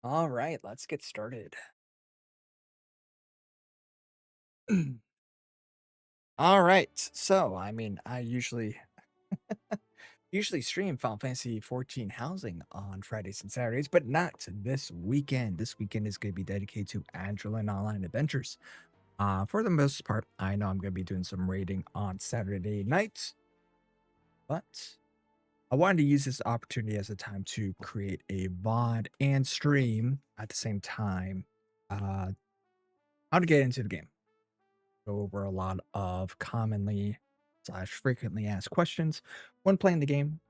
All right, let's get started. All right. So, I usually stream Final Fantasy 14 housing on Fridays and Saturdays, but not this weekend. This weekend is going to be dedicated to Adrullan Online Adventures. For the most part, I know I'm going to be doing some raiding on Saturday nights, but I wanted to use this opportunity as a time to create a VOD and stream at the same time. Uh, how to get into the game. Go over a lot of commonly slash frequently asked questions when playing the game.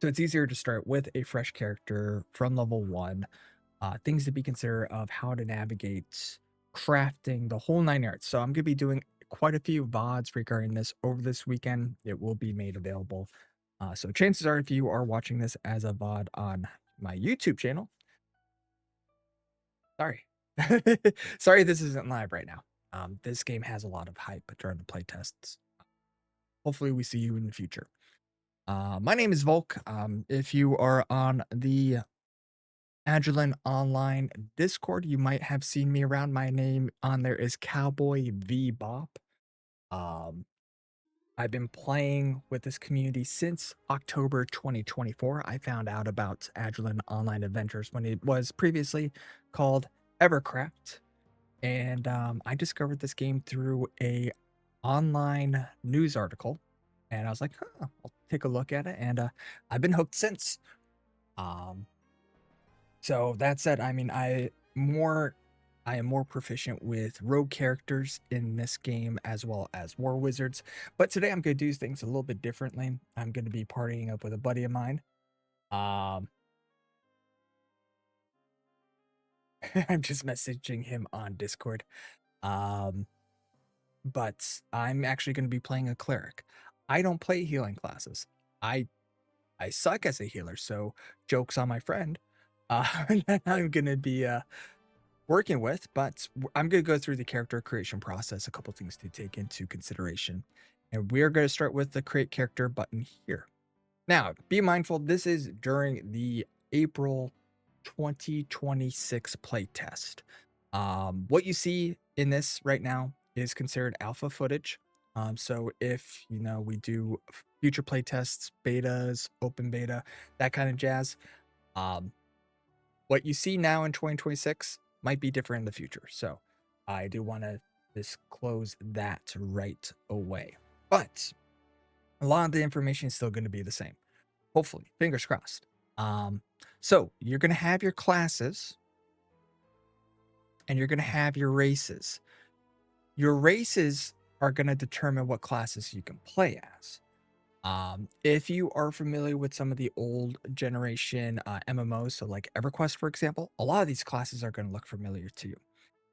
So it's easier to start with a fresh character from level one. Things to be considered of how to navigate crafting the whole nine yards. So I'm going to be doing quite a few VODs regarding this over this weekend. It will be made available. So chances are, if you are watching this as a VOD on my YouTube channel, sorry. Sorry, this isn't live right now. This game has a lot of hype during the playtests. Hopefully, we see you in the future. My name is Volk. If you are on the Adrullan Online Discord, you might have seen me around. My name on there is Cowboy V Bop. Um, I've been playing with this community since October 2024. I found out about Adrullan Online Adventures when it was previously called Evercraft. And I discovered this game through a online news article, and I was like, huh, I'll take a look at it, and I've been hooked since. Um, so that said, I am more proficient with rogue characters in this game as well as war wizards. But today I'm going to do things a little bit differently. I'm going to be partying up with a buddy of mine. Um, I'm just messaging him on Discord. Um, but I'm actually going to be playing a cleric. I don't play healing classes. I I suck as a healer, so jokes on my friend. That I'm going to be working with, but I'm going to go through the character creation process. A couple things to take into consideration, and we're going to start with the create character button here. Now, be mindful. This is during the April 2026 playtest. What you see in this right now is considered alpha footage. So if we do future playtests, betas, open beta, that kind of jazz, um, what you see now in 2026 might be different in the future. So I do want to disclose that right away. But a lot of the information is still going to be the same. Hopefully, fingers crossed. So you're going to have your classes and you're going to have your races. Your races are going to determine what classes you can play as. If you are familiar with some of the old generation MMOs, so like EverQuest, for example, a lot of these classes are going to look familiar to you.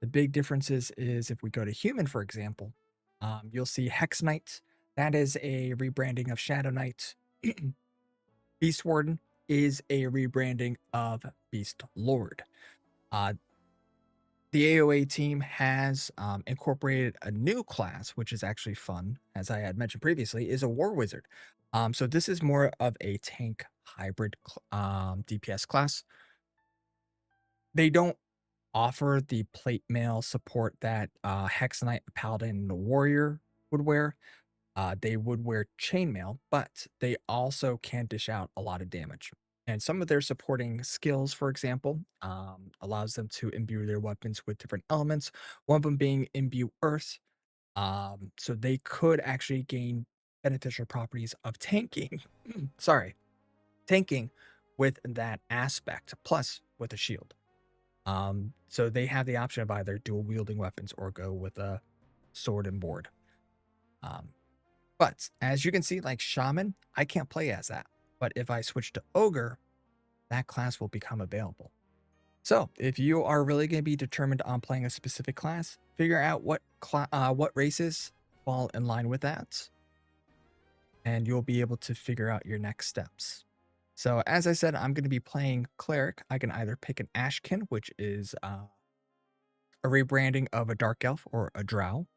The big differences is if we go to human, for example, you'll see Hex Knight. That is a rebranding of Shadow Knight. Beast Warden is a rebranding of Beast Lord. The AOA team has incorporated a new class, which is actually fun, as I had mentioned previously, is a War Wizard. So this is more of a tank hybrid DPS class. They don't offer the plate mail support that Hex Knight, Paladin, and the Warrior would wear. They would wear chainmail, but they also can dish out a lot of damage. And some of their supporting skills, for example, allows them to imbue their weapons with different elements. One of them being imbue earth. So they could actually gain beneficial properties of tanking. Sorry, tanking with that aspect, plus with a shield. So they have the option of either dual wielding weapons or go with a sword and board. But as you can see, like Shaman, I can't play as that. But if I switch to Ogre, that class will become available. So if you are really going to be determined on playing a specific class, figure out what races fall in line with that, and you'll be able to figure out your next steps. So as I said, I'm going to be playing Cleric. I can either pick an Ashkin, which is a rebranding of a Dark Elf or a Drow,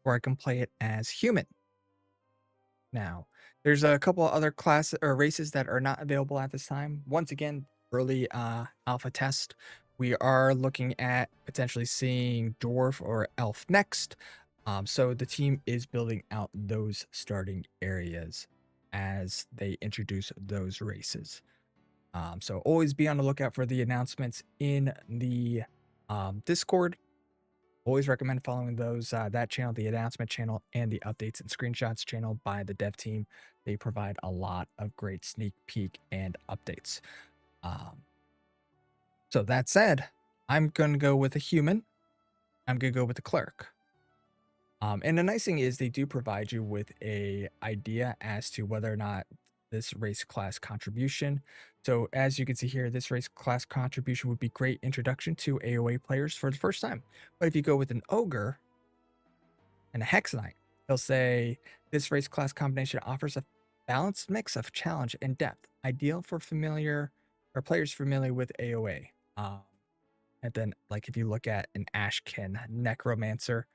or I can play it as Human. Now, there's a couple of other class or races that are not available at this time. Once again, early alpha test. We are looking at potentially seeing dwarf or elf next. So the team is building out those starting areas as they introduce those races. So always be on the lookout for the announcements in the Discord. Always recommend following those that channel, the announcement channel, and the updates and screenshots channel by the dev team. They provide a lot of great sneak peek and updates. Um, so that said, I'm gonna go with a human. I'm gonna go with a cleric. And the nice thing is they do provide you with a idea as to whether or not this race class contribution. So as you can see here, this race class contribution would be great introduction to AoA players for the first time. But if you go with an ogre and a hex knight, they'll say this race class combination offers a balanced mix of challenge and depth, ideal for familiar or players familiar with AoA. And then, like if you look at an Ashkin necromancer,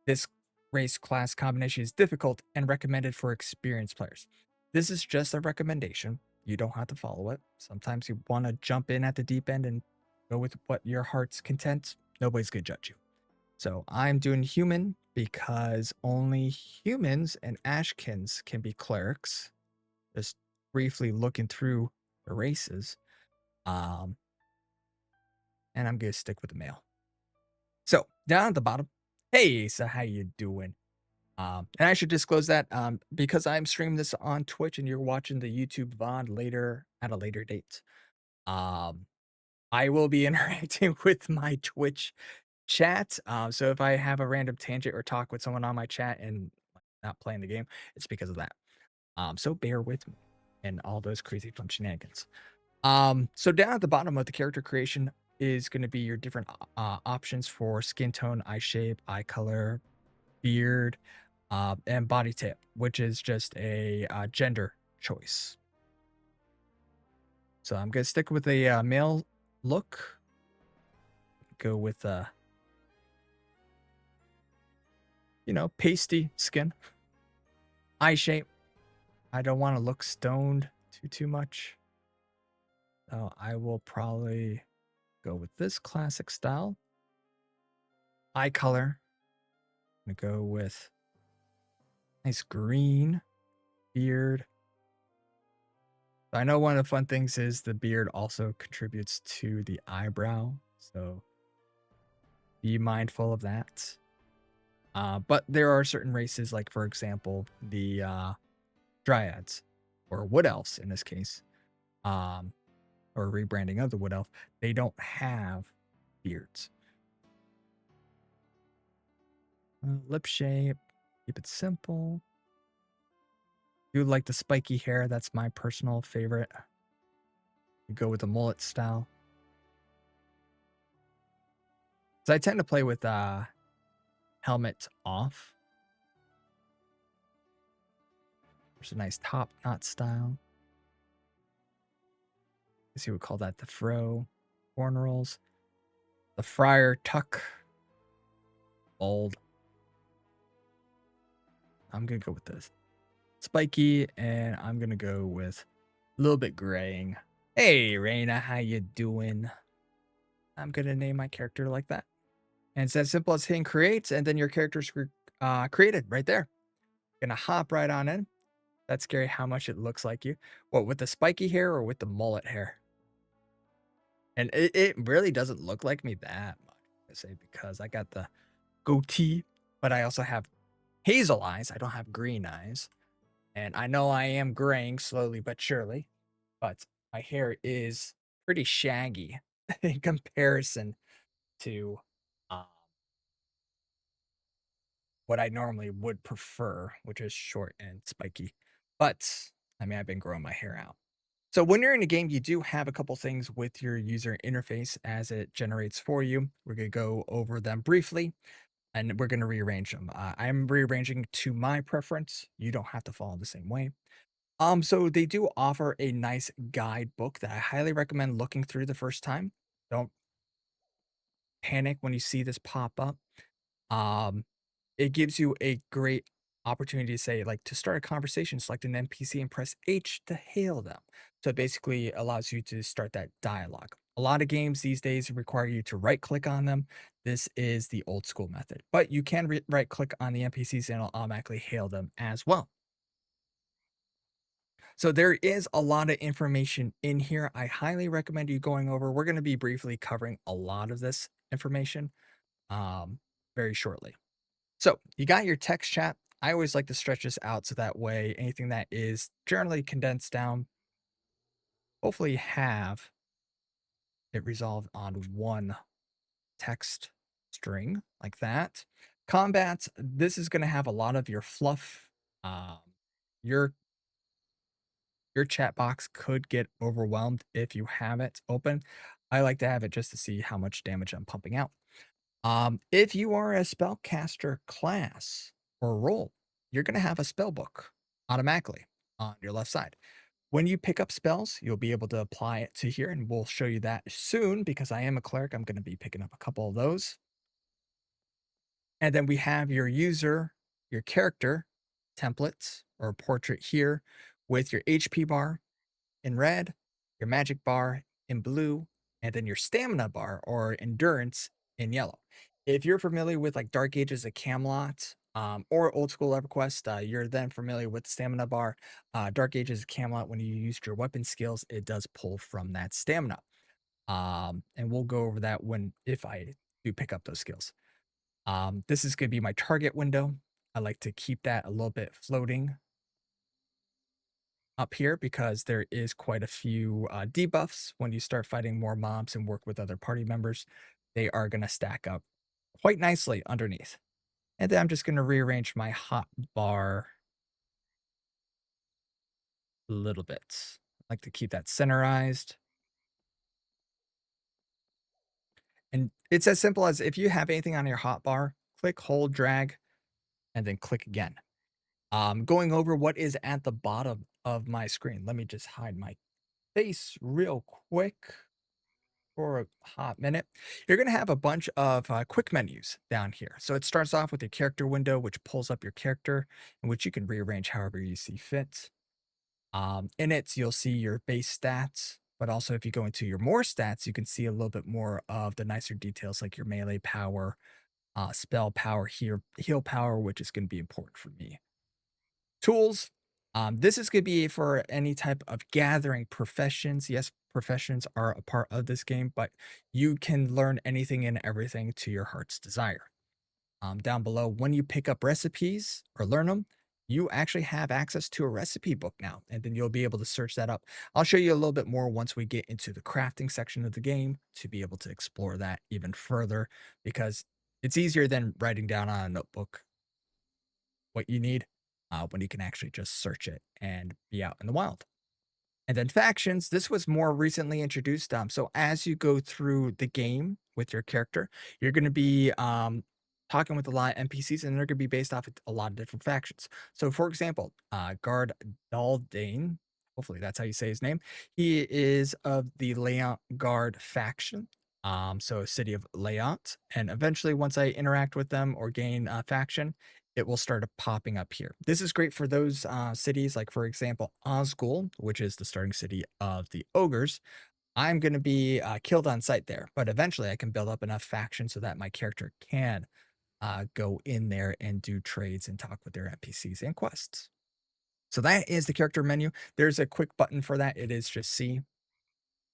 this race class combination is difficult and recommended for experienced players. This is just a recommendation. You don't have to follow it. Sometimes you want to jump in at the deep end and go with what your heart's content. Nobody's going to judge you. So I'm doing human because only humans and Ashkins can be clerics. Just briefly looking through the races. Um, and I'm going to stick with the male. So down at the bottom, hey, so how you doing? And I should disclose that because I'm streaming this on Twitch and you're watching the YouTube VOD later at a later date. Um, I will be interacting with my Twitch chat. So if I have a random tangent or talk with someone on my chat and not playing the game, it's because of that. So bear with me and all those crazy fun shenanigans. So down at the bottom of the character creation is going to be your different options for skin tone, eye shape, eye color, beard, and body type, which is just a gender choice. So I'm gonna stick with a male look. Go with pasty skin, eye shape. I don't want to look stoned too much, so I will probably go with this classic style. Eye color. I'm gonna go with nice green beard. I know one of the fun things is the beard also contributes to the eyebrow, so be mindful of that. But there are certain races, like for example, the dryads or wood elves in this case, um, or rebranding of the wood elf. They don't have beards. Lip shape, keep it simple. You like the spiky hair? That's my personal favorite. You go with the mullet style. So I tend to play with helmet off. There's a nice top knot style. I guess you would call that the fro. Corn rolls. The friar tuck. Bold. I'm gonna go with this. Spiky, and I'm gonna go with a little bit graying. Hey, Raina, how you doing? I'm gonna name my character like that. And it's as simple as hitting create, and then your character's created right there. Gonna hop right on in. That's scary how much it looks like you. What, with the spiky hair or with the mullet hair? And it really doesn't look like me that much, I say, because I got the goatee, but I also have hazel eyes. I don't have green eyes. And I know I am graying slowly but surely, but my hair is pretty shaggy in comparison to um, what I normally would prefer, which is short and spiky. But I mean, I've been growing my hair out. So when you're in a game, you do have a couple things with your user interface as it generates for you. We're going to go over them briefly and we're going to rearrange them. I'm rearranging to my preference. You don't have to follow the same way. So they do offer a nice guidebook that I highly recommend looking through the first time. Don't panic when you see this pop up. Um, it gives you a great opportunity to say, like, to start a conversation, select an NPC and press H to hail them. So it basically allows you to start that dialogue. A lot of games these days require you to right click on them. This is the old school method, but you can right click on the NPCs and it'll automatically hail them as well. So there is a lot of information in here. I highly recommend you going over. We're going to be briefly covering a lot of this information um, very shortly. So you got your text chat. I always like to stretch this out so that way anything that is generally condensed down, hopefully have it resolved on one text string like that. Combat, this is going to have a lot of your fluff. Um, your your chat box could get overwhelmed if you have it open. I like to have it just to see how much damage I'm pumping out. If you are a spellcaster class or role, you're going to have a spell book automatically on your left side. When you pick up spells, you'll be able to apply it to here, and we'll show you that soon because I am a cleric. I'm going to be picking up a couple of those. And then we have your user, your character templates or portrait here with your HP bar in red, your magic bar in blue, and then your stamina bar or endurance in yellow. If you're familiar with like Dark Ages of Camelot or Old School EverQuest, you're then familiar with stamina bar. Dark Ages of Camelot, when you used your weapon skills, it does pull from that stamina. And we'll go over that when if I do pick up those skills. This is going to be my target window. I like to keep that a little bit floating up here because there is quite a few debuffs when you start fighting more mobs and work with other party members. They are going to stack up quite nicely underneath. And then I'm just going to rearrange my hot bar a little bit. I like to keep that centerized. And it's as simple as if you have anything on your hot bar, click, hold, drag, and then click again. Going over what is at the bottom of my screen. Let me just hide my face real quick for a hot minute. You're going to have a bunch of quick menus down here. So it starts off with your character window, which pulls up your character, in which you can rearrange however you see fit. In it, you'll see your base stats, but also if you go into your more stats, you can see a little bit more of the nicer details like your melee power, spell power, heal power, which is going to be important for me. Tools. This is going to be for any type of gathering professions. Yes, professions are a part of this game, but you can learn anything and everything to your heart's desire. Down below, when you pick up recipes or learn them, you actually have access to a recipe book now, and then you'll be able to search that up. I'll show you a little bit more once we get into the crafting section of the game to be able to explore that even further because it's easier than writing down on a notebook what you need when you can actually just search it and be out in the wild. And then factions, this was more recently introduced. So as you go through the game with your character, you're going to be talking with a lot of NPCs, and they're going to be based off of a lot of different factions. So, for example, Guard Daldane, hopefully that's how you say his name. He is of the Leont Guard faction. So city of Leont, and eventually, once I interact with them or gain a faction, it will start popping up here. This is great for those cities, like for example, Osgul, which is the starting city of the ogres. I'm going to be killed on sight there, but eventually I can build up enough factions so that my character can go in there and do trades and talk with their NPCs and quests. So that is the character menu. There's a quick button for that. It is just C.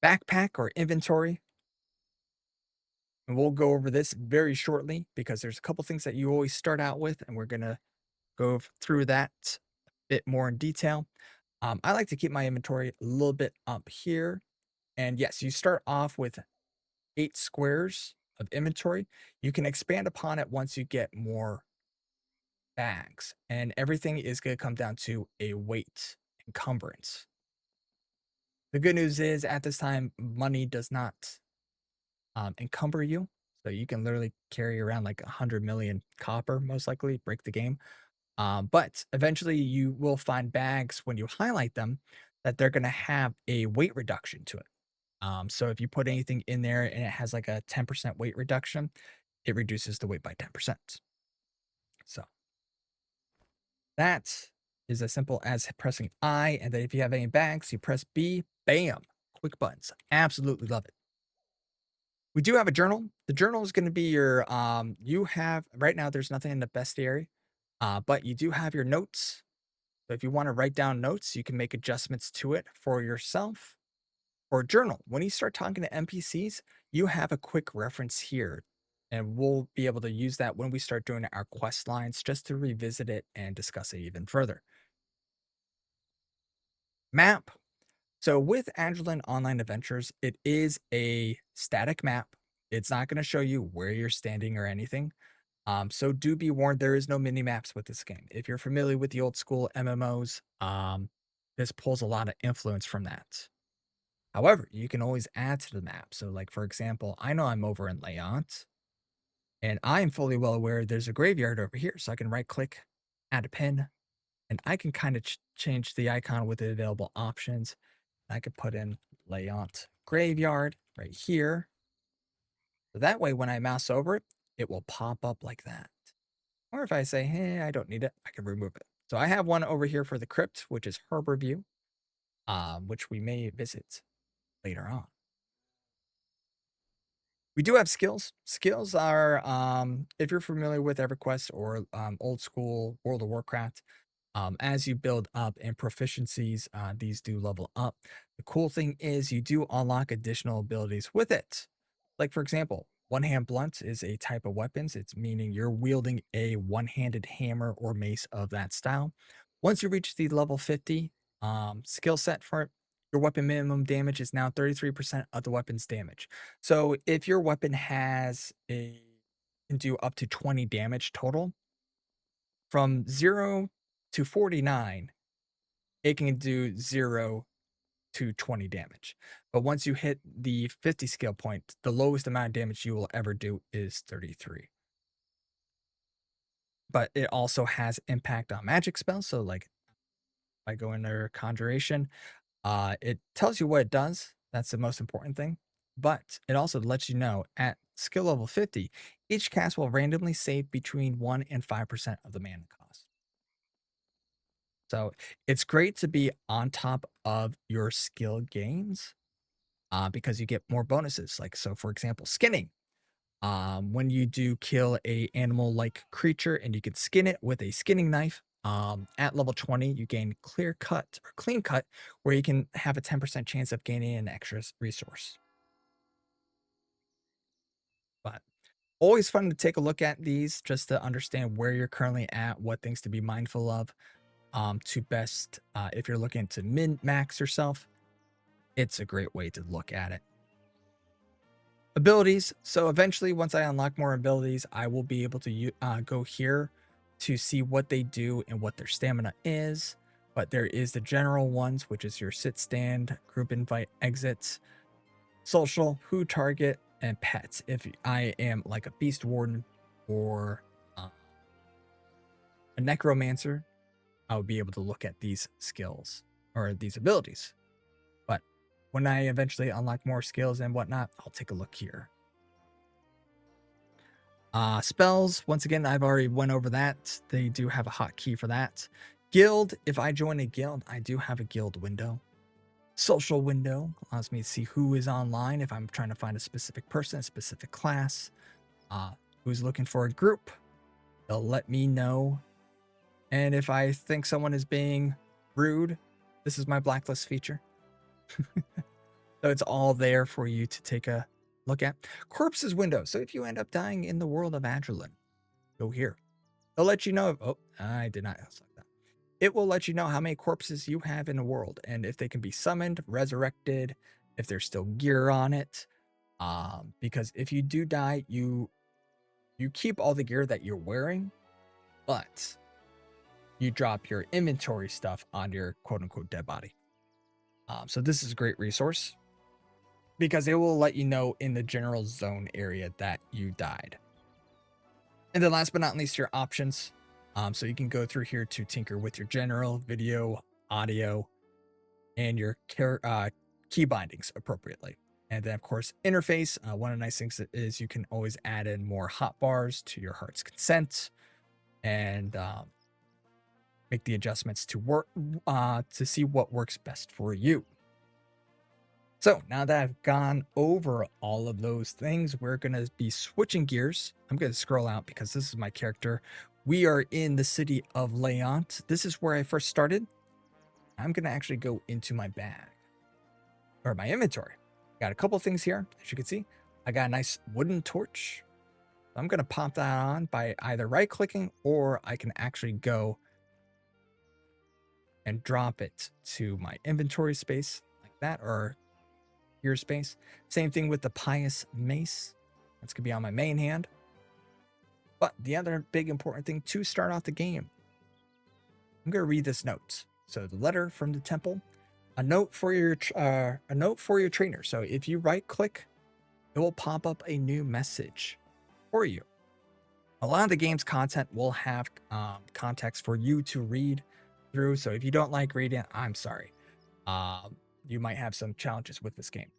Backpack or inventory. And we'll go over this very shortly because there's a couple things that you always start out with, and we're going to go through that a bit more in detail. I like to keep my inventory a little bit up here. And yes, you start off with 8 squares of inventory. You can expand upon it once you get more bags. And everything is going to come down to a weight encumbrance. The good news is at this time, money does not encumber you. So you can literally carry around like 100 million copper, most likely, break the game. But eventually you will find bags when you highlight them that they're going to have a weight reduction to it. So if you put anything in there and it has like a 10% weight reduction, it reduces the weight by 10%. So That is as simple as pressing I, and then if you have any bags, you press B, bam, quick buttons. Absolutely love it. We do have a journal. The journal is gonna be your, you have right now, there's nothing in the bestiary, but you do have your notes. So if you wanna write down notes, you can make adjustments to it for yourself or journal. When you start talking to NPCs, you have a quick reference here, and we'll be able to use that when we start doing our quest lines just to revisit it and discuss it even further. Map. So with Adrullan Online Adventures, it is a static map. It's not going to show you where you're standing or anything. So do be warned, there is no mini maps with this game. If you're familiar with the old school MMOs, this pulls a lot of influence from that. However, you can always add to the map. So, like for example, I know I'm over in Layant, and I'm fully well aware there's a graveyard over here. So I can right click, add a pin, and I can kind of change the icon with the available options. I could put in Layant Graveyard right here. So that way, when I mouse over it, it will pop up like that. Or if I say, hey, I don't need it, I can remove it. So I have one over here for the crypt, which is Harbor View, which we may visit later on. We do have skills. Skills are, if you're familiar with EverQuest or old school World of Warcraft, as you build up in proficiencies, these do level up. The cool thing is you do unlock additional abilities with it. Like, for example, one hand blunt is a type of weapons. It's meaning you're wielding a one handed hammer or mace of that style. Once you reach the level 50 skill set for it, your weapon minimum damage is now 33% of the weapon's damage. So if your weapon has a can do up to 20 damage total, from 0 to 49, it can do 0 to 20 damage. But once you hit the 50 skill point, the lowest amount of damage you will ever do is 33. But it also has impact on magic spells. So, like, if I go into Conjuration, it tells you what it does. That's the most important thing. But it also lets you know at skill level 50, each cast will randomly save between 1 and 5% of the mana cost. So it's great to be on top of your skill gains because you get more bonuses. Like, so for example, skinning. When you do kill a animal like creature and you can skin it with a skinning knife, at level 20, you gain clear cut or clean cut, where you can have a 10% chance of gaining an extra resource. But always fun to take a look at these just to understand where you're currently at, what things to be mindful of, to best, if you're looking to min max yourself, it's a great way to look at it. Abilities. So eventually, once I unlock more abilities, I will be able to go here to see what they do and what their stamina is. But there is the general ones, which is your sit, stand, group invite, exits, social, who target, and pets. If I am like a beast warden or a necromancer, I would be able to look at these skills or these abilities. But when I eventually unlock more skills and whatnot, I'll take a look here. Spells, once again, I've already went over that. They do have a hotkey for that. Guild, if I join a guild, I do have a guild window. Social window allows me to see who is online if I'm trying to find a specific person, a specific class, who's looking for a group. They'll let me know. And if I think someone is being rude, this is my blacklist feature. So it's all there for you to take a look at. Corpses window. So if you end up dying in the world of Adrullan, go here. They'll let you know. Oh, I did not select that. It will let you know how many corpses you have in the world and if they can be summoned, resurrected, if there's still gear on it. Because if you do die, you keep all the gear that you're wearing, but you drop your inventory stuff on your quote unquote dead body. So this is a great resource because it will let you know in the general zone area that you died. And then last but not least, your options. So you can go through here to tinker with your general, video, audio, and your key bindings appropriately. And then, of course, interface. One of the nice things is you can always add in more hotbars to your heart's consent. And make the adjustments to work to see what works best for you. So now that I've gone over all of those things, we're going to be switching gears. I'm going to scroll out because this is my character. We are in the city of Leont. This is where I first started. I'm going to actually go into my bag or my inventory. Got a couple things here. As you can see, I got a nice wooden torch. I'm going to pop that on by either right clicking, or I can actually go and drop it to my inventory space like that, or your space. Same thing with the pious mace. That's going to be on my main hand. But the other big important thing to start off the game, I'm going to read this note. So the letter from the temple, a note for your trainer. So if you right click, it will pop up a new message for you. A lot of the game's content will have context for you to read through. So if you don't like reading, I'm sorry. You might have some challenges with this game.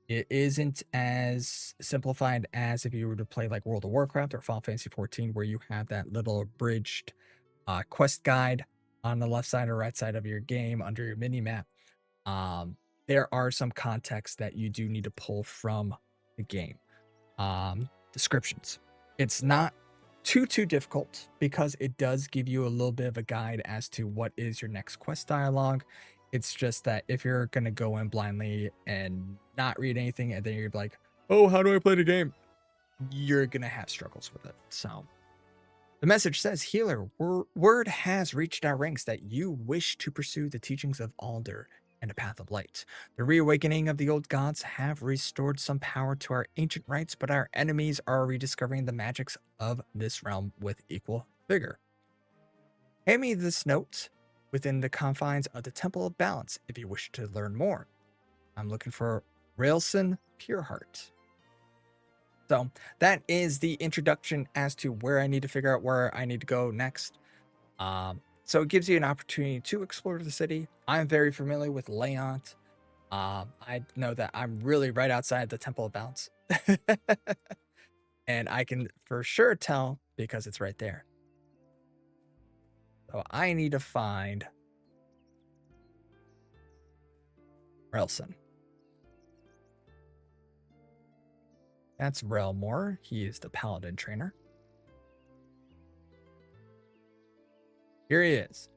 It isn't as simplified as if you were to play like World of Warcraft or Final Fantasy 14, where you have that little abridged quest guide on the left side or right side of your game under your mini map. There are some context that you do need to pull from the game. Descriptions. It's not too difficult because it does give you a little bit of a guide as to what is your next quest dialogue. It's just that if you're going to go in blindly and not read anything, and then you're like, oh, how do I play the game? You're going to have struggles with it. So the message says, Healer, word has reached our ranks that you wish to pursue the teachings of Alder and the path of light. The reawakening of the old gods have restored some power to our ancient rites, but our enemies are rediscovering the magics of this realm with equal vigor. Hand me this note within the confines of the Temple of Balance if you wish to learn more. I'm looking for Railson Pureheart. So that is the introduction as to where I need to figure out where I need to go next. So it gives you an opportunity to explore the city. I'm very familiar with Leont. I know that I'm really right outside the Temple of Balance. And I can for sure tell because it's right there. So I need to find Relson. That's Relmore. He is the paladin trainer. Here he is.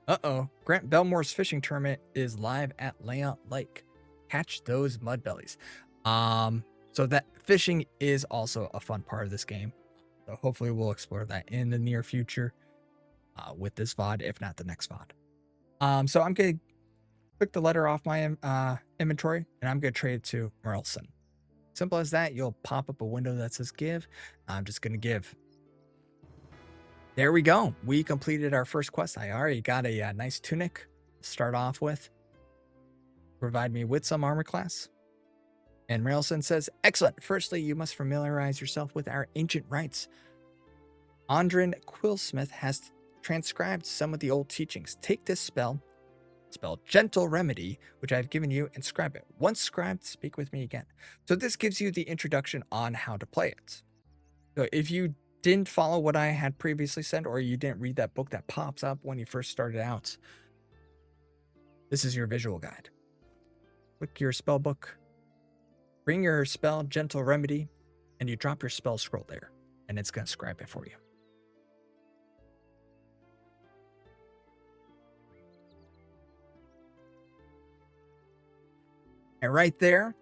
Uh-oh. Grant Belmore's fishing tournament is live at Leont Lake. Catch those mud bellies. So that fishing is also a fun part of this game. So hopefully we'll explore that in the near future with this VOD, if not the next VOD. So I'm going to click the letter off my inventory, and I'm going to trade it to Merlson. Simple as that. You'll pop up a window that says give. I'm just going to give. There we go. We completed our first quest. I already got a nice tunic to start off with. Provide me with some armor class. And Railson says, excellent. Firstly, you must familiarize yourself with our ancient rites. Andrin Quillsmith has transcribed some of the old teachings. Take this spell Gentle Remedy, which I've given you, and scribe it. Once scribed, speak with me again. So this gives you the introduction on how to play it. So if you didn't follow what I had previously said, or you didn't read that book that pops up when you first started out, this is your visual guide. Click your spell book, bring your spell Gentle Remedy, and you drop your spell scroll there, and it's going to scribe it for you. And right there,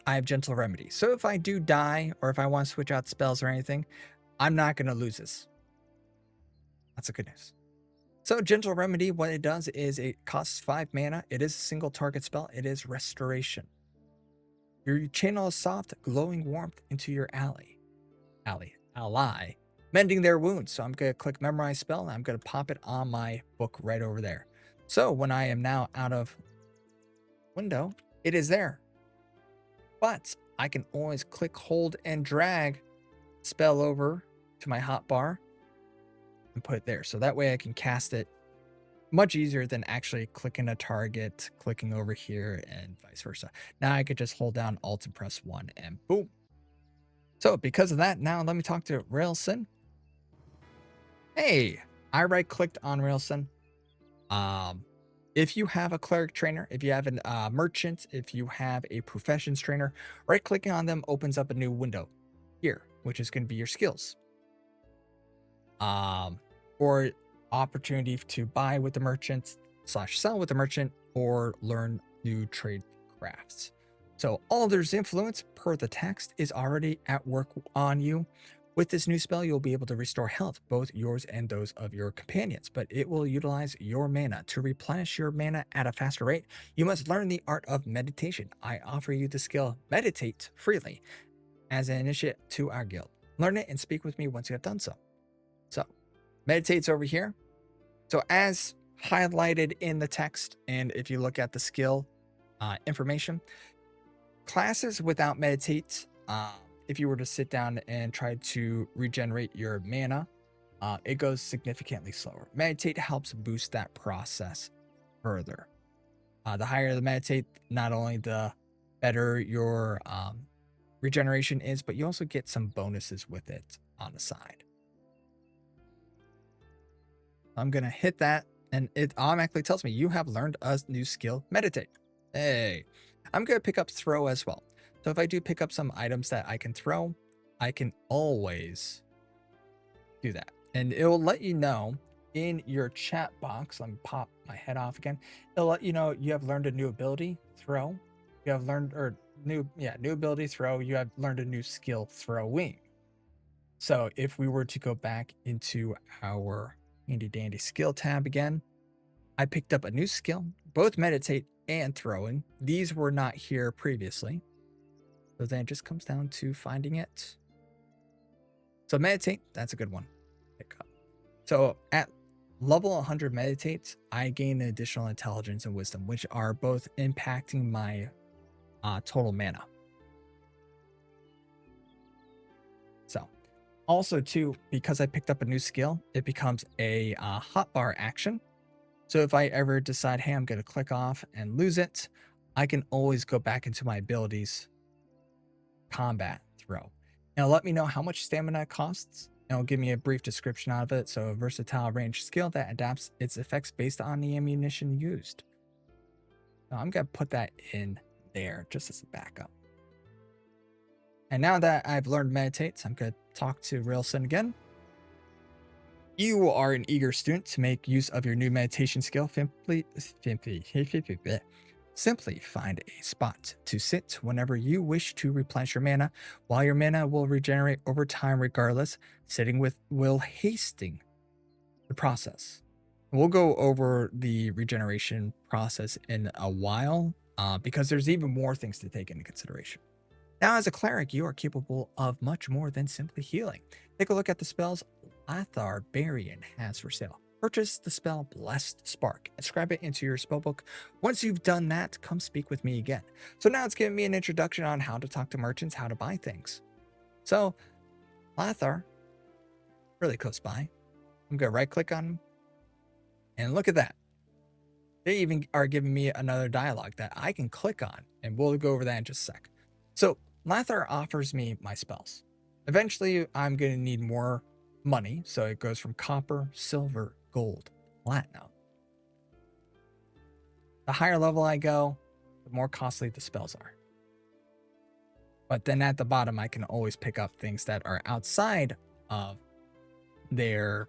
I have Gentle Remedy. So if I do die, or if I want to switch out spells or anything, I'm not going to lose this. That's the good news. So Gentle Remedy, what it does is it costs 5 mana. It is a single target spell. It is Restoration. You channel a soft, glowing warmth into your ally, mending their wounds. So I'm going to click Memorize Spell, and I'm going to pop it on my book right over there. So when I am now out of window, it is there. But I can always click, hold, and drag spell over to my hotbar and put it there. So that way I can cast it much easier than actually clicking a target, clicking over here, and vice versa. Now I could just hold down Alt and press 1 and boom. So because of that, now let me talk to Railson. Hey, I right-clicked on Railsun. Um, if you have a cleric trainer, if you have a merchant, if you have a professions trainer, right-clicking on them opens up a new window here, which is going to be your skills. Or opportunity to buy with the merchant slash sell with the merchant or learn new trade crafts. So Alder's influence per the text is already at work on you. With this new spell, you'll be able to restore health, both yours and those of your companions, but it will utilize your mana. To replenish your mana at a faster rate, you must learn the art of meditation. I offer you the skill Meditate freely as an initiate to our guild. Learn it and speak with me once you have done so. So, Meditate's over here. So as highlighted in the text, and if you look at the skill information, classes without meditate, if you were to sit down and try to regenerate your mana, it goes significantly slower. Meditate helps boost that process further. The higher the meditate, not only the better your regeneration is, but you also get some bonuses with it on the side. I'm going to hit that, and it automatically tells me you have learned a new skill, Meditate. Hey, I'm going to pick up Throw as well. So if I do pick up some items that I can throw, I can always do that. And it will let you know in your chat box. Let me pop my head off again. It'll let you know you have learned a new ability, Throw. You have learned, or new ability, Throw. You have learned a new skill, Throwing. So if we were to go back into our handy dandy skill tab again, I picked up a new skill, both meditate and throwing. These were not here previously. So then it just comes down to finding it. So meditate, that's a good one. Pick up. So at level 100 meditate, I gain additional intelligence and wisdom, which are both impacting my total mana. So also, too, because I picked up a new skill, it becomes a hotbar action. So if I ever decide, hey, I'm going to click off and lose it, I can always go back into my abilities, combat, throw. And it'll let me know how much stamina it costs, and it'll give me a brief description of it. So a versatile range skill that adapts its effects based on the ammunition used. Now I'm going to put that in there just as a backup. And now that I've learned meditate, I'm going to talk to Railsun again. You are an eager student to make use of your new meditation skill. Simply find a spot to sit whenever you wish to replenish your mana. While your mana will regenerate over time regardless, sitting will hasten the process. We'll go over the regeneration process in a while because there's even more things to take into consideration. Now, as a cleric, you are capable of much more than simply healing. Take a look at the spells Athar Barian has for sale. Purchase the spell Blessed Spark. Inscribe it into your spellbook. Once you've done that, come speak with me again. So now it's giving me an introduction on how to talk to merchants, how to buy things. So, Athar, really close by. I'm going to right-click on him. And look at that. They even are giving me another dialogue that I can click on. And we'll go over that in just a sec. So, Lathar offers me my spells. Eventually, I'm going to need more money, so it goes from copper, silver, gold, platinum. The higher level I go, the more costly the spells are. But then at the bottom, I can always pick up things that are outside of their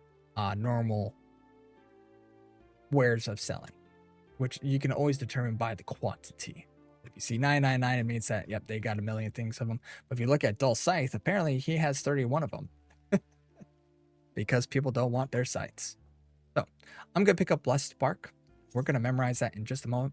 normal wares of selling, which you can always determine by the quantity. If you see 999, it means that, yep, they got a million things of them. But if you look at Dull Scythe, apparently he has 31 of them because people don't want their scythes. So I'm going to pick up Blessed Spark. We're going to memorize that in just a moment.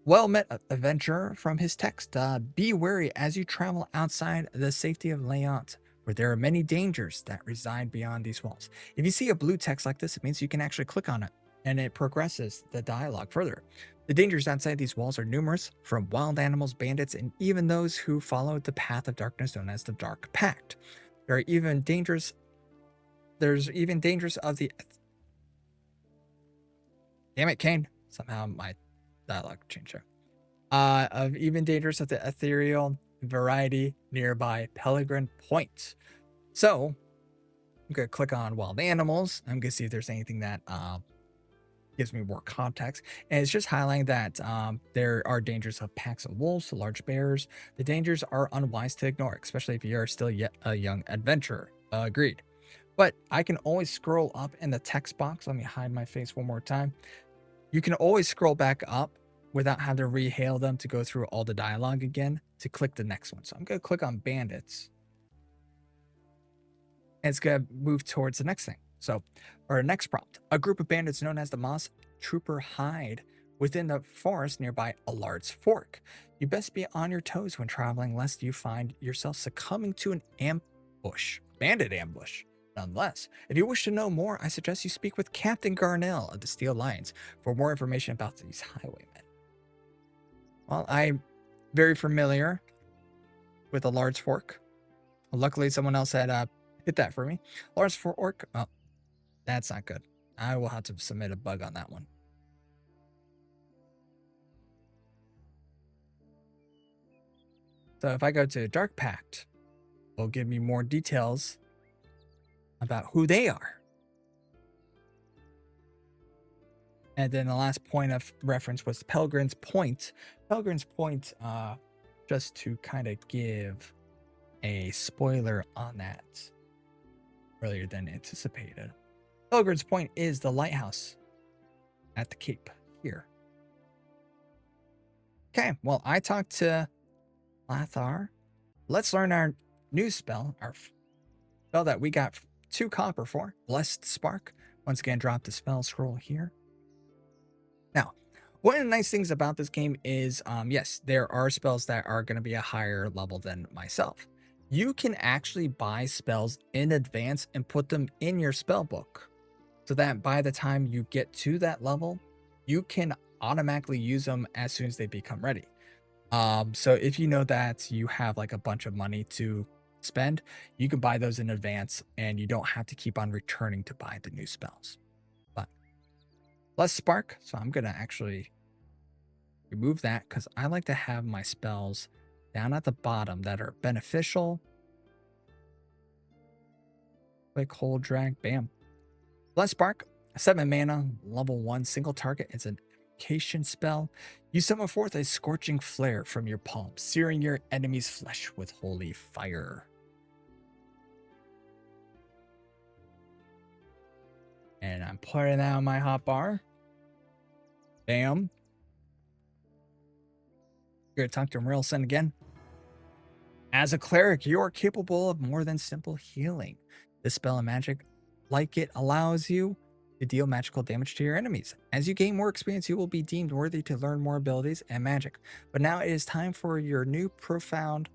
Well met, adventurer, from his text. Be wary as you travel outside the safety of Layant, where there are many dangers that reside beyond these walls. If you see a blue text like this, it means you can actually click on it, and it progresses the dialogue further. The dangers outside these walls are numerous, from wild animals, bandits, and even those who follow the path of darkness known as the Dark Pact. There's even dangers of the... Damn it, Kane. Somehow my dialogue changed there. Of even dangers of the ethereal variety nearby Peregrine Point. So, I'm going to click on wild animals. I'm going to see if there's anything that gives me more context. And it's just highlighting that there are dangers of packs of wolves to large bears. The dangers are unwise to ignore, especially if you are still yet a young adventurer. Agreed. But I can always scroll up in the text box. Let me hide my face one more time. You can always scroll back up without having to rehail them to go through all the dialogue again to click the next one. So I'm going to click on bandits. And it's going to move towards the next thing. So, our next prompt. A group of bandits known as the Moss Trooper hide within the forest nearby a large fork. You best be on your toes when traveling lest you find yourself succumbing to an ambush. Bandit ambush. Nonetheless, if you wish to know more, I suggest you speak with Captain Garnell of the Steel Lions for more information about these highwaymen. Well, I'm very familiar with a large fork. Luckily, someone else had hit that for me. Large fork. Oh, that's not good. I will have to submit a bug on that one. So if I go to Dark Pact, it'll give me more details about who they are. And then the last point of reference was Pelgrim's Point. Pelgrim's Point, just to kind of give a spoiler on that earlier than anticipated. Pelgrim's Point is the lighthouse at the Cape here. Okay, well, I talked to Lathar. Let's learn our new spell, our spell that we got 2 copper for, Blessed Spark. Once again, drop the spell scroll here. Now, one of the nice things about this game is, yes, there are spells that are going to be a higher level than myself. You can actually buy spells in advance and put them in your spell book so that by the time you get to that level, you can automatically use them as soon as they become ready. So if you know that you have like a bunch of money to spend, you can buy those in advance and you don't have to keep on returning to buy the new spells. But less spark, so I'm gonna actually remove that because I like to have my spells down at the bottom that are beneficial. Quick hold drag, bam. Less spark, 7 mana, level 1 single target. It's an invocation spell. You summon forth a scorching flare from your palm, searing your enemy's flesh with holy fire. And I'm putting that on my hotbar. Bam. You're gonna talk to Marilson again. As a cleric, you are capable of more than simple healing. This spell and magic, like it, allows you to deal magical damage to your enemies. As you gain more experience, you will be deemed worthy to learn more abilities and magic. But now it is time for your newfound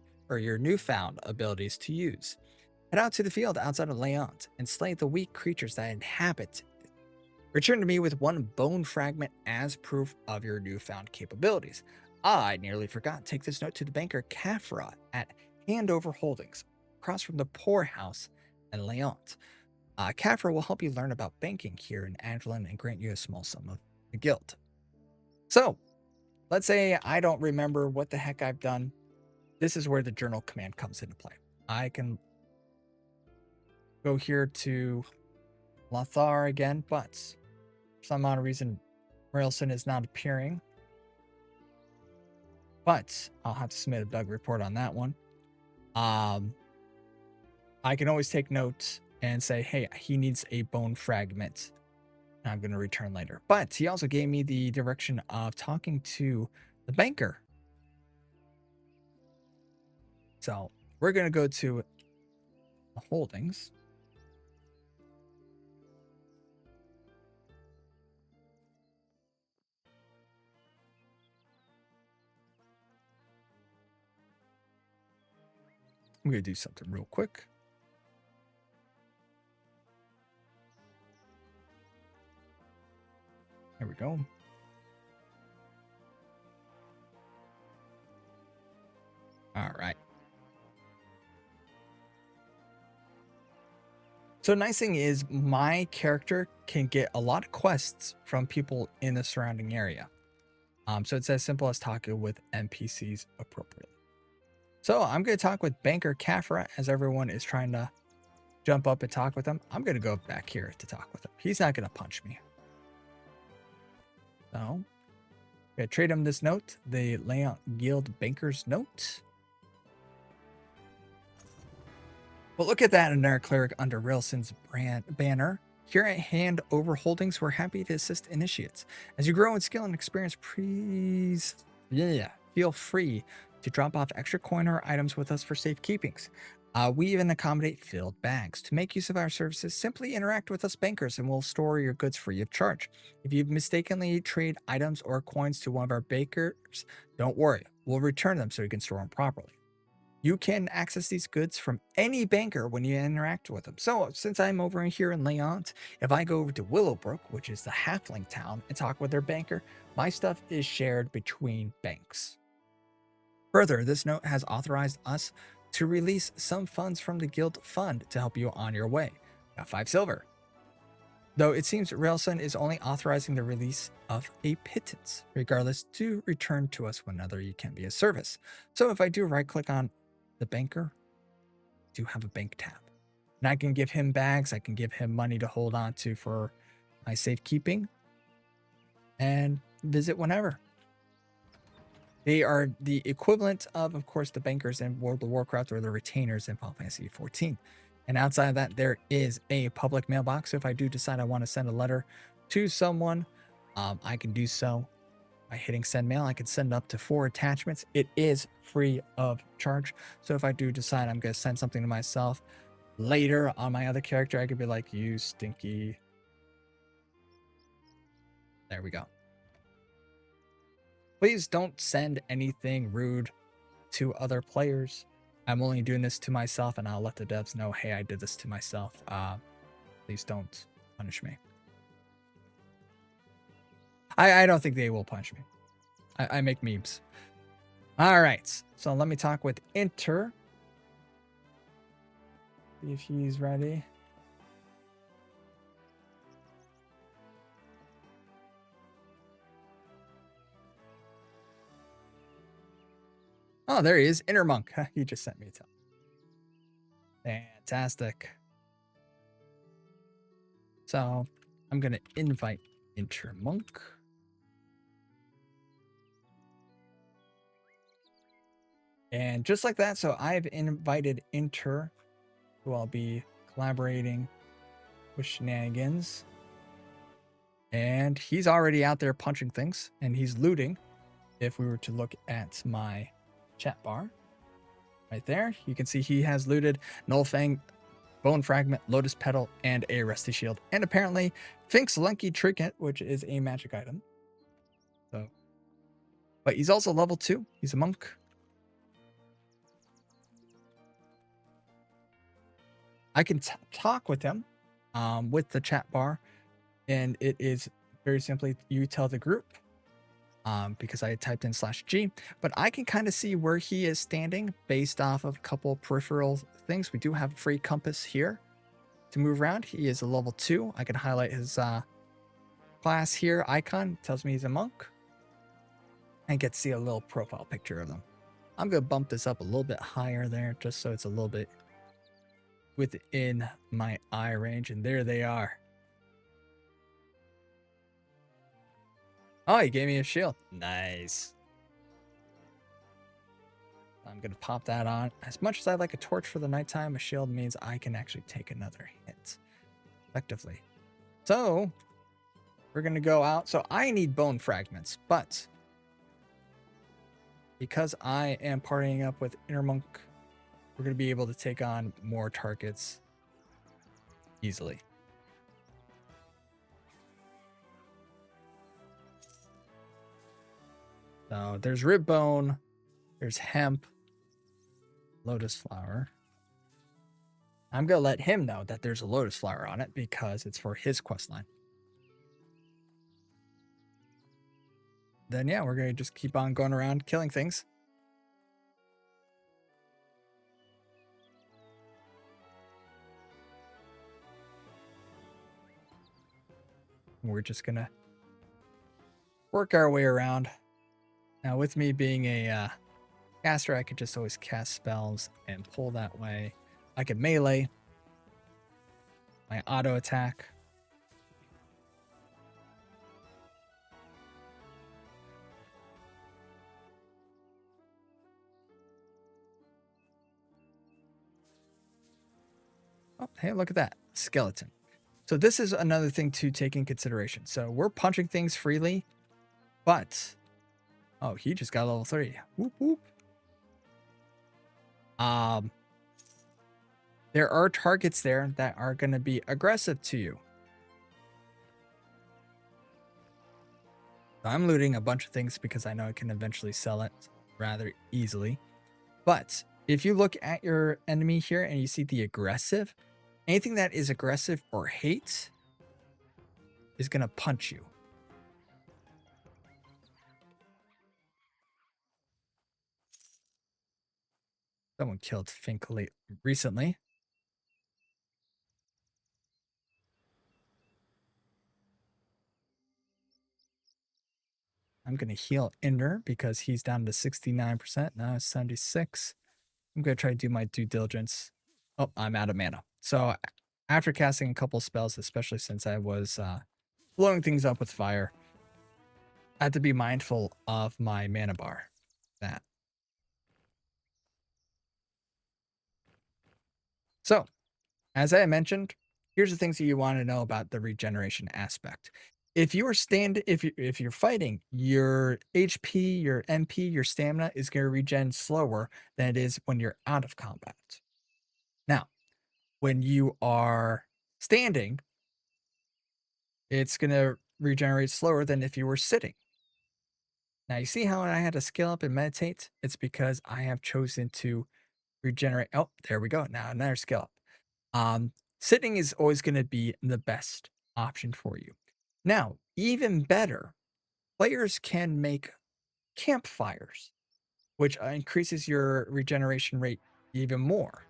abilities to use. Head out to the field outside of Leont and slay the weak creatures that inhabit it. Return to me with 1 bone fragment as proof of your newfound capabilities. I nearly forgot. Take this note to the banker Kafra at Handover Holdings, across from the poorhouse in Leont. Kafra will help you learn about banking here in Adrullan and grant you a small sum of the guild. So, let's say I don't remember what the heck I've done. This is where the journal command comes into play. I can go here to Lathar again, but for some odd reason, Railson is not appearing. But I'll have to submit a bug report on that one. I can always take notes and say, hey, he needs a bone fragment. I'm going to return later. But he also gave me the direction of talking to the banker. So we're going to go to the holdings. I'm going to do something real quick. There we go. All right. So nice thing is my character can get a lot of quests from people in the surrounding area. So it's as simple as talking with NPCs appropriately. So I'm going to talk with Banker Kafra as everyone is trying to jump up and talk with him. I'm going to go back here to talk with him. He's not going to punch me. So, I'm going to trade him this note, the Layout Guild Banker's Note. Well, look at that in our Cleric under Rilson's banner. Here at Hand Over Holdings, we're happy to assist initiates. As you grow in skill and experience, please feel free to drop off extra coin or items with us for safekeepings. We even accommodate filled bags. To make use of our services, simply interact with us bankers and we'll store your goods free of charge. If you mistakenly trade items or coins to one of our bakers, don't worry, we'll return them so you can store them properly. You can access these goods from any banker when you interact with them. So since I'm over here in Leont, if I go over to Willowbrook, which is the halfling town, and talk with their banker, my stuff is shared between banks. Further, this note has authorized us to release some funds from the guild fund to help you on your way. Got 5 silver. Though it seems Railson is only authorizing the release of a pittance, regardless, to return to us whenever you can be of service. So if I do right click on the banker, I do have a bank tab. And I can give him bags, I can give him money to hold on to for my safekeeping, and visit whenever. They are the equivalent of course, the bankers in World of Warcraft or the retainers in Final Fantasy XIV. And outside of that, there is a public mailbox. So if I do decide I want to send a letter to someone, I can do so by hitting send mail. I can send up to 4 attachments. It is free of charge. So if I do decide I'm going to send something to myself later on my other character, I could be like, you stinky. There we go. Please don't send anything rude to other players. I'm only doing this to myself, and I'll let the devs know, hey, I did this to myself. Please don't punish me. I don't think they will punish me. I make memes. All right, so let me talk with Inter. See if he's ready. Oh, there he is. Intermonk. He just sent me a tell. Fantastic. So I'm going to invite Intermonk. And just like that, so I've invited Inter, who I'll be collaborating with shenanigans. And he's already out there punching things, and he's looting. If we were to look at my chat bar, right there, you can see he has looted Nullfang, Bone Fragment, Lotus Petal, and a Rusty Shield. And apparently, Fink's Lunky Trinket, which is a magic item. So, but he's also level 2. He's a monk. I can talk with him with the chat bar, and it is very simply you tell the group because I typed in /G, but I can kind of see where he is standing based off of a couple peripheral things. We do have a free compass here to move around. He is a level 2. I can highlight his class here icon. Tells me he's a monk. And get to see a little profile picture of them. I'm going to bump this up a little bit higher there just so it's a little bit within my eye range, and there they are. Oh, he gave me a shield. Nice. I'm going to pop that on. As much as I like a torch for the nighttime, a shield means I can actually take another hit effectively. So we're going to go out. So I need bone fragments, but because I am partying up with Intermonk, we're going to be able to take on more targets easily. So there's rib bone, there's hemp, lotus flower. I'm going to let him know that there's a lotus flower on it because it's for his quest line. Then yeah, we're going to just keep on going around killing things. We're just going to work our way around. Now, with me being a caster, I could just always cast spells and pull that way. I could melee. my auto attack. Oh, hey, look at that. Skeleton. So this is another thing to take in consideration. So we're punching things freely, but oh, he just got level 3. Whoop whoop. There are targets there that are going to be aggressive to you. So I'm looting a bunch of things because I know I can eventually sell it rather easily. But if you look at your enemy here and you see the aggressive, anything that is aggressive or hate is going to punch you. Someone killed Fink recently. I'm going to heal Ender because he's down to 69%. Now it's 76. I'm going to try to do my due diligence. Oh, I'm out of mana. So after casting a couple spells, especially since I was blowing things up with fire, I had to be mindful of my mana bar. That. So, as I mentioned, here's the things that you want to know about the regeneration aspect. If you're fighting, your HP, your MP, your stamina is going to regen slower than it is when you're out of combat. Now, when you are standing, it's going to regenerate slower than if you were sitting. Now, you see how I had to scale up and meditate? It's because I have chosen to regenerate. Oh, there we go. Now another skill up. Sitting is always going to be the best option for you. Now, even better, players can make campfires, which increases your regeneration rate even more.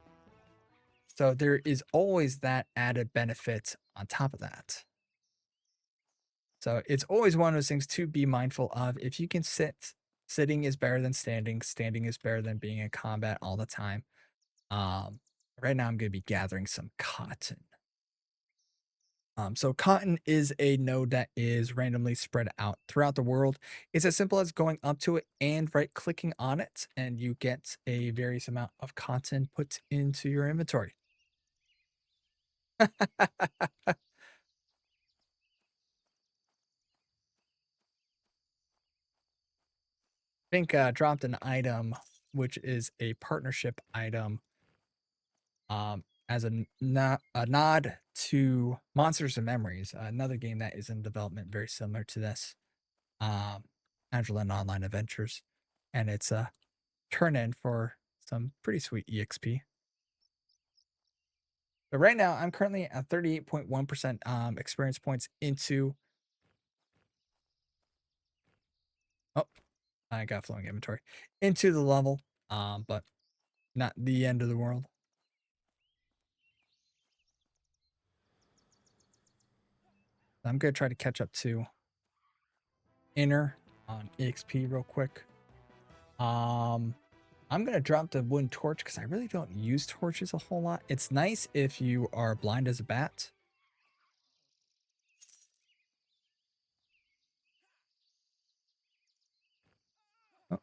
So there is always that added benefit on top of that. So it's always one of those things to be mindful of. If you can sit, sitting is better than standing. Standing is better than being in combat all the time. Right now I'm going to be gathering some cotton. So cotton is a node that is randomly spread out throughout the world. It's as simple as going up to it and right-clicking on it, and you get a various amount of cotton put into your inventory. Think dropped an item, which is a partnership item, as a nod to Monsters and Memories, another game that is in development very similar to this, Adrullan Online Adventures, and it's a turn-in for some pretty sweet EXP. But right now, I'm currently at 38.1% experience points into... Oh, I got flowing inventory. Into the level, but not the end of the world. I'm going to try to catch up to Inner on EXP real quick. I'm going to drop the wooden torch because I really don't use torches a whole lot. It's nice if you are blind as a bat. Oh.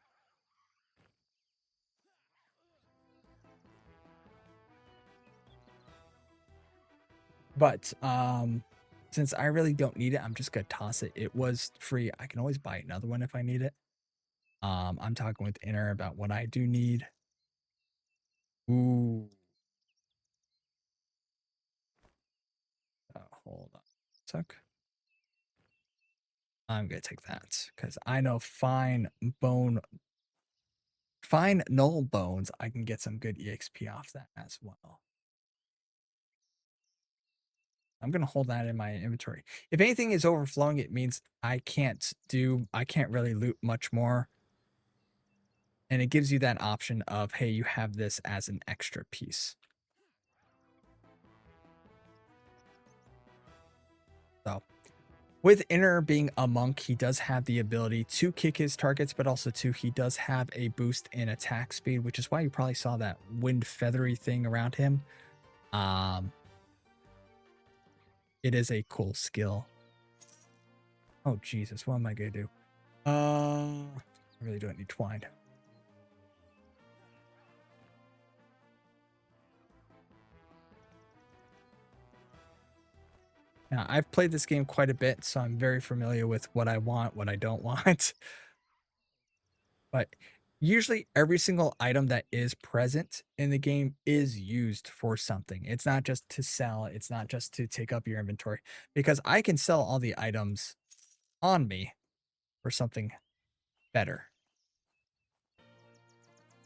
But since I really don't need it, I'm just going to toss it. It was free. I can always buy another one if I need it. I'm talking with Inner about what I do need. Ooh. Hold on a sec. I'm going to take that because I know fine null bones, I can get some good EXP off that as well. I'm going to hold that in my inventory. If anything is overflowing, it means I can't really loot much more. And it gives you that option of, hey, you have this as an extra piece. So with Inner being a monk, he does have the ability to kick his targets, but also too, he does have a boost in attack speed, which is why you probably saw that wind feathery thing around him. it is a cool skill. Oh, Jesus, what am I going to do? I really don't need twine. Now, I've played this game quite a bit, so I'm very familiar with what I want, what I don't want. But usually every single item that is present in the game is used for something. It's not just to sell, it's not just to take up your inventory, because I can sell all the items on me for something better.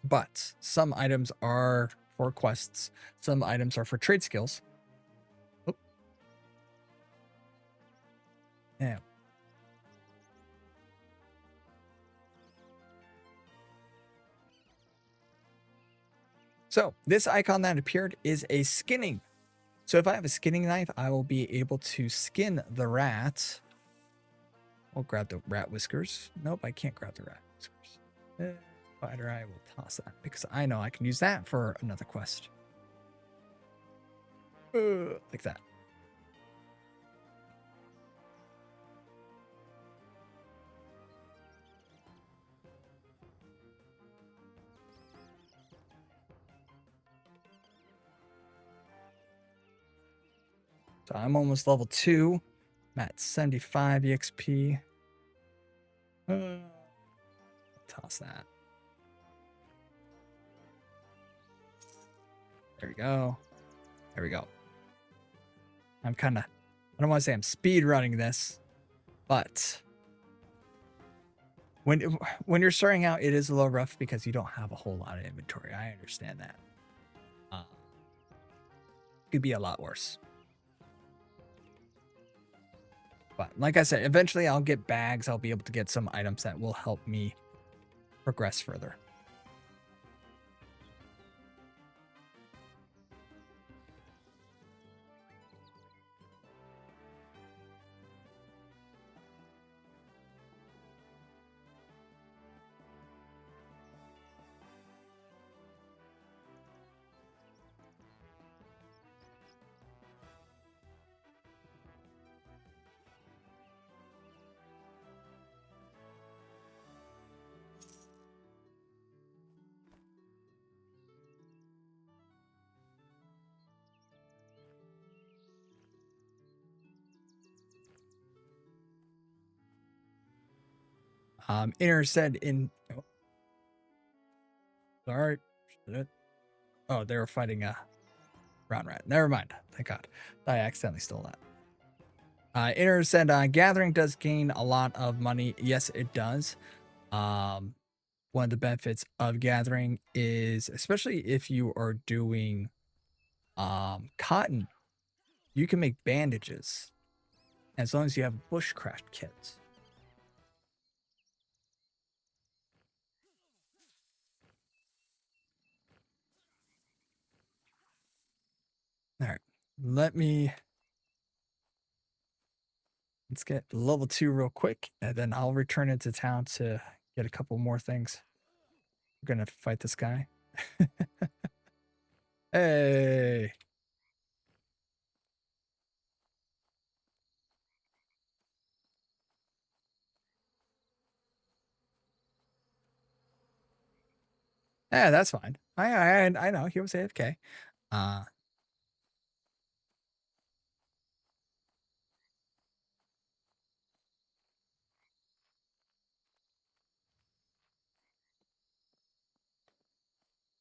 But some items are for quests, some items are for trade skills. Oh. Yeah. So this icon that appeared is a skinning. So if I have a skinning knife, I will be able to skin the rat. I'll grab the rat whiskers. Nope, I can't grab the rat whiskers. Spider, I will toss that because I know I can use that for another quest. Like that. So I'm almost level 2. I'm at 75 EXP. Toss that. There we go. There we go. I'm kind of, I don't want to say I'm speed running this, but when you're starting out, it is a little rough because you don't have a whole lot of inventory. I understand that. Could be a lot worse. But like I said, eventually I'll get bags. I'll be able to get some items that will help me progress further. Inner said in. Oh, sorry. Oh, they were fighting a brown rat. Never mind. Thank God. I accidentally stole that. Inner said gathering does gain a lot of money. Yes, it does. One of the benefits of gathering is, especially if you are doing cotton, you can make bandages as long as you have bushcraft kits. All right, let's get level 2 real quick, and then I'll return into town to get a couple more things. We're gonna fight this guy. Hey. Yeah, that's fine. I know he was AFK.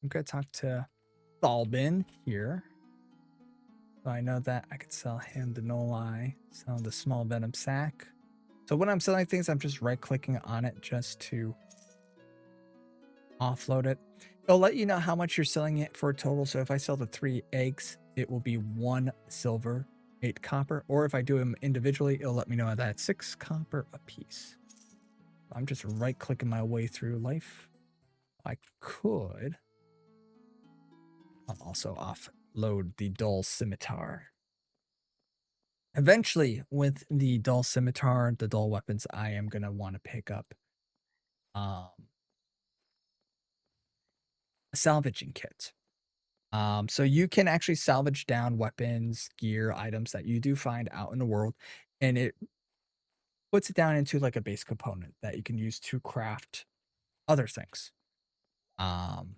I'm gonna talk to Thalbin here. So I know that I could sell him the Noli, sell the small venom sack. So when I'm selling things, I'm just right clicking on it just to offload it. It'll let you know how much you're selling it for a total. So if I sell the 3 eggs, it will be 1 silver, 8 copper. Or if I do them individually, it'll let me know that it's 6 copper a piece. I'm just right clicking my way through life. I could. I'll also offload the dull scimitar. Eventually, with the dull scimitar, the dull weapons, I am going to want to pick up a salvaging kit. So you can actually salvage down weapons, gear, items that you do find out in the world, and it puts it down into like a base component that you can use to craft other things. Um,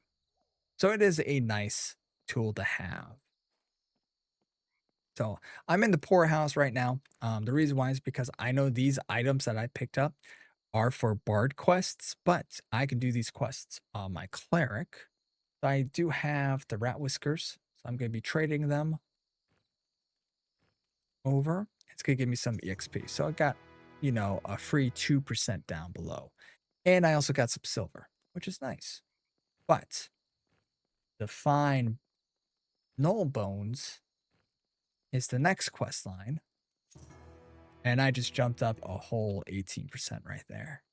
so it is a nice tool to have. So I'm in the poorhouse right now. The reason why is because I know these items that I picked up are for bard quests, but I can do these quests on my cleric. So I do have the rat whiskers, so I'm going to be trading them over. It's going to give me some EXP. So I got, a free 2% down below. And I also got some silver, which is nice. But the fine null bones is the next quest line. And I just jumped up a whole 18% right there.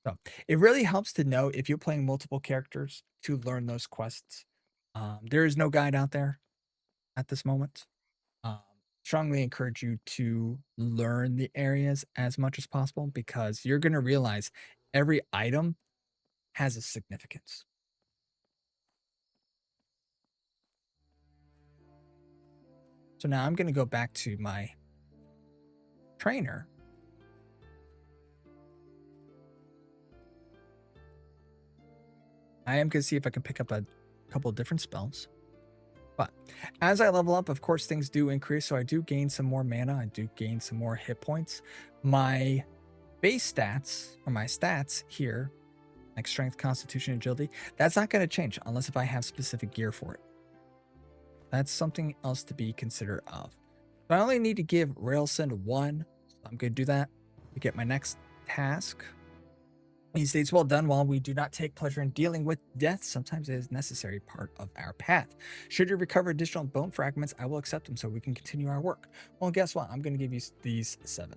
So it really helps to know if you're playing multiple characters to learn those quests. There is no guide out there at this moment. Um, Strongly encourage you to learn the areas as much as possible because you're going to realize every item has a significance. So now I'm going to go back to my trainer. I am going to see if I can pick up a couple of different spells. But as I level up, of course, things do increase. So I do gain some more mana. I do gain some more hit points. My base stats, or my stats here, like strength, constitution, agility, that's not going to change unless if I have specific gear for it. That's something else to be considered of. So I only need to give Railsend 1. So I'm going to do that to get my next task. He states, well done. While we do not take pleasure in dealing with death, sometimes it is a necessary part of our path. Should you recover additional bone fragments, I will accept them so we can continue our work. Well, guess what? I'm going to give you these 7.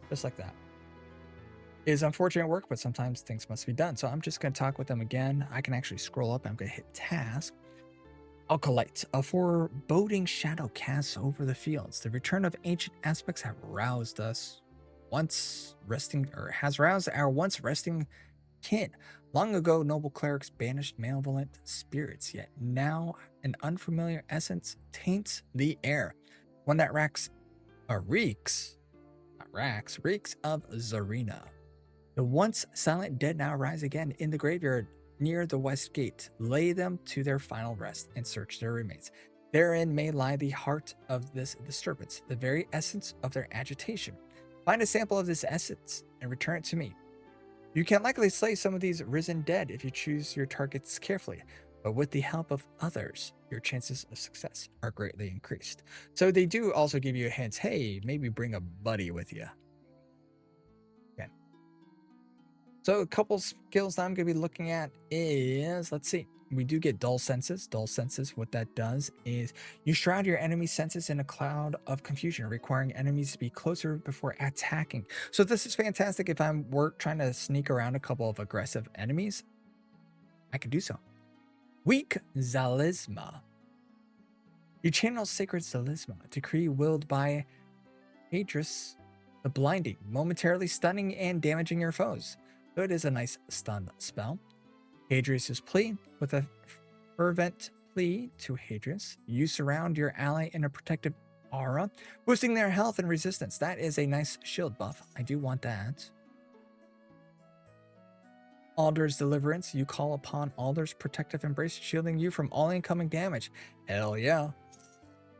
Just like that. It is unfortunate work, but sometimes things must be done. So I'm just going to talk with them again. I can actually scroll up. I'm going to hit task. Alkalite, a foreboding shadow casts over the fields. The return of ancient aspects have roused us once resting, or has roused our once resting kin. Long ago, noble clerics banished malevolent spirits, yet now an unfamiliar essence taints the air. One that reeks of Zarina. The once silent dead now rise again in the graveyard near the west gate. Lay them to their final rest and search their remains. Therein may lie the heart of this disturbance, the very essence of their agitation. Find a sample of this essence and return it to me. You can likely slay some of these risen dead if you choose your targets carefully, but with the help of others, your chances of success are greatly increased. So they do also give you a hint, hey, maybe bring a buddy with you. Okay. So a couple skills that I'm going to be looking at is, let's see, we do get dull senses. Dull senses, what that does is you shroud your enemy's senses in a cloud of confusion, requiring enemies to be closer before attacking. So this is fantastic if I'm trying to sneak around a couple of aggressive enemies. I can do so. Weak Zalisma. You channel Sacred Zalisma, a decree willed by Hadris the Blinding, momentarily stunning and damaging your foes. So it is a nice stun spell. Hadris' plea. With a fervent plea to Hadris, you surround your ally in a protective aura, boosting their health and resistance. That is a nice shield buff. I do want that. Alder's Deliverance. You call upon Alder's protective embrace, shielding you from all incoming damage. Hell yeah.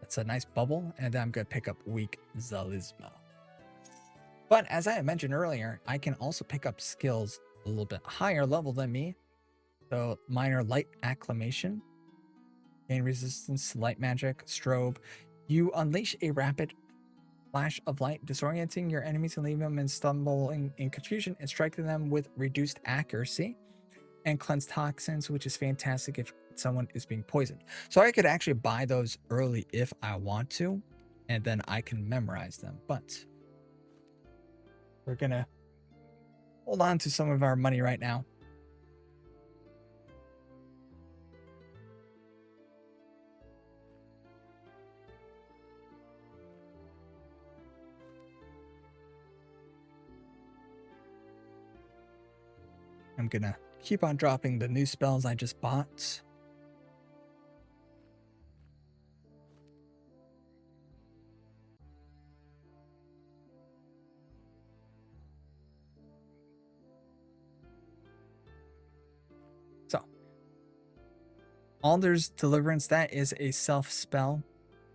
That's a nice bubble. And I'm going to pick up Weak Zalisma. But as I mentioned earlier, I can also pick up skills a little bit higher level than me. So minor light acclamation, gain resistance to light magic, strobe. You unleash a rapid flash of light, disorienting your enemies and leaving them in stumbling in confusion and striking them with reduced accuracy. And cleanse toxins, which is fantastic if someone is being poisoned. So I could actually buy those early if I want to, and then I can memorize them. But we're gonna hold on to some of our money right now. I'm gonna keep on dropping the new spells I just bought. So, Alder's Deliverance, that is a self spell.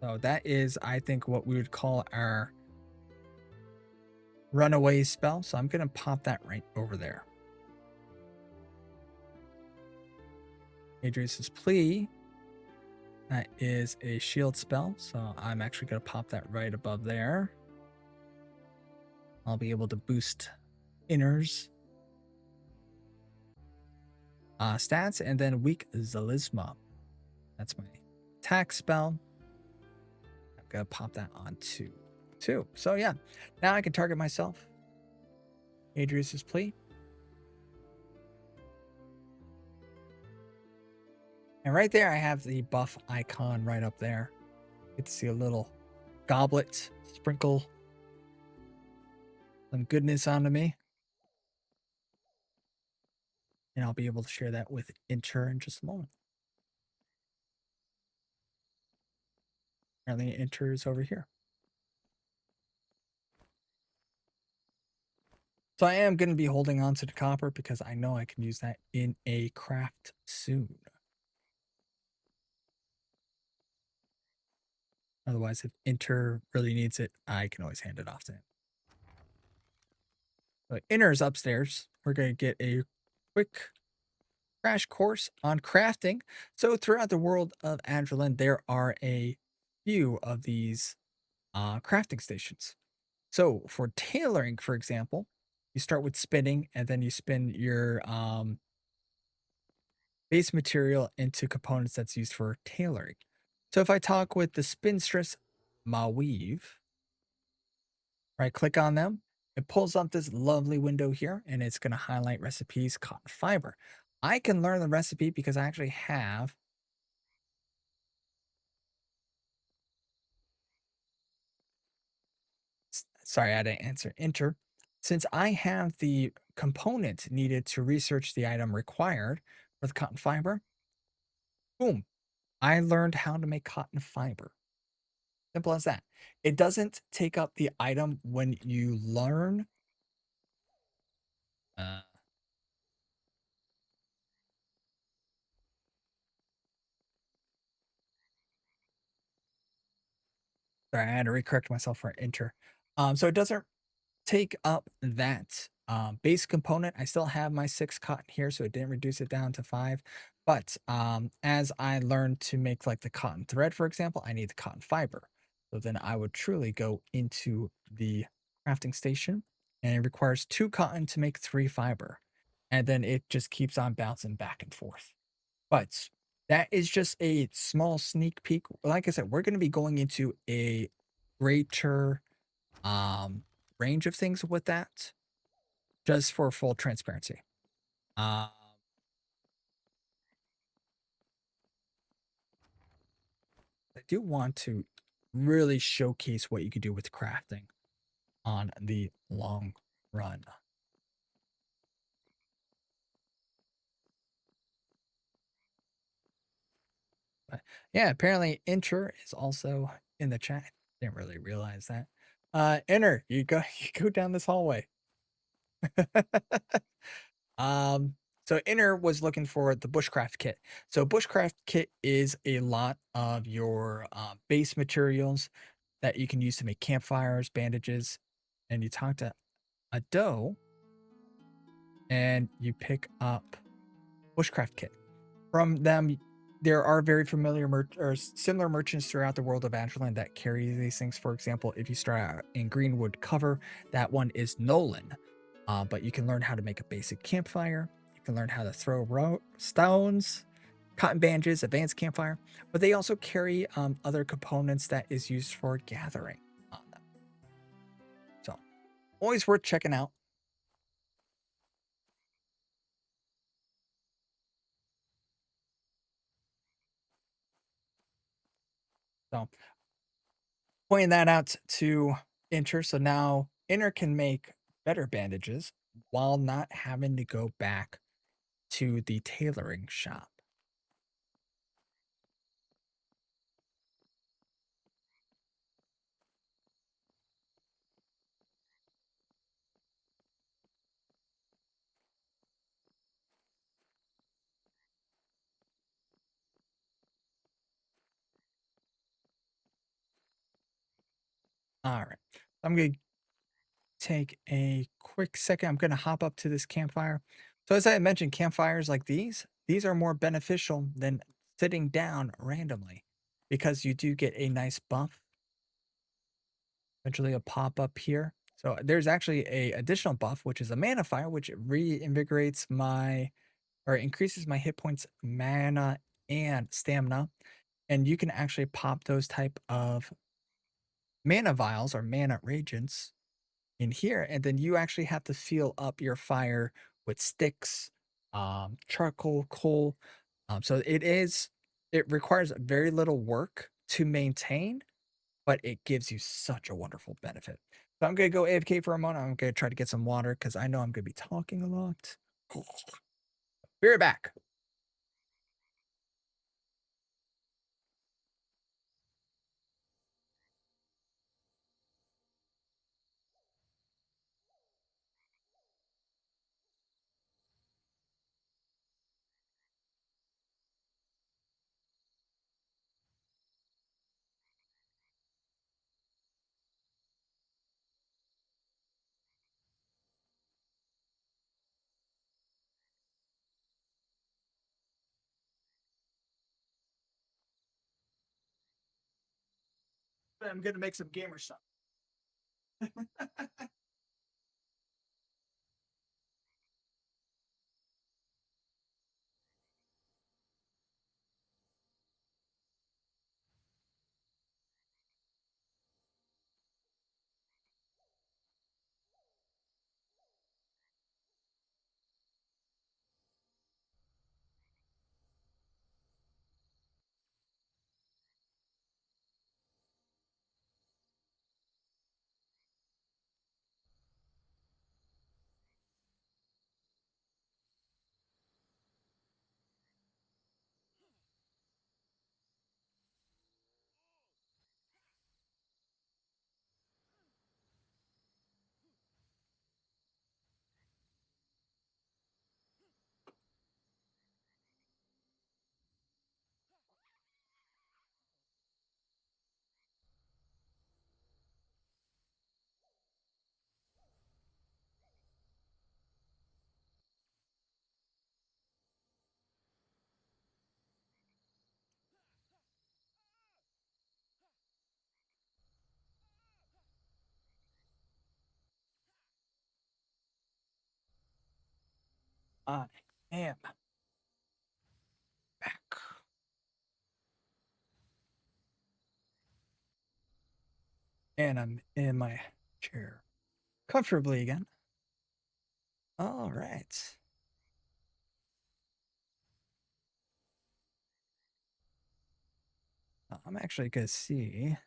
So that is, I think, what we would call our runaway spell. So I'm going to pop that right over there. Adrius's Plea, that is a shield spell. So I'm actually going to pop that right above there. I'll be able to boost Inner's stats, and then Weak Zalisma. That's my attack spell. I'm going to pop that on two. So yeah, now I can target myself. Adrius's Plea. And right there, I have the buff icon right up there. Get to see a little goblet sprinkle some goodness onto me. And I'll be able to share that with Inter in just a moment. Apparently, Inter is over here. So I am going to be holding on to the copper because I know I can use that in a craft soon. Otherwise, if Inter really needs it, I can always hand it off to him. But Inter's upstairs. We're going to get a quick crash course on crafting. So throughout the world of Adrullan, there are a few of these crafting stations. So for tailoring, for example, you start with spinning, and then you spin your base material into components that's used for tailoring. So if I talk with the spinstress Maweave, right click on them, it pulls up this lovely window here, and it's going to highlight recipes, cotton fiber. I can learn the recipe because I actually have sorry, I didn't answer enter. Since I have the component needed to research the item required for the cotton fiber, boom, I learned how to make cotton fiber. Simple as that. It doesn't take up the item when you learn. Uh, sorry, I had to recorrect myself for enter. So it doesn't take up that base component. I still have my 6 cotton here, so it didn't reduce it down to 5. But as I learned to make like the cotton thread, for example, I need the cotton fiber. So then I would truly go into the crafting station, and it requires 2 cotton to make 3 fiber. And then it just keeps on bouncing back and forth. But that is just a small sneak peek. Like I said, we're going to be going into a greater um, range of things with that, just for full transparency. I do want to really showcase what you could do with crafting on the long run. But yeah, apparently Enter is also in the chat. Didn't really realize that. Enter, you go you go down this hallway. Um, so Inner was looking for the bushcraft kit. So bushcraft kit is a lot of your base materials that you can use to make campfires, bandages, and you talk to a doe and you pick up bushcraft kit. From them, there are very familiar or similar merchants throughout the world of Adrullan that carry these things. For example, if you start out in Greenwood Cover, that one is Nolan. But you can learn how to make a basic campfire. You can learn how to throw stones, cotton bandages, advanced campfire. But they also carry other components that is used for gathering on them. So always worth checking out. So pointing that out to Inter. So now Inter can make better bandages while not having to go back to the tailoring shop. All right. I'm going to take a quick second. I'm going to hop up to this campfire. So as I mentioned, campfires like these are more beneficial than sitting down randomly because you do get a nice buff, eventually a pop up here. So there's actually a additional buff, which is a mana fire, which reinvigorates my or increases my hit points, mana, and stamina. And you can actually pop those type of mana vials or mana reagents in here, and then you actually have to fill up your fire with sticks, charcoal, coal. So it requires very little work to maintain, but it gives you such a wonderful benefit. So I'm gonna go AFK for a moment. I'm gonna try to get some water because I know I'm gonna be talking a lot. Be right back. I'm gonna make some gamer stuff. I am back, and I'm in my chair comfortably again. All right. I'm actually gonna see.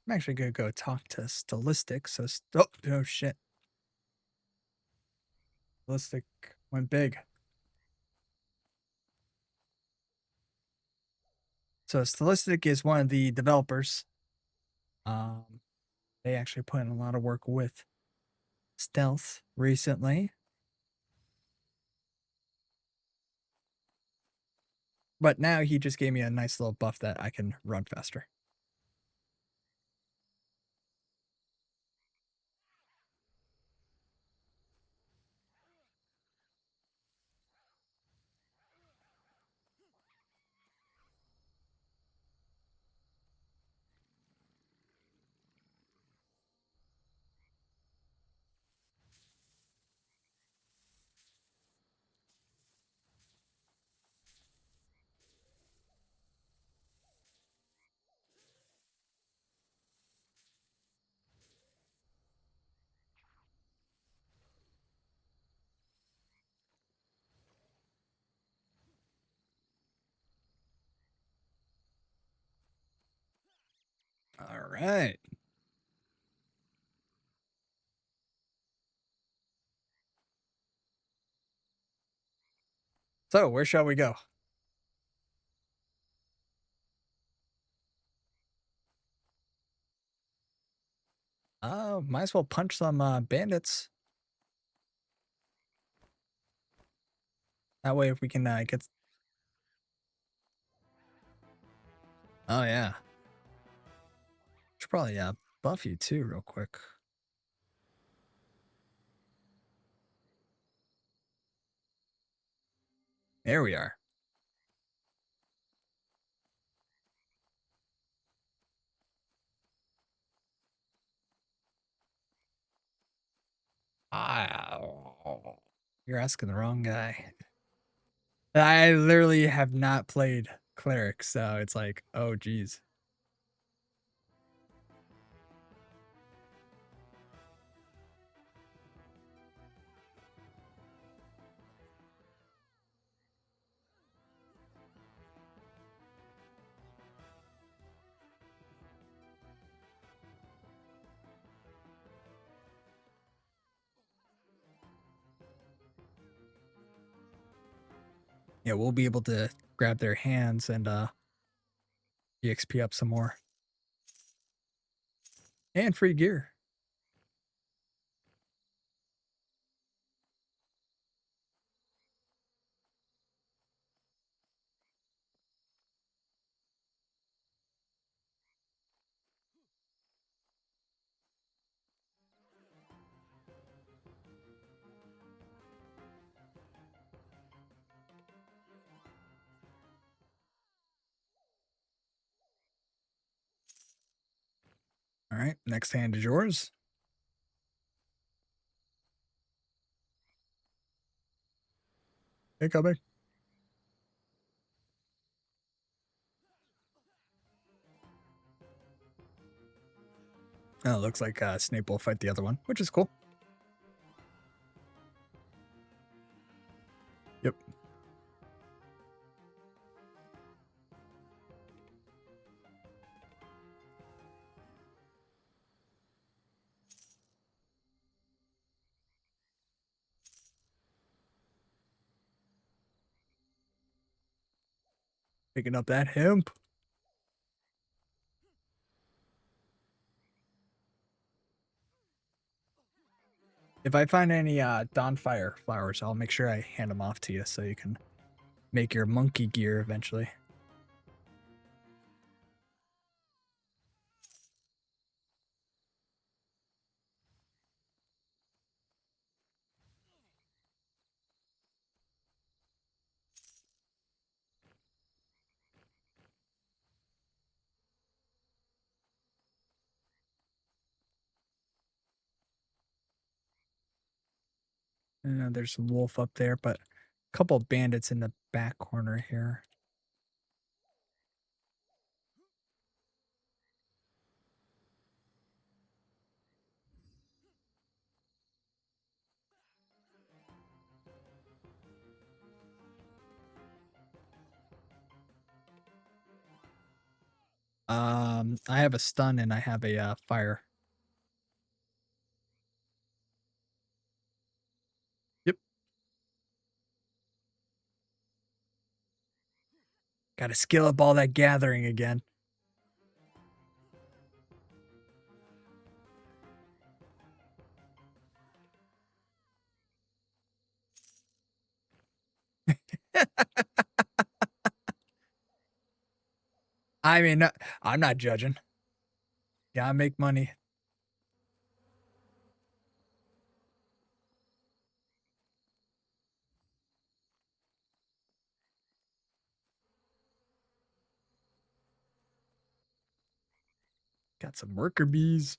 I'm actually gonna go talk to Stylistic. So, oh shit, Stylistic went big. So, Stylistic is one of the developers. Um, they actually put in a lot of work with stealth recently, but now he just gave me a nice little buff that I can run faster. right. So where shall we go? Might as well punch some bandits. That way, if we can get. Oh yeah, should probably buff you too, real quick. There we are. Ah, you're asking the wrong guy. I literally have not played Cleric, so it's like, oh geez. Yeah, we'll be able to grab their hands and EXP up some more. And free gear. All right, next hand is yours. Incoming. Oh, it looks like Snape will fight the other one, which is cool. Yep. Picking up that hemp. If I find any Dawnfire flowers, I'll make sure I hand them off to you so you can make your monkey gear eventually. There's some wolf up there, but a couple bandits in the back corner here. I have a stun and I have a fire. Yep. Got to skill up all that gathering again. I mean, I'm not judging. Gotta make money. Got some worker bees.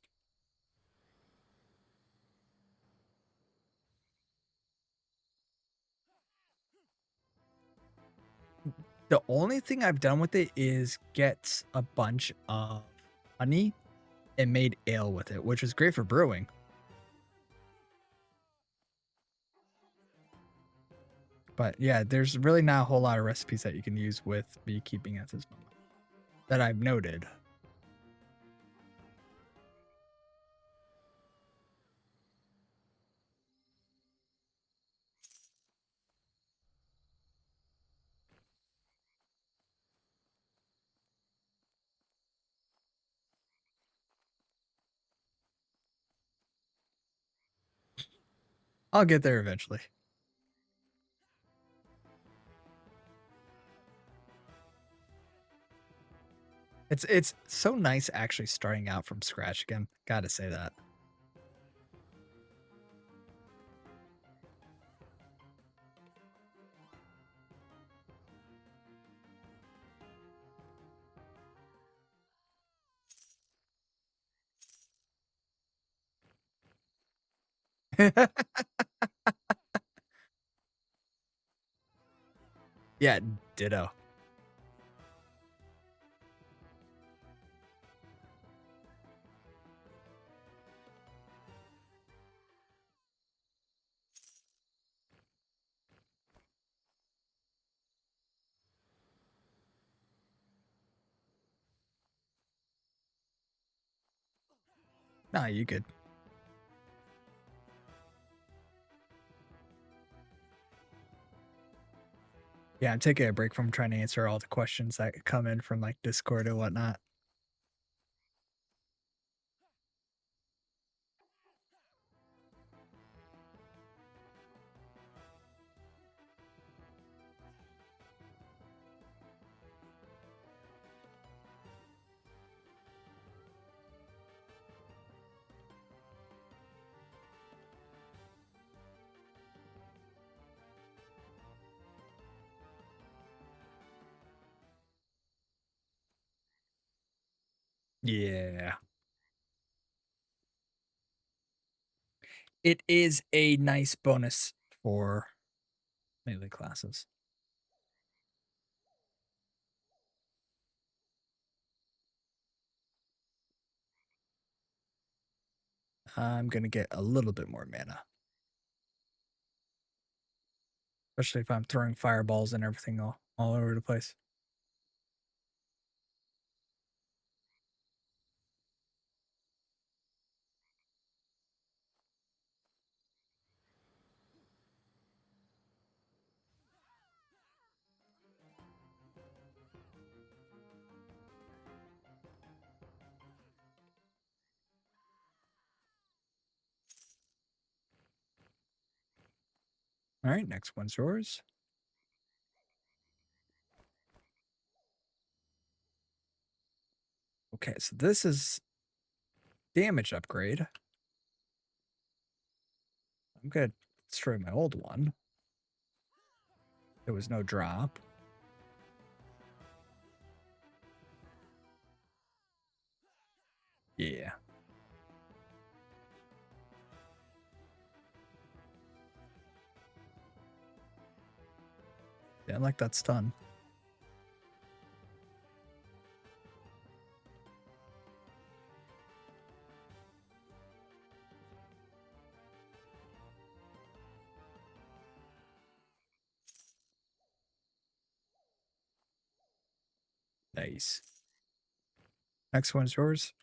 The only thing I've done with it is get a bunch of honey and made ale with it, which is great for brewing. But yeah, there's really not a whole lot of recipes that you can use with beekeeping at this moment that I've noted. I'll get there eventually. It's so nice actually starting out from scratch again. Gotta say that. Yeah, ditto. Nah, you good. Yeah, I'm taking a break from trying to answer all the questions that come in from like Discord and whatnot. Yeah. It is a nice bonus for melee classes. I'm gonna get a little bit more mana, especially if I'm throwing fireballs and everything all over the place. All right, next one's yours. Okay, so this is damage upgrade. I'm gonna destroy my old one. There was no drop. Yeah. Yeah, I like that stun. Nice. Next one's yours.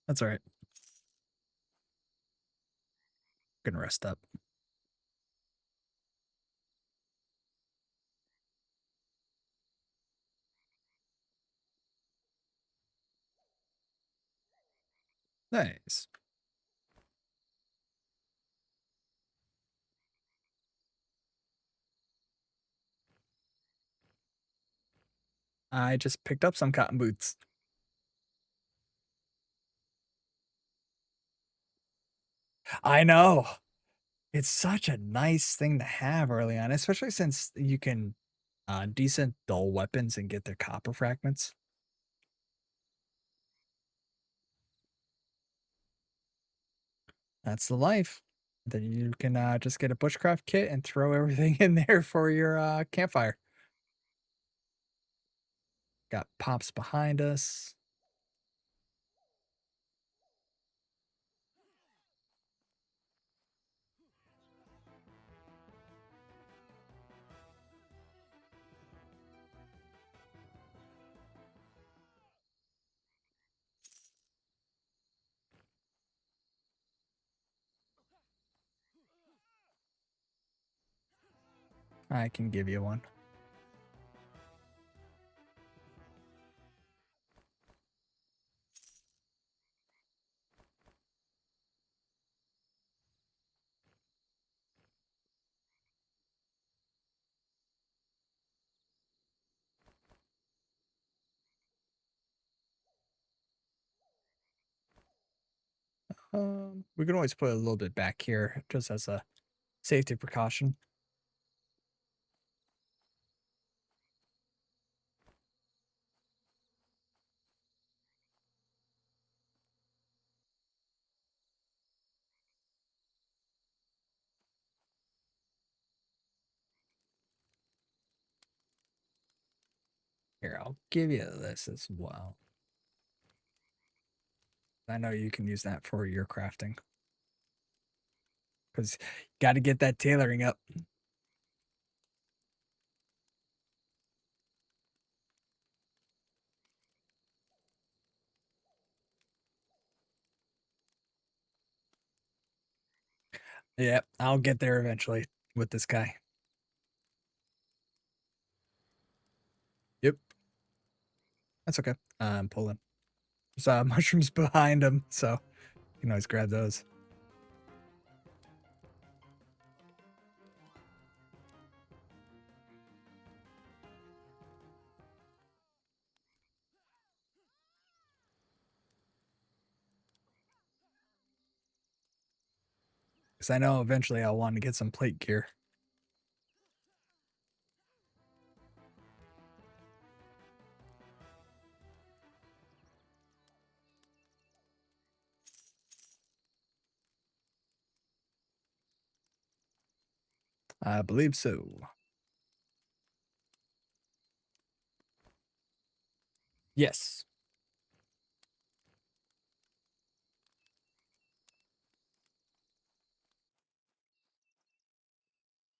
That's all right. Gonna rest up. Nice. I just picked up some cotton boots. I know. It's such a nice thing to have early on, especially since you can decent dull weapons and get their copper fragments. That's the life. Then you can just get a bushcraft kit and throw everything in there for your campfire. Got pops behind us. I can give you one. We can always put a little bit back here just as a safety precaution. Here, I'll give you this as well. I know you can use that for your crafting. Because you got to get that tailoring up. Yeah, I'll get there eventually with this guy. Yep. That's okay. I'm pulling. There's mushrooms behind him, so you can always grab those. Because I know eventually I'll want to get some plate gear. I believe so. Yes.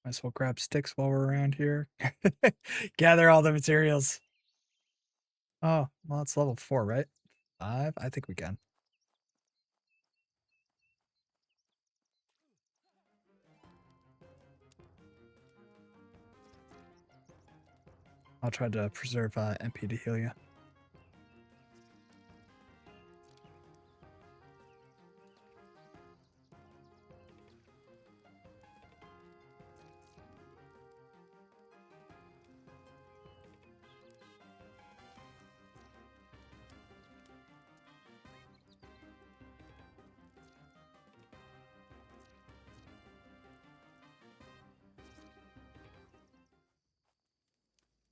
Might as well grab sticks while we're around here. Gather all the materials. Oh, well, it's level 4, right? 5? I think we can. I'll try to preserve MP to heal you.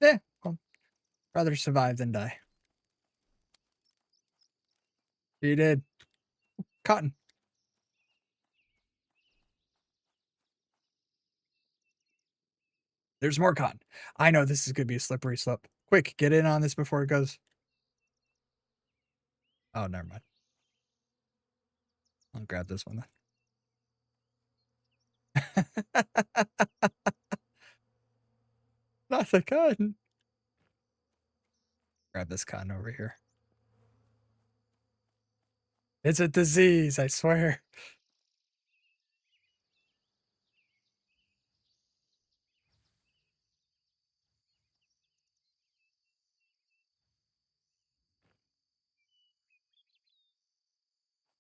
Yeah, I'll rather survive than die. You did. Cotton. There's more cotton. I know this is going to be a slippery slope. Quick, get in on this before it goes. Oh, never mind. I'll grab this one then. Not the cotton. Grab this cotton over here. It's a disease, I swear.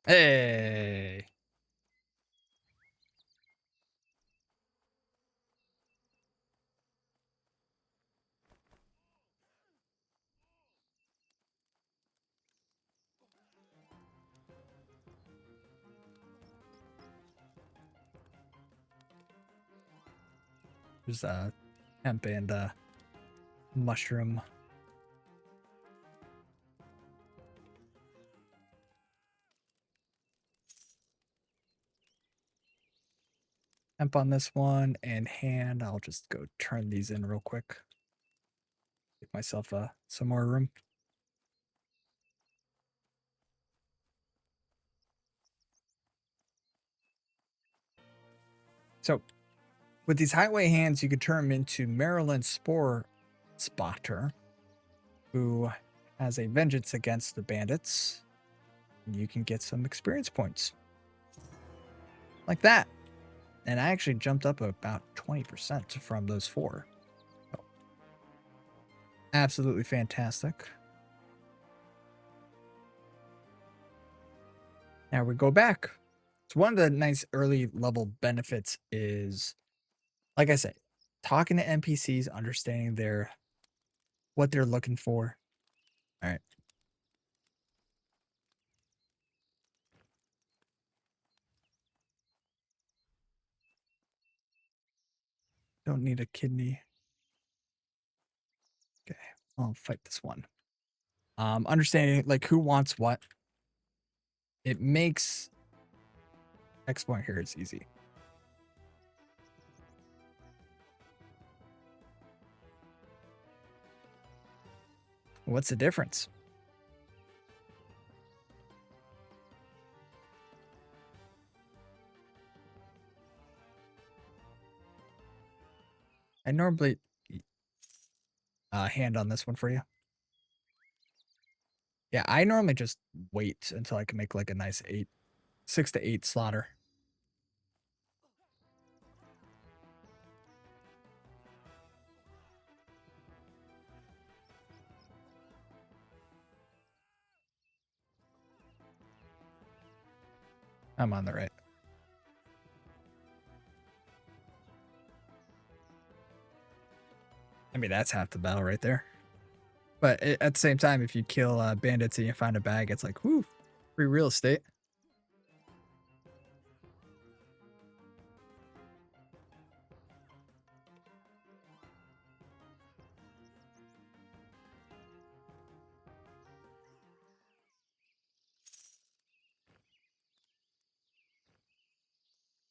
Hey. There's hemp and mushroom. Hemp on this one and hand. I'll just go turn these in real quick. Give myself some more room. So with these highway hands, you could turn them into Maryland Spore Spotter, who has a vengeance against the bandits. And you can get some experience points. Like that. And I actually jumped up about 20% from those 4. So, absolutely fantastic. Now we go back. So one of the nice early level benefits is, like I said, talking to NPCs, understanding what they're looking for. All right. Don't need a kidney. Okay. I'll fight this one. Understanding like who wants what. It makes exploring here is easy. What's the difference? I normally hand on this one for you. Yeah, I normally just wait until I can make like a nice 6 to 8 slaughter. I'm on the right. I mean, that's half the battle right there. But at the same time, if you kill bandits and you find a bag, it's like, whoo, free real estate.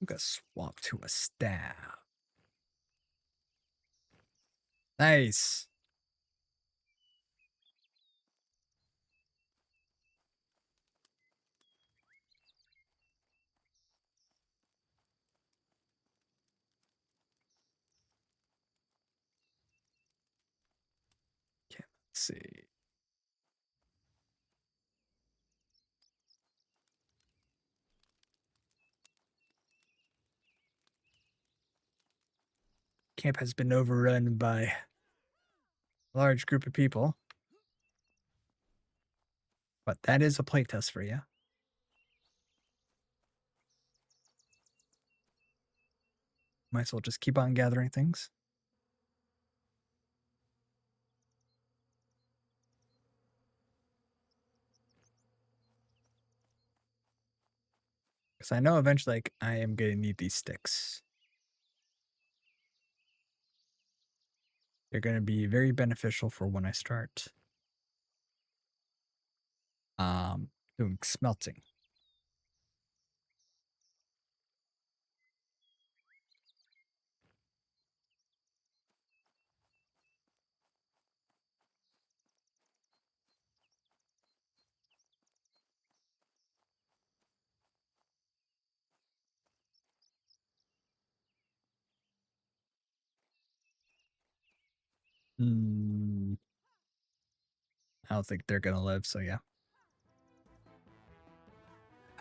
I'm gonna swap to a staff. Nice. Okay, let's see. Camp has been overrun by a large group of people. But that is a playtest for you. Might as well just keep on gathering things. Because I know eventually like, I am going to need these sticks. They're going to be very beneficial for when I start doing smelting. Hmm. I don't think they're going to live, so yeah.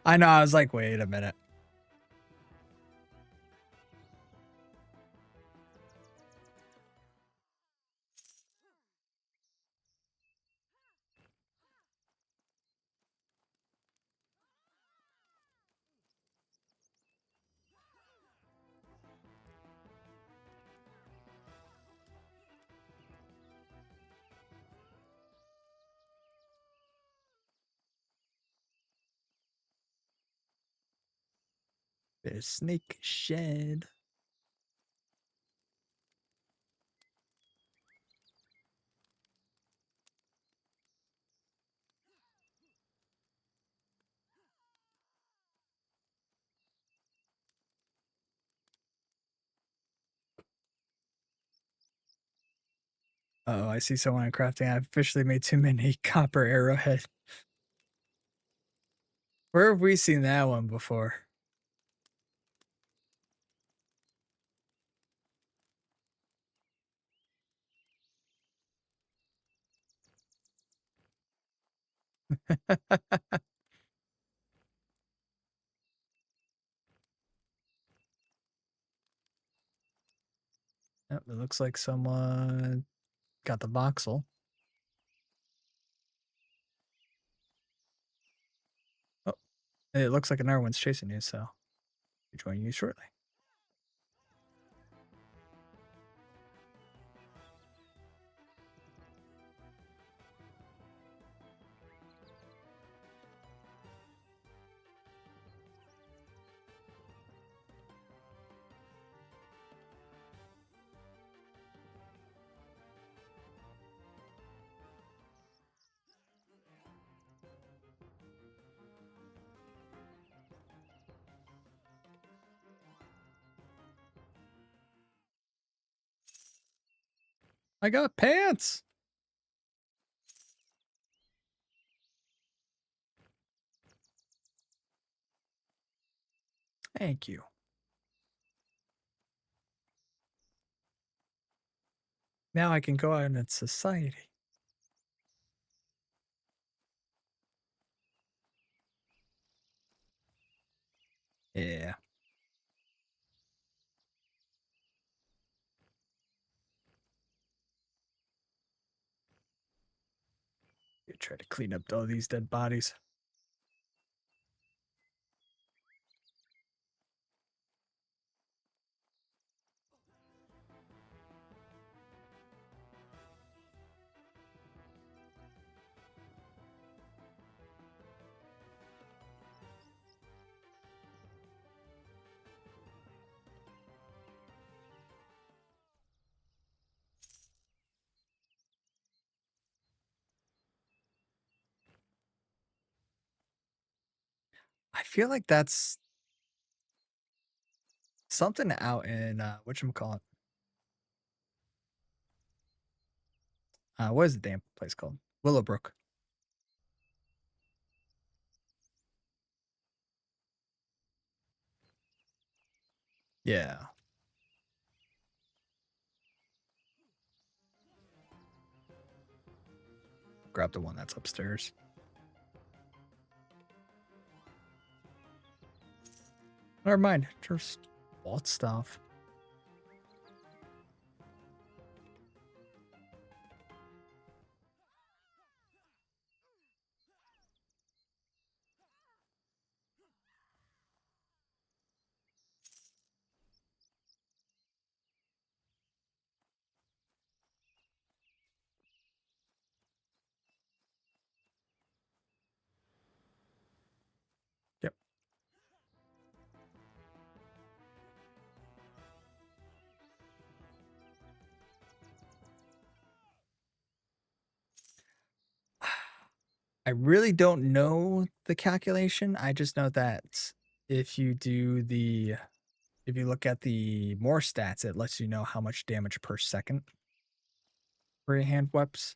I know, I was like, wait a minute. There's snake shed. Oh, I see someone in crafting. I've officially made too many copper arrowhead. Where have we seen that one before? It looks like someone got the voxel. Oh, it looks like another one's chasing you, so I'll be joining you shortly. I got pants. Thank you. Now I can go out in society. Yeah. You try to clean up all these dead bodies. I feel like that's something out in whatchamacallit. What is the damn place called? Willowbrook. Yeah. Grab the one that's upstairs. Never mind. Just bought stuff. Yep. I really don't know the calculation. I just know that if you do the if you look at the more stats, it lets you know how much damage per second for your hand weaps.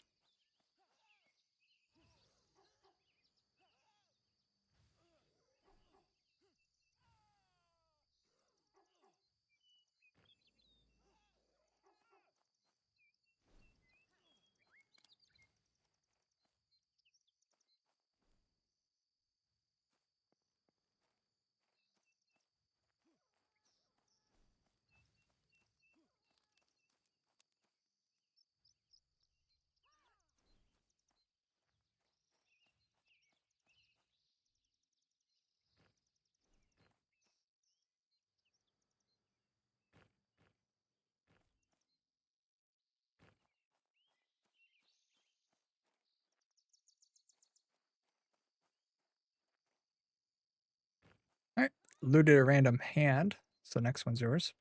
All right. Looted a random hand. So next one's yours.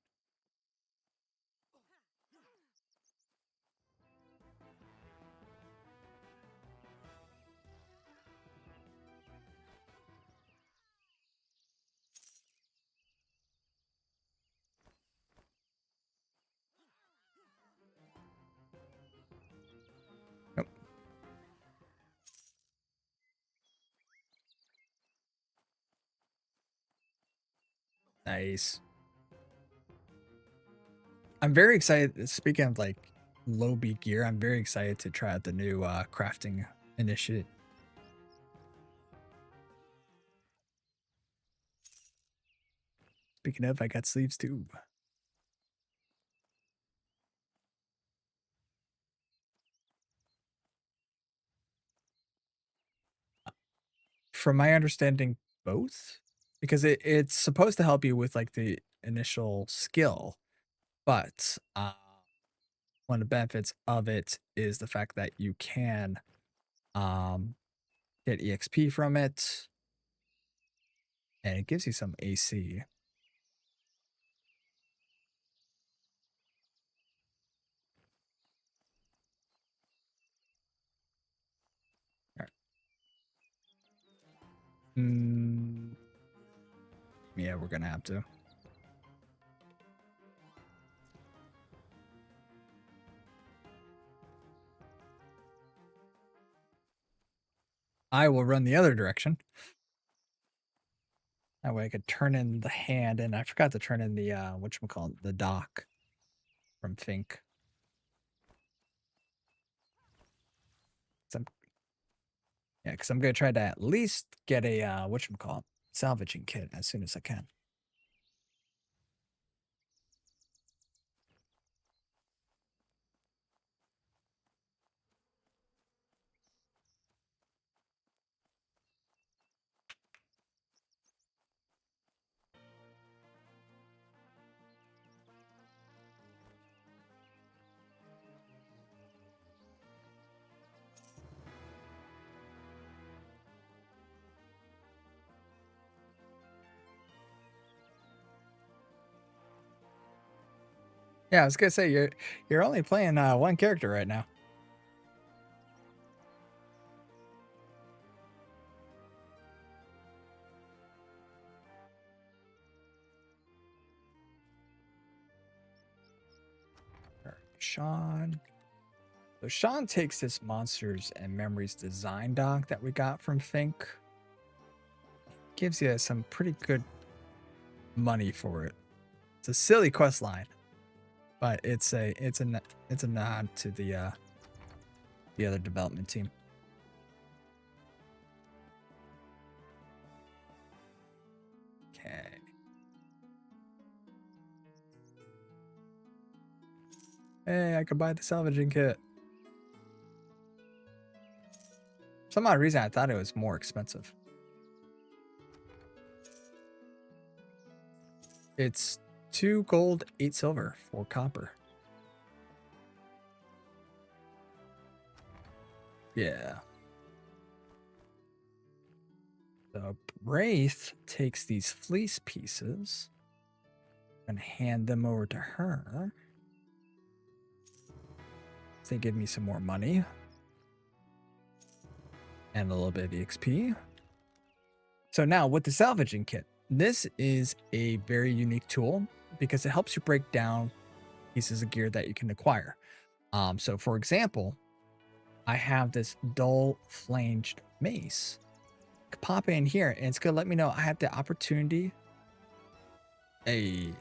Nope. Nice. I'm very excited. Speaking of like low beat gear, I'm very excited to try out the new crafting initiative. Speaking of, I got sleeves too. from my understanding, both? Because it's supposed to help you with, like, the initial skill, but, one of the benefits of it is the fact that you can, um, get EXP from it, and it gives you some AC. Alright. Mm, yeah, we're gonna have to. I will run the other direction. That way I could turn in the hand, and I forgot to turn in the, whatchamacallit, the dock from Fink. 'Cause I'm Yeah, because I'm gonna try to at least get a, whatchamacallit, salvaging kit as soon as I can. Yeah, I was gonna say you're only playing, one character right now. Alright, Sean. So Sean takes this Monsters and Memories design doc that we got from Fink. Gives you some pretty good money for it. It's a silly quest line, but it's a nod to the other development team. Okay. Hey, I could buy the salvaging kit. For some odd reason, I thought it was more expensive. It's 2 gold, 8 silver, 4 copper. Yeah. So Wraith takes these fleece pieces and hand them over to her. They give me some more money and a little bit of EXP. So now with the salvaging kit, this is a very unique tool because it helps you break down pieces of gear that you can acquire. So for example, I have this dull flanged mace. I could pop in here and it's gonna let me know I have the opportunity. It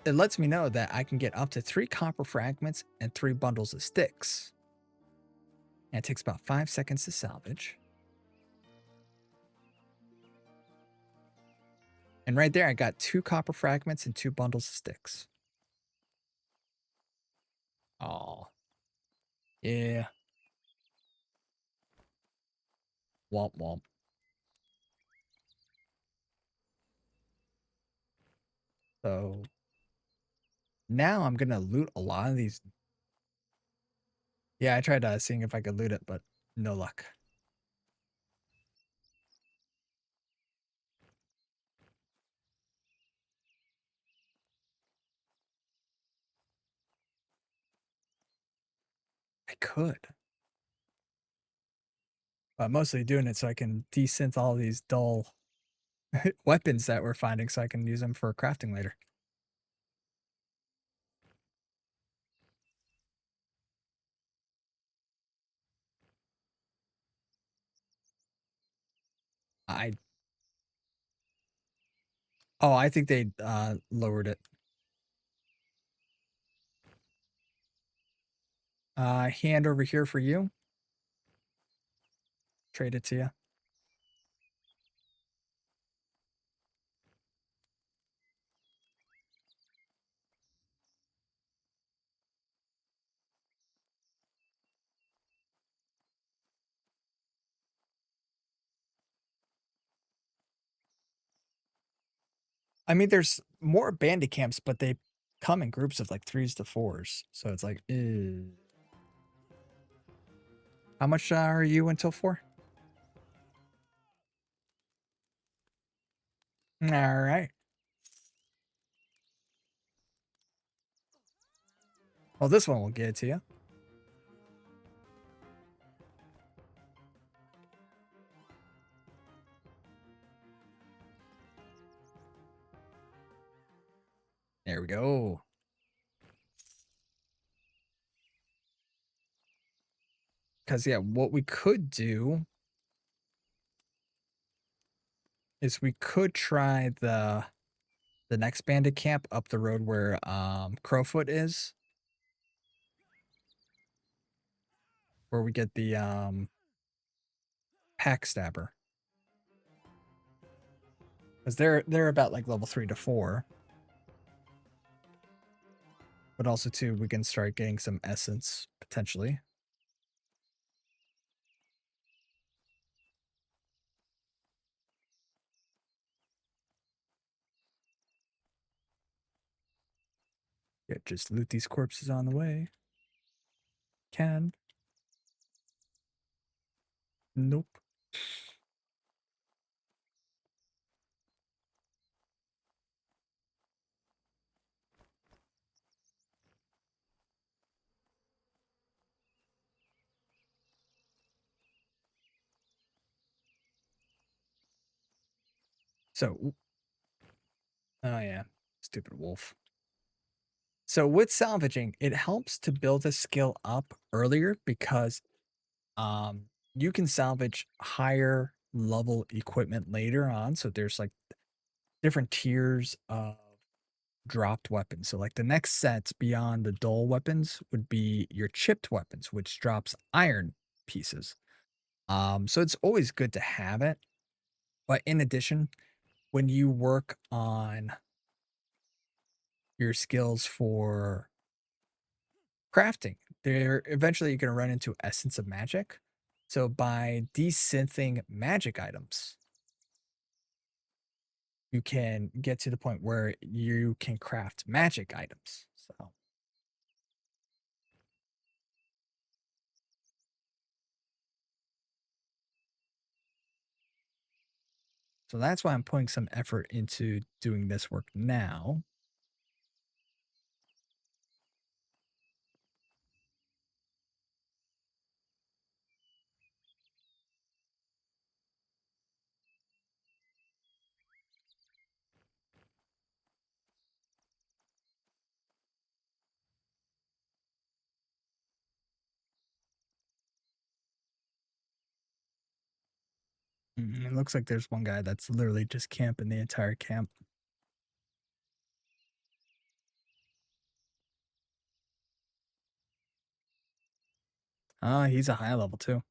lets me know that I can get up to 3 copper fragments and 3 bundles of sticks. And it takes about 5 seconds to salvage. And right there, I got 2 copper fragments and 2 bundles of sticks. Oh, yeah. Womp womp. So now I'm gonna loot a lot of these. Yeah, I tried seeing if I could loot it, but no luck. I could, but I'm mostly doing it so I can desynth all these dull weapons that we're finding so I can use them for crafting later. I Oh, I think they lowered it. Hand over here for you. Trade it to you. I mean, there's more bandit camps, but they come in groups of like threes to fours. So it's like, how much are you until four? All right. Well, this one will get it to you. There we go. Because yeah, what we could do is we could try the next bandit camp up the road where Crowfoot is, where we get the pack stabber. Because they're about like level 3 to 4. But also too, we can start getting some essence potentially. Yeah, just loot these corpses on the way. Can. Nope. So, oh yeah, stupid wolf. So with salvaging, it helps to build a skill up earlier because um you can salvage higher level equipment later on. So there's like different tiers of dropped weapons. So like the next sets beyond the dull weapons would be your chipped weapons, which drops iron pieces. So it's always good to have it. But in addition, when you work on your skills for crafting, they're eventually you're going to run into essence of magic. So by desynthing magic items, you can get to the point where you can craft magic items. So that's why I'm putting some effort into doing this work now. It looks like there's one guy that's literally just camping the entire camp. Ah, he's a high level too.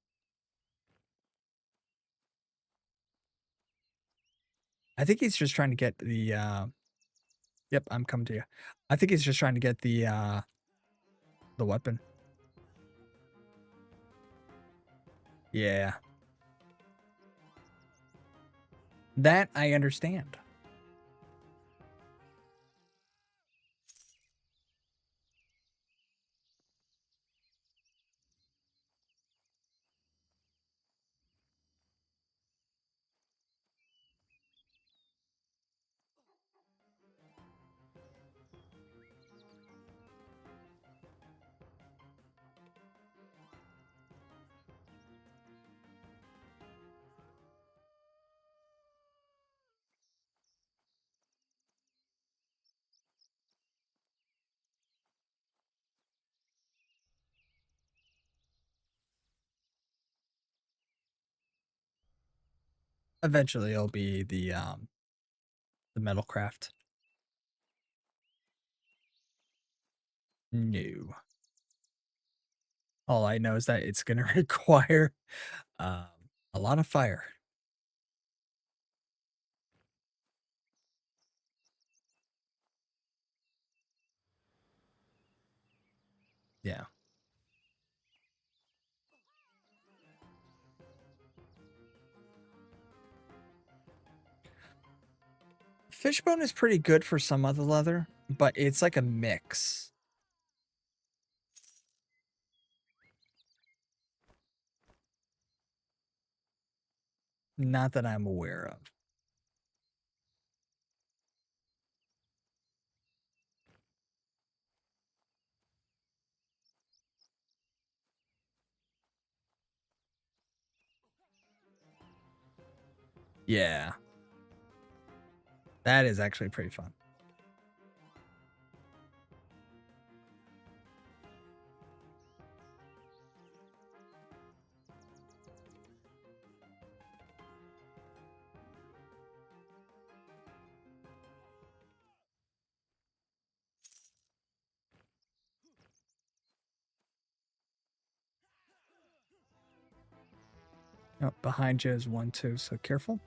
I think he's just trying to get the yep, I'm coming to you. I think he's just trying to get the weapon. Yeah. That I understand. Eventually it'll be the metal craft. No. All I know is that it's gonna require um a lot of fire. Yeah. Fishbone is pretty good for some of the leather, but it's like a mix. Not that I'm aware of. Yeah, that is actually pretty fun. Oh, behind you is 1, 2, so careful.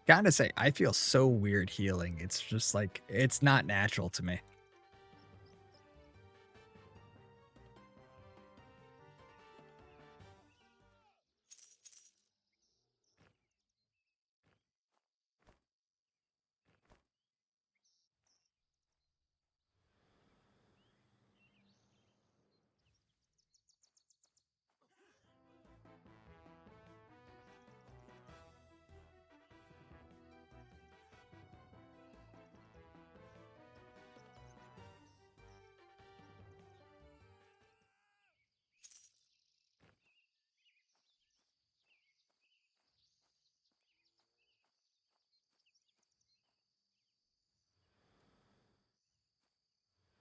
Gotta say, I feel so weird healing. It's just like, it's not natural to me.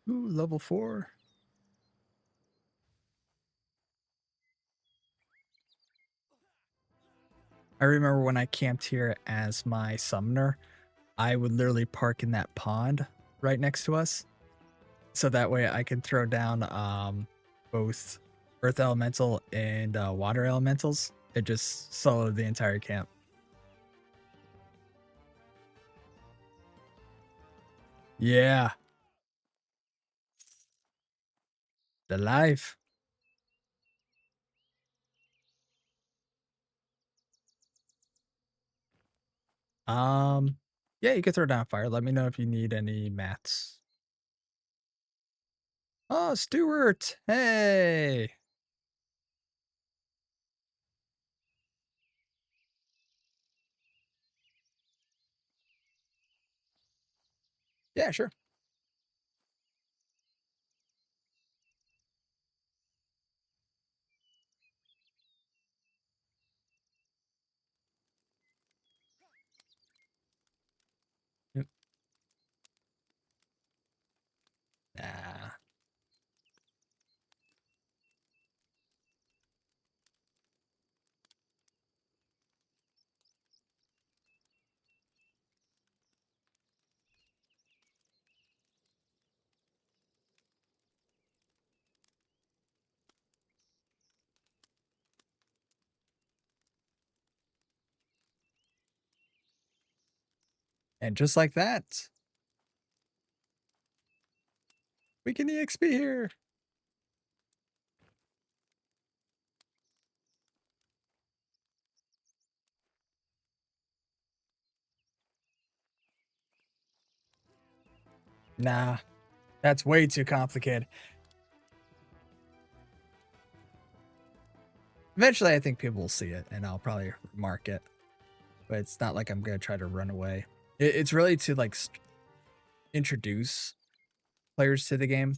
Ooh, level 4. I remember when I camped here as my summoner, I would literally park in that pond right next to us. So that way I can throw down both earth elemental and water elementals. It just soloed the entire camp. Yeah, the life. Um, yeah, you can throw down fire. Let me know if you need any mats. Oh, Stuart. Hey. Yeah, sure. Yep. Nah. And just like that, we can EXP here. Nah, that's way too complicated. Eventually, I think people will see it, and I'll probably mark it. But it's not like I'm gonna try to run away. It's really to like introduce players to the game.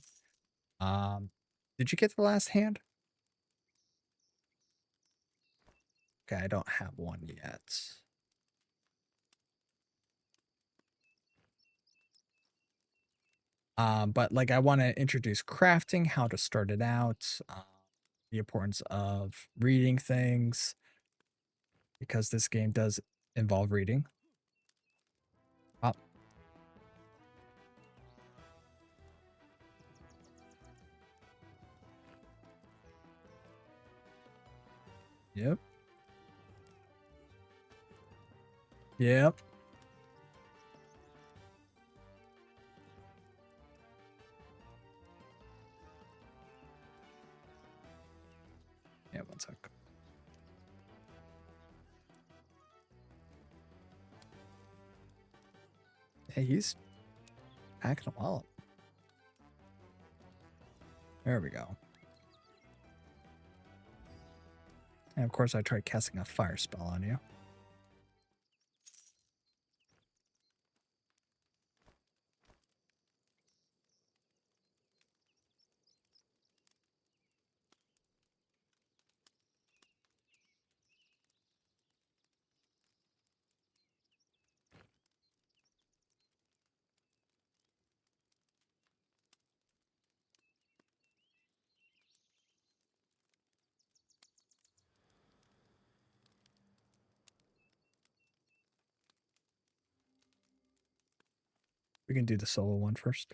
Did you get the last hand? Okay, I don't have one yet. But like I want to introduce crafting, how to start it out, the importance of reading things, because this game does involve reading. Oh, Yep. Yep. Yeah, one sec. Hey, he's packing a wallop. There we go. And of course, I tried casting a fire spell on you. We can do the solo one first.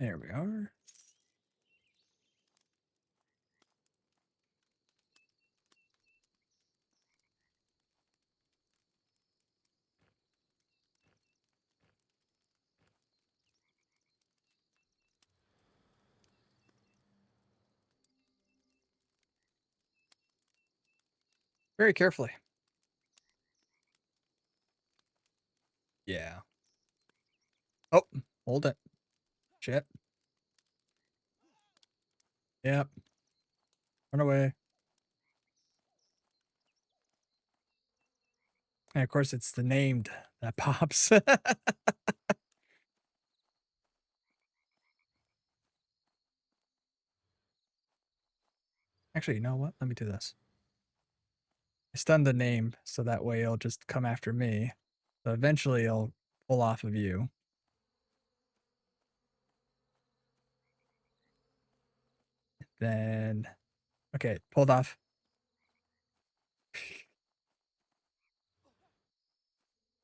There we are. Very carefully. Yeah. Oh, hold it. Shit. Yep. Run away. And of course, it's the named that pops. Actually, you know what? Let me do this. I stunned the name so that way it'll just come after me. So eventually it'll pull off of you. Then, okay, pulled off.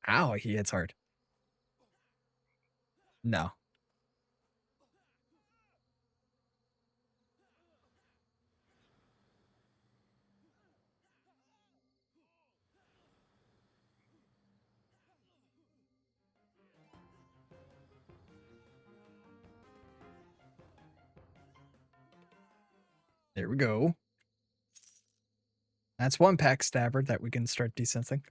Ow, he hits hard. No. There we go. That's one pack stabber that we can start desensing.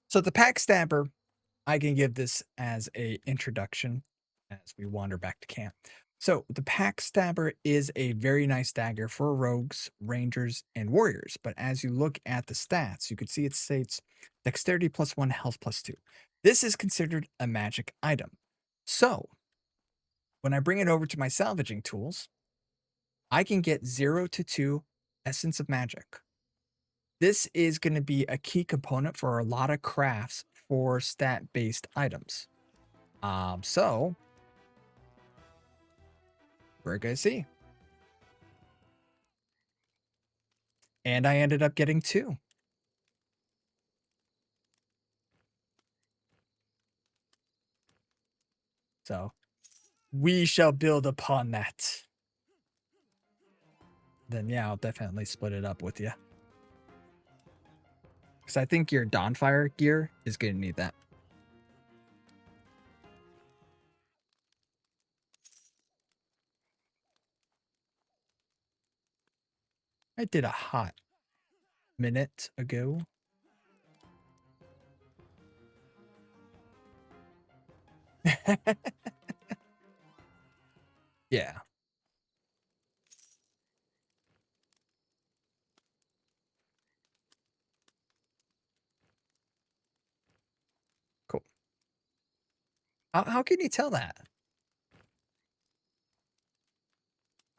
So the pack stabber, I can give this as a introduction as we wander back to camp. So the pack stabber is a very nice dagger for rogues, rangers, and warriors. But as you look at the stats, you can see it states dexterity +1, health +2. This is considered a magic item. So when I bring it over to my salvaging tools, I can get 0 to 2 essence of magic. This is going to be a key component for a lot of crafts for stat-based items. So we're going to see. And I ended up getting 2. So we shall build upon that. Then yeah, I'll definitely split it up with you. Because I think your Dawnfire gear is going to need that. I did a hot minute ago. Yeah, cool. How can you tell that?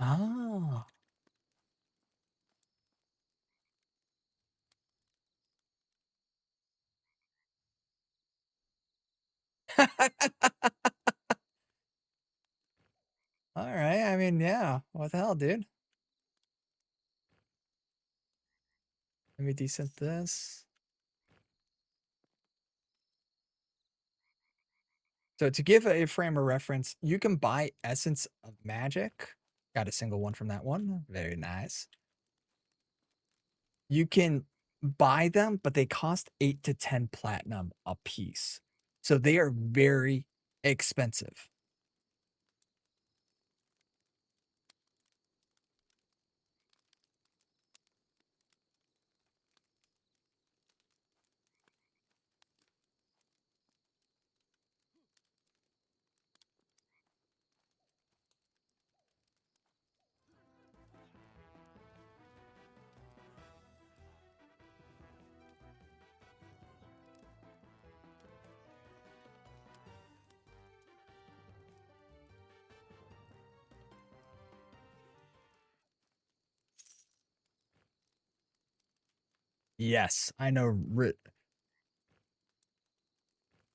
Oh. All right. I mean, yeah. What the hell, dude? Let me desync this. So to give a frame of reference, you can buy Essence of Magic. Got a single one from that one. Very nice. You can buy them, but they cost 8 to 10 platinum a piece. So they are very expensive. Yes, I know.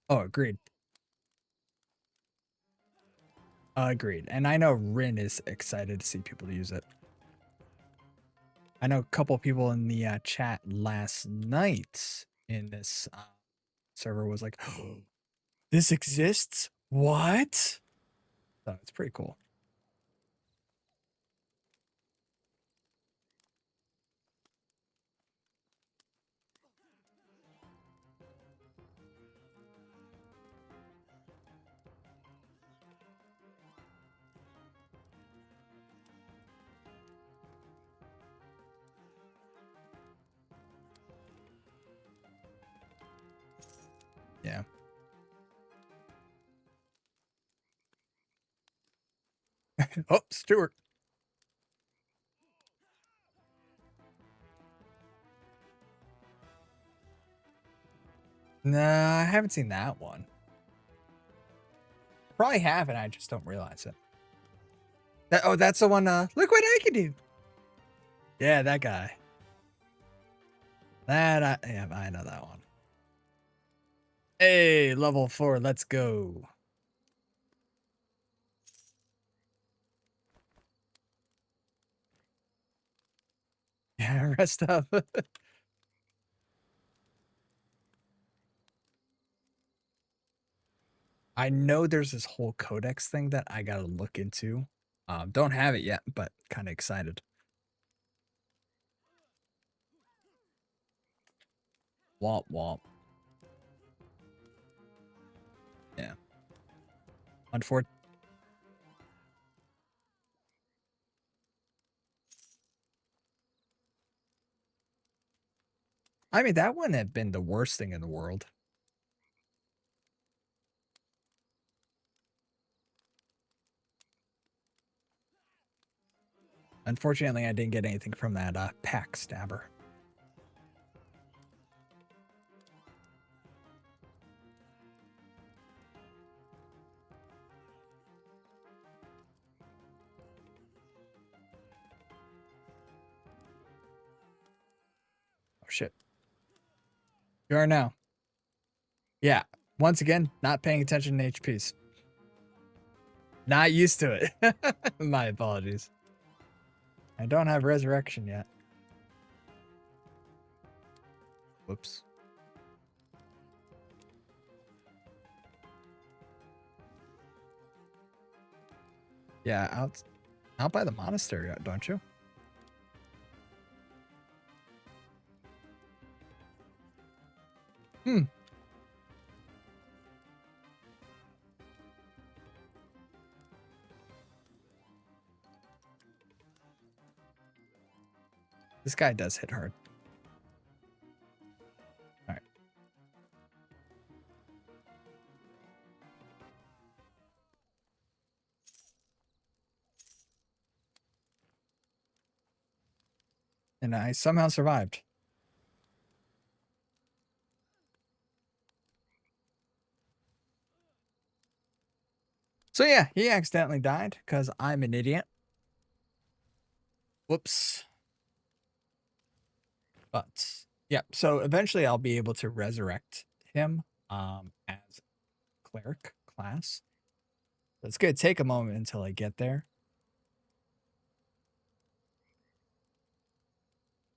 Oh, agreed. Agreed. And I know Rin is excited to see people use it. I know a couple people in the chat last night in this server was like, oh, this exists? What? So it's pretty cool. Yeah. Oh, Stuart. Nah, I haven't seen that one. Probably haven't. I just don't realize it. Oh, that's the one. Look what I can do. Yeah, that guy. Yeah, I know that one. Hey, level 4. Let's go. Yeah, rest up. I know there's this whole codex thing that I gotta look into. Don't have it yet, but kind of excited. Womp womp. Yeah. Unfortunately, I mean that wouldn't have been the worst thing in the world. Unfortunately, I didn't get anything from that pack stabber. Oh shit. You are now. Yeah. Once again, not paying attention to HPs. Not used to it. My apologies. I don't have resurrection yet. Whoops. Yeah, out by the monastery, don't you? Hmm. This guy does hit hard. All right. and I somehow survived. So yeah, he accidentally died because I'm an idiot. Whoops. But yeah, so eventually I'll be able to resurrect him as cleric class. It's gonna take a moment until I get there.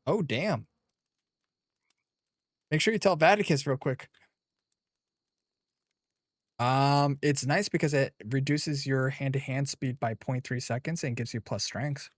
Oh damn. Make sure you tell Vaticus real quick. It's nice because it reduces your hand-to-hand speed by 0.3 seconds and gives you plus strength.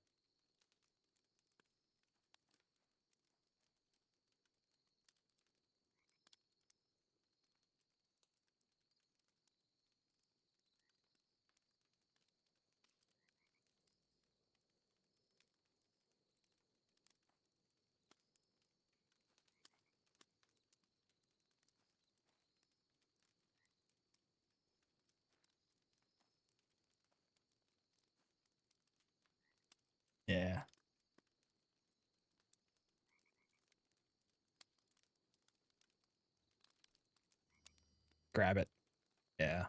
Yeah, grab it. Yeah.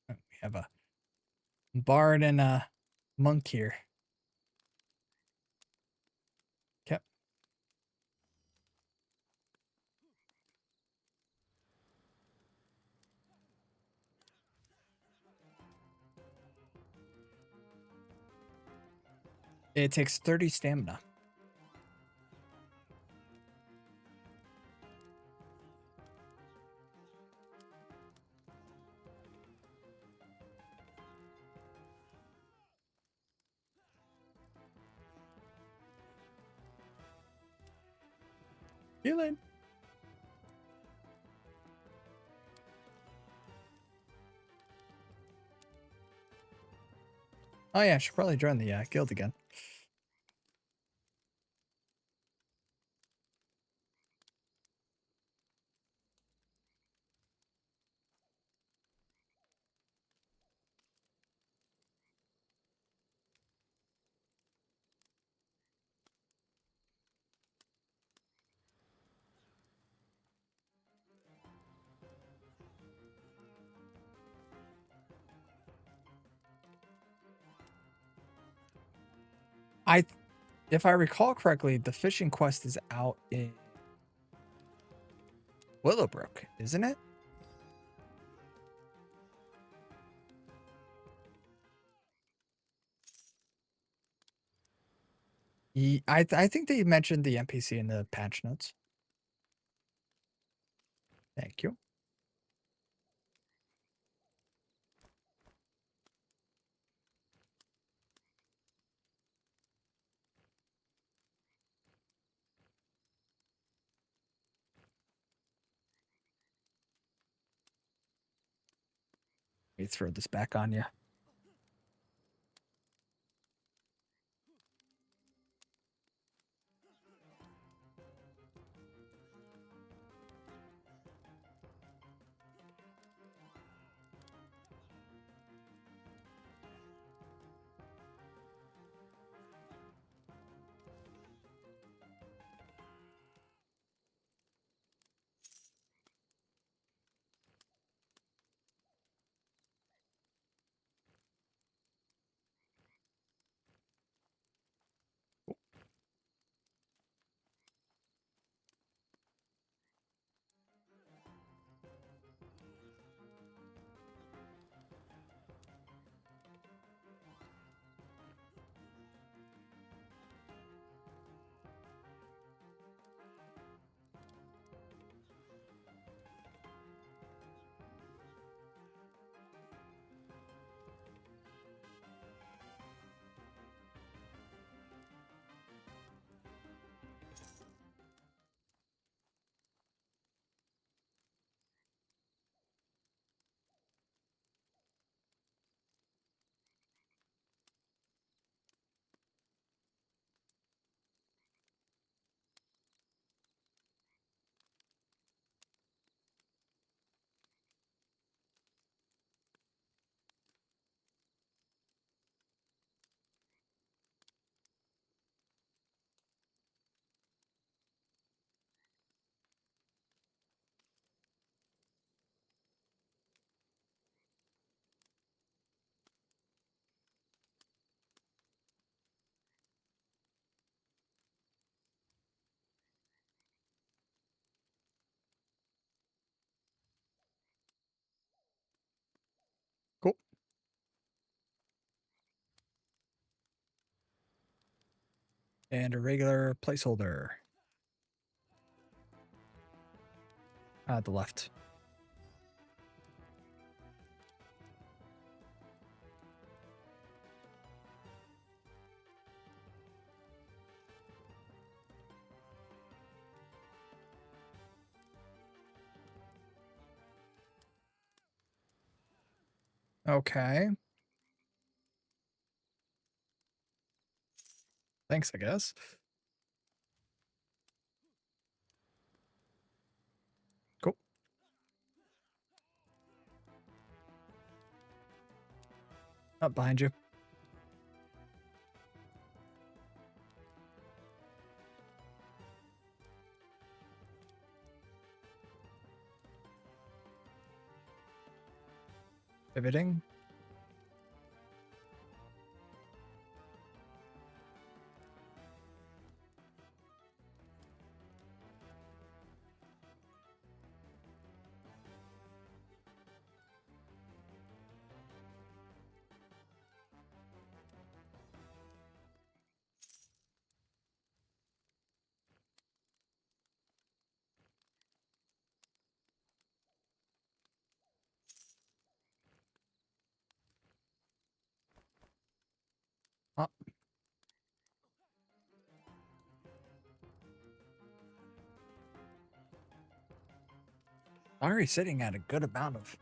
We have a bard and a monk here. Okay. It takes 30 stamina. Healing. Oh yeah, I should probably join the guild again. I, if I recall correctly, the fishing quest is out in Willowbrook, isn't it? I think they mentioned the NPC in the patch notes. Thank you. Let me throw this back on you. And a regular placeholder. The left. Okay. Thanks, I guess. Cool. Up behind you. Pivoting. Up. Already sitting at a good amount of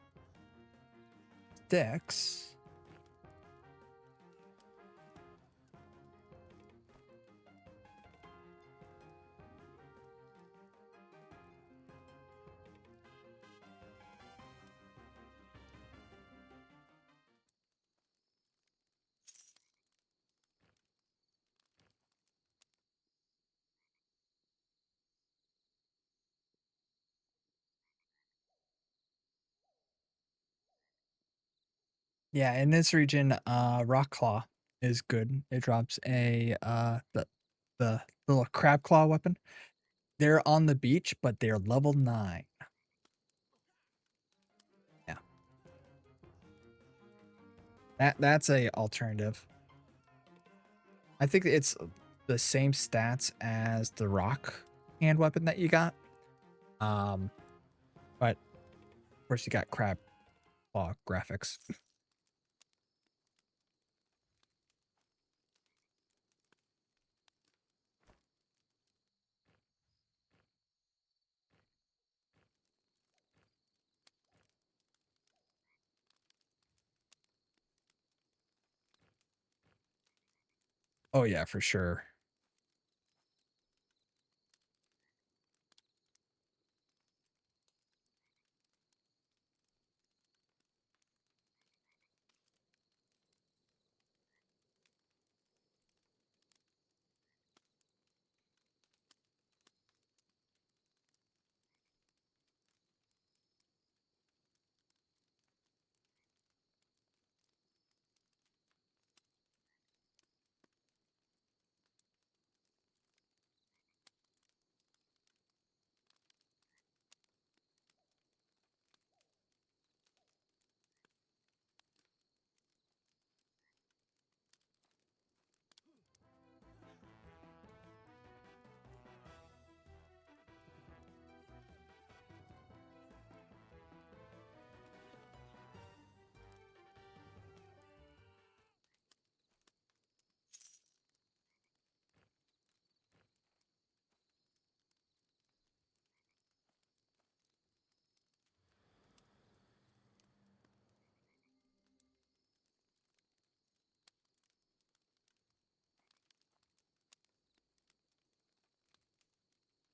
sticks. Yeah, in this region, Rock Claw is good. It drops a the little crab claw weapon. They're on the beach, but they're level 9. Yeah. That's a alternative. I think it's the same stats as the rock hand weapon that you got. But of course you got crab claw graphics. Oh yeah, for sure.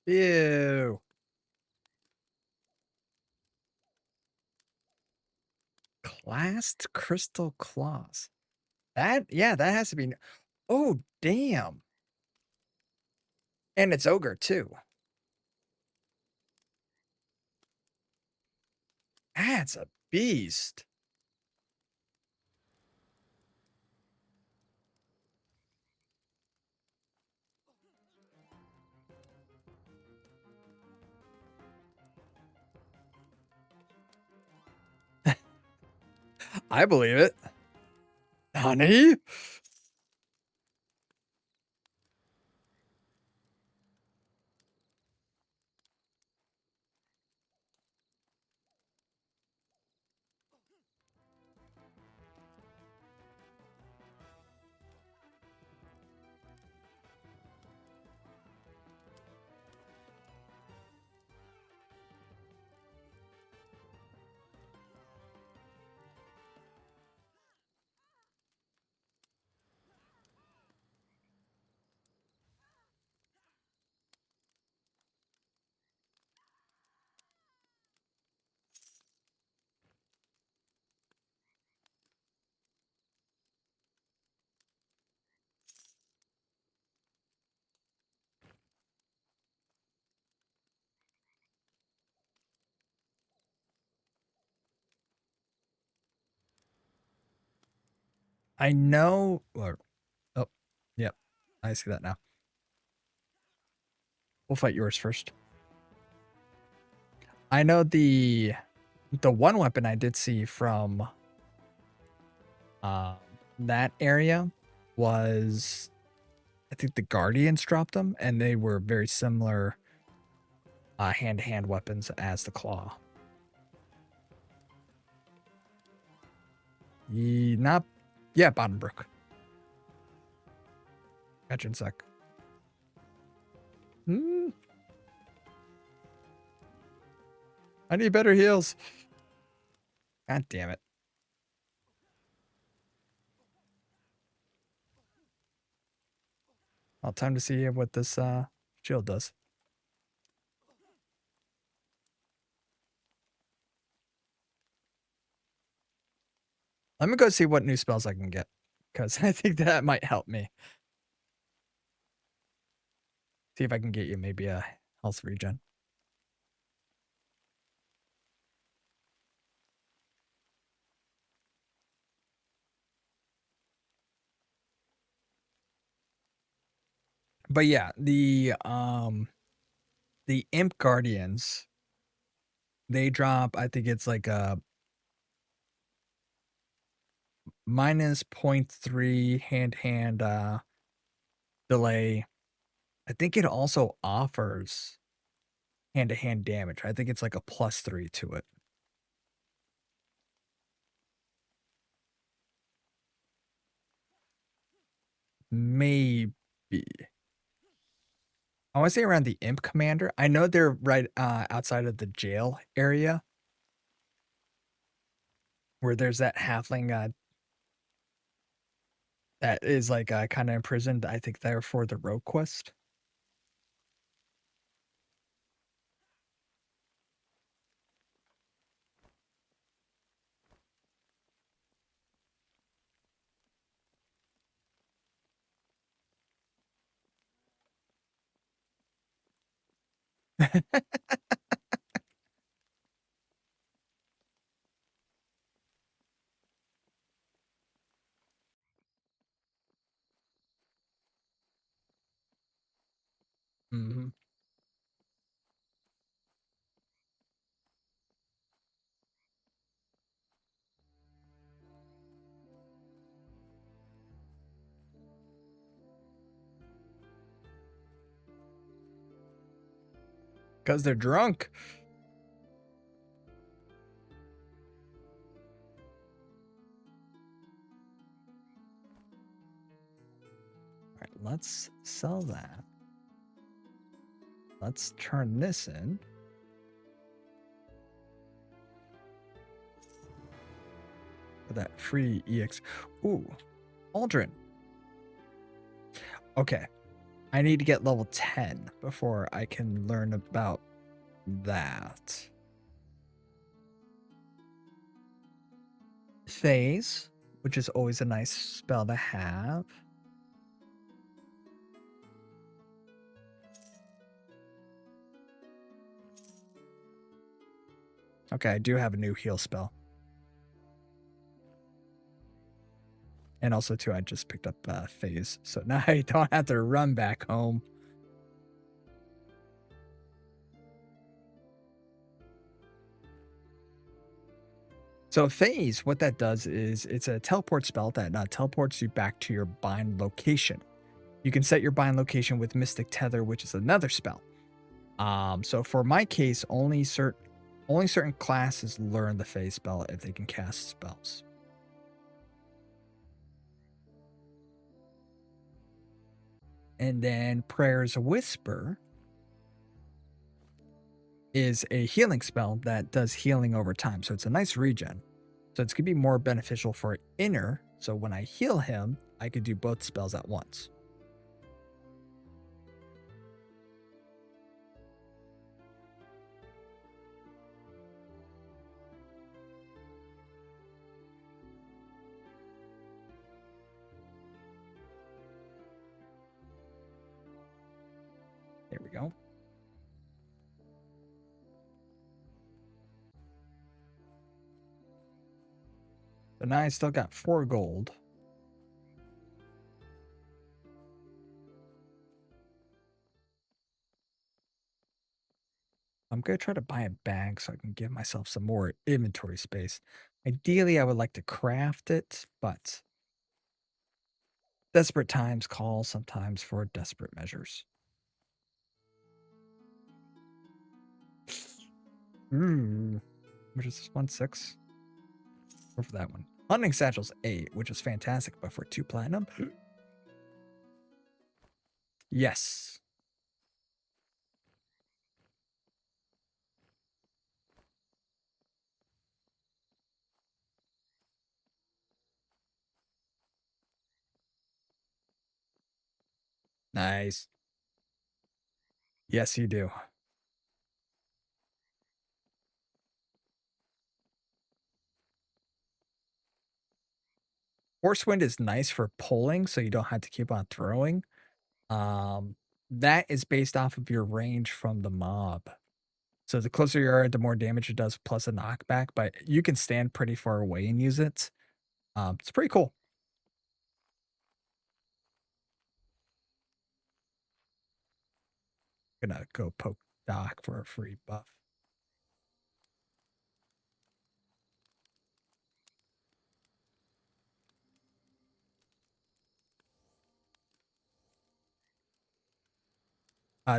Ew. Classed crystal claws. Yeah, that has to be. Oh, damn. And it's ogre too. That's a beast. I believe it. Honey? I know. Or, oh, yep. I see that now. We'll fight yours first. I know the one weapon I did see from um, that area was, I think the Guardians dropped them, and they were very similar hand-to-hand weapons as the claw. Not, yeah, Bottom Brook. Gotcha in sec. I need better heals. God damn it. Well, time to see what this shield does. Let me go see what new spells I can get, because I think that might help me. See if I can get you maybe a health regen. But yeah, the Imp Guardians, they drop, I think it's like a minus 0.3 hand delay. I think it also offers hand-to-hand damage. I think it's like a +3 to it. Maybe. I want to say around the Imp Commander. I know they're right outside of the jail area, where there's that halfling that is like kind of imprisoned. I think they're for the rogue quest. Mm-hmm. Because they're drunk. All right, let's sell that. Let's turn this in. For that free EX. Ooh, Aldrin. Okay. I need to get level 10 before I can learn about that. Phase, which is always a nice spell to have. Okay, I do have a new heal spell. And also, too, I just picked up Phase. So now I don't have to run back home. So Phase, what that does is it's a teleport spell that teleports you back to your bind location. You can set your bind location with Mystic Tether, which is another spell. So for my case, only certain classes learn the Phase spell if they can cast spells. And then Prayer's Whisper is a healing spell that does healing over time. So it's a nice regen. So it's going to be more beneficial for Inner. So when I heal him, I could do both spells at once. There we go. So now I still got 4 gold. I'm gonna try to buy a bag so I can give myself some more inventory space. Ideally, I would like to craft it, but desperate times call sometimes for desperate measures. Ooh, which is this one? 6? Or for that one. Hunting Satchel's 8, which is fantastic, but for 2 platinum? Yes. Nice. Yes, you do. Force Wind is nice for pulling, so you don't have to keep on throwing. Um, that is based off of your range from the mob. So the closer you are, the more damage it does, plus a knockback. But you can stand pretty far away and use it. It's pretty cool. Gonna go poke Doc for a free buff.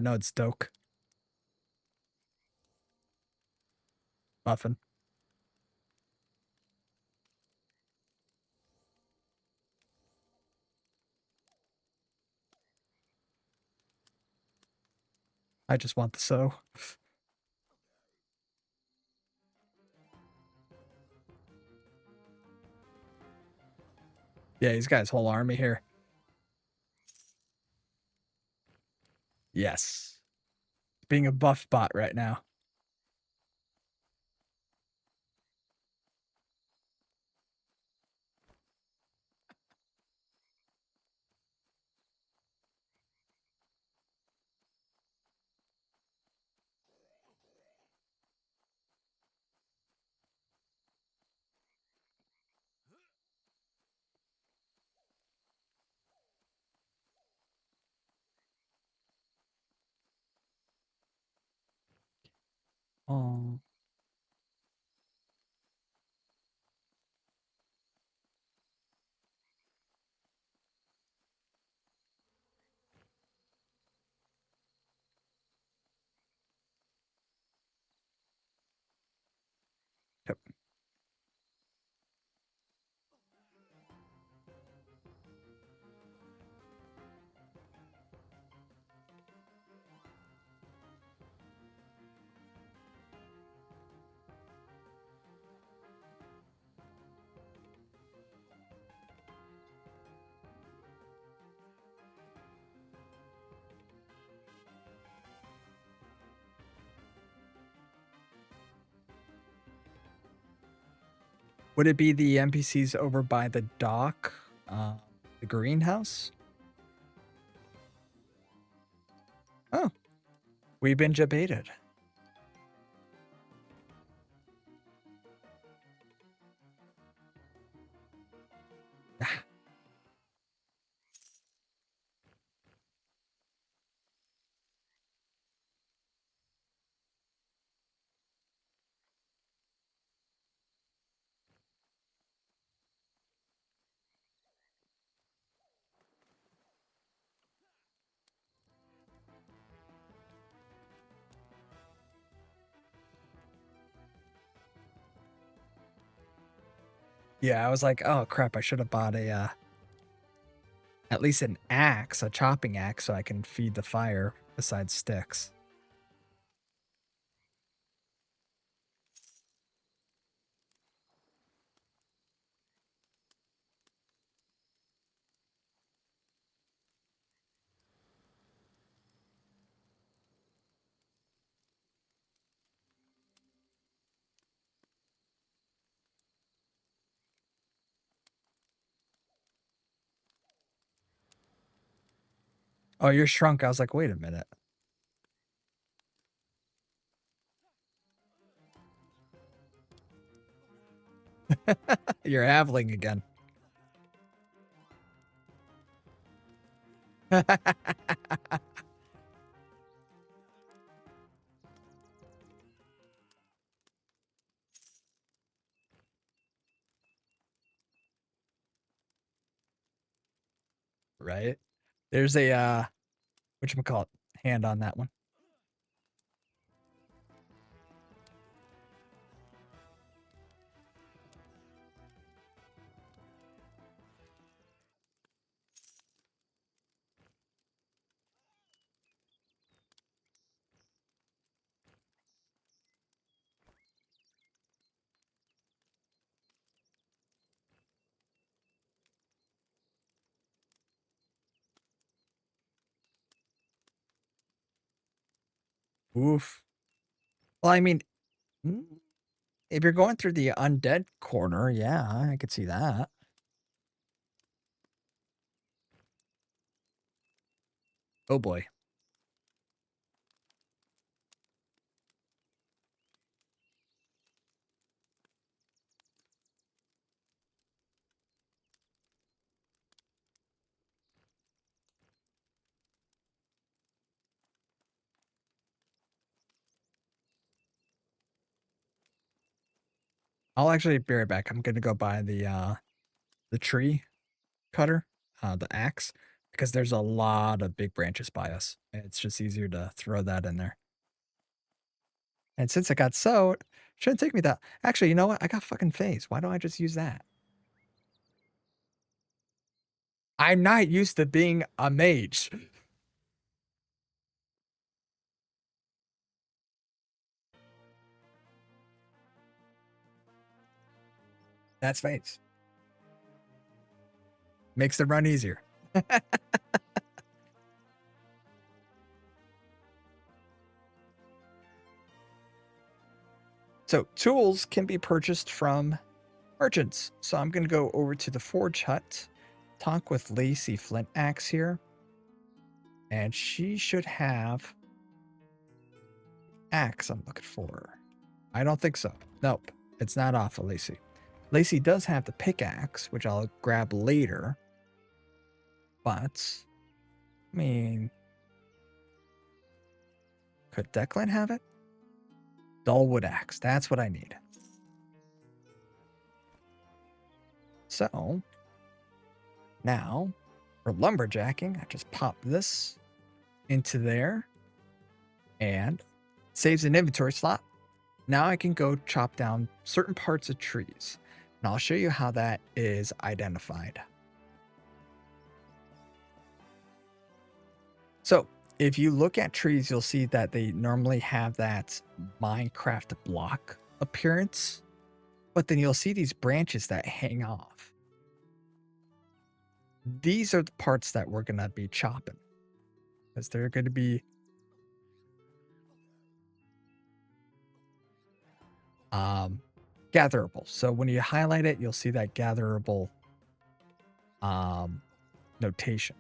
No, it's Doke. Muffin. I just want the so. Yeah, he's got his whole army here. Yes. Being a buff bot right now. Oh. Yep. Would it be the NPCs over by the dock? The greenhouse? Oh, we've been debated. Yeah, I was like, oh crap, I should have bought a at least an axe, a chopping axe, so I can feed the fire besides sticks. Oh, you're shrunk. I was like, wait a minute. You're halvling again. Right? There's a whatchamacallit, hand on that one. Oof. Well, I mean, mm, if you're going through the undead corner, yeah, I could see that. Oh boy. I'll actually be right back. I'm gonna go buy the tree cutter, the axe, because there's a lot of big branches by us. It's just easier to throw that in there. And since I got sewed, shouldn't take me that. Actually, you know what? I got fucking phase. Why don't I just use that? I'm not used to being a mage. That's phase. Makes the run easier. So tools can be purchased from merchants. So I'm gonna go over to the forge hut, talk with Lacey Flint Axe here, and she should have axe I'm looking for. I don't think so. Nope, it's not off of Lacey. Lacey does have the pickaxe, which I'll grab later. But I mean, could Declan have it? Dullwood axe. That's what I need. So now for lumberjacking, I just pop this into there and saves an inventory slot. Now I can go chop down certain parts of trees. And I'll show you how that is identified. So if you look at trees, you'll see that they normally have that Minecraft block appearance, but then you'll see these branches that hang off. These are the parts that we're going to be chopping because they're going to be gatherable. So when you highlight it, you'll see that gatherable notation.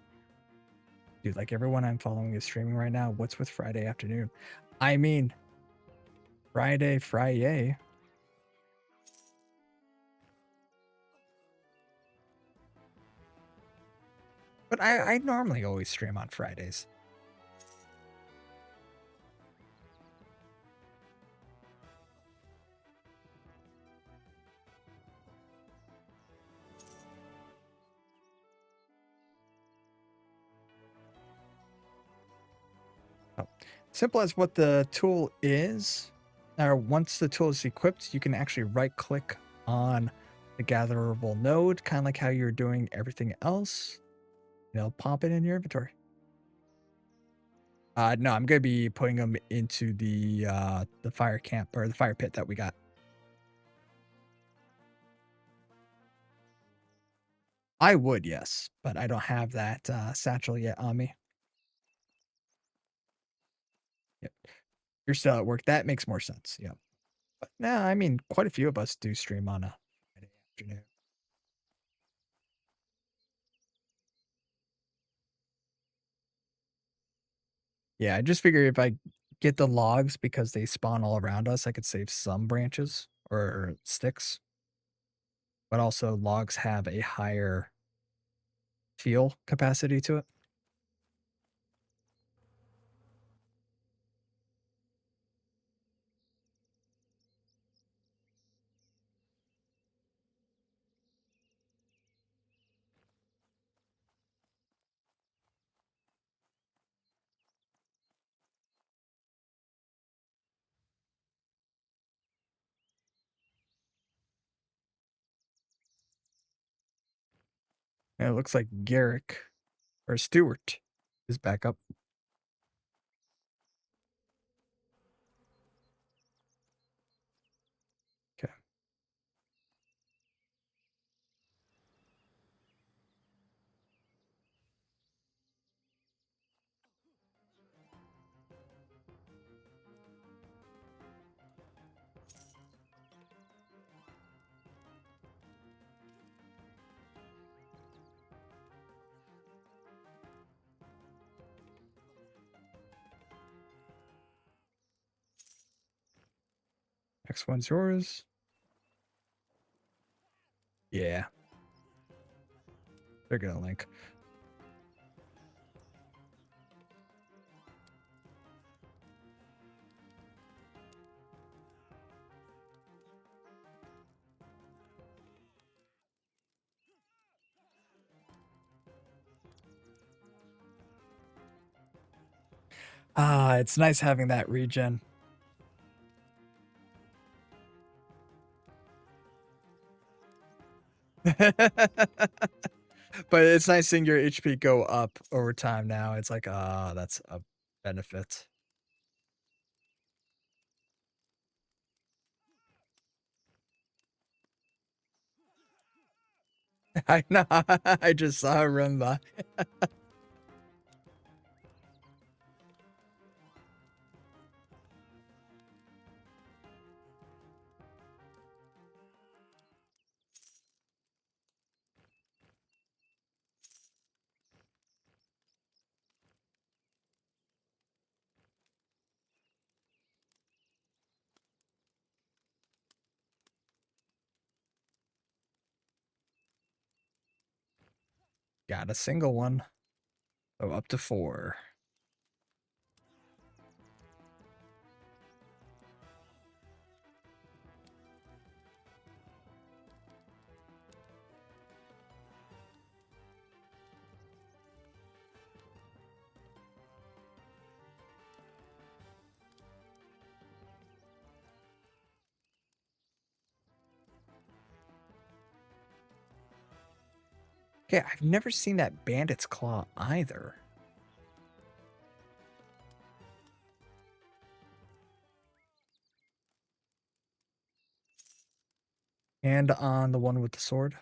Dude, like everyone I'm following is streaming right now. What's with Friday afternoon? I mean, Friday. But I normally always stream on Fridays. Oh, simple as what the tool is. Or once the tool is equipped, you can actually right click on the gatherable node, kind of like how you're doing everything else. It'll pop it in your inventory. No, I'm gonna be putting them into the fire camp or the fire pit that we got. I would, yes, but I don't have that satchel yet on me. Yep. You're still at work. That makes more sense. Yep. But no, I mean, quite a few of us do stream on a Friday afternoon. Yeah, I just figured if I get the logs because they spawn all around us, I could save some branches or sticks. But also, logs have a higher fuel capacity to it. And it looks like Garrick or Stewart is back up. Okay. Next one's yours. Yeah. They're gonna link. Ah, it's nice having that regen. But it's nice seeing your HP go up over time now. It's like, ah, that's a benefit. I know. I just saw her run by. Got a single one. So up to 4. Okay, I've never seen that bandit's claw either. And on the one with the sword.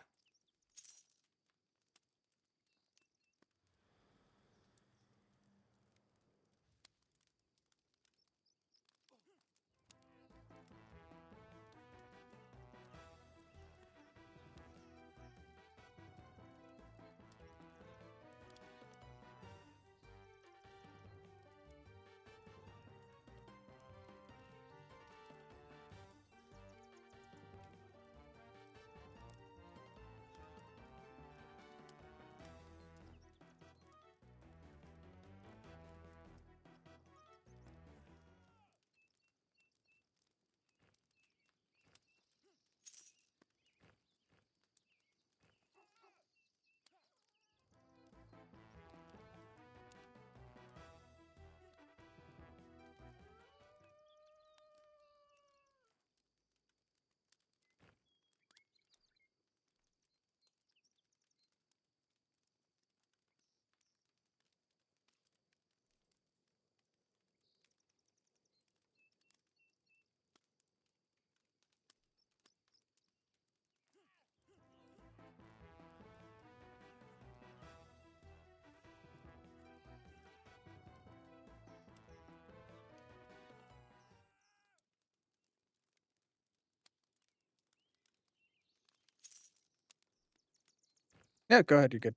Yeah, go ahead. You're good.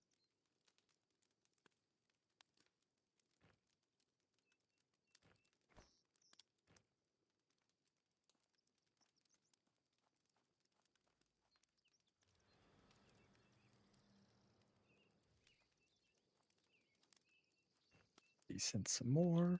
Decent some more.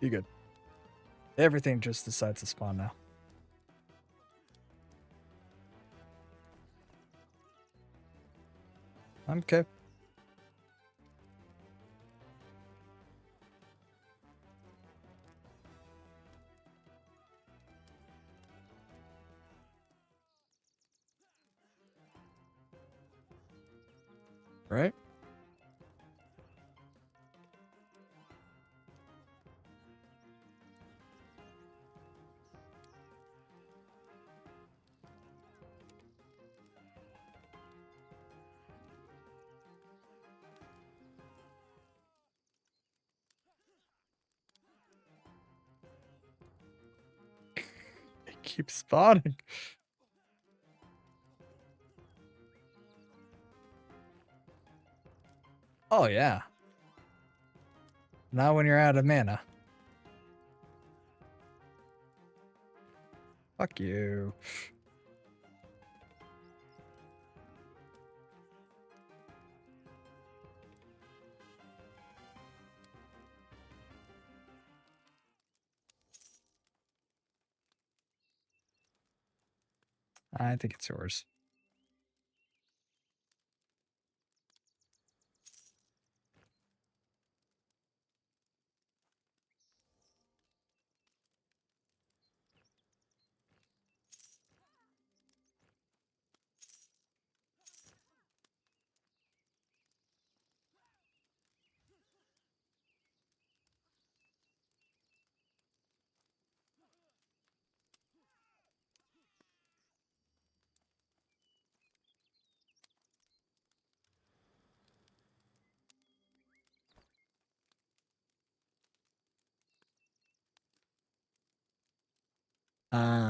You good. Everything just decides to spawn now. Okay. Right? It keeps spawning. Oh, yeah. Not when you're out of mana. Fuck you. I think it's yours.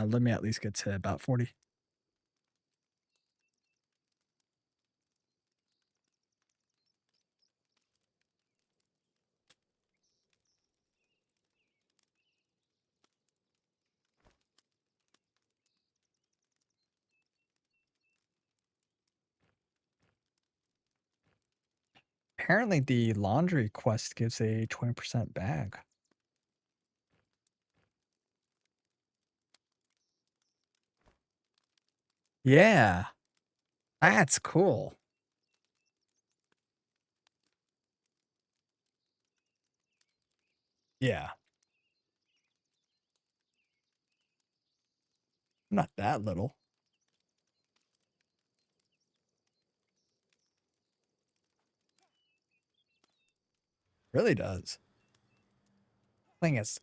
Let me at least get to about 40. Apparently, the laundry quest gives a 20% bag. Yeah, that's cool. Yeah, not that little. Really does. Playing as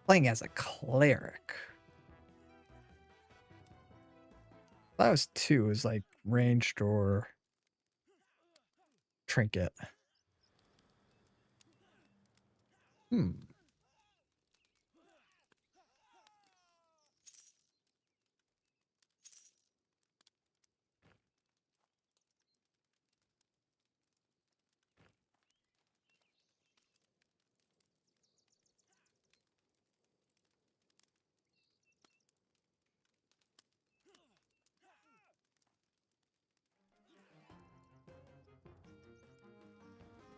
playing as a cleric. That was two. It was like ranged or trinket. Hmm.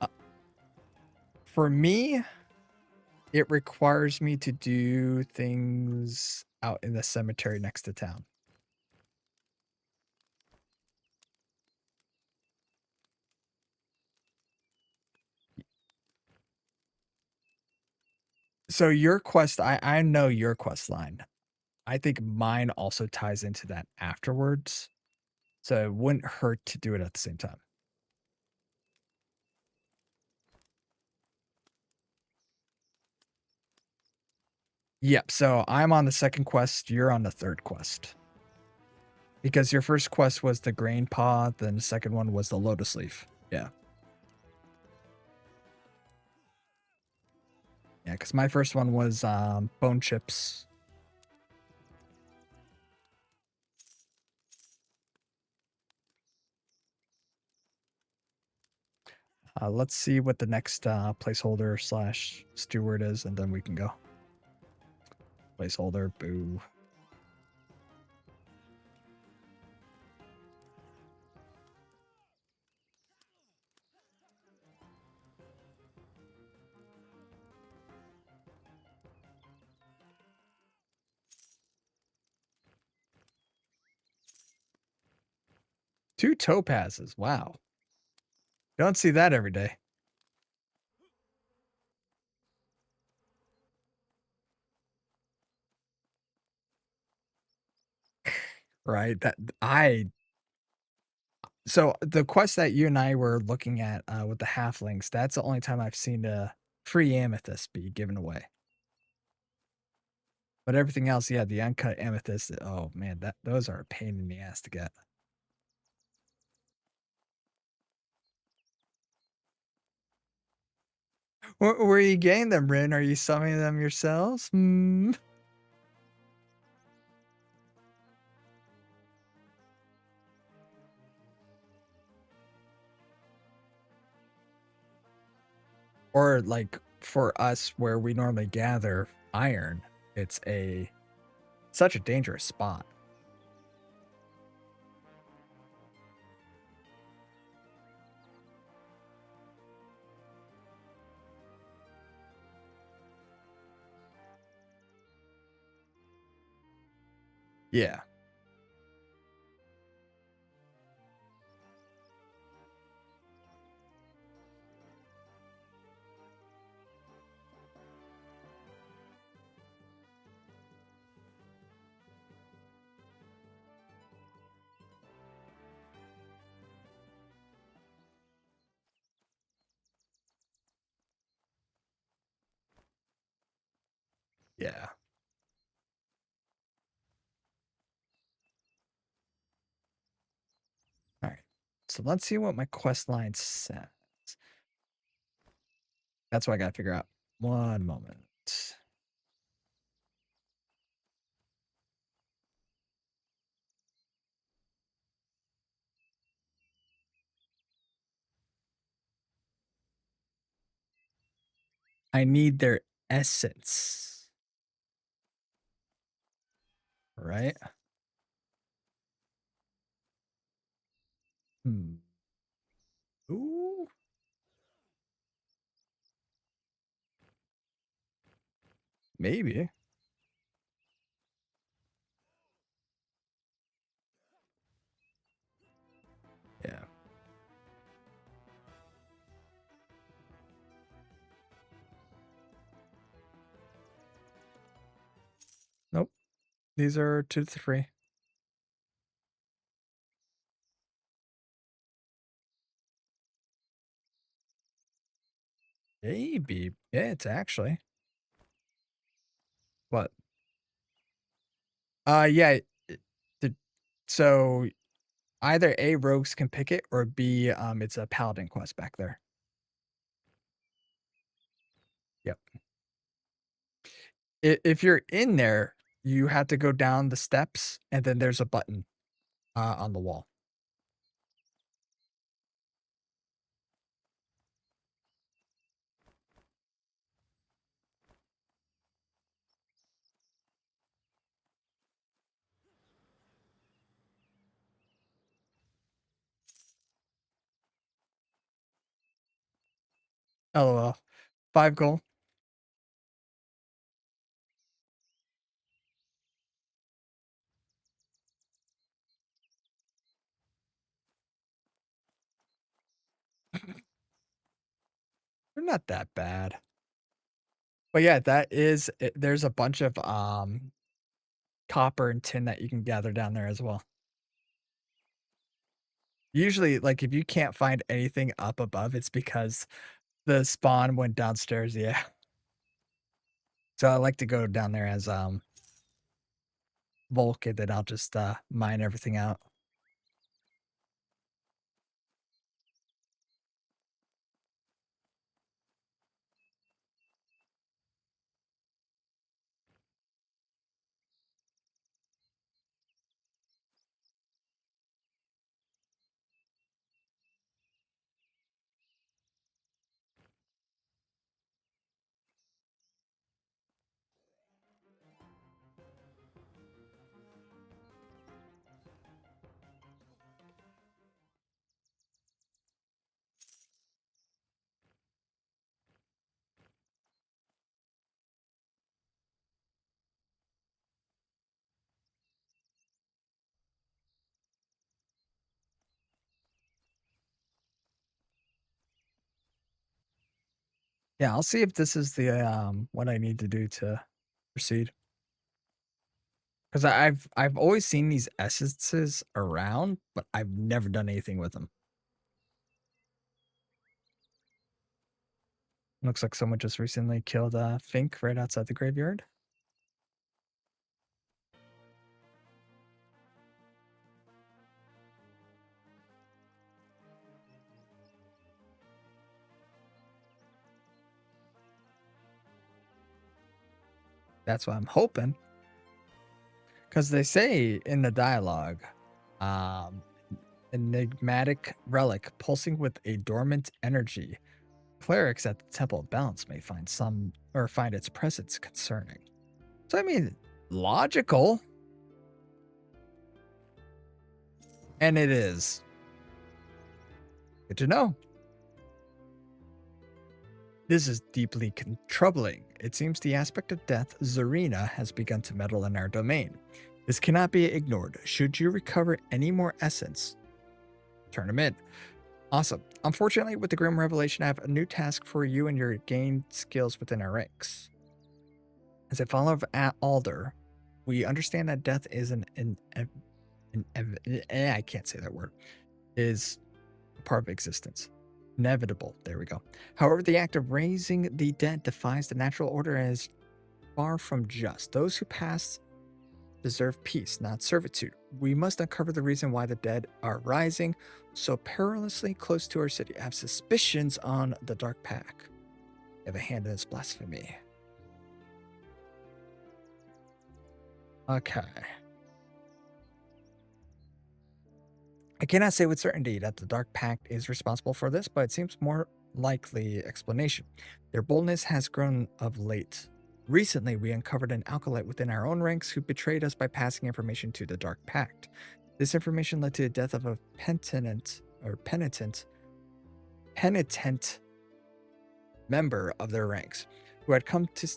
Uh, for me, it requires me to do things out in the cemetery next to town. So your quest, I know your quest line. I think mine also ties into that afterwards. So it wouldn't hurt to do it at the same time. Yep. So I'm on the second quest. You're on the third quest. Because your first quest was the grain pod, then the second one was the lotus leaf. Yeah. Yeah, because my first one was bone chips. Let's see what the next placeholder slash steward is, and then we can go. Placeholder, boo. 2 topazes, wow. Don't see that every day. Right, that I so the quest that you and I were looking at, with the halflings, that's the only time I've seen a free amethyst be given away. But everything else, yeah, the uncut amethyst, oh man, that those are a pain in the ass to get. Where are you getting them, Rin? Are you summoning them yourselves? Hmm. Or like for us where we normally gather iron, it's a such a dangerous spot. Yeah, yeah. All right. So let's see what my quest line says. That's what I gotta figure out. One moment. I need their essence, right? Hmm. Ooh, maybe. Yeah. Nope. These are 2 to 3. Maybe. Yeah, it's actually. What? Yeah. The, so either A, rogues can pick it, or B, it's a paladin quest back there. Yep. If you're in there, you have to go down the steps, and then there's a button on the wall. LOL. 5 gold. They're not that bad. But yeah, that is there's a bunch of copper and tin that you can gather down there as well. Usually, like if you can't find anything up above, it's because the spawn went downstairs. Yeah. So I like to go down there as Volk, and then I'll just mine everything out. Yeah, I'll see if this is the what I need to do to proceed. Because I've always seen these essences around, but I've never done anything with them. Looks like someone just recently killed Fink right outside the graveyard. That's what I'm hoping. Because they say in the dialogue, um, enigmatic relic pulsing with a dormant energy. Clerics at the Temple of Balance may find its presence concerning. So I mean, logical. And it is. Good to know. This is deeply troubling. It seems the aspect of death, Zarina, has begun to meddle in our domain. This cannot be ignored. Should you recover any more essence, turn them in. Awesome. Unfortunately, with the Grim Revelation, I have a new task for you and your gained skills within our ranks. As a follower of Alder, we understand that death is I can't say that word, is a part of existence. Inevitable. There we go. However, the act of raising the dead defies the natural order and is far from just. Those who pass deserve peace, not servitude. We must uncover the reason why the dead are rising so perilously close to our city. I have suspicions on the Dark Pack. I have a hand in this blasphemy. Okay. I cannot say with certainty that the Dark Pact is responsible for this, but it seems more likely explanation. Their boldness has grown of late. Recently, we uncovered an acolyte within our own ranks who betrayed us by passing information to the Dark Pact. This information led to the death of a penitent member of their ranks, who had come to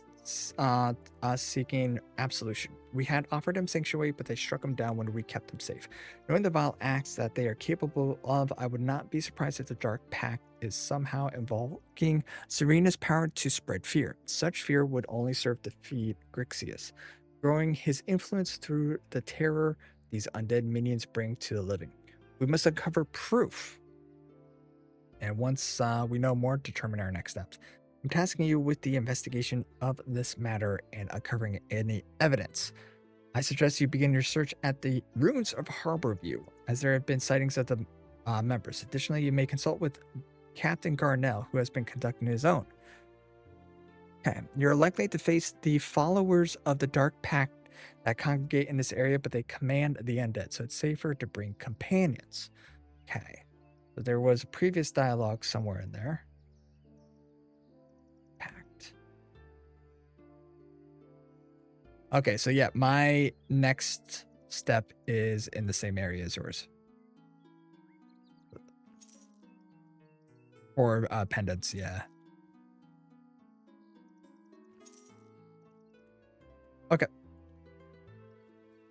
us seeking absolution. We had offered him sanctuary, but they struck him down when we kept him safe. Knowing the vile acts that they are capable of, I would not be surprised if the Dark Pact is somehow invoking Serena's power to spread fear. Such fear would only serve to feed Grixius, growing his influence through the terror these undead minions bring to the living. We must uncover proof, and once we know more, determine our next steps. I'm tasking you with the investigation of this matter and uncovering any evidence. I suggest you begin your search at the ruins of Harborview, as there have been sightings of the members. Additionally, you may consult with Captain Garnell, who has been conducting his own. Okay, you're likely to face the followers of the Dark Pact that congregate in this area, but they command the undead, so it's safer to bring companions. Okay, so there was a previous dialogue somewhere in there. Pact. Okay, so yeah, my next step is in the same area as yours. Or pendants, yeah. Okay.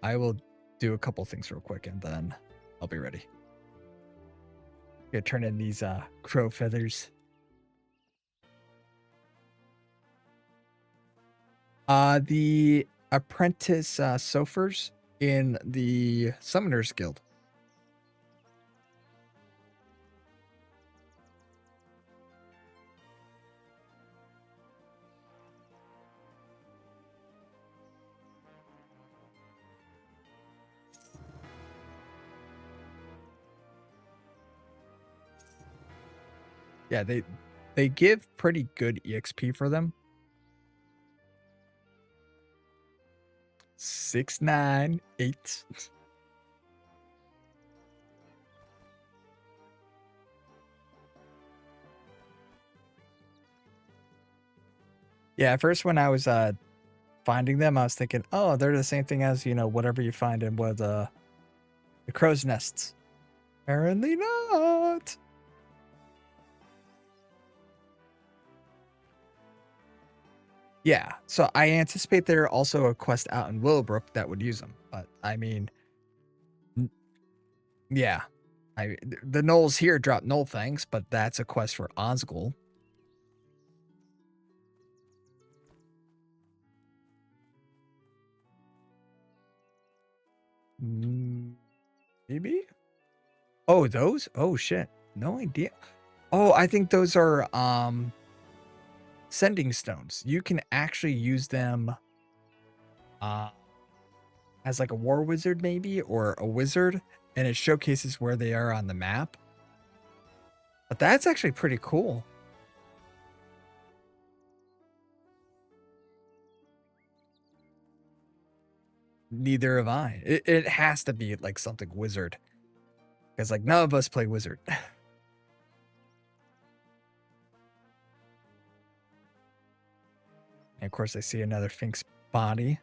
I will do a couple things real quick and then I'll be ready. Gonna turn in these crow feathers. The apprentice sofers in the Summoners Guild. Yeah, they give pretty good EXP for them. 698. Yeah, at first when I was finding them, I was thinking, oh, they're the same thing as, whatever you find in one of the crow's nests. Apparently not. Yeah, so I anticipate there are also a quest out in Willowbrook that would use them, but I mean, yeah, the gnolls here drop gnoll things, but that's a quest for Osgul. Mm, maybe? Oh, those? Oh shit. No idea. Oh, I think those are sending stones. You can actually use them uh as like a war wizard maybe or a wizard, and it showcases where they are on the map. But that's actually pretty cool. Neither have I. It has to be like something wizard. Because like none of us play wizard. And of course I see another Fink's body.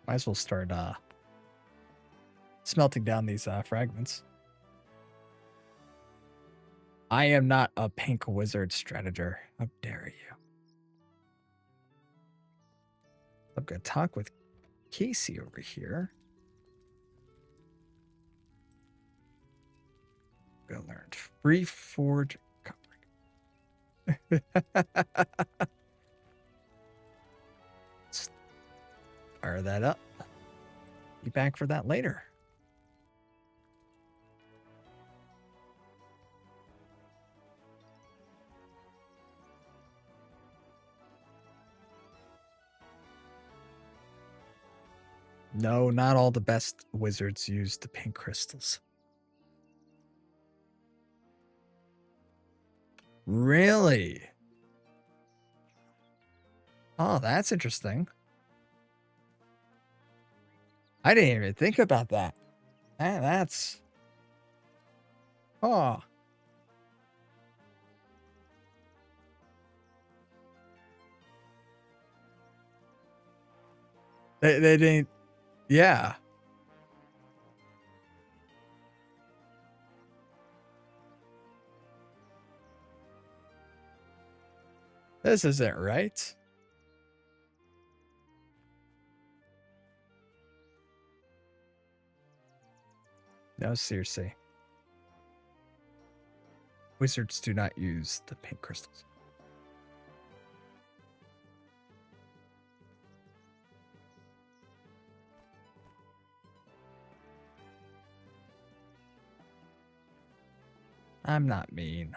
Might as well start smelting down these fragments. I am not a pink wizard strateger. How dare you? I'm gonna talk with Casey over here. I'm gonna learn free forge copper. Fire that up. Be back for that later. No, not all the best wizards use the pink crystals. Really? Oh, that's interesting. I didn't even think about that. That's... Oh. They didn't... Yeah. This isn't right. No, seriously. Wizards do not use the pink crystals. I'm not mean.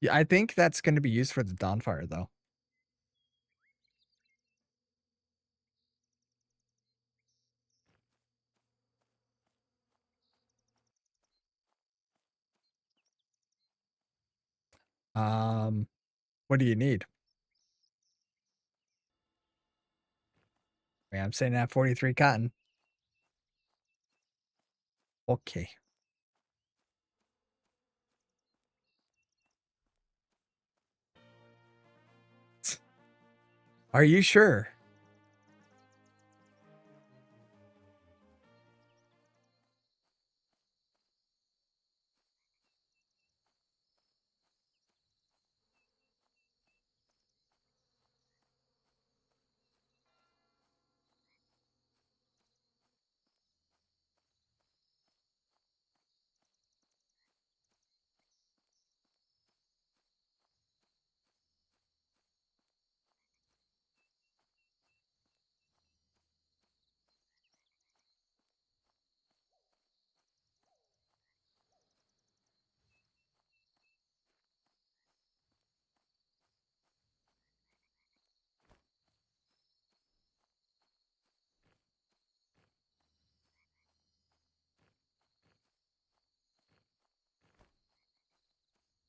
Yeah, I think that's going to be used for the Dawnfire, though. What do you need? I mean, I'm saying at 43 cotton. Okay. Are you sure?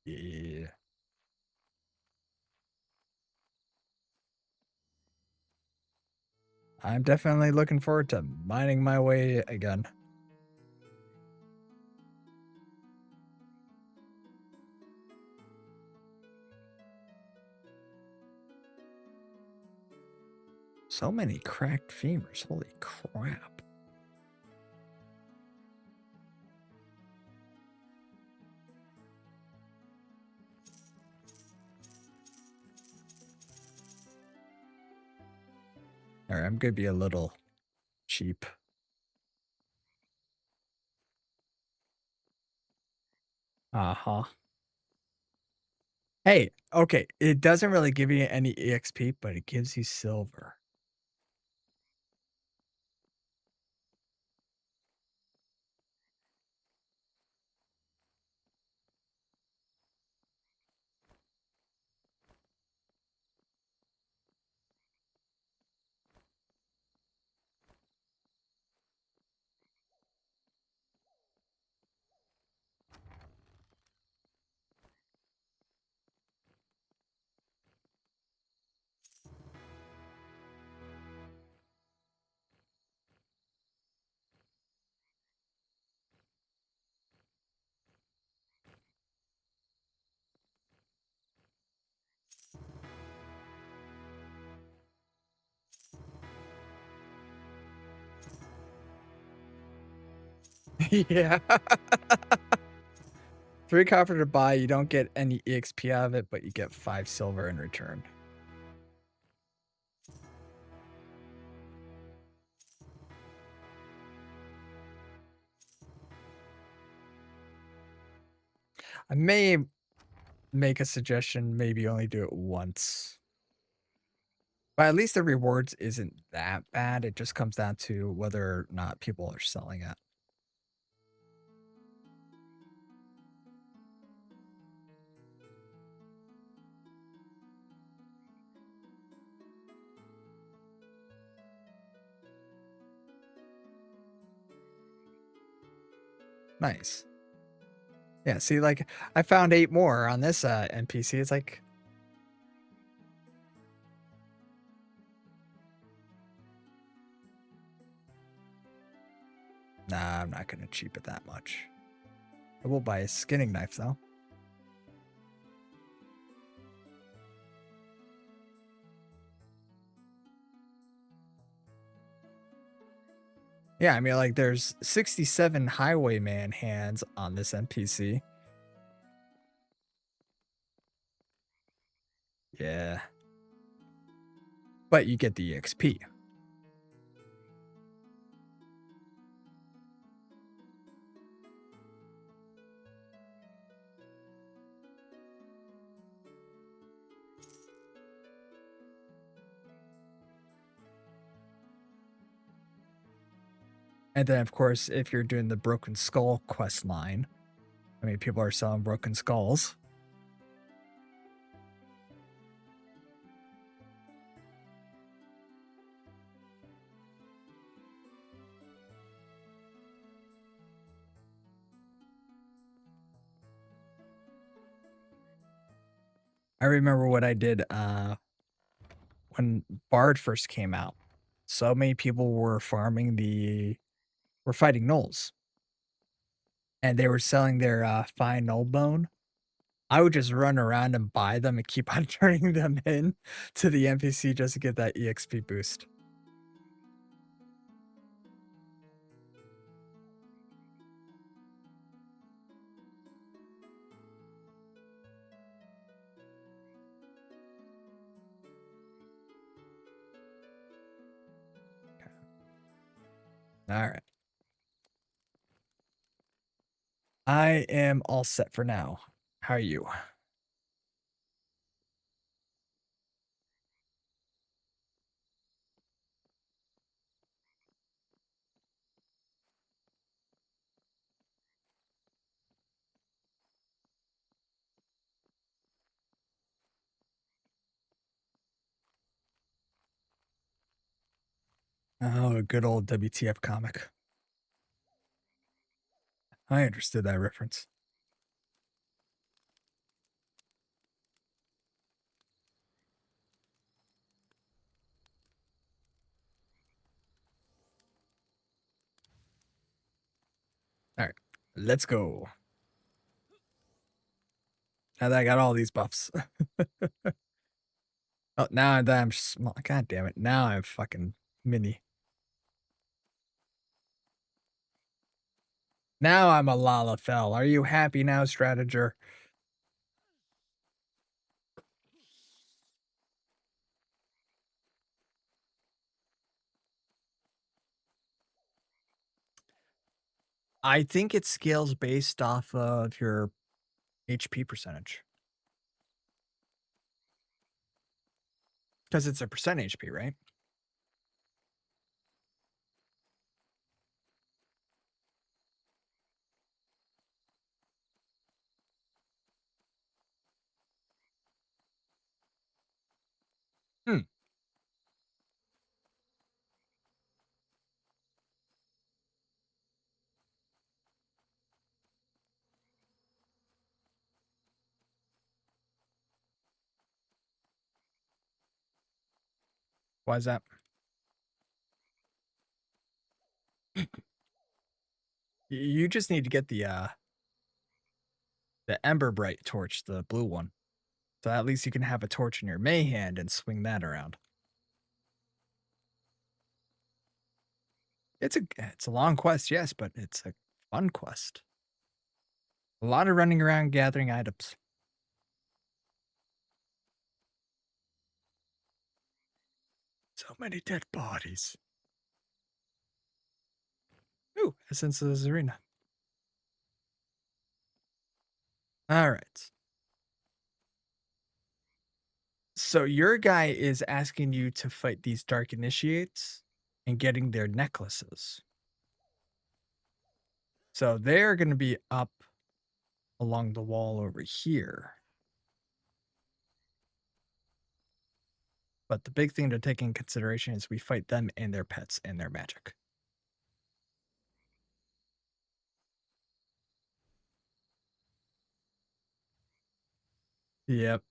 Yeah. I'm definitely looking forward to mining my way again. So many cracked femurs. Holy crap. All right, I'm gonna be a little cheap. Uh-huh. Hey, okay, it doesn't really give you any EXP, but it gives you silver. Yeah. 3 copper to buy, you don't get any EXP out of it, but you get 5 silver in return. I may make a suggestion, maybe only do it once. But at least the rewards isn't that bad. It just comes down to whether or not people are selling it. Nice. Yeah, see, like, I found 8 more on this, NPC. It's like, nah, I'm not gonna cheap it that much. I will buy a skinning knife, though. Yeah, I mean, like, there's 67 highwayman hands on this NPC. Yeah. But you get the EXP. And then, of course, if you're doing the Broken Skull quest line, I mean, people are selling broken skulls. I remember what I did when Bard first came out. So many people were were fighting gnolls, and they were selling their fine null bone. I would just run around and buy them and keep on turning them in to the NPC just to get that EXP boost. All right. I am all set for now. How are you? Oh, a good old WTF comic. I understood that reference. Let's go. Now that I got all these buffs. Oh, now that I'm small. God damn it. Now I'm fucking mini. Now I'm a Lalafell. Are you happy now, Strateger? I think it scales based off of your HP percentage. Because it's a percent HP, right? Hmm. Why is that? You just need to get the Ember Bright torch, the blue one. So at least you can have a torch in your May hand and swing that around. It's a long quest, yes, but it's a fun quest. A lot of running around gathering items. So many dead bodies. Ooh, Essence of Zarina. All right. So your guy is asking you to fight these Dark Initiates and getting their necklaces. So they're going to be up along the wall over here. But the big thing to take in consideration is we fight them and their pets and their magic. Yep.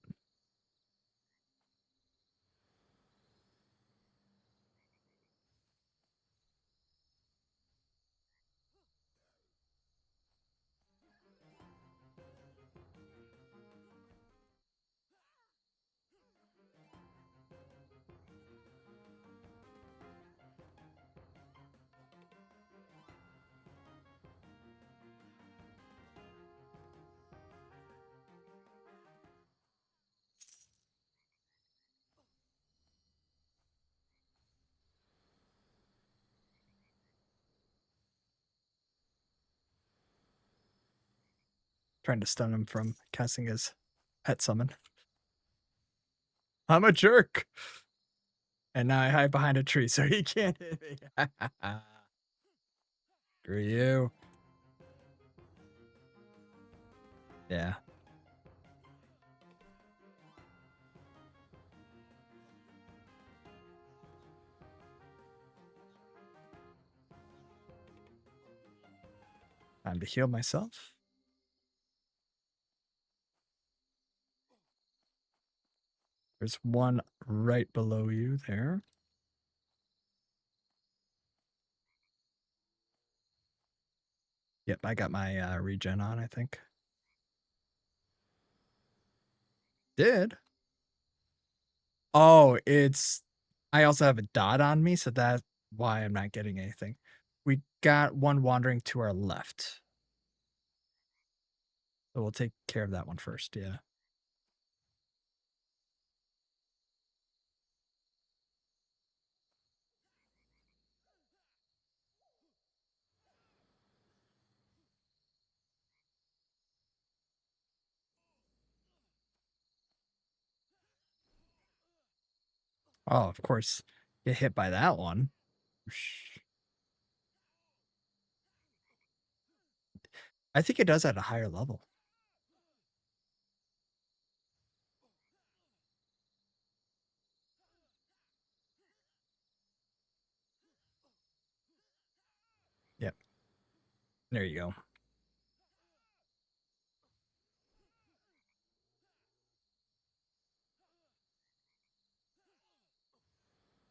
Trying to stun him from casting his pet summon. I'm a jerk. And now I hide behind a tree so he can't hit me. Screw you. Yeah. Time to heal myself. There's one right below you there. Yep, I got my regen on, I think. Did? Oh, I also have a dot on me, so that's why I'm not getting anything. We got one wandering to our left. So we'll take care of that one first, yeah. Oh, of course. Get hit by that one. I think it does at a higher level. Yep. There you go.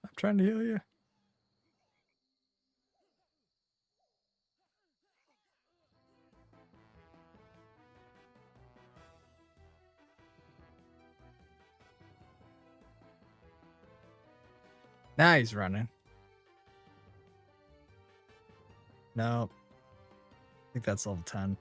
I'm trying to heal you. Now he's running. No, I think that's level 10.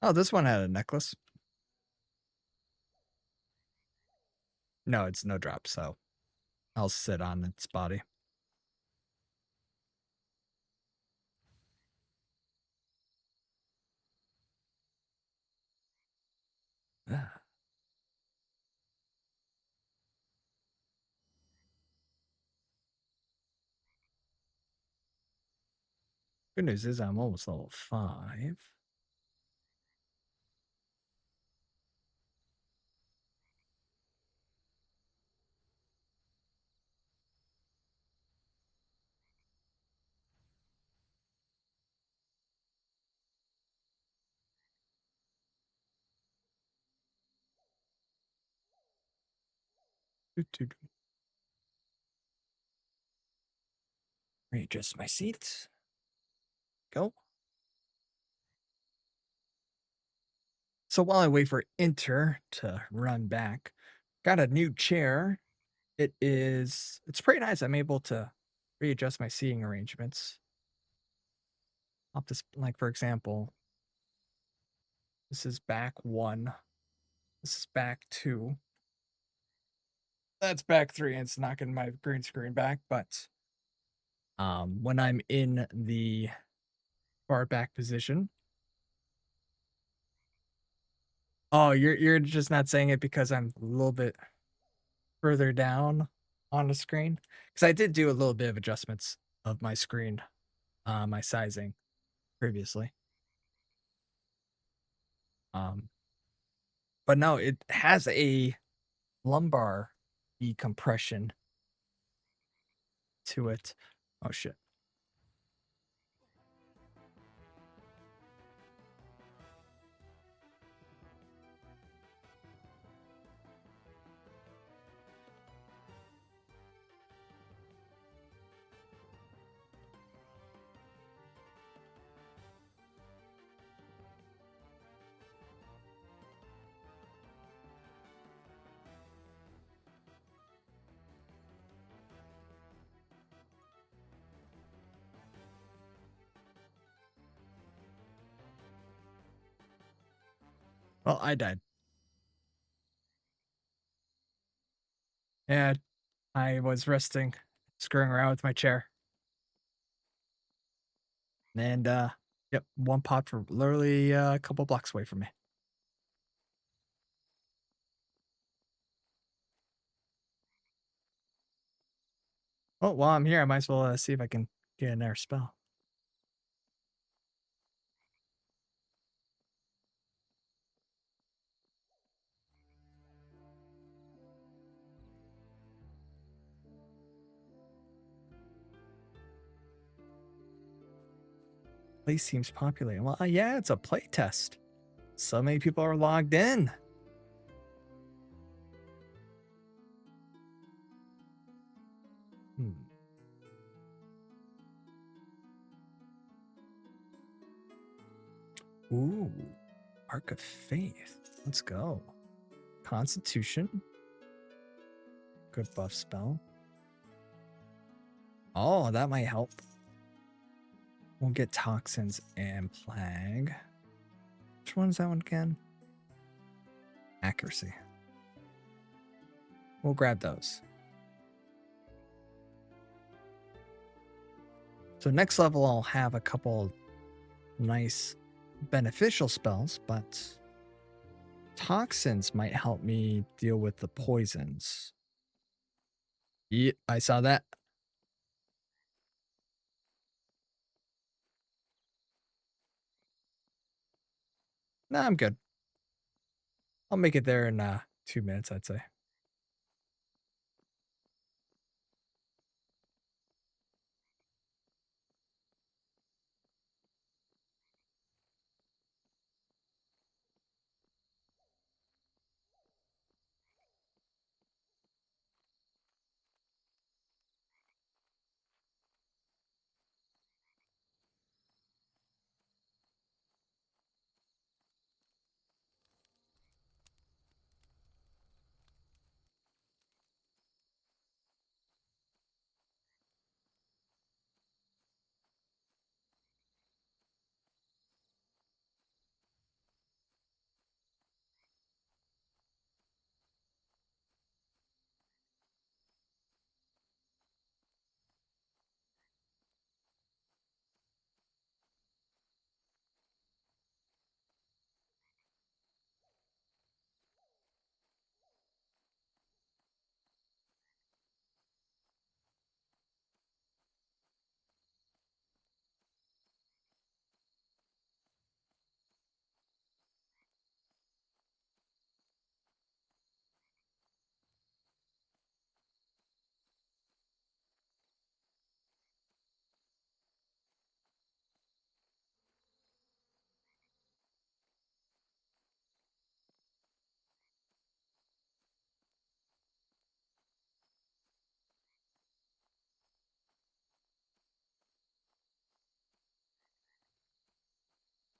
Oh, this one had a necklace. No, it's no drop, so I'll sit on its body. Good news is I'm almost level 5. Readjust my seat. Go. So while I wait for Enter to run back, got a new chair. It's pretty nice. I'm able to readjust my seating arrangements. Up this, like for example, this is back 1. This is back 2. That's back 3, and it's knocking my green screen back, but when I'm in the far back position. Oh, you're just not saying it because I'm a little bit further down on the screen? Because I did do a little bit of adjustments of my screen, my sizing previously. Um, but no, it has a lumbar decompression to it. Oh shit. Well, I died. Yeah, I was resting, screwing around with my chair. And yep, one pot for literally a couple blocks away from me. Oh, while I'm here, I might as well see if I can get another spell. Place seems populated. Well, yeah, it's a playtest. So many people are logged in. Hmm. Ooh, Arc of Faith. Let's go. Constitution. Good buff spell. Oh, that might help. We'll get Toxins and Plague. Which one is that one again? Accuracy. We'll grab those. So next level, I'll have a couple nice beneficial spells, but Toxins might help me deal with the poisons. Yeah, I saw that. Nah, I'm good. I'll make it there in 2 minutes, I'd say.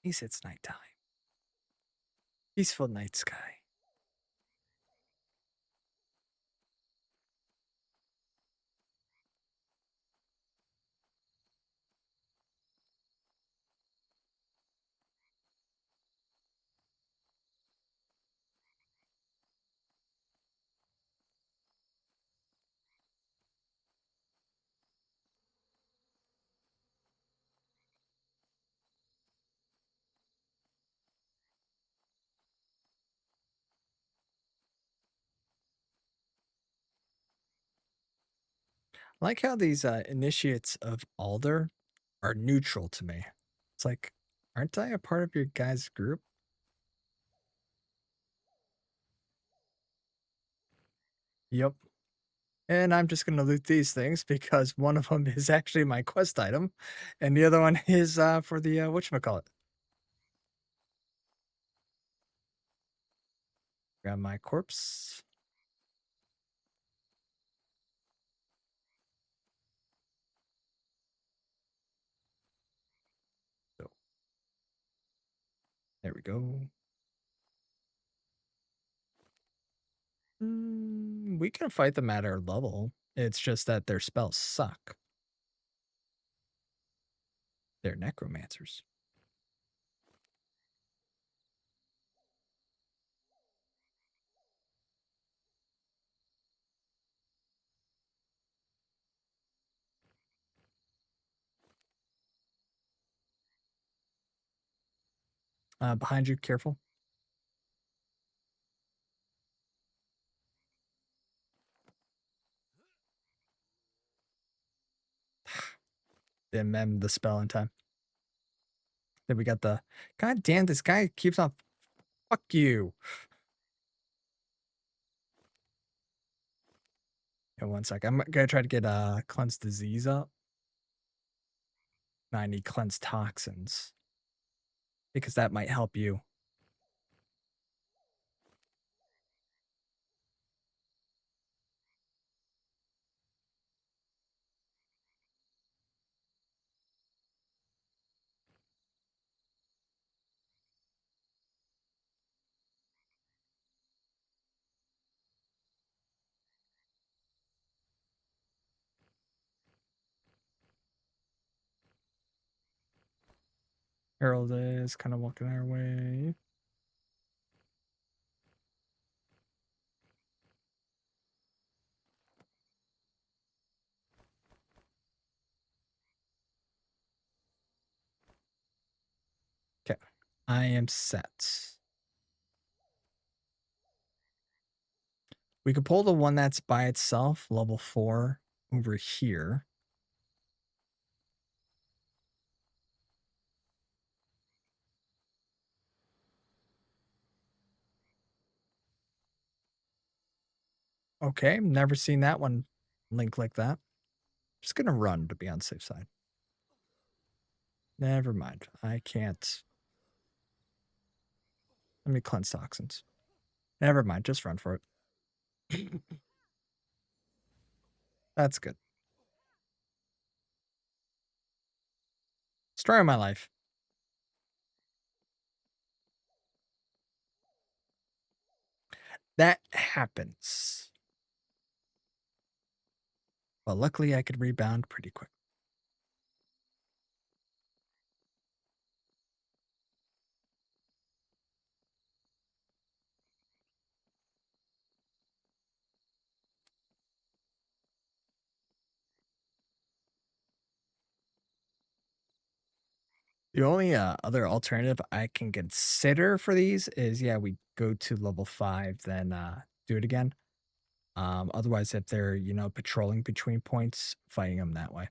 least it's nighttime. Peaceful night sky. I like how these initiates of Alder are neutral to me. It's like, aren't I a part of your guys' group? Yep. And I'm just gonna loot these things because one of them is actually my quest item, and the other one is for the whatchamacallit. Grab my corpse. So there we go. We can fight them at our level. It's just that their spells suck. They're necromancers. Behind you, careful. Didn't mem the spell in time. Then we got the. God damn, this guy keeps on. Fuck you. Yeah, one sec. I'm gonna try to get cleanse disease up. I need cleanse toxins because that might help you. Harold is kind of walking our way. Okay, I am set. We could pull the one that's by itself, level 4, over here. Okay, never seen that one link like that. Just gonna run to be on the safe side. Never mind. I can't. Let me cleanse toxins. Never mind. Just run for it. That's good. Story of my life. That happens. But luckily, I could rebound pretty quick. The only other alternative I can consider for these is, yeah, we go to level 5, then do it again. Otherwise, if they're, patrolling between points, fighting them that way.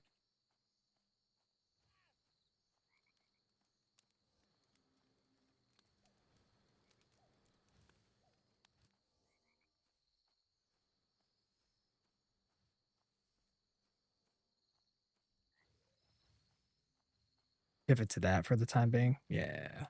Pivot to that for the time being. Yeah.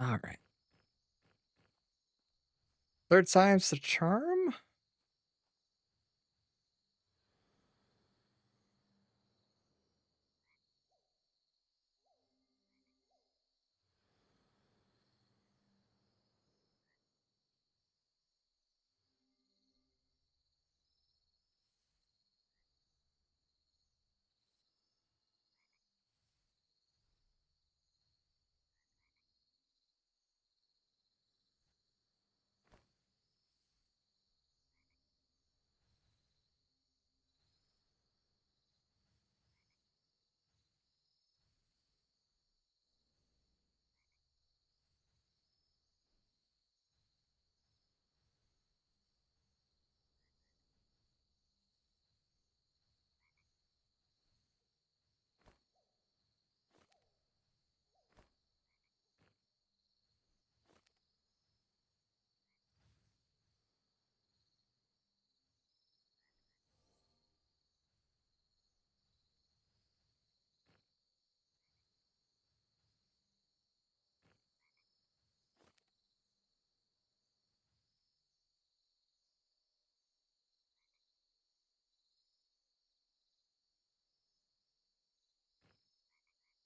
All right. Third time's the charm.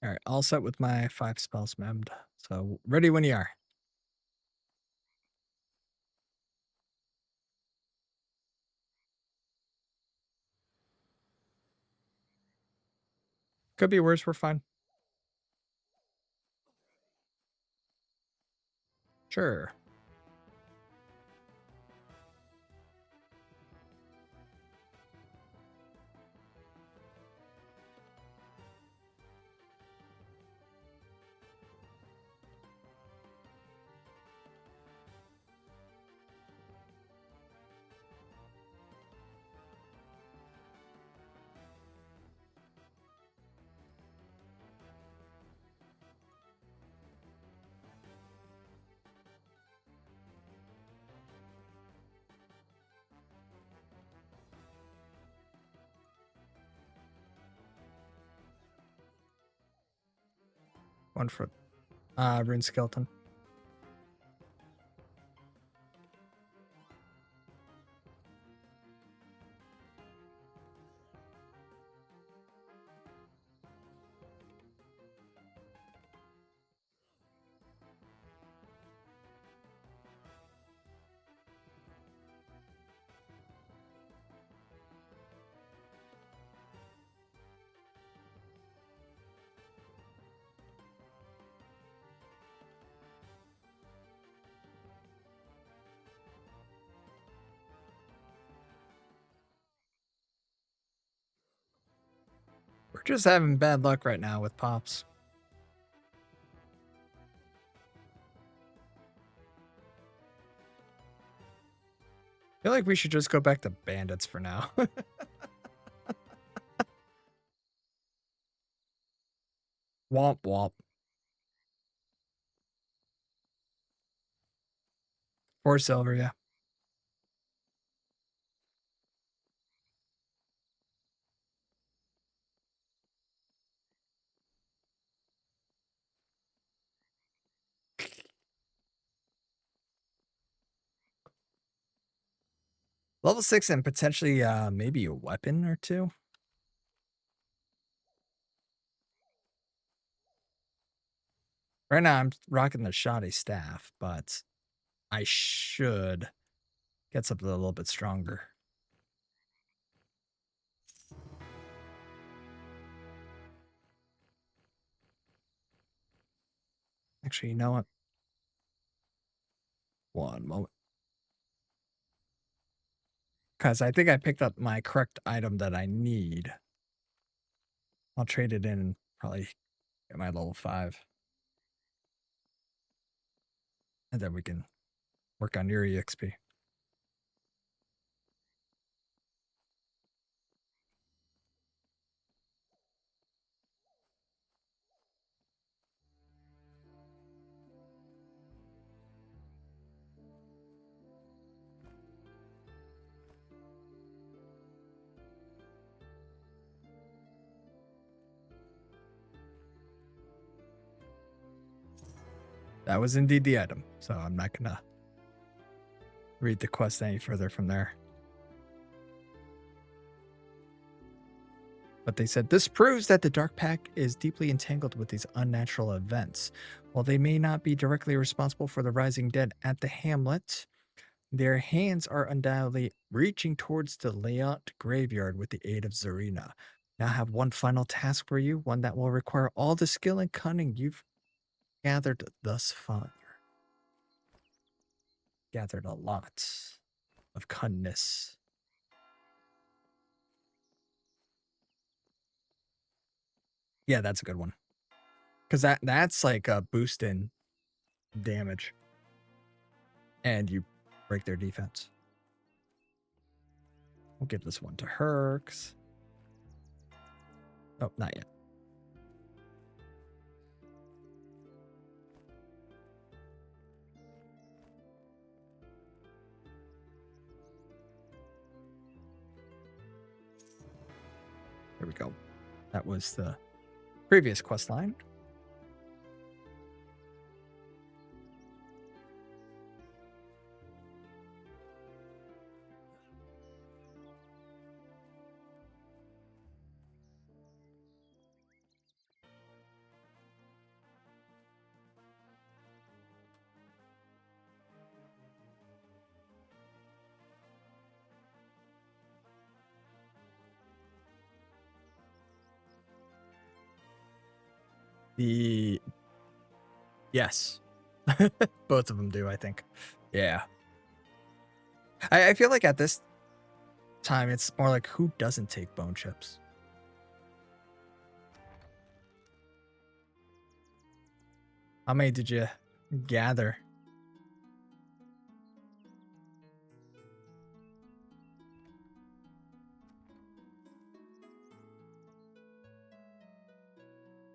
All right, all set with my 5 spells memmed. So ready when you are. Could be worse. We're fine. Sure. One for Rune Skeleton. We're just having bad luck right now with pops. I feel like we should just go back to bandits for now. Womp womp. 4 silver, yeah. Level 6 and potentially maybe a weapon or two. Right now I'm rocking the shoddy staff, but I should get something a little bit stronger. Actually, you know what? One moment. Because I think I picked up my correct item that I need. I'll trade it in and probably get my level 5. And then we can work on your EXP. That was indeed the item, so I'm not gonna read the quest any further from there. But they said, this proves that the Dark Pack is deeply entangled with these unnatural events. While they may not be directly responsible for the rising dead at the hamlet, their hands are undoubtedly reaching towards the layout graveyard with the aid of Zarina. Now I have one final task for you, one that will require all the skill and cunning you've gathered thus far. Gathered a lot of cunningness. Yeah, that's a good one. Because that's like a boost in damage. And you break their defense. We'll give this one to her. Oh, not yet. There we go. That was the previous quest line. Yes. Both of them do, I think. Yeah. I feel like at this time, it's more like, who doesn't take bone chips? How many did you gather?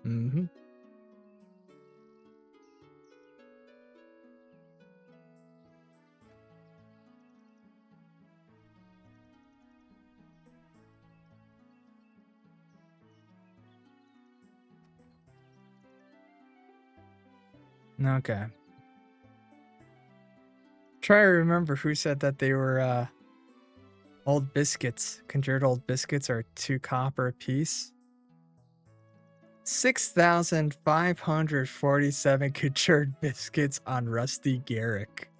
Mm-hmm. Okay. Try to remember who said that they were old biscuits. Conjured old biscuits are 2 copper a piece. 6,547 conjured biscuits on Rusty Garrick.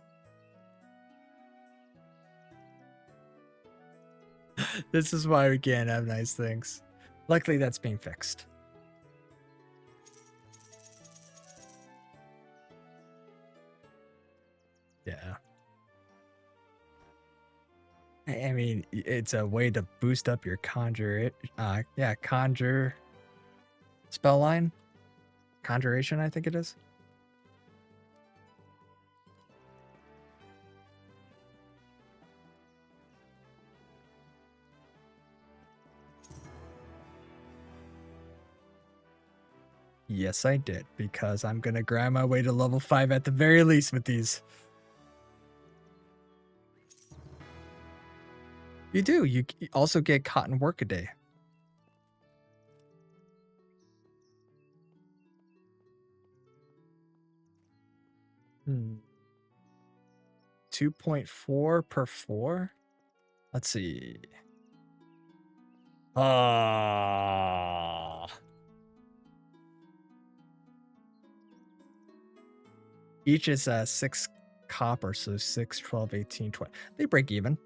This is why we can't have nice things. Luckily, that's being fixed. Yeah. I mean, it's a way to boost up your conjure spell line. Conjuration, I think it is. Yes, I did, because I'm going to grind my way to level 5 at the very least with these. You do. You also get cotton work a day. Hmm. 2.4 per 4? Let's see. Each is 6 copper, so 6, 12, 18, 20. They break even.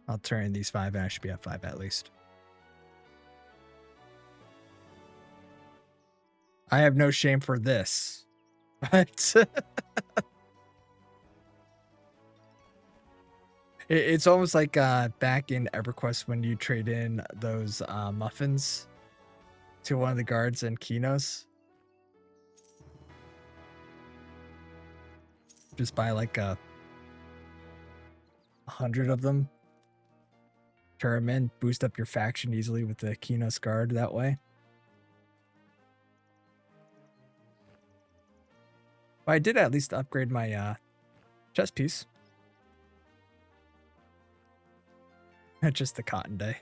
I'll turn in these 5 and I should be at 5 at least. I have no shame for this. But it's almost like back in EverQuest when you trade in those muffins to one of the guards in Kinos. Just buy like 100 of them. Turn them in, boost up your faction easily with the Kinos guard that way. But I did at least upgrade my chest piece. Just the cotton day.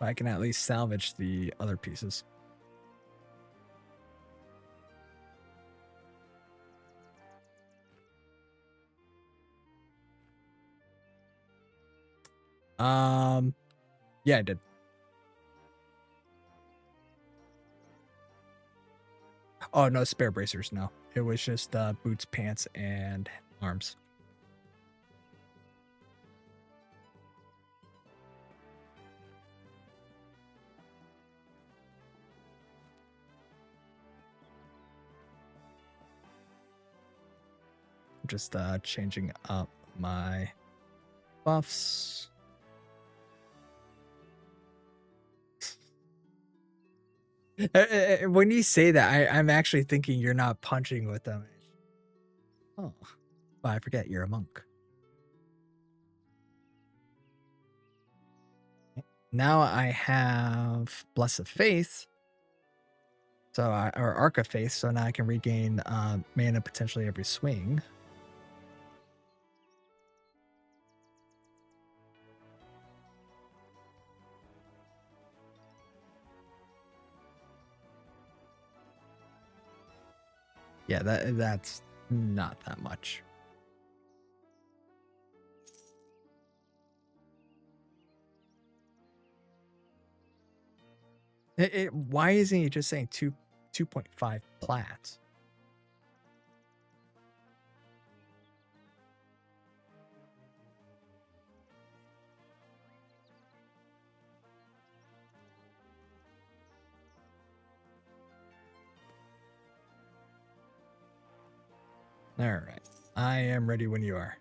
I can at least salvage the other pieces. Yeah, I did. Oh, no spare bracers, no. It was just boots, pants, and arms. Just changing up my buffs. When you say that, I'm actually thinking you're not punching with them. Oh, but I forget you're a monk. Now I have Bless of Faith, so or Arc of Faith, so now I can regain mana potentially every swing. Yeah, that's not that much. Why isn't he just saying 2.5 plats? All right, I am ready when you are.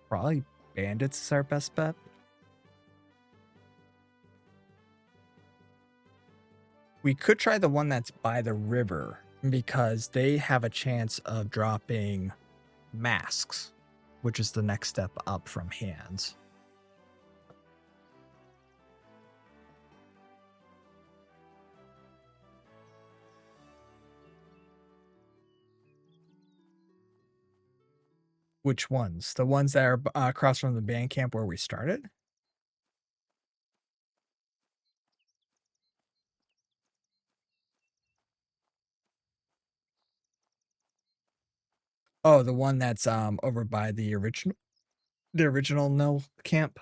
Probably bandits is our best bet. We could try the one that's by the river because they have a chance of dropping masks, which is the next step up from hands. Which ones? The ones that are across from the band camp where we started? Oh, the one that's over by the original no camp.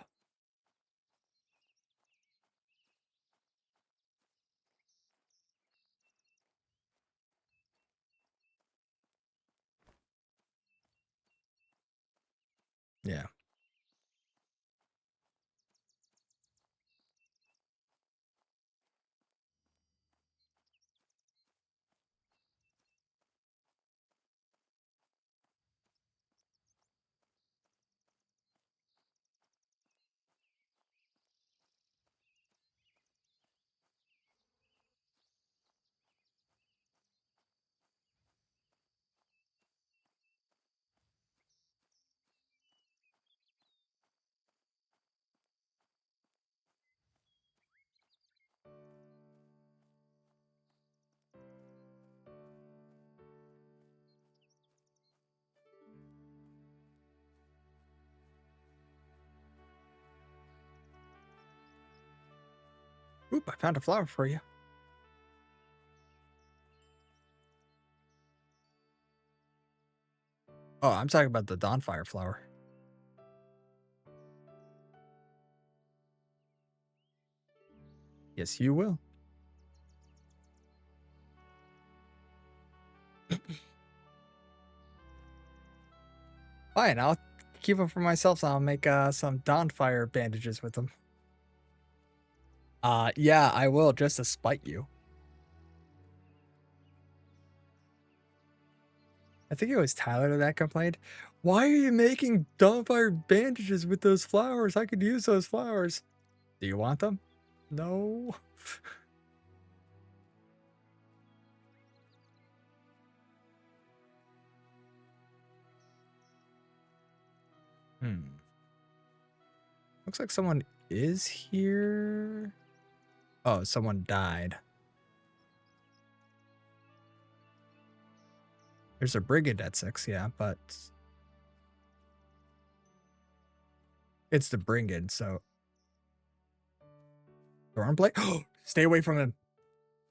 Yeah. Oop, I found a flower for you. Oh, I'm talking about the Dawnfire flower. Yes, you will. Fine, I'll keep them for myself, so I'll make some Dawnfire bandages with them. Yeah, I will, just to spite you. I think it was Tyler that complained. Why are you making Dawnfire bandages with those flowers? I could use those flowers. Do you want them? No. Hmm. Looks like someone is here. Oh, someone died. There's a brigand at 6, yeah, but it's the brigand, so Stormblade. Oh, stay away from him.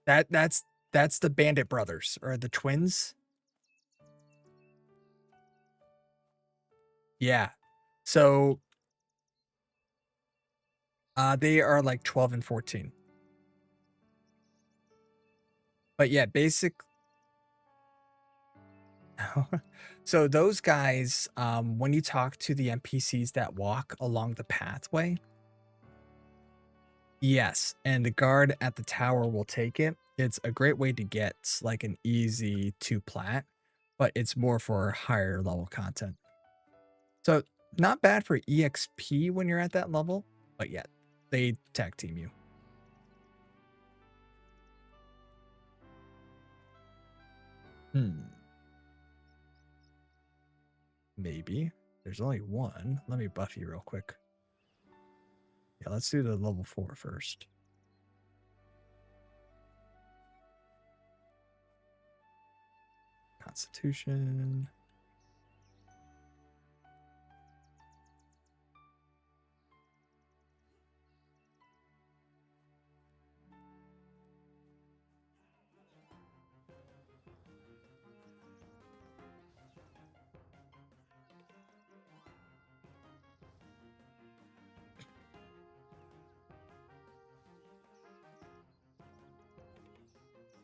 That's the bandit brothers or the twins. Yeah. So they are like 12 and 14. But yeah, basic. So those guys, when you talk to the NPCs that walk along the pathway, yes, and the guard at the tower will take it. It's a great way to get like an easy 2 plat, but it's more for higher level content. So not bad for EXP when you're at that level, but yeah, they tag team you. Maybe. There's only one. Let me buff you real quick. Yeah, let's do the level 4 first. Constitution.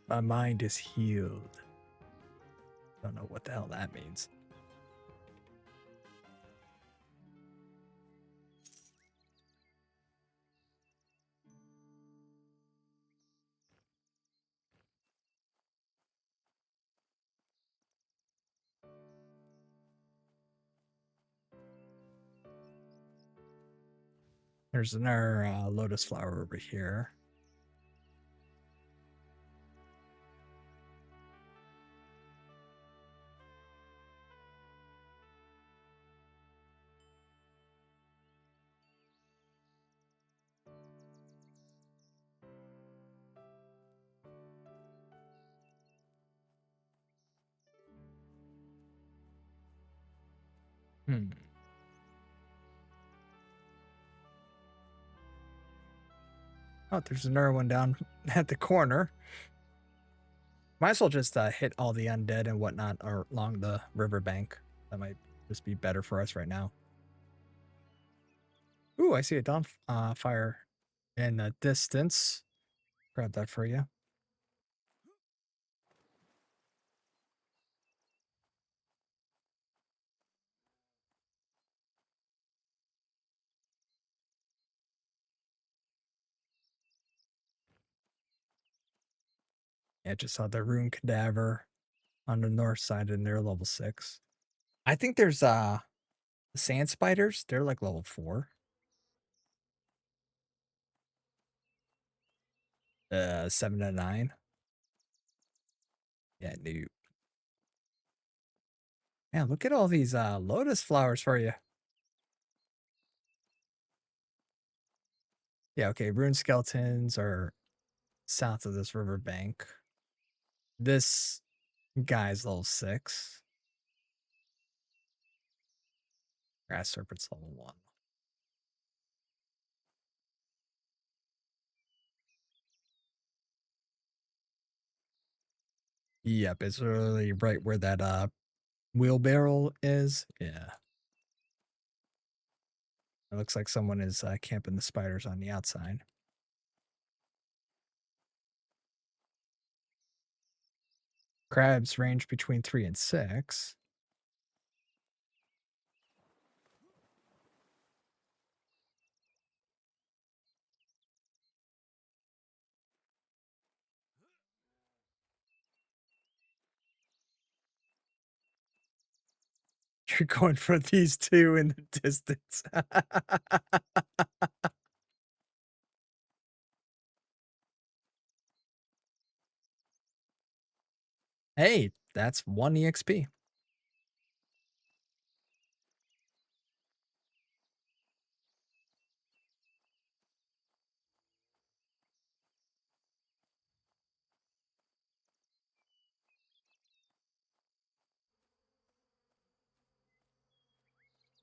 My mind is healed. Don't know what the hell that means. There's another lotus flower over here. Hmm. Oh, there's another one down at the corner. Might as well just hit all the undead and whatnot along the riverbank. That might just be better for us right now. Ooh, I see a dawn fire in the distance. Grab that for you. Yeah, just saw the rune cadaver on the north side and they're level 6. I think there's sand spiders. They're like level 4. 7 to 9. Yeah, new. Man, look at all these lotus flowers for you. Yeah, okay. Rune skeletons are south of this riverbank. This guy's level 6. Grass serpent's level 1. Yep, it's really right where that wheelbarrow is. Yeah. It looks like someone is camping the spiders on the outside. Crabs range between 3 and 6. You're going for these two in the distance. Hey, that's 1 EXP.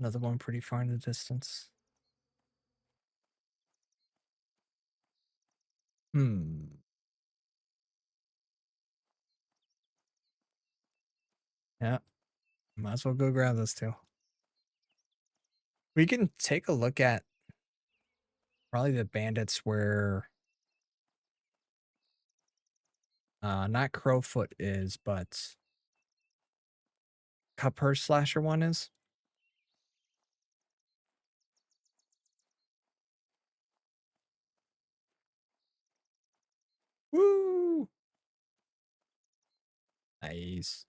Another one pretty far in the distance. Yeah, might as well go grab those two. We can take a look at probably the bandits where not Crowfoot is, but Cupper Slasher one is. Woo! Nice.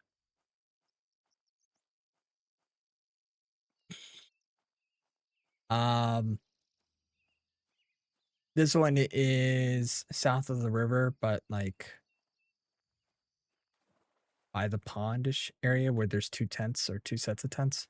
Um, this one is south of the river, but like by the pondish area where there's two tents or two sets of tents.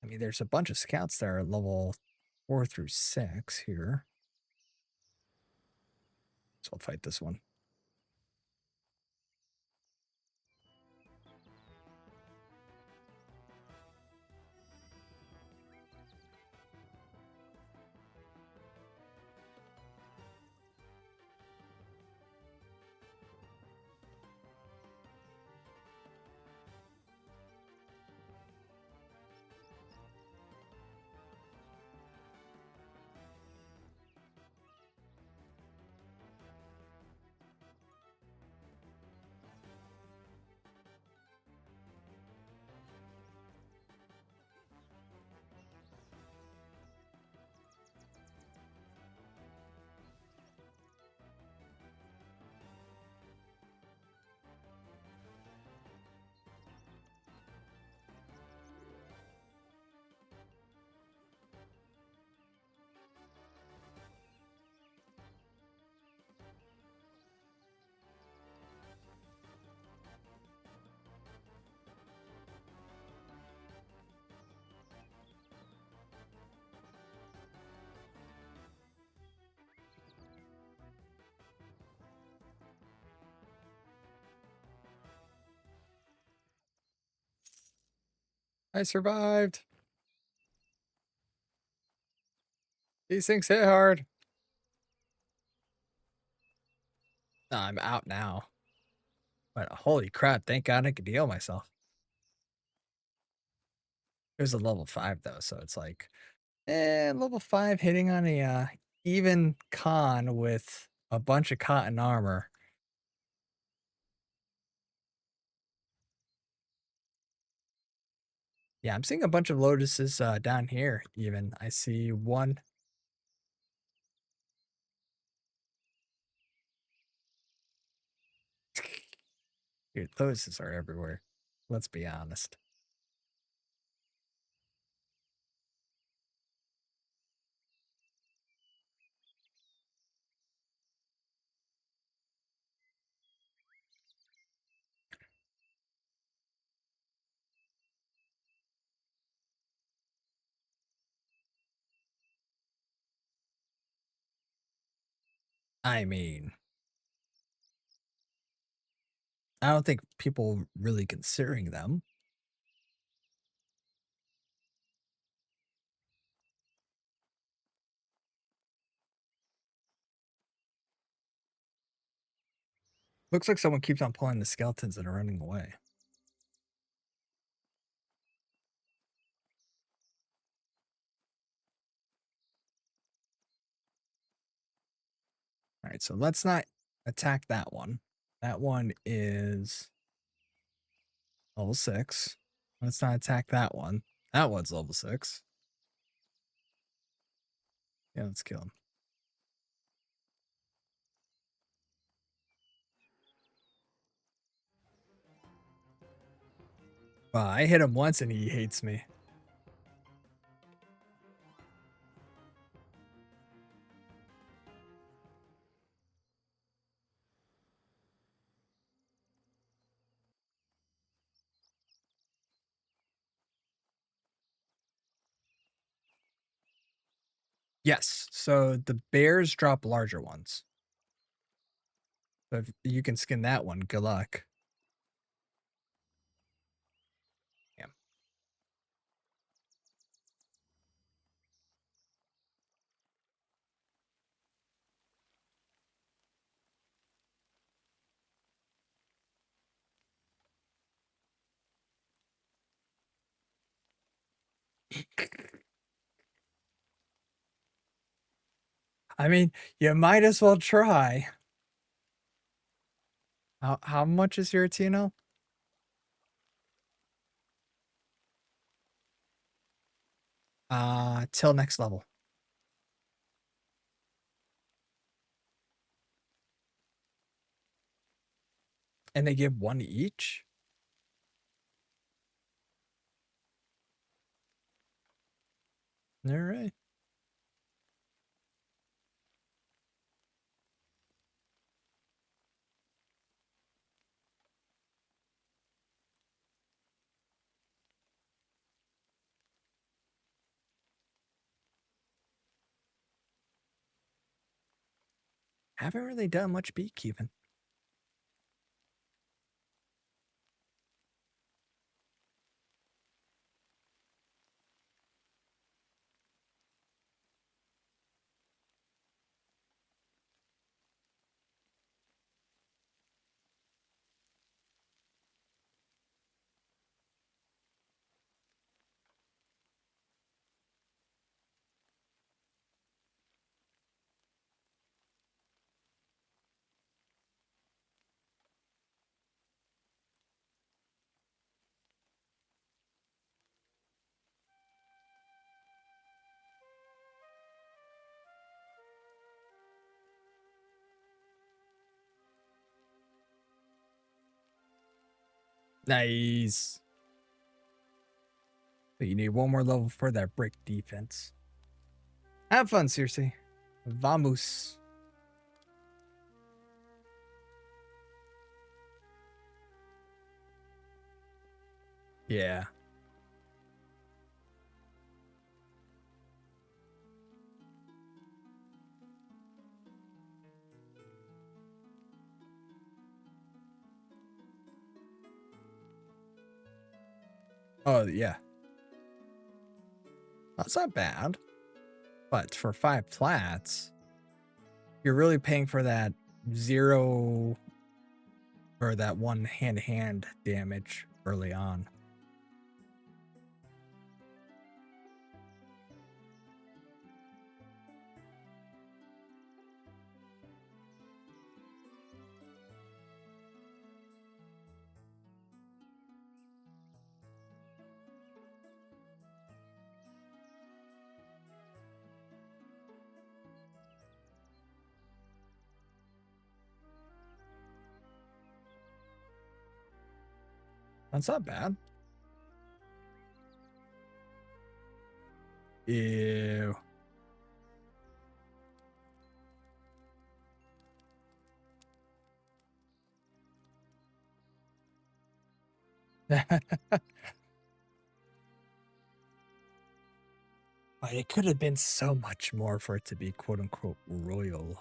I mean, there's a bunch of scouts that are at level 4 through 6 here. So I'll fight this one. I survived. These things hit hard. I'm out now. But holy crap, thank God I could heal myself. It was a level 5 though, so it's like, level 5 hitting on a even con with a bunch of cotton armor. Yeah, I'm seeing a bunch of lotuses down here even. I see one. Dude, lotuses are everywhere. Let's be honest. I mean, I don't think people really considering them. Looks like someone keeps on pulling the skeletons and are running away. All right, so let's not attack that one. That one is level 6. Let's not attack that one. That one's level 6. Yeah, let's kill him. Wow, I hit him once and he hates me. Yes, so the bears drop larger ones. So if you can skin that one, good luck. Yeah. I mean, you might as well try. How much is your TNL? Till next level. And they give one each? Alright. Haven't really done much beekeeping. Nice. But you need one more level for that brick defense. Have fun, seriously. Vamos. Yeah. Oh, yeah. That's not bad. But for 5 plats, you're really paying for that 0 or that 1 hand-to-hand damage early on. That's not bad. Ew. But it could have been so much more for it to be quote unquote royal.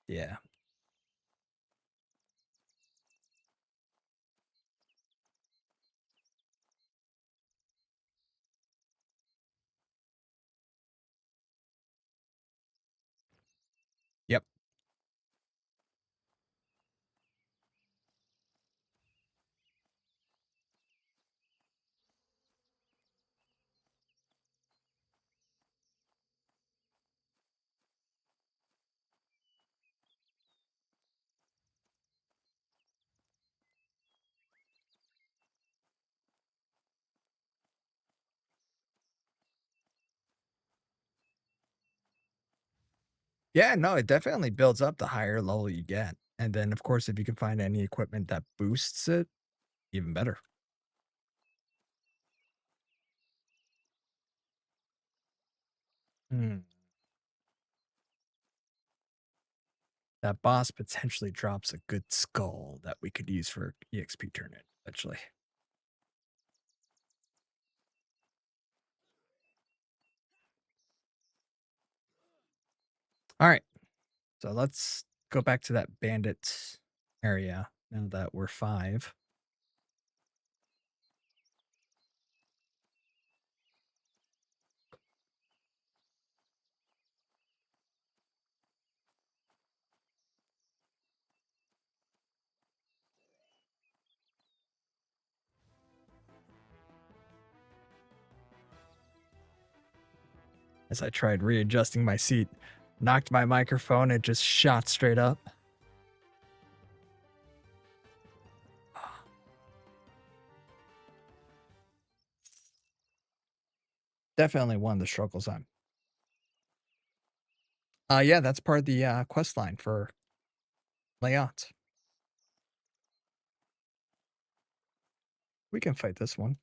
Yeah. Yep. Yeah, no, it definitely builds up the higher level you get. And then, of course, if you can find any equipment that boosts it, even better. Hmm. that boss potentially drops a good skull that we could use for EXP tournament eventually. All right, so let's go back to that bandit area now that we're 5. As I tried readjusting my seat, knocked my microphone, it just shot straight up. Definitely one of the struggles I'm. Yeah, that's part of the quest line for layout. We can fight this one.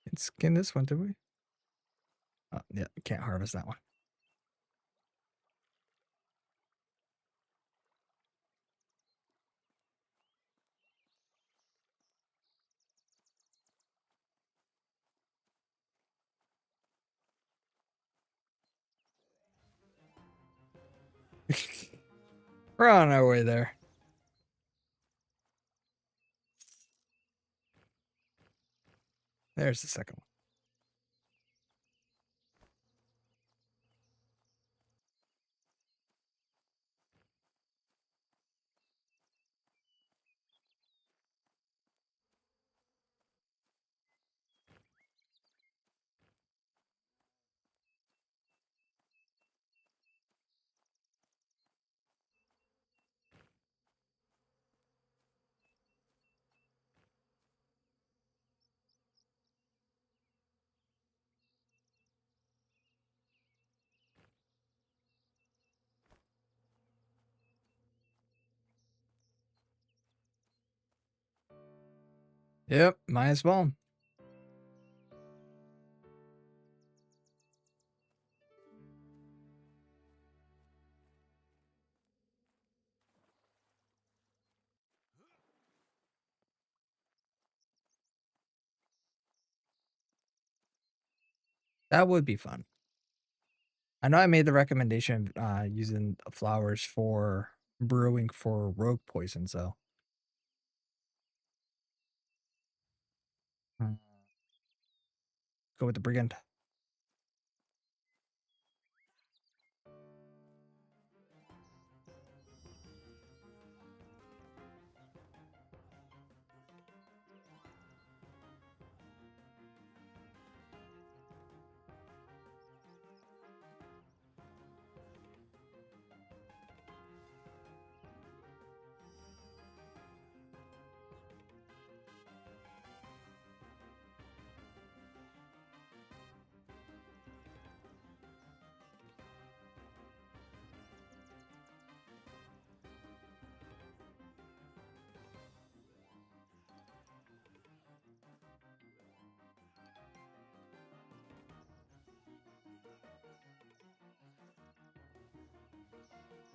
Didn't skin this one, did we? Oh, yeah, can't harvest that one. We're on our way there. There's the second one. Yep, might as well. That would be fun. I know I made the recommendation using flowers for brewing for rogue poison, so. Go with the brigand.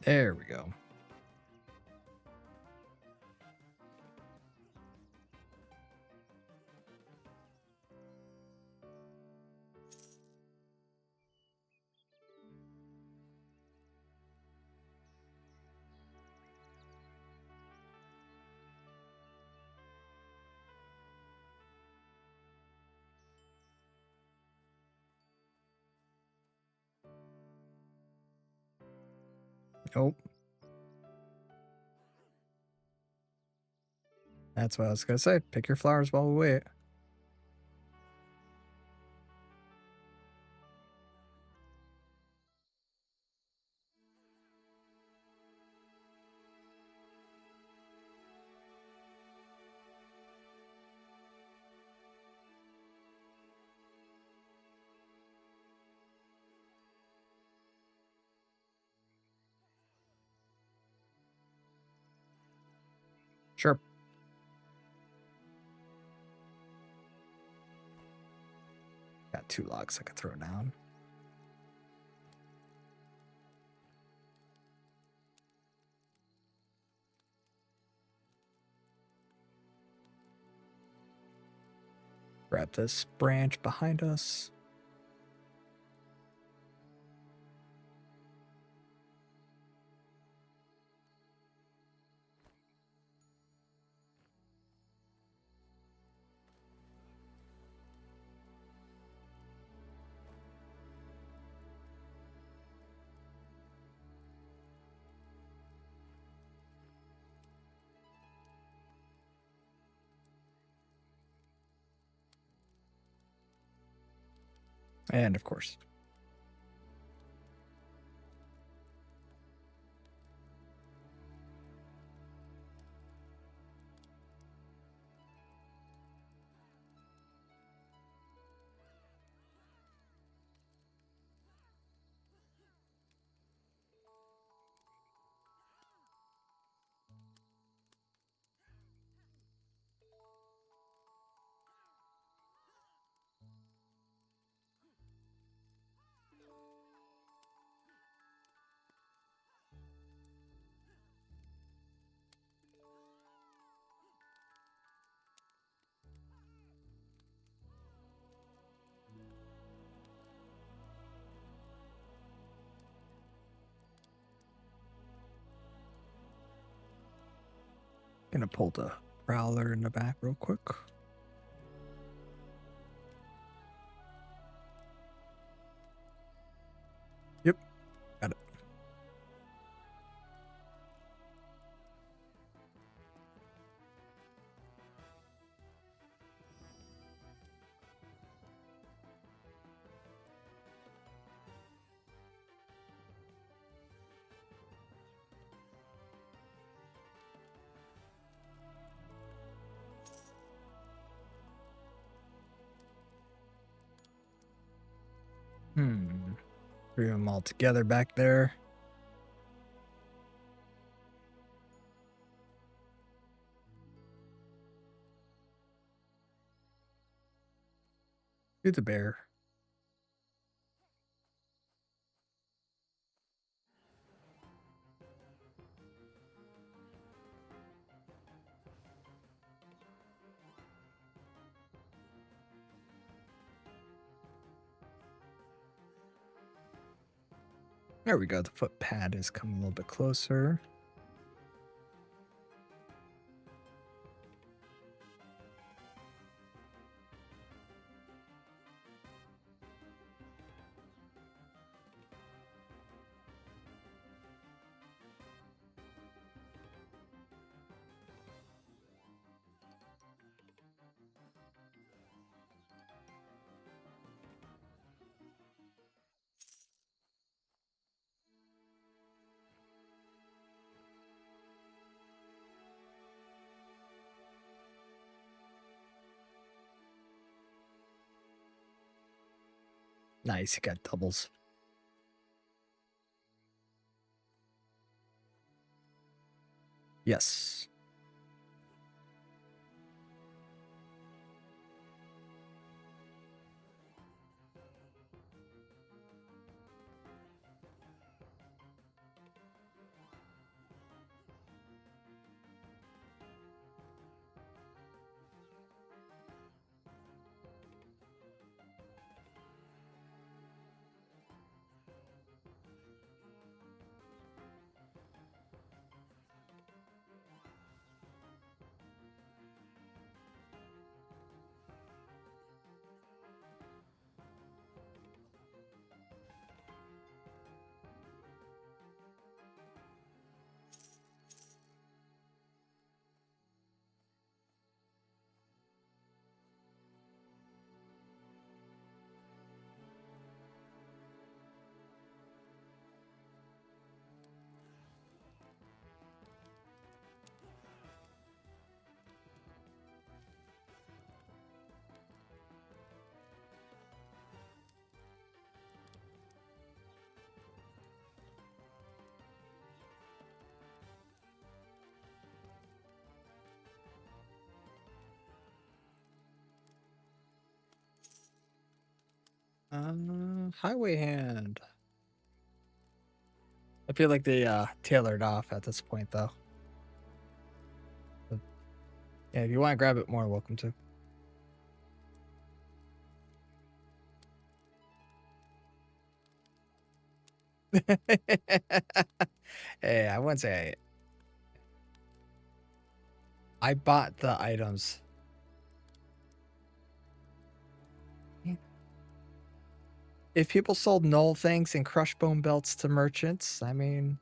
There we go. Nope. That's what I was gonna say. Pick your flowers while we wait. Sure. Got 2 logs I could throw down. Grab this branch behind us. And of course. Gonna pull the prowler in the back real quick. Yep, got it. Bring them all together back there. Do the bear. There we go. The foot pad is coming a little bit closer. Nice, you got doubles. Yes. Highway hand. I feel like they tailored off at this point though. But, yeah, if you want to grab it more, welcome to. Hey, I wouldn't say I bought the items. If people sold null things and crushed bone belts to merchants, I mean,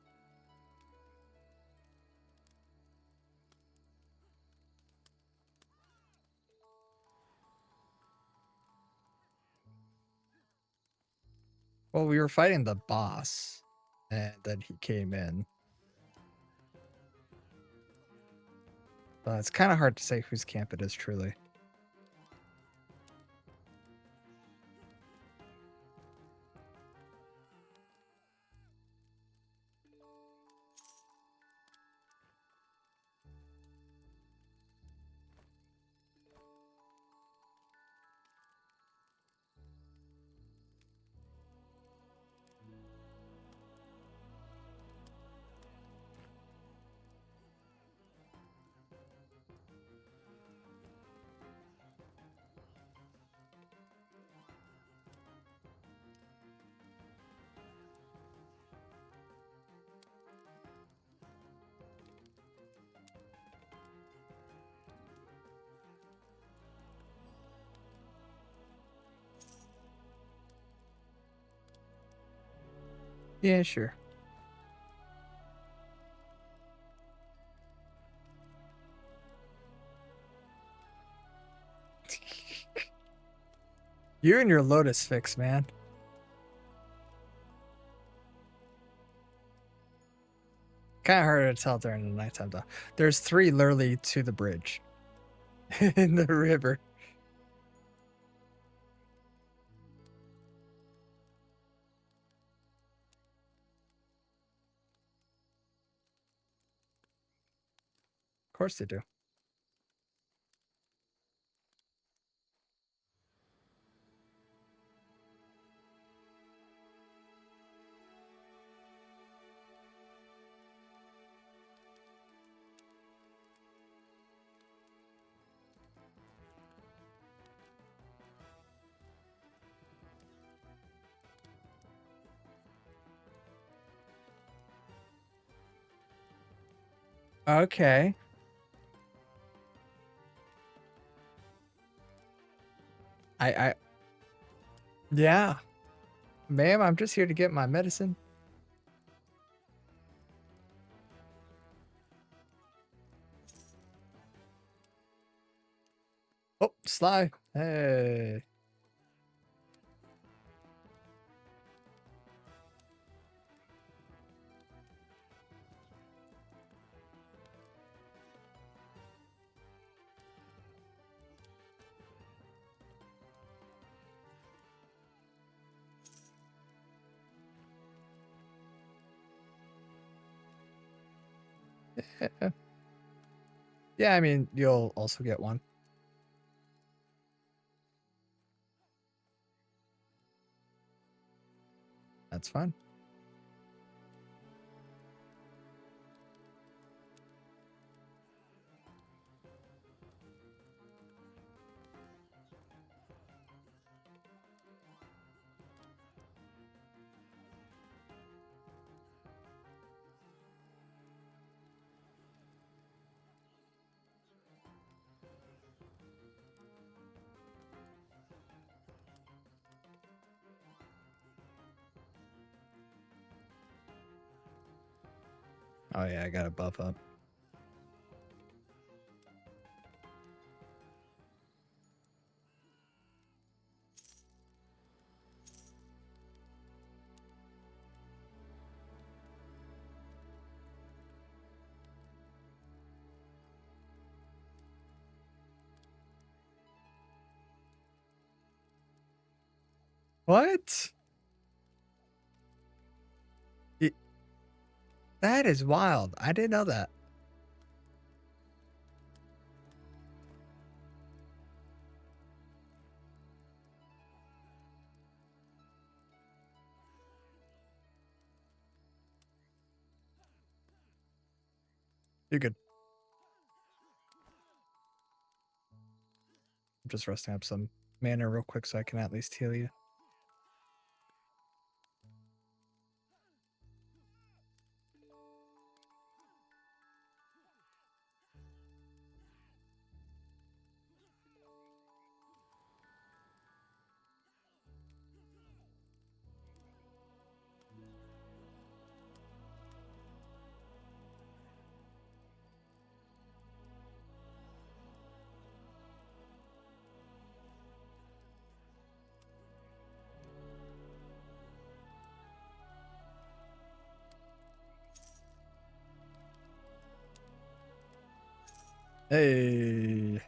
well, we were fighting the boss, and then he came in. It's kind of hard to say whose camp it is, truly. Yeah, sure. You and your Lotus fix, man. Kind of harder to tell during the nighttime, though. There's 3 literally to the bridge in the river. Of course they do. Okay. I yeah. Ma'am, I'm just here to get my medicine. Oh, Sly. Hey. Yeah, I mean, you'll also get one. That's fine. Oh yeah, I gotta buff up. What? Y- That is wild. I didn't know that. You're good. I'm just resting up some mana real quick so I can at least heal you. Hey.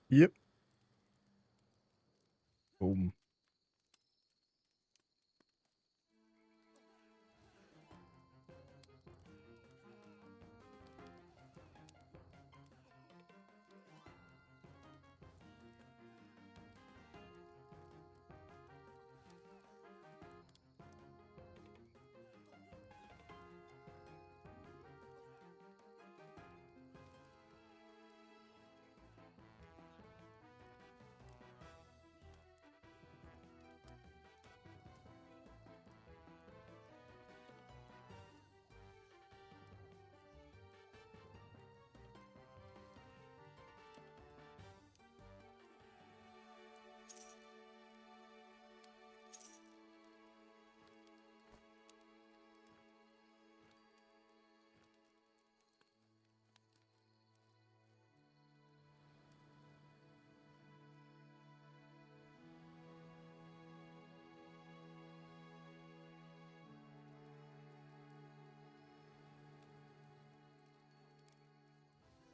Yep. Boom.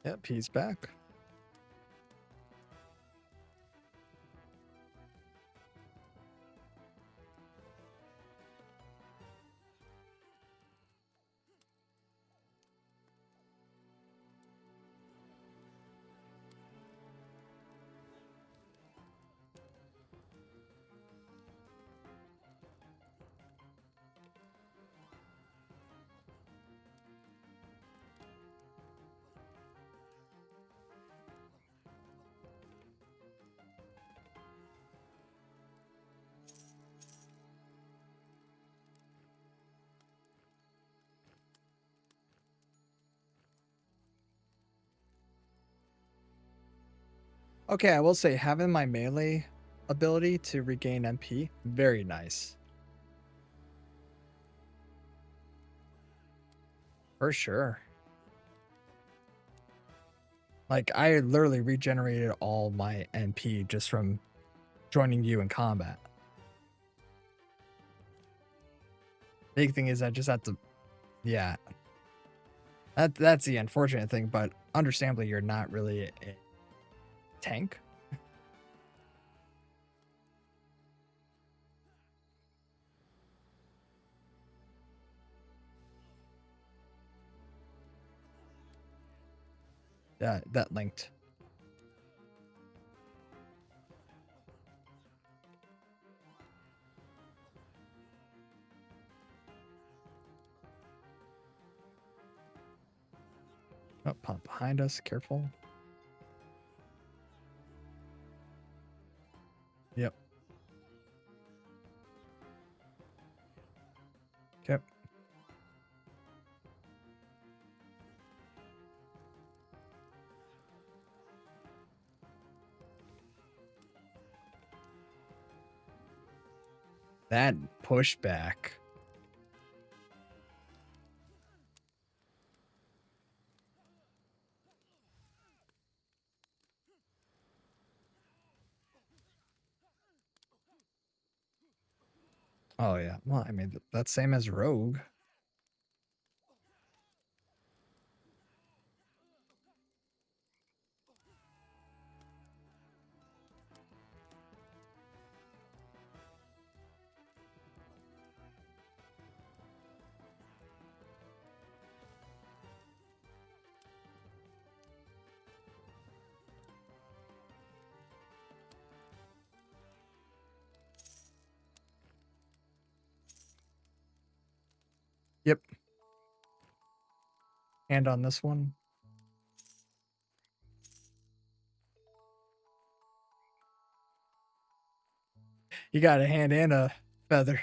Yep, he's back. Okay, I will say having my melee ability to regain MP, very nice. For sure. Like, I literally regenerated all my MP just from joining you in combat. Big thing is I just have to, yeah. That's the unfortunate thing, but understandably, you're not really a tank. That linked. Oh, pop behind us, careful. Yep. Okay. That pushback. Oh yeah. Well, I mean that's same as rogue. Yep. And on this one. You got a hand and a feather.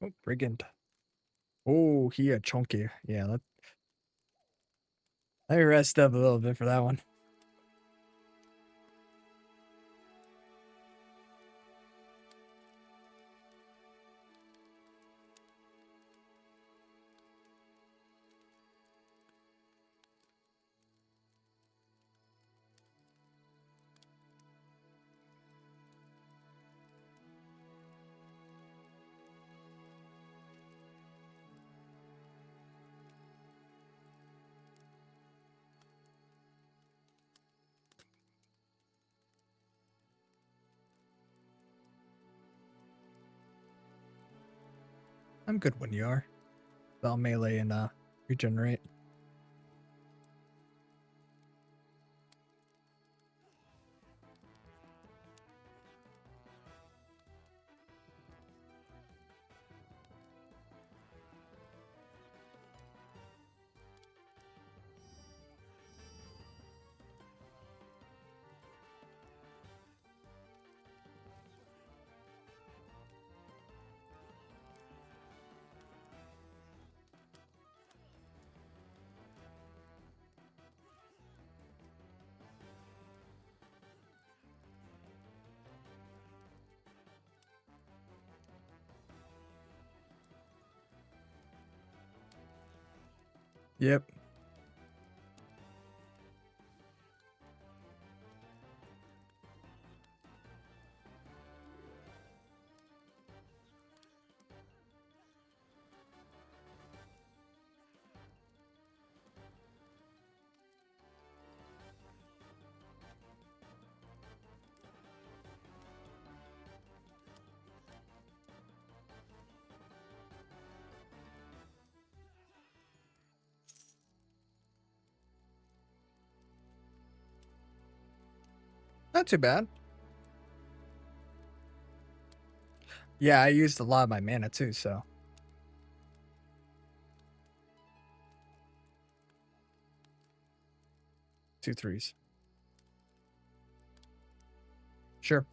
Oh, brigand. Oh, he a chunky. Yeah, let me rest up a little bit for that one. I'm good when you are. I'll melee and regenerate. Yep. Not too bad. Yeah, I used a lot of my mana too, so. 2 3s. Sure.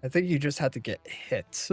I think you just had to get hit.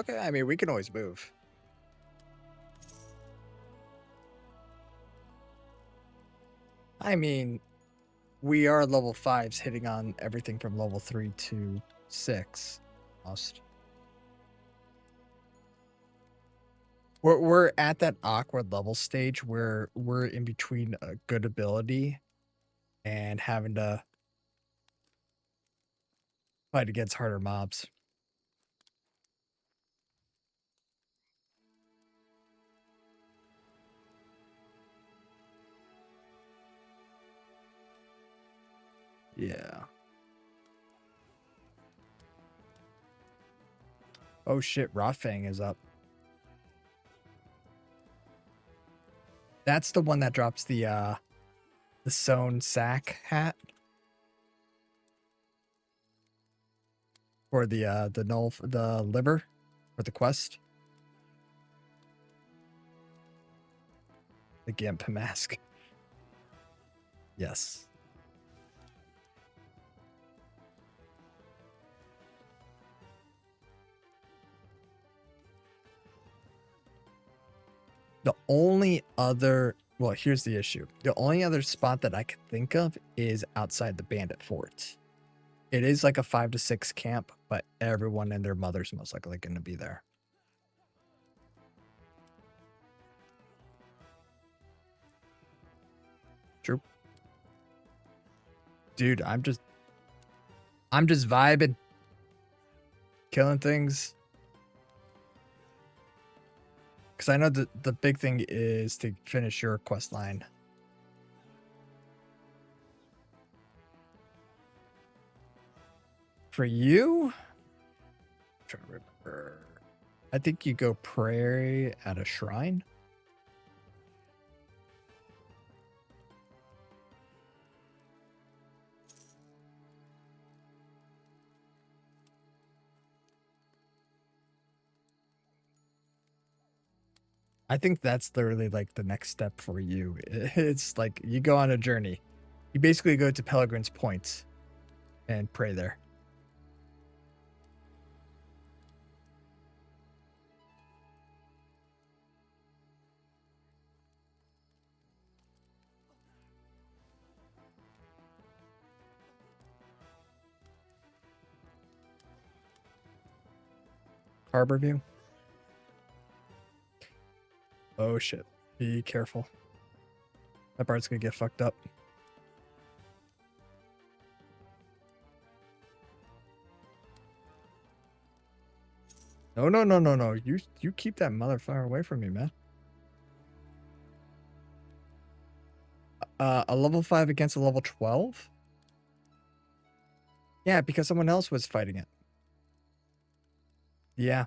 Okay, I mean, we can always move. I mean, we are level 5s hitting on everything from level 3 to 6. Almost. We're at that awkward level stage where we're in between a good ability and having to fight against harder mobs. Yeah. Oh shit, Rotfang is up. That's the one that drops the sewn sack hat. For the liver for the quest. The Gimp mask. Yes. The only other, well, here's the issue. The only other spot that I could think of is outside the bandit fort. It is like a 5 to 6 camp, but everyone and their mother's most likely going to be there. True. Dude, I'm just vibing. Killing things. Because I know the big thing is to finish your quest line. For you? I'm trying to remember. I think you go pray at a shrine. I think that's literally like the next step for you. It's like you go on a journey. You basically go to Pelgrim's Point and pray there. Harbor View. Oh shit. Be careful. That part's gonna get fucked up. No, no, no, no, no. You keep that motherfucker away from me, man. A level 5 against a level 12? Yeah, because someone else was fighting it. Yeah.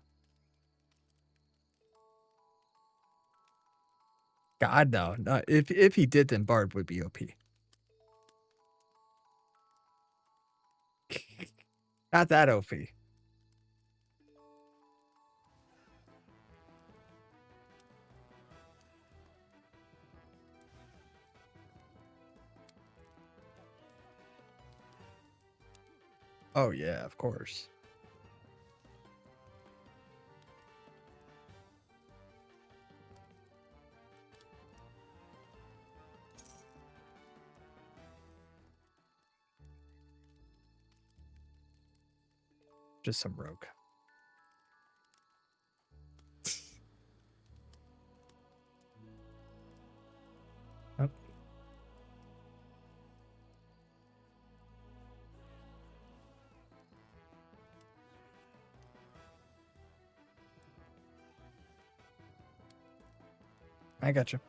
God no. No, if he did, then Bard would be OP. Not that OP. Oh yeah, of course. Just some rogue. Oh. I got you.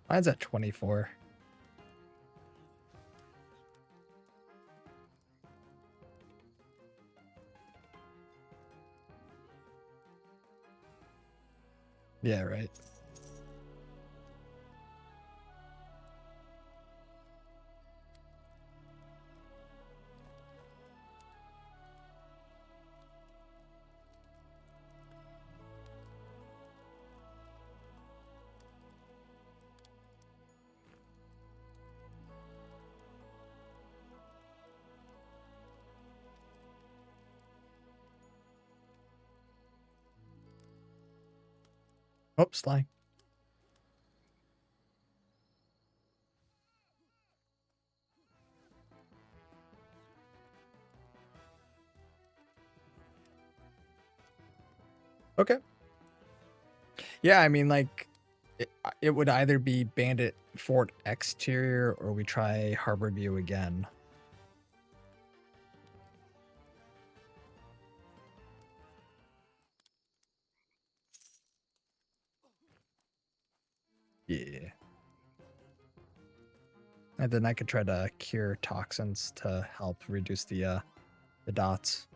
Mine's at 24. Yeah, right. Oh, slime. Okay. Yeah, I mean, like, it would either be Bandit Fort exterior or we try Harbor View again. Yeah. And then I could try to cure toxins to help reduce the dots.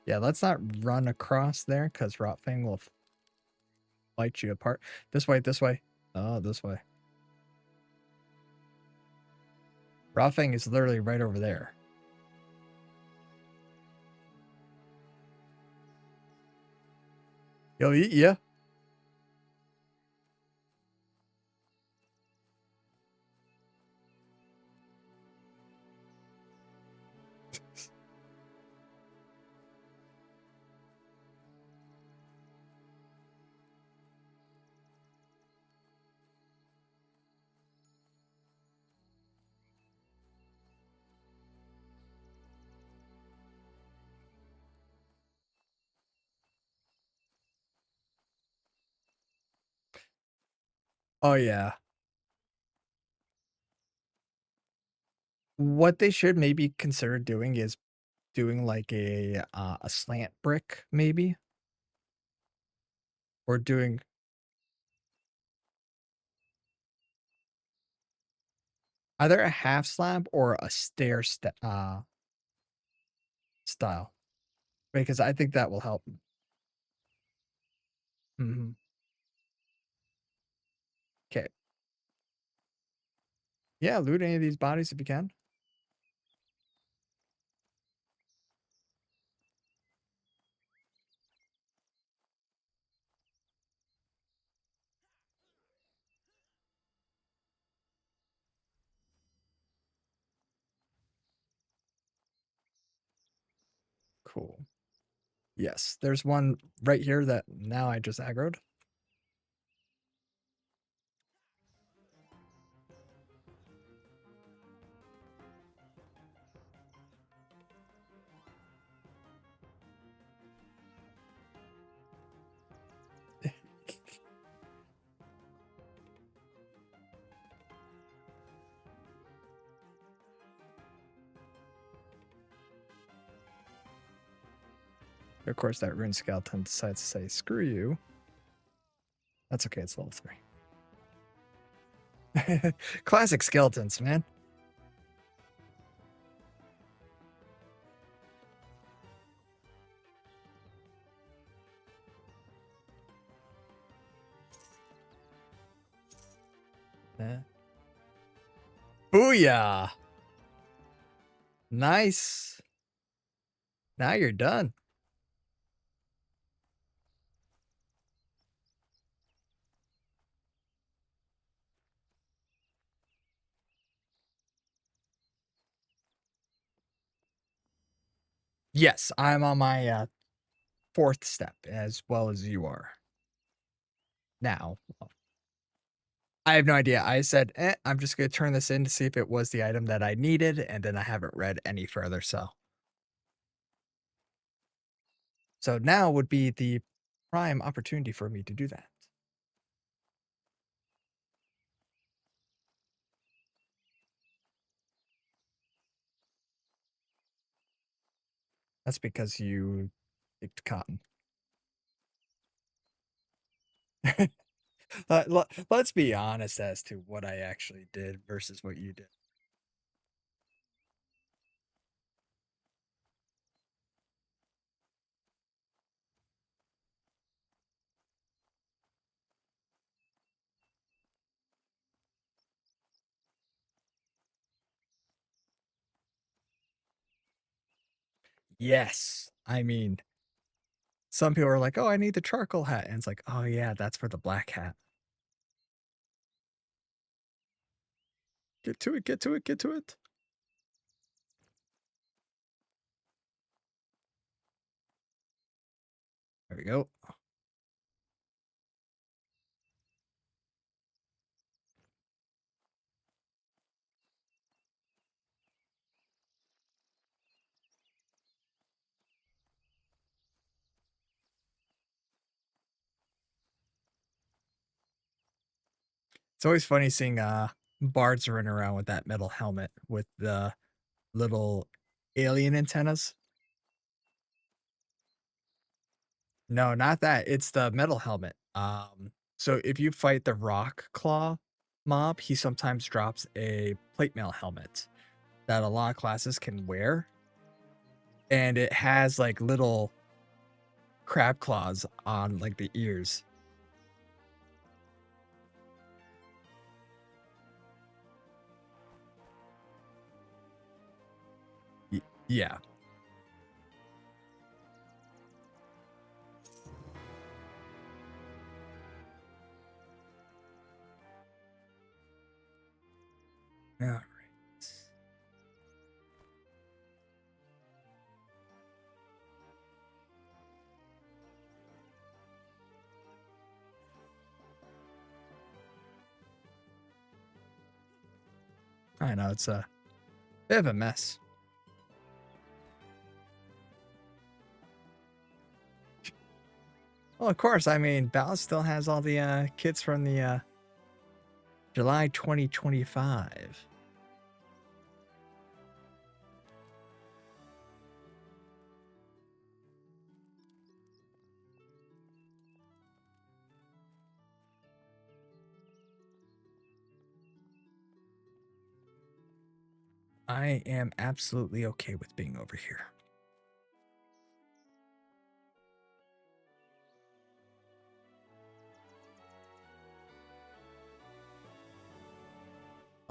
Yeah, let's not run across there because Rotfang will fight you apart. This way, this way. Oh, this way. Rotfang is literally right over there. He'll eat ya. Oh, yeah. What they should maybe consider doing is doing like a slant brick, maybe, or doing either a half slab or a style, because I think that will help. Mhm. Okay. Yeah, loot any of these bodies if you can. Cool. Yes, there's one right here that now I just aggroed. Of course, that rune skeleton decides to say, screw you. That's okay, it's level 3. Classic skeletons, man. Yeah. Booyah! Nice. Now you're done. Yes, I'm on my 4th step as well as you are. Now, I have no idea. I said, I'm just going to turn this in to see if it was the item that I needed, and then I haven't read any further. So now would be the prime opportunity for me to do that. That's because you picked cotton. Let's be honest as to what I actually did versus what you did. Yes. I mean, some people are like, oh, I need the charcoal hat. And it's like, oh, yeah, that's for the black hat. Get to it, get to it, get to it. There we go. It's always funny seeing bards running around with that metal helmet with the little alien antennas. No, not that. It's the metal helmet. So if you fight the rock claw mob, he sometimes drops a plate mail helmet that a lot of classes can wear. And it has like little crab claws on like the ears. Yeah. All right. I know it's a bit of a mess. Well, of course. I mean, Ballast still has all the kits from the July 2025. I am absolutely okay with being over here.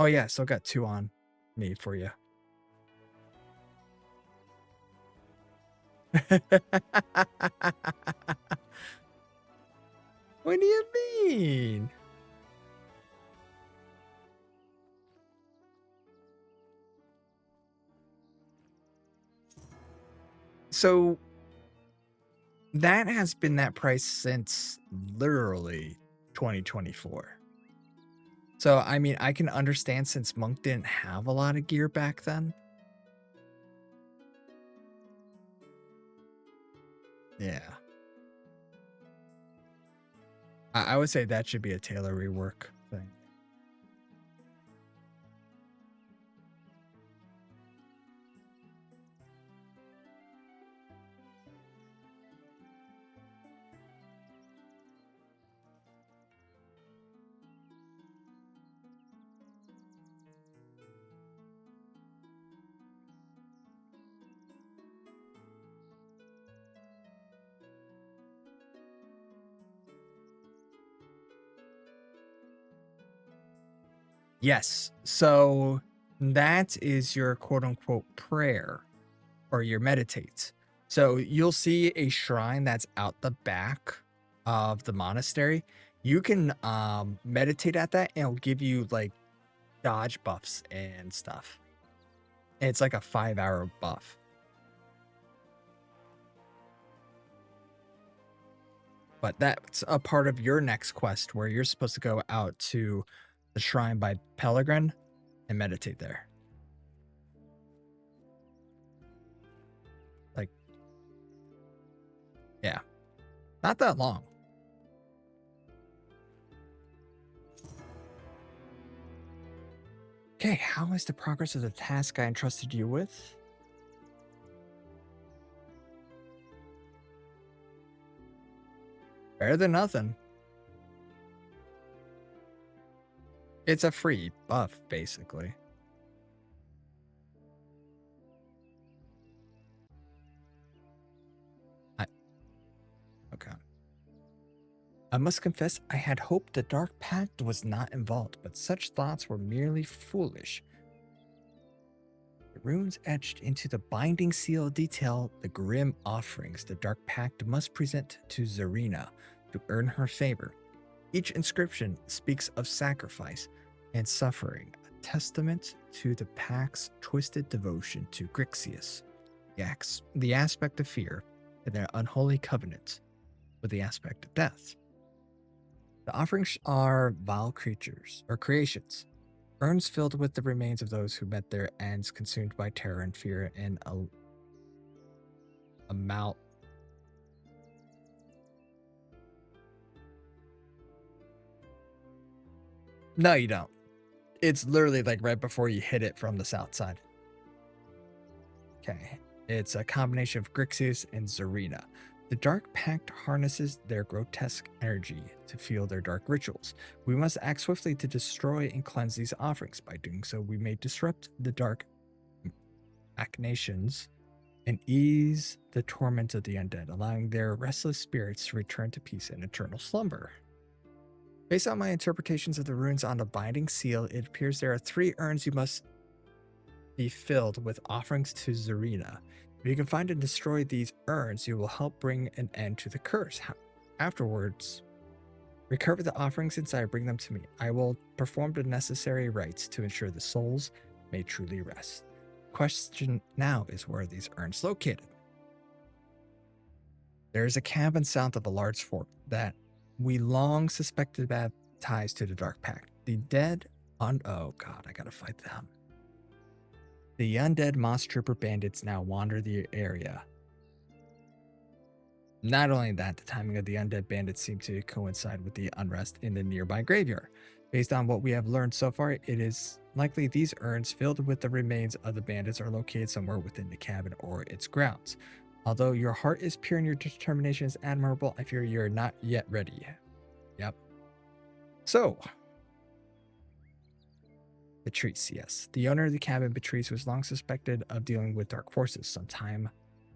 Oh yeah, still got 2 on me for you. What do you mean? So that has been that price since literally 2024. So I mean, I can understand since Monk didn't have a lot of gear back then. Yeah. I would say that should be a Taylor rework thing. Yes. So that is your quote unquote prayer or your meditate. So you'll see a shrine that's out the back of the monastery. You can meditate at that and it'll give you like dodge buffs and stuff. And it's like a 5-hour buff. But that's a part of your next quest where you're supposed to go out to the shrine by Pellegrin and meditate there. Like, yeah, not that long. Okay, how is the progress of the task I entrusted you with? Better than nothing. It's a free buff, basically. Okay. I must confess, I had hoped the Dark Pact was not involved, but such thoughts were merely foolish. The runes etched into the binding seal detail the grim offerings the Dark Pact must present to Zarina to earn her favor. Each inscription speaks of sacrifice and suffering, testament to the pack's twisted devotion to Grixius, the aspect of fear, and their unholy covenant with the aspect of death. The offerings are vile creatures or creations, urns filled with the remains of those who met their ends, consumed by terror and fear, and amount. No, you don't. It's literally like right before you hit it from the south side. Okay. It's a combination of Grixis and Zarina. The Dark Pact harnesses their grotesque energy to fuel their dark rituals. We must act swiftly to destroy and cleanse these offerings. By doing so, we may disrupt the dark machinations and ease the torment of the undead, allowing their restless spirits to return to peace and eternal slumber. Based on my interpretations of the runes on the binding seal, it appears there are 3 urns you must be filled with offerings to Zarina. If you can find and destroy these urns, you will help bring an end to the curse. Afterwards, recover the offerings inside, bring them to me. I will perform the necessary rites to ensure the souls may truly rest. Question now is, where are these urns located? There is a cabin south of a large fort that we long suspected had ties to the Dark Pact. The dead oh god, I gotta fight them. The undead Moss Trooper bandits now wander the area. Not only that, the timing of the undead bandits seemed to coincide with the unrest in the nearby graveyard. Based on what we have learned so far, it is likely these urns filled with the remains of the bandits are located somewhere within the cabin or its grounds. Although your heart is pure and your determination is admirable, I fear you're not yet ready. Yep. So, Patrice, yes. The owner of the cabin, Patrice, was long suspected of dealing with dark forces. Some time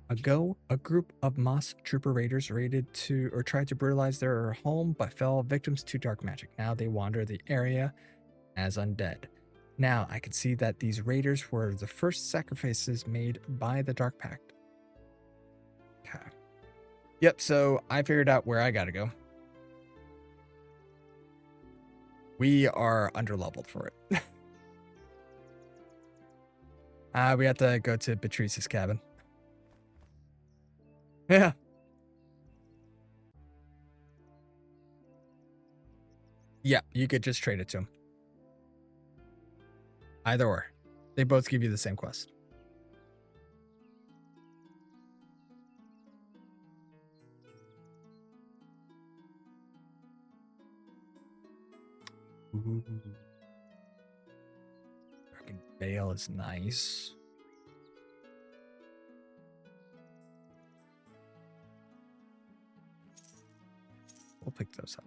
ago, a group of Moss Trooper raiders tried to brutalize their home, but fell victims to dark magic. Now they wander the area as undead. Now I can see that these raiders were the first sacrifices made by the Dark Pact. Okay. Yep, so I figured out where I gotta go. We are underleveled for it. We have to go to Patrice's cabin. Yeah. Yeah, you could just trade it to him. Either or. They both give you the same quest. Ooh. Fucking Veil is nice. We'll pick those up.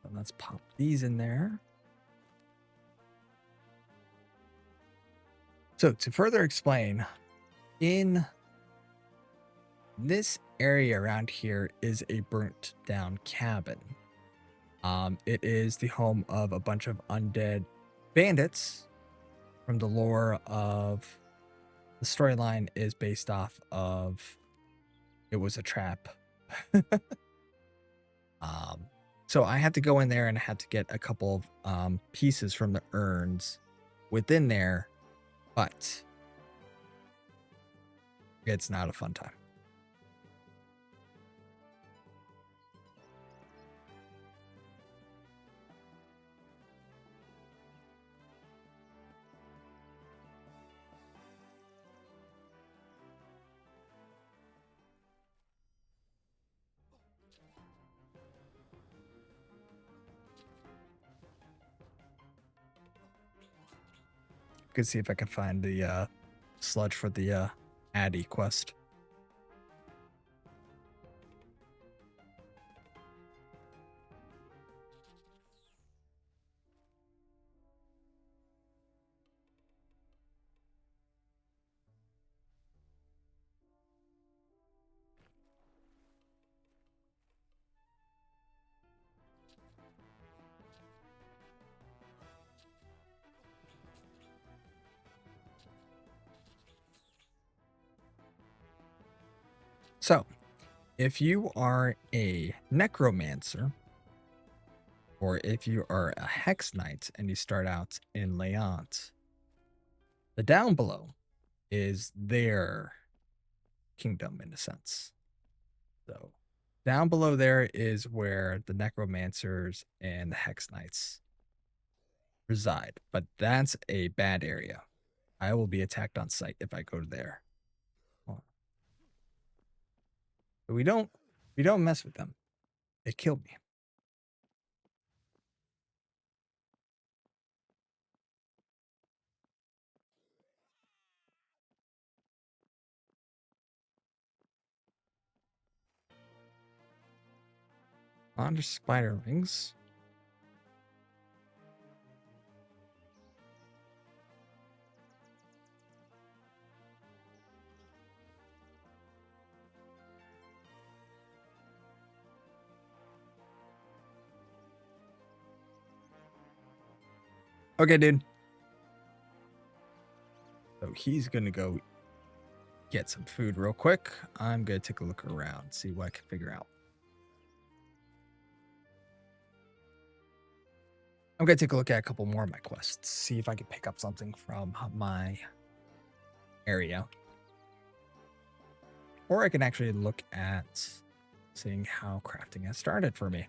And let's pop these in there. So to further explain, in this area around here is a burnt down cabin. It is the home of a bunch of undead bandits from the lore of the storyline is based off of it was a trap. So I had to go in there and I had to get a couple of pieces from the urns within there, but it's not a fun time. Could see if I can find the sludge for the Addy quest. So, if you are a necromancer, or if you are a hex knight and you start out in Leant, the down below is their kingdom in a sense. So, down below there is where the necromancers and the hex knights reside, but that's a bad area. I will be attacked on sight if I go there. But we don't mess with them. They killed me. Under spiderlings. Okay, dude. So he's gonna go get some food real quick. I'm gonna take a look around, see what I can figure out. I'm gonna take a look at a couple more of my quests, see if I can pick up something from my area. Or I can actually look at seeing how crafting has started for me.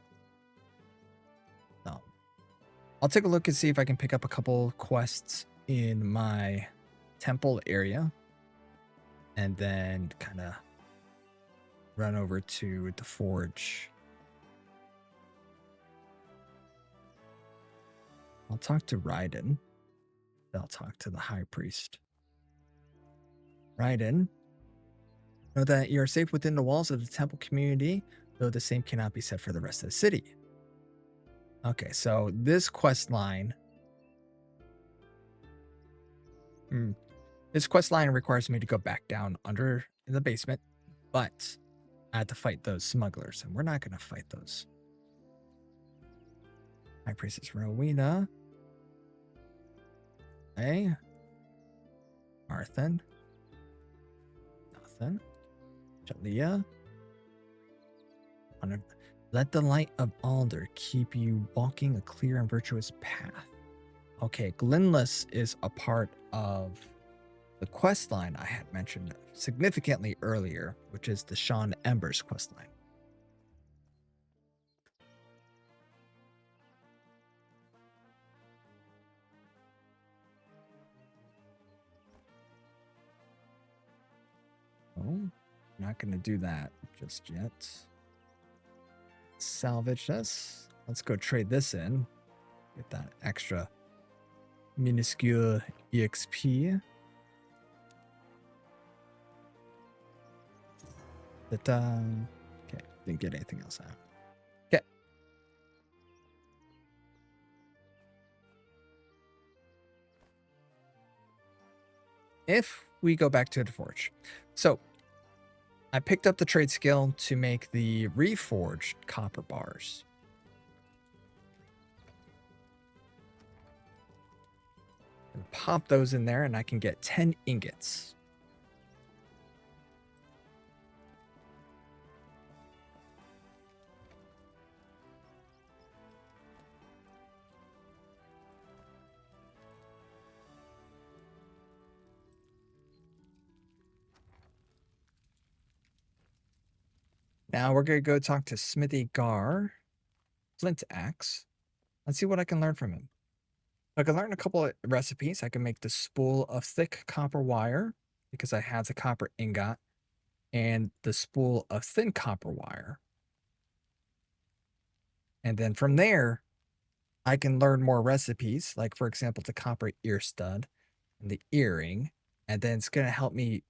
So I'll take a look and see if I can pick up a couple quests in my temple area and then kind of run over to the forge. I'll talk to Raiden. I'll talk to the high priest. Raiden, know that you are safe within the walls of the temple community, though the same cannot be said for the rest of the city. Okay, so this quest line. This quest line requires me to go back down under in the basement, but I had to fight those smugglers, and we're not going to fight those. High Priestess Rowena. Hey. Arthen. Nothing. Jalea. Let the light of Alder keep you walking a clear and virtuous path. Okay, Glenless is a part of the quest line I had mentioned significantly earlier, which is the Sean Embers quest line. Oh, not going to do that just yet. Salvage this. Let's go trade this in. Get that extra minuscule EXP. Okay, didn't get anything else out. Okay. If we go back to the forge. So I picked up the trade skill to make the reforged copper bars. And pop those in there and I can get 10 ingots. Now we're going to go talk to Smithy Gar, Flint Axe. Let's see what I can learn from him. I can learn a couple of recipes. I can make the spool of thick copper wire because I have the copper ingot and the spool of thin copper wire. And then from there, I can learn more recipes, like for example, the copper ear stud and the earring. And then it's going to help me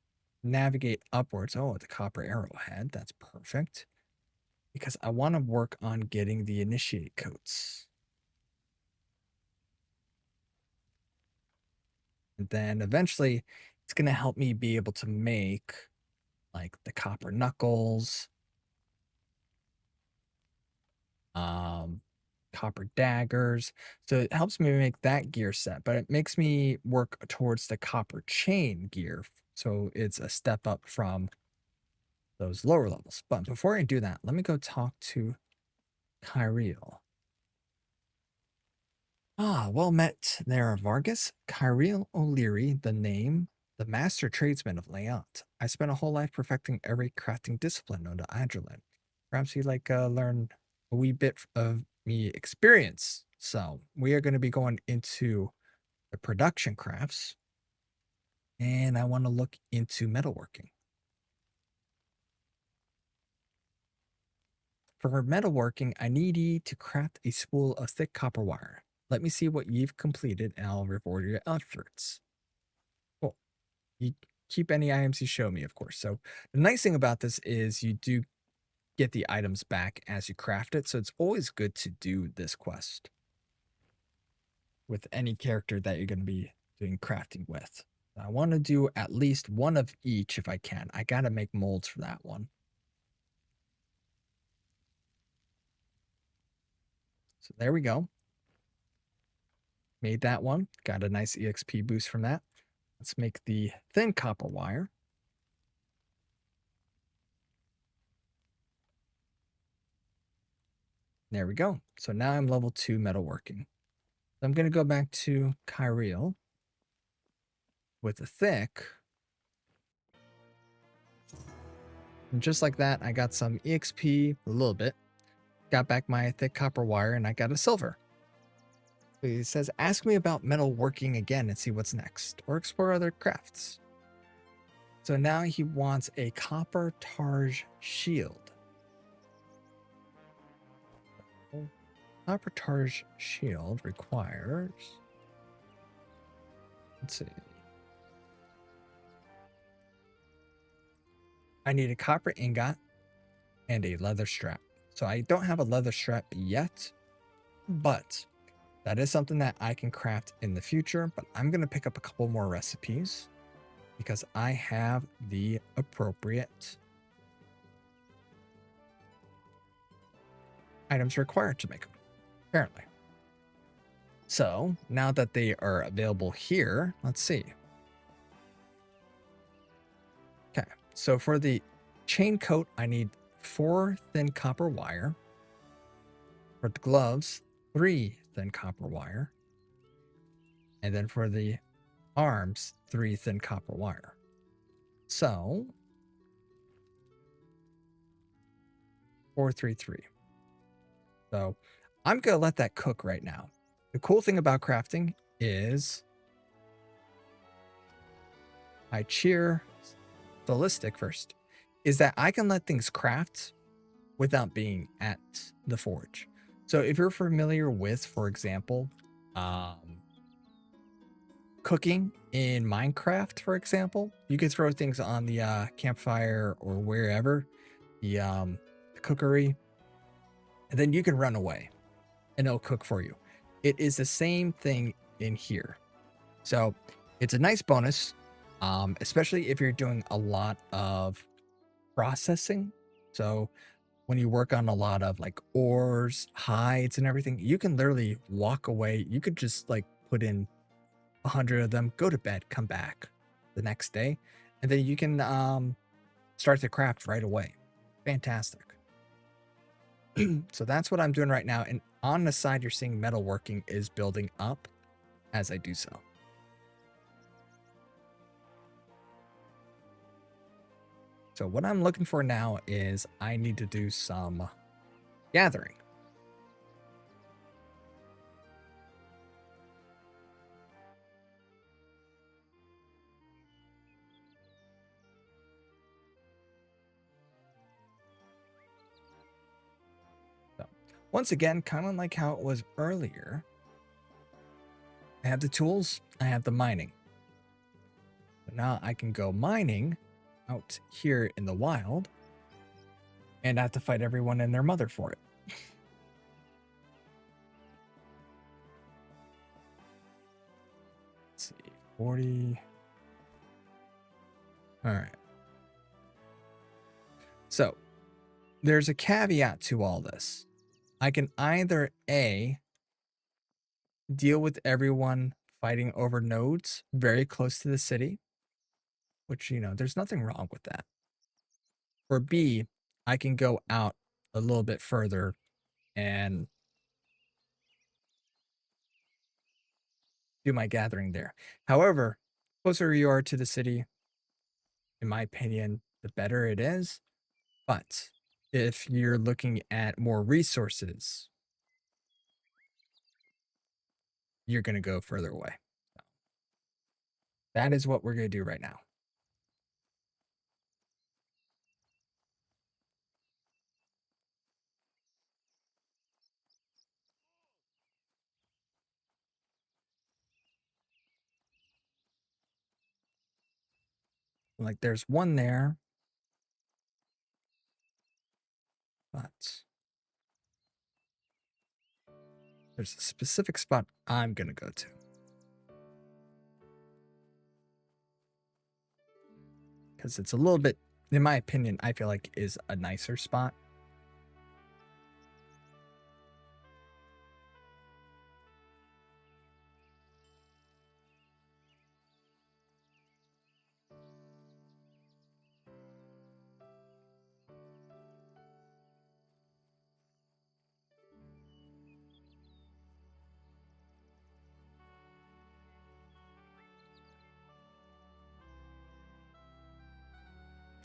navigate upwards. Oh, the copper arrowhead. That's perfect. Because I want to work on getting the initiate coats. And then eventually it's going to help me be able to make like the copper knuckles, copper daggers. So it helps me make that gear set, but it makes me work towards the copper chain gear. So it's a step up from those lower levels. But before I do that, let me go talk to Kyriel. Ah, well met there, Vargas. Kyriel O'Leary, the name, the master tradesman of layout. I spent a whole life perfecting every crafting discipline known to Adrullan. Perhaps you'd like learn a wee bit of me experience. So we are going to be going into the production crafts, and I want to look into metalworking. For metalworking, I need ye to craft a spool of thick copper wire. Let me see what you've completed, and I'll reward your efforts. Cool. You keep any items you show me, of course. So the nice thing about this is you do get the items back as you craft it. So it's always good to do this quest with any character that you're going to be doing crafting with. I want to do at least one of each if I can. I got to make molds for that one. So there we go. Made that one. Got a nice EXP boost from that. Let's make the thin copper wire. There we go. So now I'm level 2 metalworking. I'm going to go back to Kyriel with the thick. And just like that, I got some EXP, a little bit. Got back my thick copper wire, and I got a silver. It says, ask me about metalworking again and see what's next, or explore other crafts. So now he wants a copper targe shield. Copper targe shield requires, let's see. I need a copper ingot and a leather strap. So I don't have a leather strap yet, but that is something that I can craft in the future. But I'm going to pick up a couple more recipes because I have the appropriate items required to make them, apparently. So now that they are available here, let's see. Okay, so for the chain coat, I need 4 thin copper wire. For the gloves, 3 thin copper wire. And then for the arms, 3 thin copper wire. So 433. So I'm going to let that cook right now. The cool thing about crafting is I cheer ballistic first, is that I can let things craft without being at the forge. So if you're familiar with, for example, cooking in Minecraft, for example, you can throw things on the campfire or wherever, the cookery, and then you can run away and it'll cook for you. It is the same thing in here. So it's a nice bonus, especially if you're doing a lot of processing. So when you work on a lot of like ores, hides, and everything, you can literally walk away. You could just like put in 100 of them, go to bed, come back the next day, and then you can start to craft right away. Fantastic. So that's what I'm doing right now. And on the side, you're seeing metalworking is building up as I do so. So what I'm looking for now is I need to do some gathering. So once again, kind of like how it was earlier, I have the tools, I have the mining. So now I can go mining out here in the wild and I have to fight everyone and their mother for it. Let's see, 40. All right. So there's a caveat to all this. I can either A, deal with everyone fighting over nodes very close to the city, which, you know, there's nothing wrong with that. for B, I can go out a little bit further and do my gathering there. However, closer you are to the city, in my opinion, the better it is. But if you're looking at more resources, you're going to go further away. That is what we're going to do right now. Like there's one there, but there's a specific spot I'm going to go to. Because it's a little bit, in my opinion, I feel like is a nicer spot.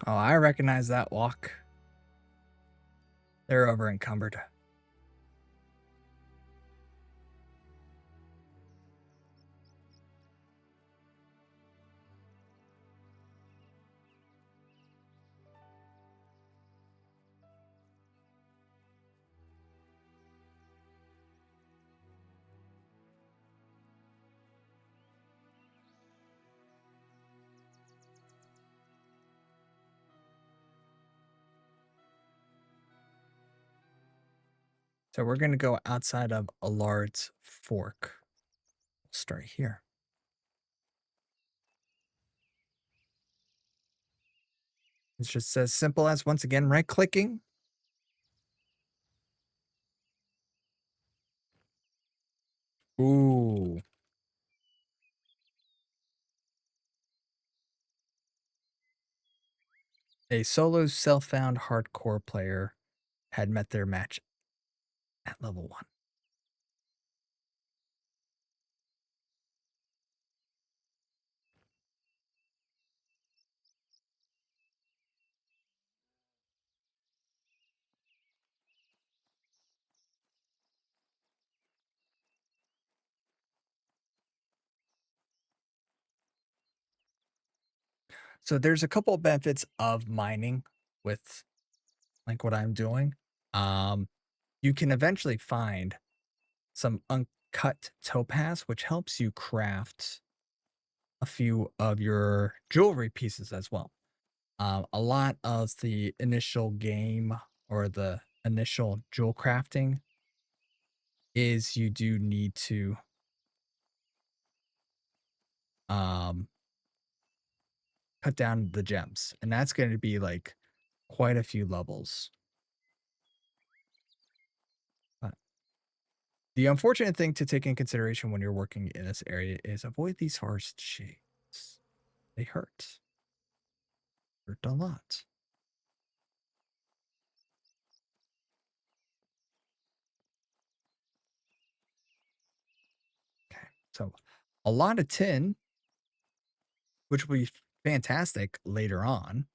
Oh, I recognize that walk. They're over encumbered. So we're going to go outside of Allard's Fork. We'll start here. It's just as simple as, once again, right-clicking. Ooh. A solo self-found hardcore player had met their match at level 1. So there's a couple of benefits of mining with like what I'm doing. Um, you can eventually find some uncut topaz, which helps you craft a few of your jewelry pieces as well. A lot of the initial game or the initial jewel crafting is you do need to um, cut down the gems, and that's going to be like quite a few levels. But the unfortunate thing to take in consideration when you're working in this area is avoid these forest shades. They hurt a lot. Okay, so a lot of tin, which will be fantastic later on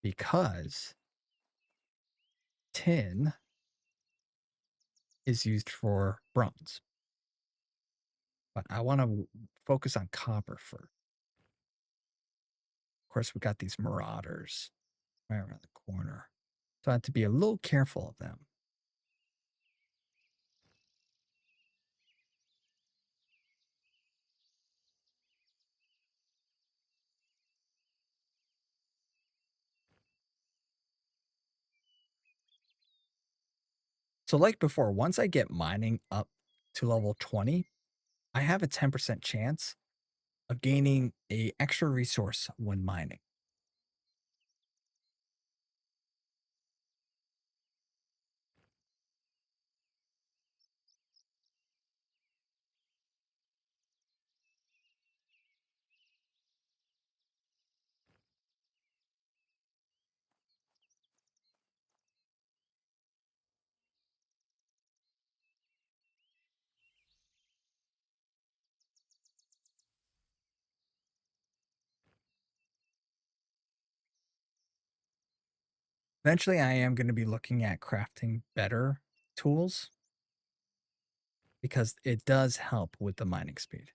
because tin is used for bronze. But I want to focus on copper first. Of course, we got these marauders right around the corner. So I have to be a little careful of them. So like before, once I get mining up to level 20, I have a 10% chance of gaining a extra resource when mining. Eventually, I am gonna be looking at crafting better tools because it does help with the mining speed.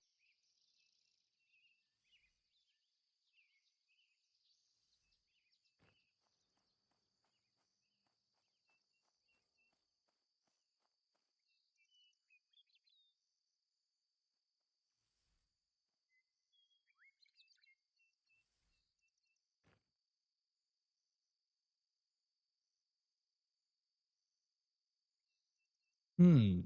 Hmm.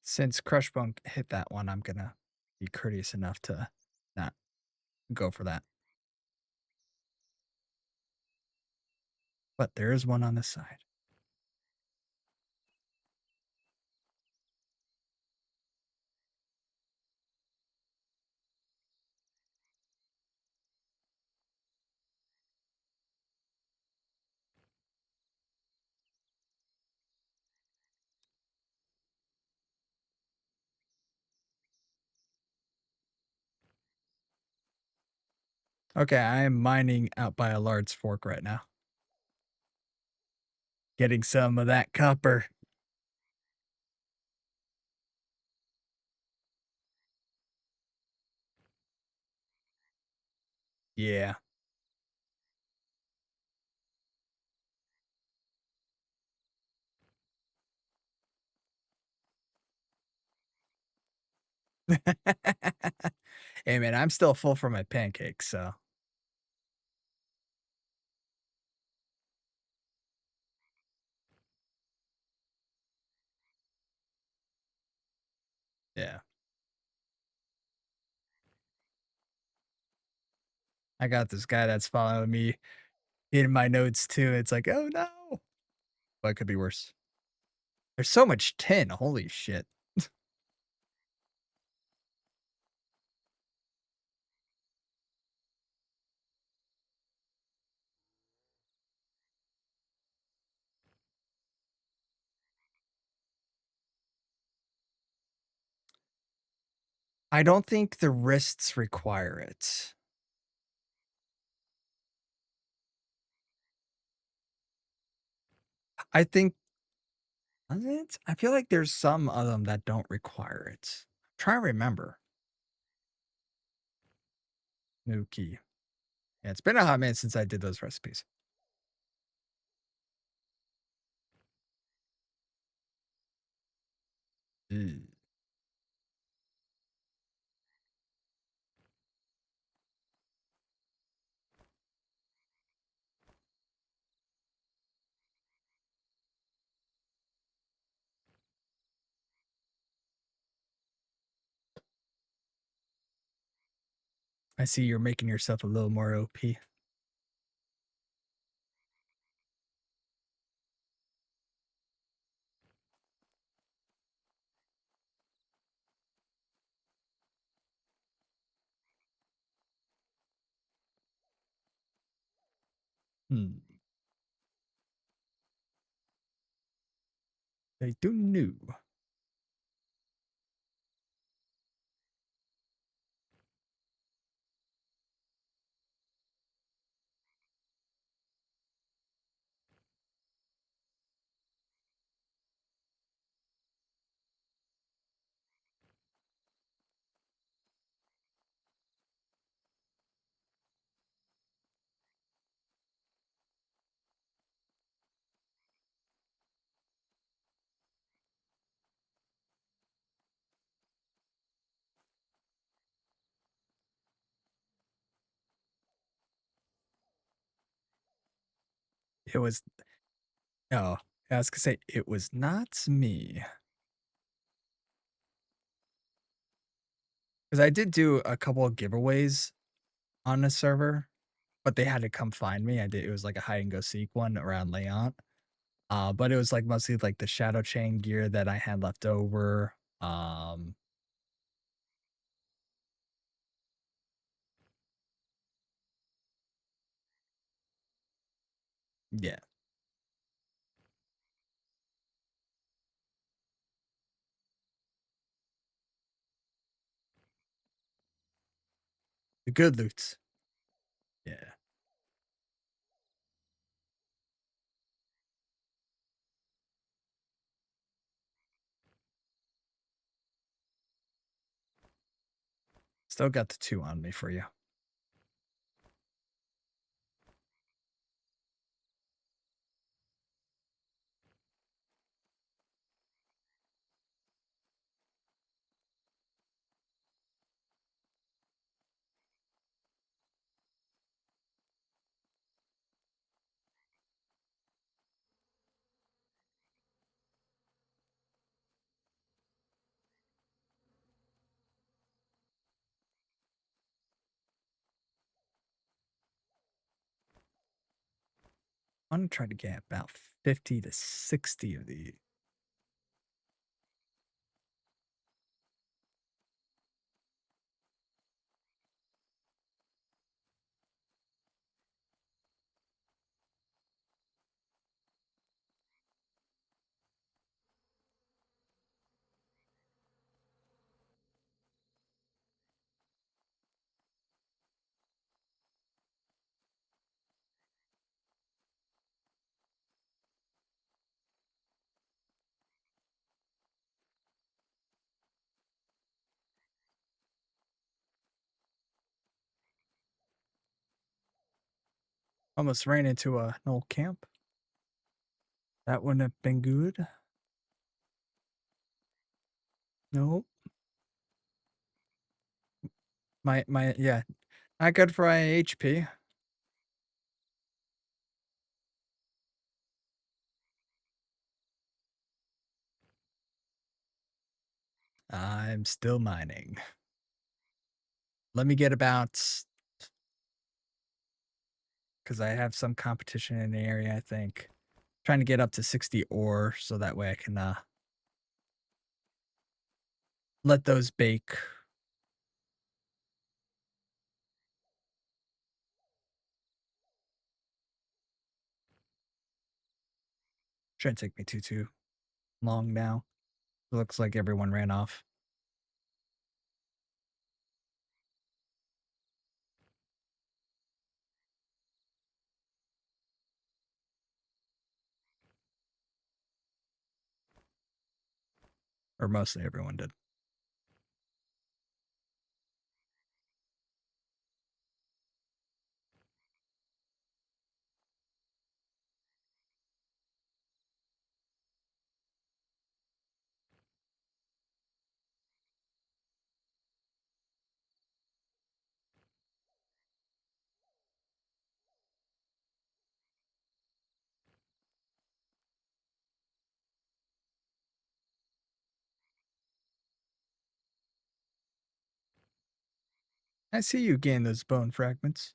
Since Crushbone hit that one, I'm gonna be courteous enough to not go for that. But there is one on this side. Okay, I am mining out by a large fork right now. Getting some of that copper. Yeah. Hey, man, I'm still full from my pancakes, so yeah. I got this guy that's following me in my notes too. It's like, "Oh, no." But it could be worse. There's so much tin, holy shit. I don't think the wrists require it. I think does it? I feel like there's some of them that don't require it. Try to remember. Nuki. Yeah, it's been a hot minute since I did those recipes. Ugh. I see you're making yourself a little more OP. Hmm. They do new. It was oh, I was gonna say it was not me. Because I did do a couple of giveaways on the server, but they had to come find me. I did it was like a hide and go seek one around Leon. But it was like mostly like the shadow chain gear that I had left over. Um, yeah, the good loots. Yeah, still got the two on me for you. I'm gonna try to get about 50 to 60 of these. Almost ran into an old camp. That wouldn't have been good. No, yeah, not good for my HP. I'm still mining. Let me get about because I have some competition in the area. I think trying to get up to 60 ore so that way I can let those bake. Shouldn't take me too long now. It looks like everyone ran off. Or mostly everyone did. I see you gain those bone fragments.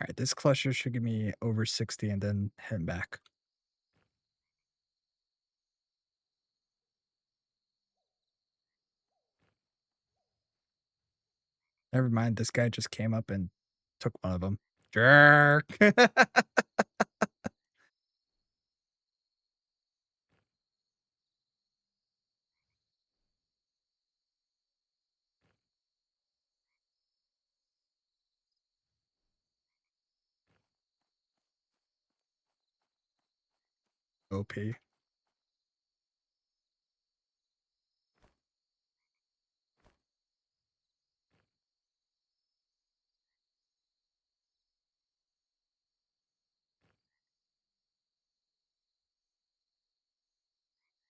All right, this cluster should give me over 60 and then head back. Never mind, this guy just came up and took one of them. Jerk. OP.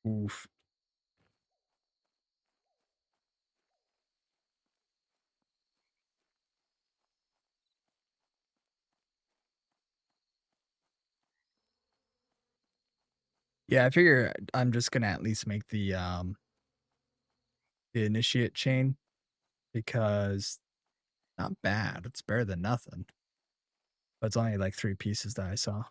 Oof. Yeah, I figure I'm just gonna at least make the initiate chain because not bad. It's better than nothing. But it's only like 3 pieces that I saw.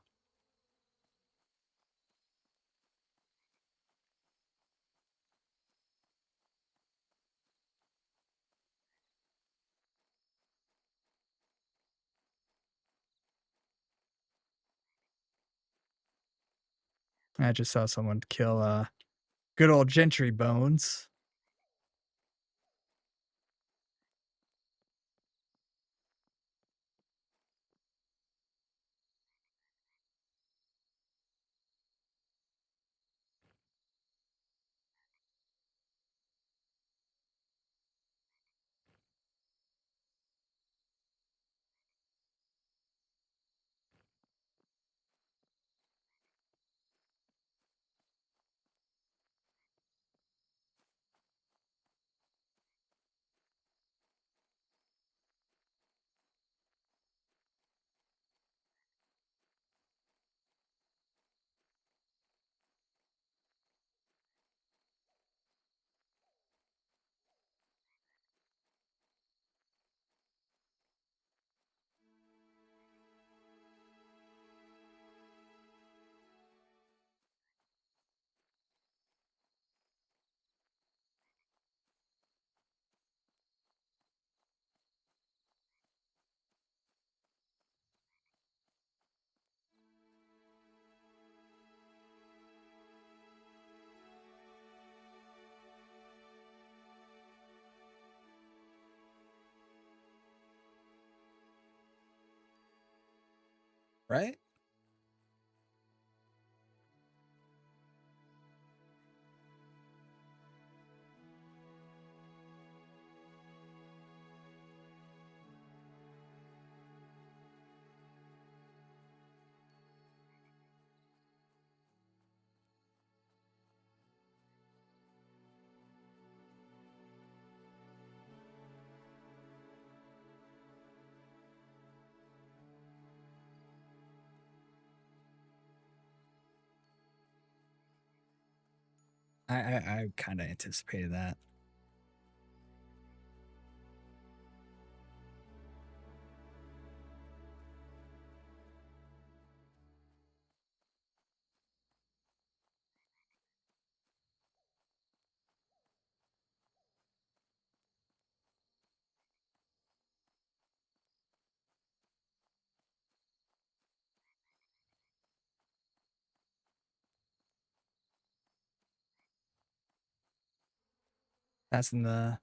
I just saw someone kill good old Gentry Bones. Right? I kinda anticipated that. That's in the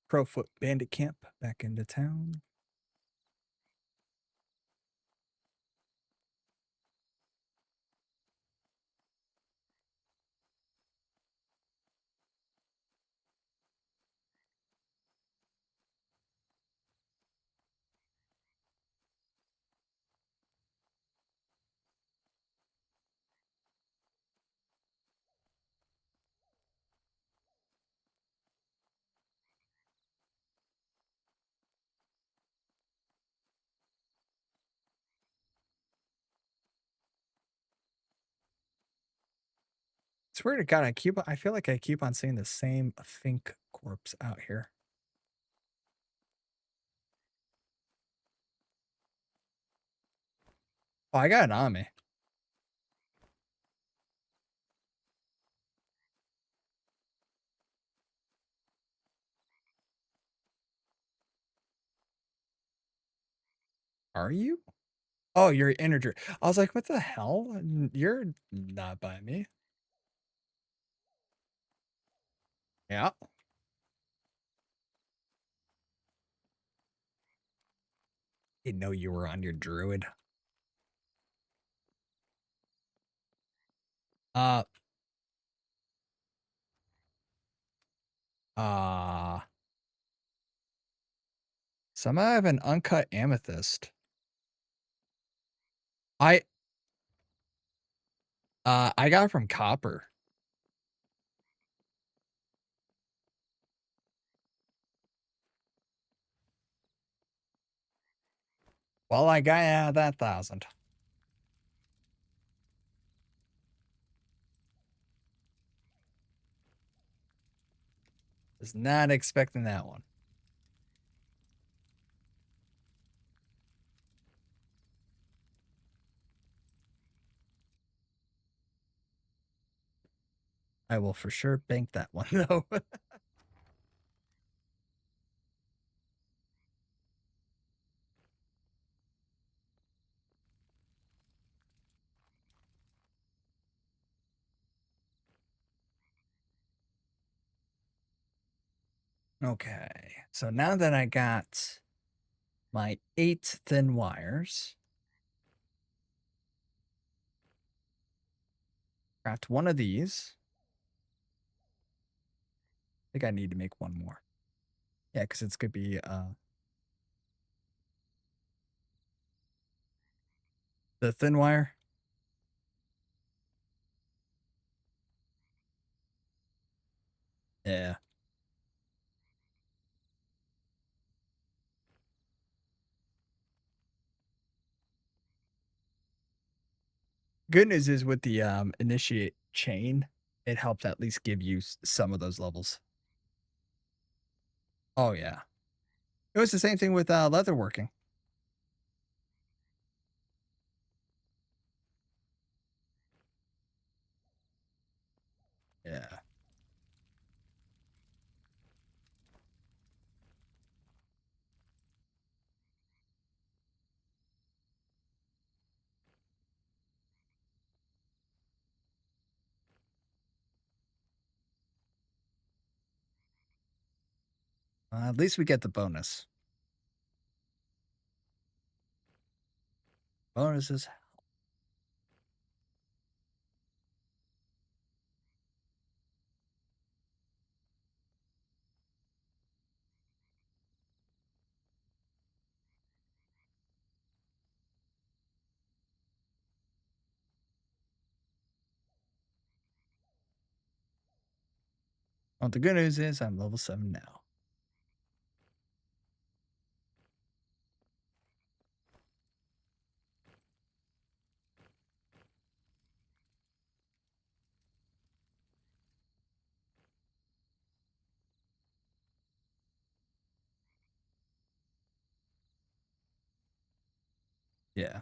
Crowfoot Bandit Camp back into town. Swear to God, I feel like I keep on seeing the same Fink corpse out here. Oh, I got it on me. Are you? Oh, you're integer. I was like, what the hell? You're not by me. Yeah. Didn't know you were on your druid. Uh, uh, somehow I have an uncut amethyst. I, I got it from copper. Well, I got that 1,000. Was not expecting that one. I will for sure bank that one though. Okay, so now that I got my 8 thin wires, craft one of these. I think I need to make one more. Yeah, because it's gonna be the thin wire. Yeah. Good news is with the initiate chain, it helps at least give you some of those levels. Oh yeah. It was the same thing with leatherworking. Yeah. At least we get the bonus. Bonuses. Well, the good news is I'm level 7 now. Yeah.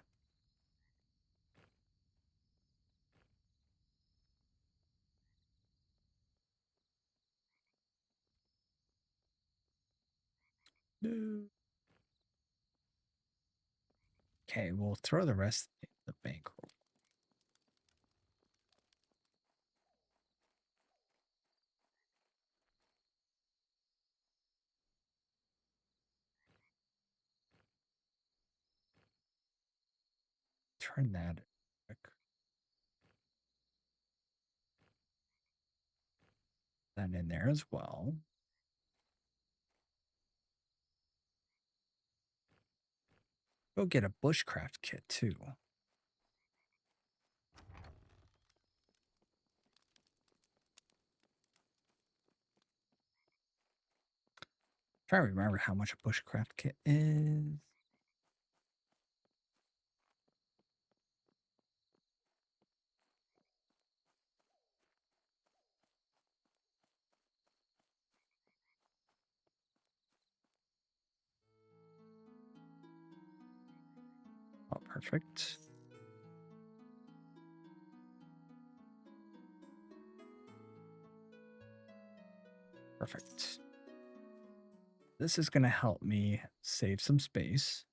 Okay, we'll throw the rest in the bankroll. Turn that in there as well. Go get a bushcraft kit too. Trying to remember how much a bushcraft kit is. Oh, perfect. Perfect. This is going to help me save some space.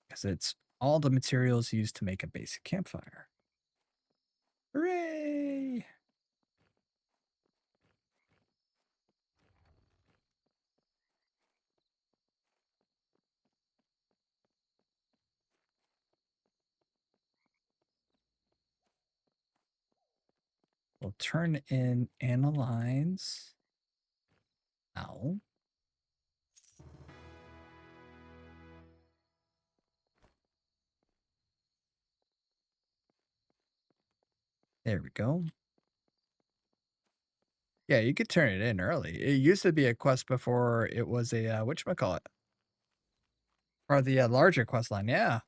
because it's all the materials used to make a basic campfire. Hooray! We'll turn in analyze. Ow. There we go. Yeah, you could turn it in early. It used to be a quest before it was a, whatchamacallit? Or the, larger quest line, yeah.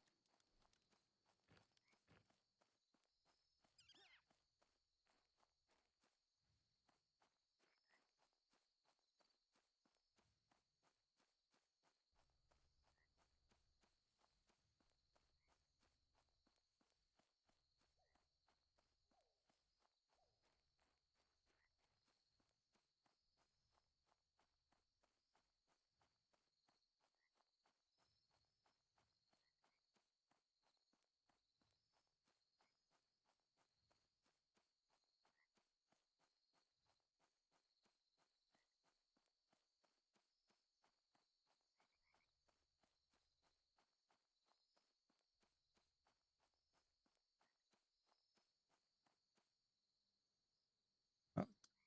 Oh,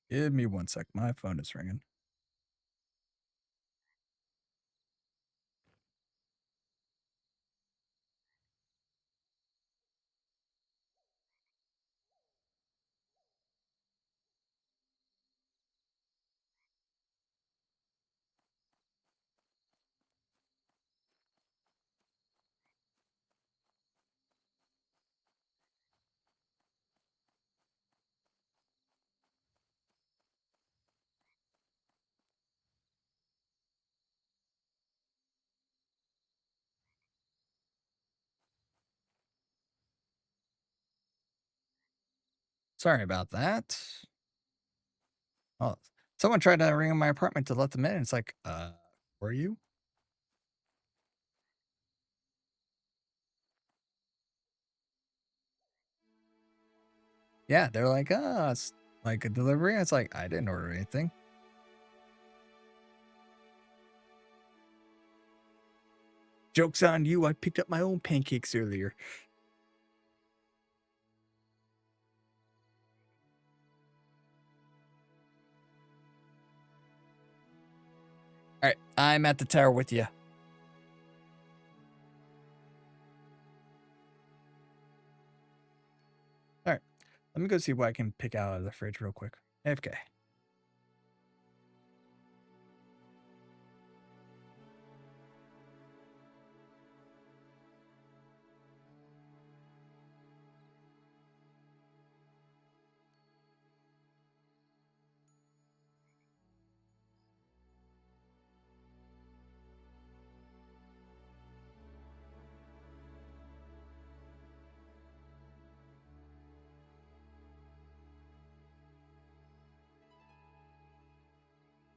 give me one sec. My phone is ringing. Sorry about that. Oh, someone tried to ring in my apartment to let them in. It's like, were you? Yeah, they're like, it's like a delivery. It's like, I didn't order anything. Joke's on you. I picked up my own pancakes earlier. All right, I'm at the tower with you. All right, let me go see what I can pick out of the fridge real quick. AFK.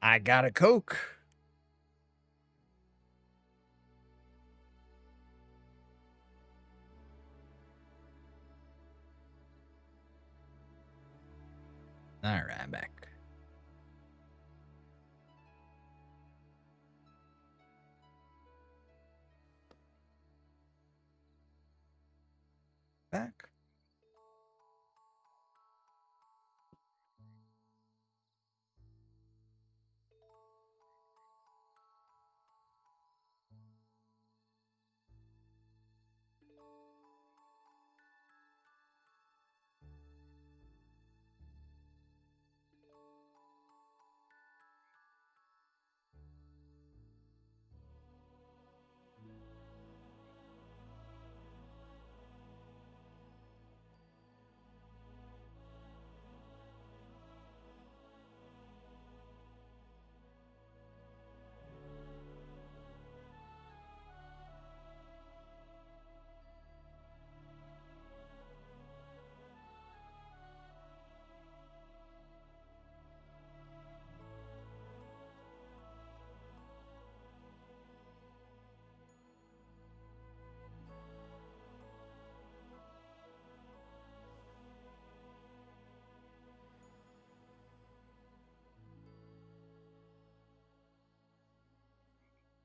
I got a Coke. All right, I'm back. Back.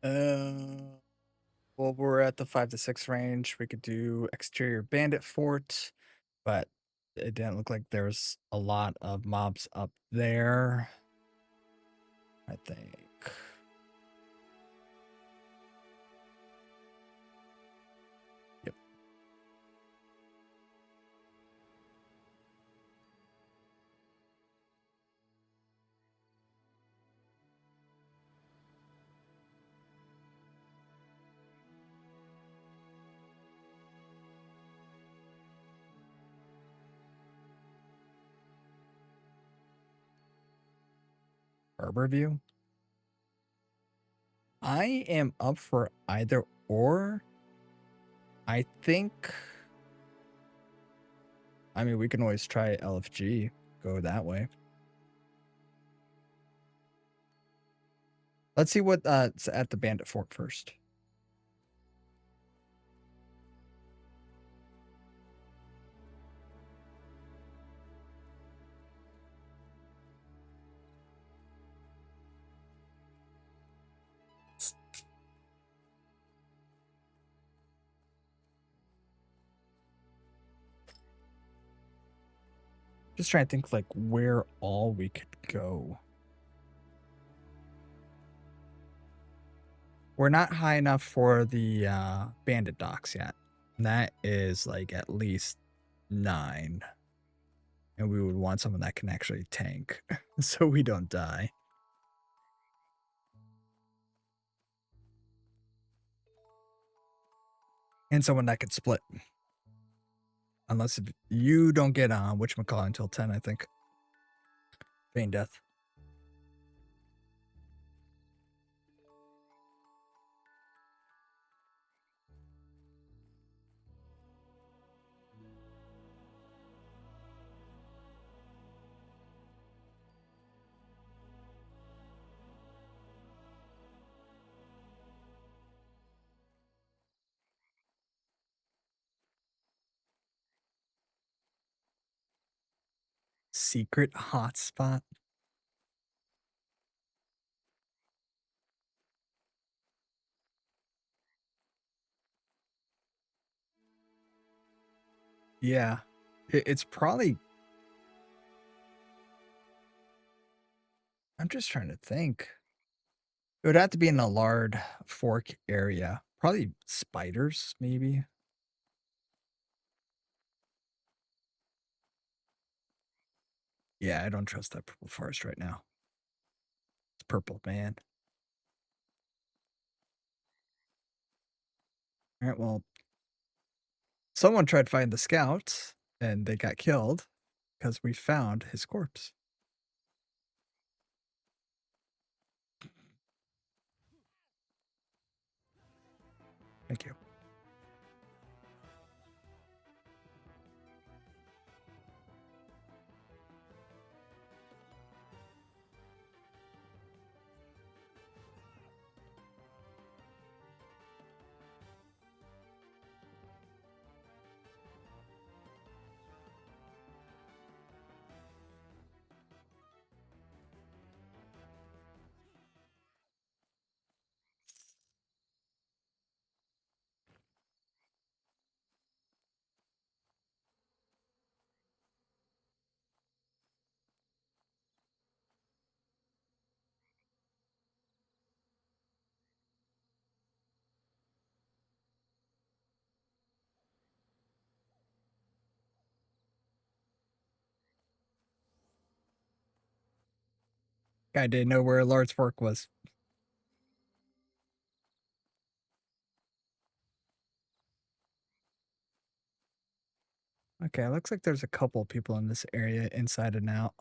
Uh, well, we're at the 5 to 6 range. We could do exterior bandit fort, but it didn't look like there's a lot of mobs up there. I think. Yep. Harbor view. I am up for either or. I think. I mean, we can always try LFG. Go that way. Let's see what's at the bandit fort first. Just trying to think like where all we could go. We're not high enough for the bandit docks yet. And that is like at least 9. And we would want someone that can actually tank so we don't die. And someone that could split. Unless if you don't get on whatchamacallit until 10, I think. Feign death. Secret hotspot. Yeah. It's probably. I'm just trying to think. It would have to be in a large fork area. Probably spiders, maybe. Yeah, I don't trust that purple forest right now. It's purple, man. All right, well, someone tried to find the scout and they got killed because we found his corpse. Thank you. Guy didn't know where a large fork was. Okay, looks like there's a couple people in this area inside and out.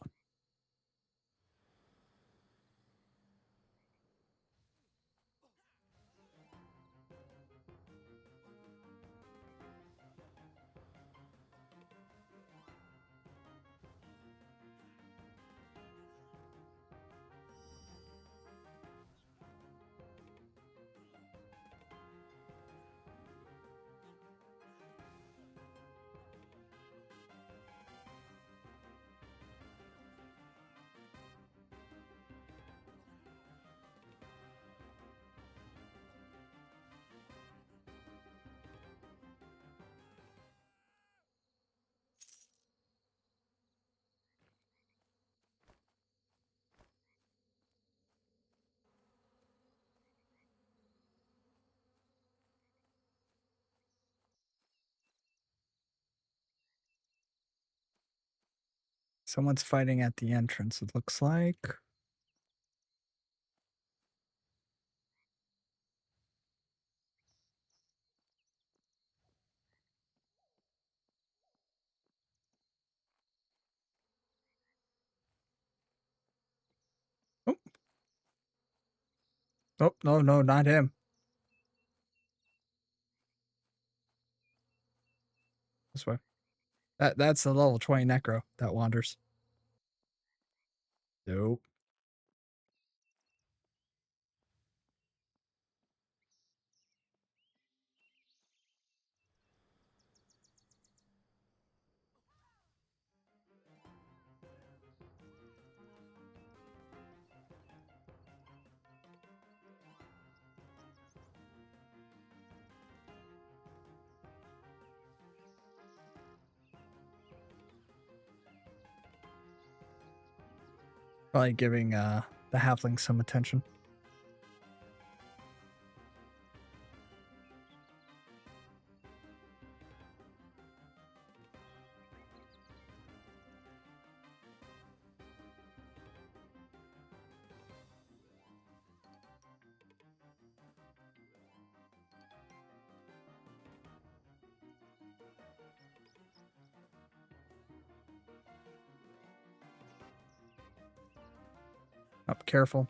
Someone's fighting at the entrance, it looks like. Oh, oh, no, no, not him. This way. That's the level 20 necro that wanders. Nope. Probably giving the halfling some attention. Up, careful.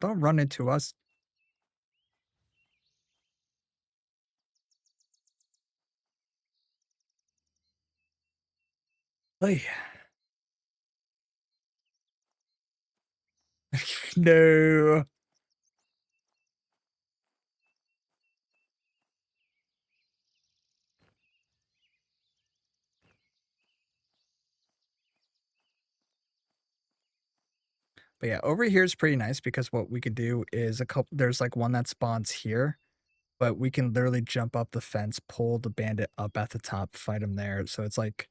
Don't run into us. Hey. No. But yeah, over here is pretty nice because what we could do is there's like one that spawns here, but we can literally jump up the fence, pull the bandit up at the top, fight him there. So it's like,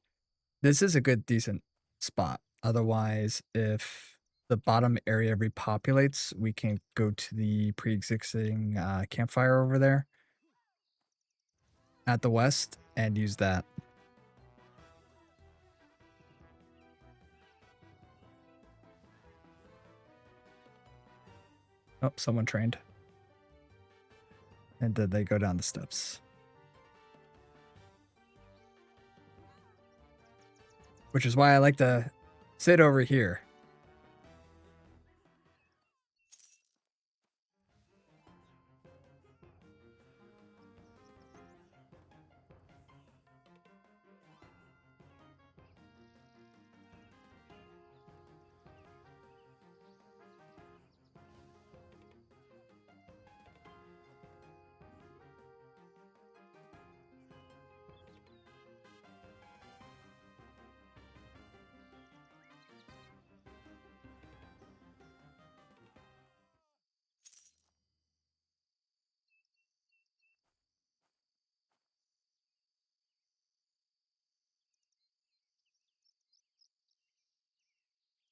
this is a good, decent spot. Otherwise, if the bottom area repopulates, we can go to the pre-existing campfire over there at the west and use that. Oh, someone trained. And then they go down the steps. Which is why I like to sit over here.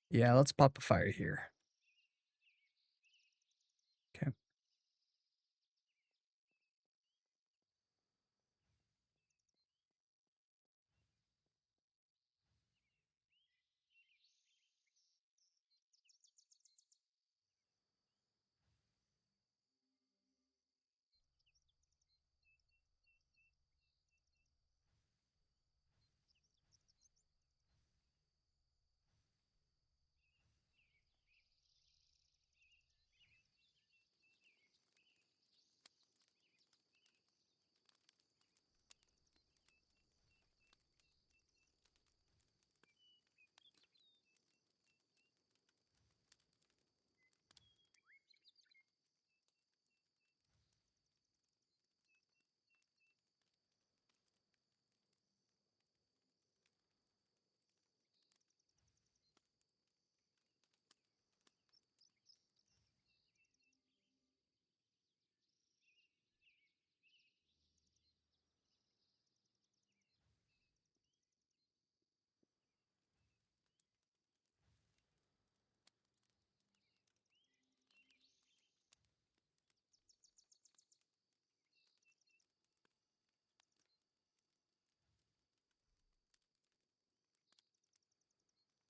Yeah, let's pop a fire here. Okay.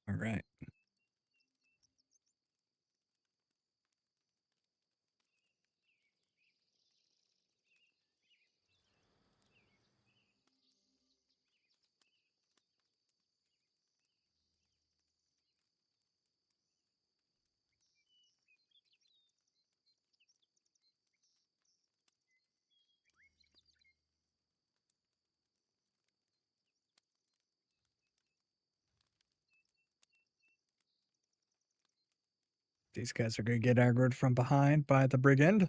All right. These guys are going to get aggroed from behind by the brigand.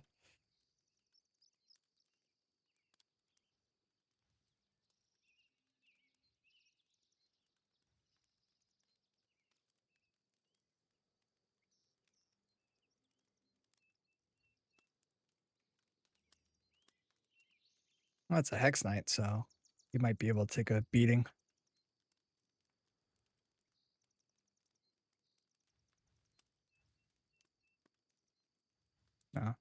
Well, it's a Hex Knight, so you might be able to take a beating. No.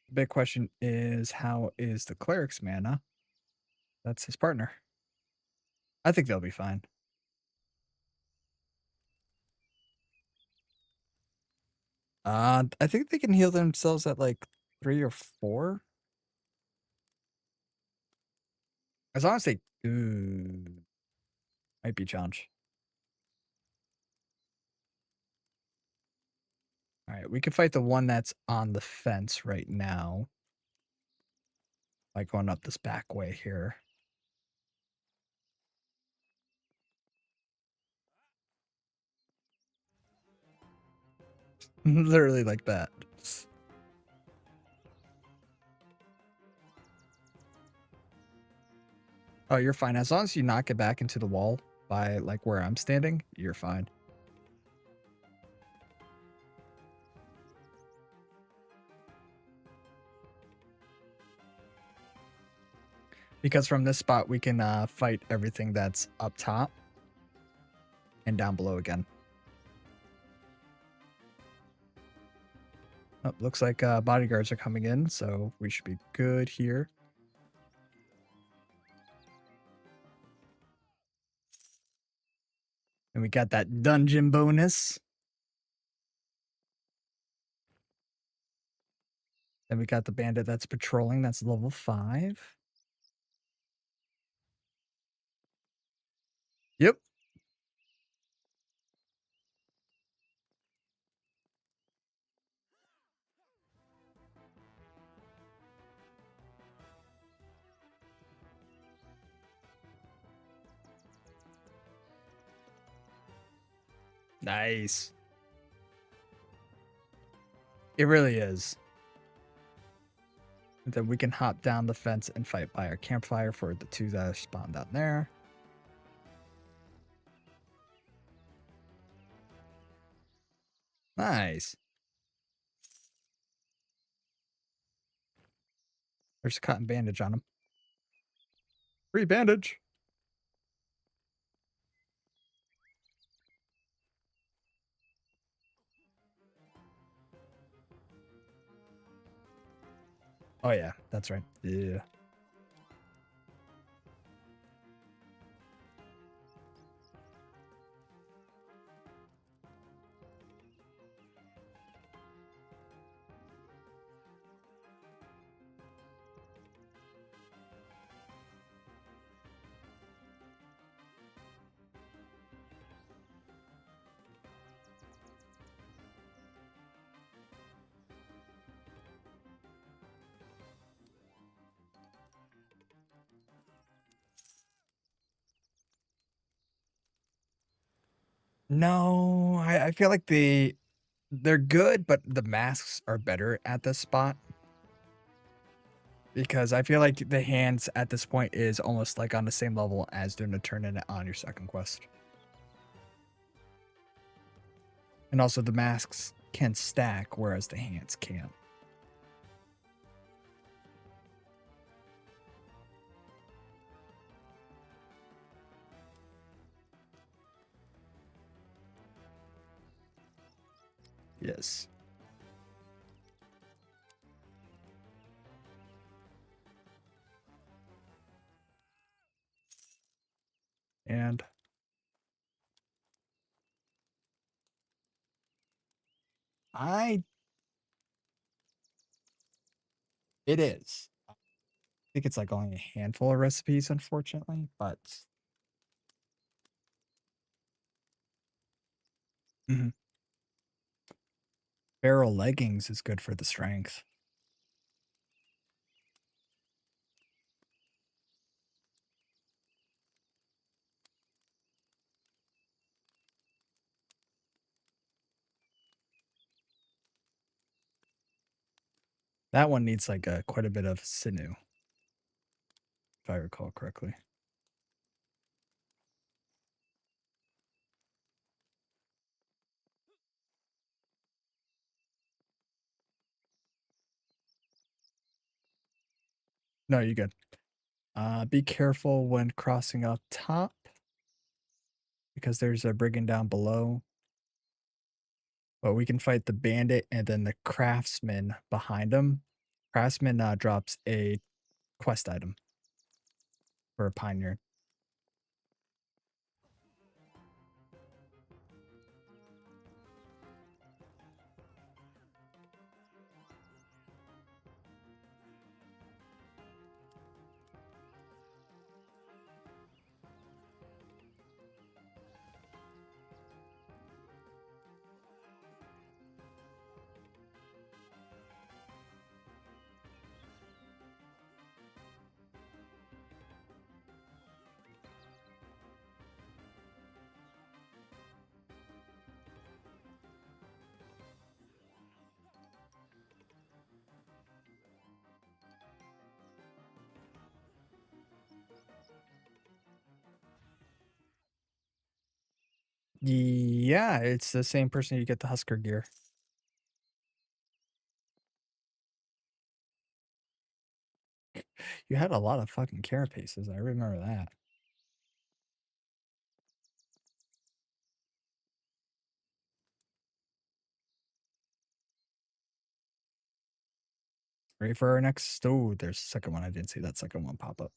The big question is, how is the Cleric's mana? That's his partner. I think they'll be fine. I think they can heal themselves at like 3 or 4. As long as they might be challenge. All right, we can fight the one that's on the fence right now. Like going up this back way here. Literally like that. Oh, you're fine. As long as you knock it back into the wall by like where I'm standing, you're fine. Because from this spot, we can fight everything that's up top and down below again. Oh, looks like bodyguards are coming in, so we should be good here. And we got that dungeon bonus. Then we got the bandit that's patrolling. That's level 5. Yep. Nice. It really is. And then we can hop down the fence and fight by our campfire for the 2 that are spawned down there. Nice. There's a cotton bandage on him. Free bandage. Oh, yeah. That's right. Yeah. No, I feel like they're good, but the masks are better at this spot. Because I feel like the hands at this point is almost like on the same level as doing a turn in it on your second quest. And also the masks can stack, whereas the hands can't. Yes. hand. It is. I think it's like only a handful of recipes, unfortunately, but Mhm. Barrel leggings is good for the strength. That one needs like quite a bit of sinew, if I recall correctly. No, you're good. Be careful when crossing up top because there's a brigand down below. But we can fight the bandit and then the craftsman behind him. Craftsman drops a quest item for a pioneer. Yeah, it's the same person you get the Husker gear. You had a lot of fucking carapaces. I remember that. Ready for our next. Oh, there's a second one. I didn't see that second one pop up.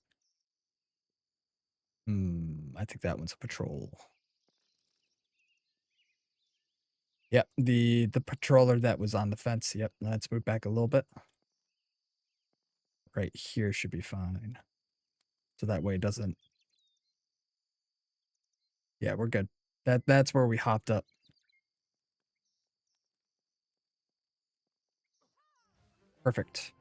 I think that one's a patrol. Yep, the patroller that was on the fence. Yep, let's move back a little bit. Right here should be fine. So that way it doesn't. Yeah, we're good. That's where we hopped up. Perfect.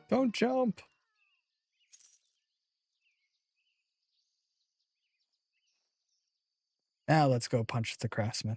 Don't jump. Now let's go punch the craftsman.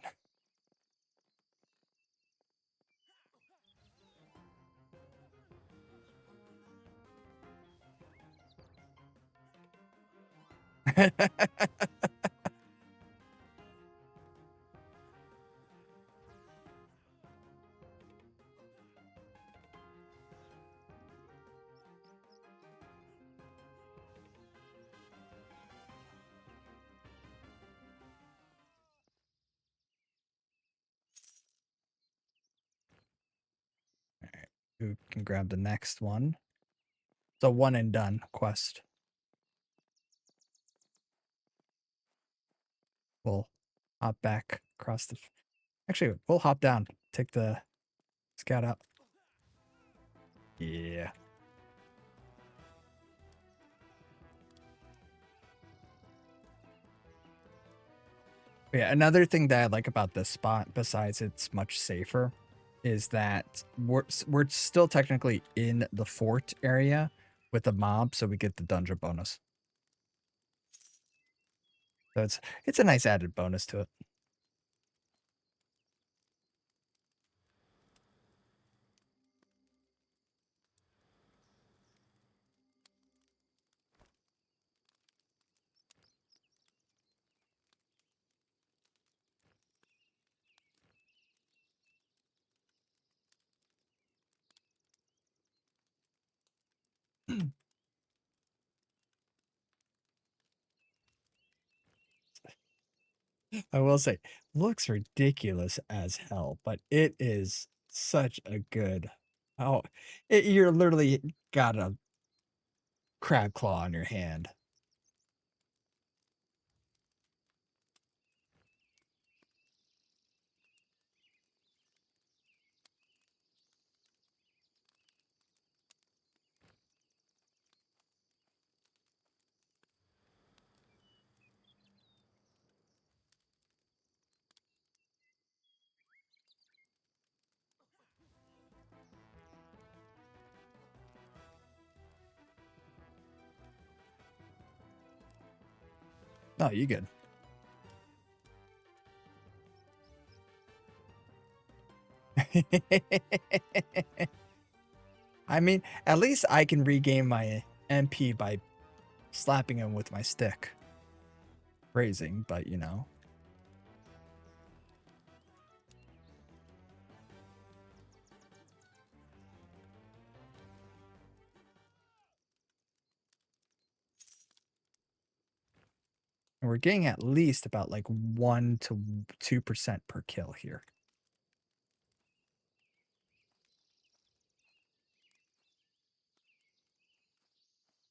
Alright, we can grab the next one. It's a one and done quest. We'll hop back across the. Actually, we'll hop down. Take the scout out. Yeah. Yeah, another thing that I like about this spot, besides it's much safer, is that we're still technically in the fort area with the mob, so we get the dungeon bonus. So it's a nice added bonus to it. I will say, looks ridiculous as hell, but it is such a good oh, you're literally got a crab claw on your hand. Oh, you good. I mean, at least I can regain my MP by slapping him with my stick. Phrasing, but you know. And we're getting at least about like 1 to 2% per kill here.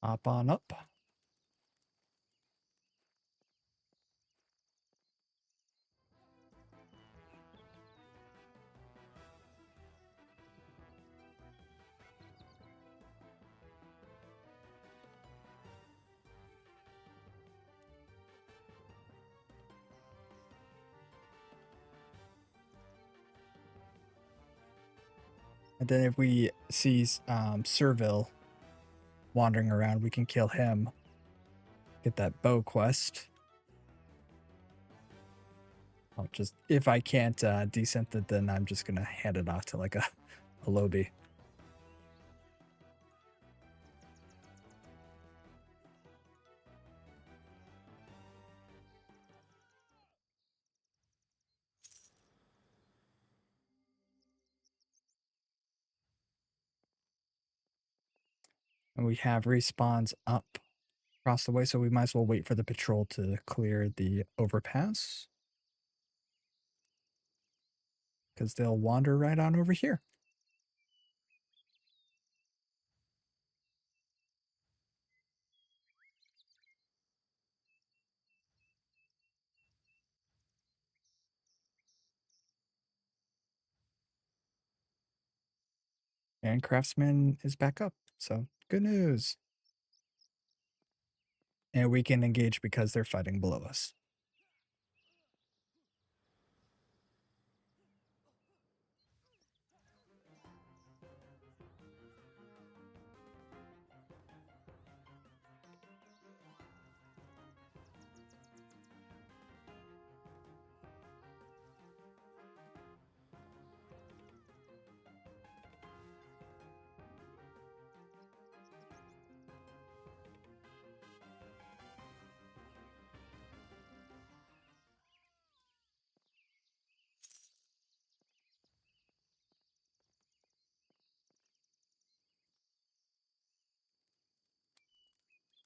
Hop on up. And then if we see Serville wandering around, we can kill him. Get that bow quest. I'll just if I can't descent it, then I'm just gonna hand it off to like a lobby. And we have respawns up across the way, so we might as well wait for the patrol to clear the overpass. Because they'll wander right on over here. And Craftsman is back up, so good news. And we can engage because they're fighting below us.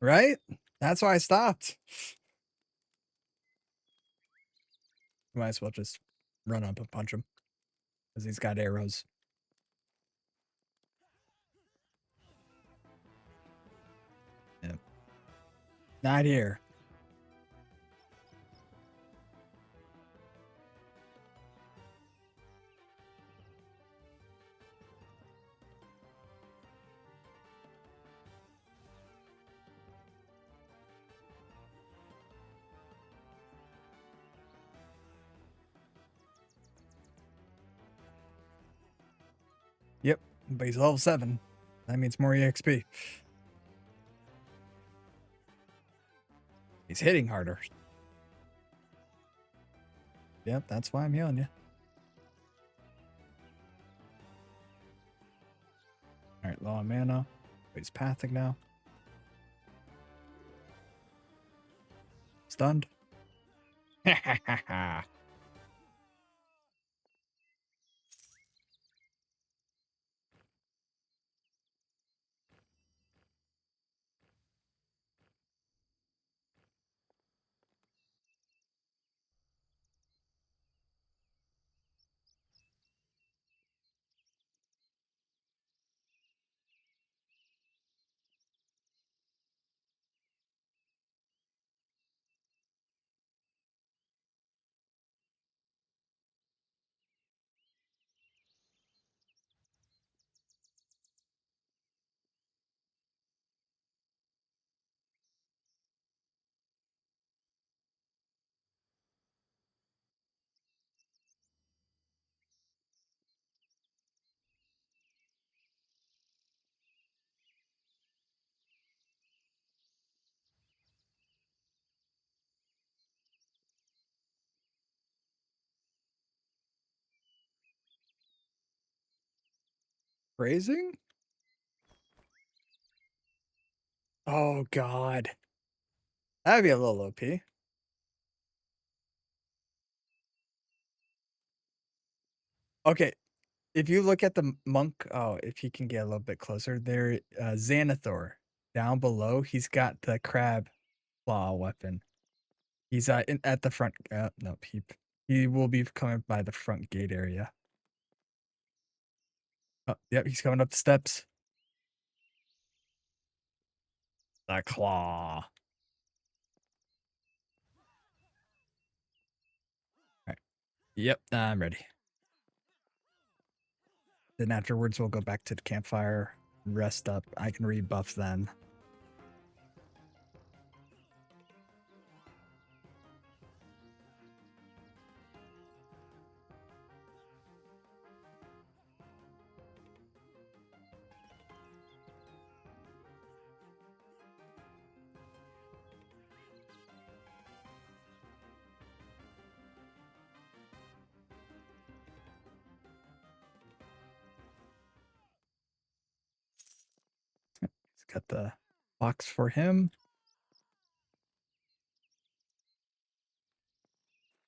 Right? That's why I stopped. Might as well just run up and punch him. Because he's got arrows. Yeah. Not here. Yep. But he's level 7. That means more EXP. He's hitting harder. Yep, that's why I'm healing you. Alright, low on mana. He's pathing now. Stunned. Ha ha ha ha. Phrasing? Oh god. That'd be a little OP. Okay, if you look at the monk oh, if you can get a little bit closer, there, Xanathor, down below, he's got the crab claw weapon. He's, at the front no, he will be coming by the front gate area. Oh, yep, he's coming up the steps. The claw. Right. Yep, I'm ready. Then afterwards, we'll go back to the campfire, rest up. I can rebuff then. He's got the box for him.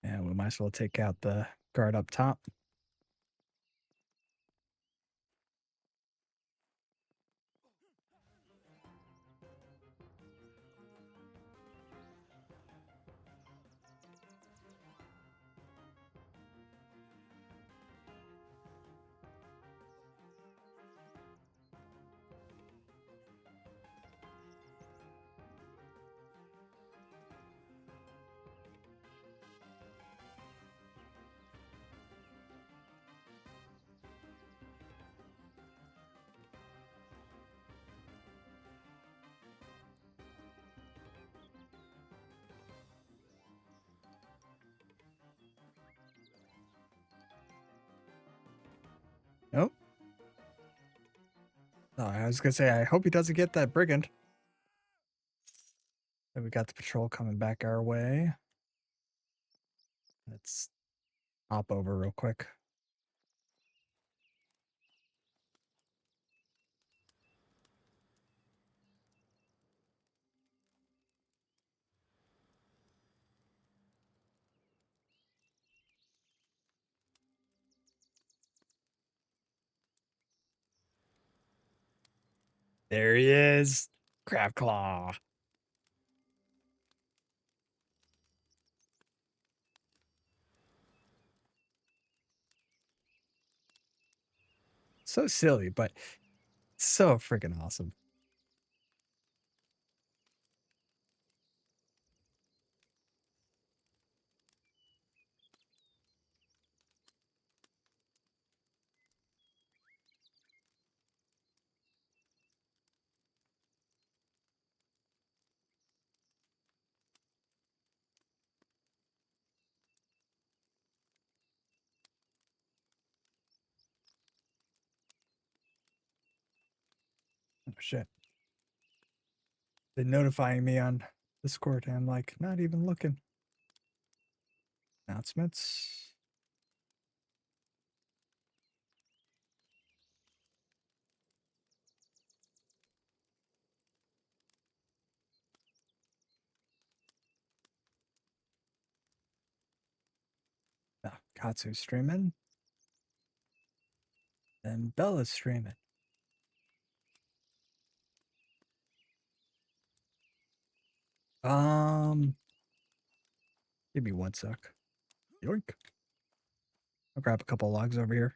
And we might as well take out the guard up top. Nope. Oh, I was gonna say, I hope he doesn't get that brigand. Then we got the patrol coming back our way. Let's hop over real quick. There he is. Crab claw. So silly, but so freaking awesome. Oh shit. They're notifying me on Discord and I'm like, not even looking. Announcements. Oh, Katsu's streaming. And Bella's streaming. Give me one sec. Yoink. I'll grab a couple logs over here.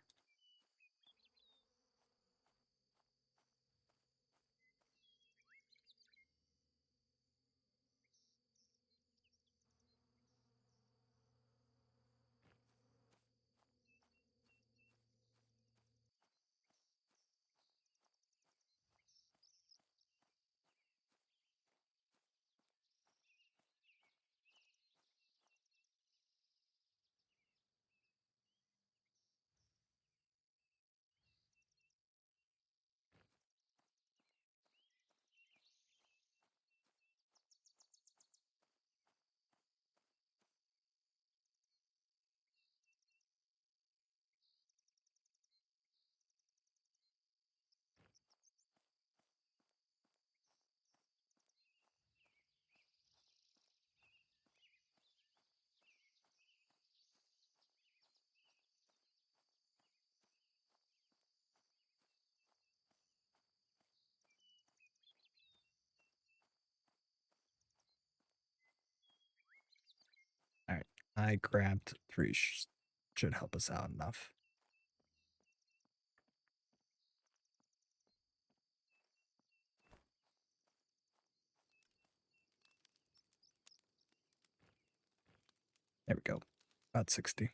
I grabbed 3. Should help us out enough. There we go. About 60.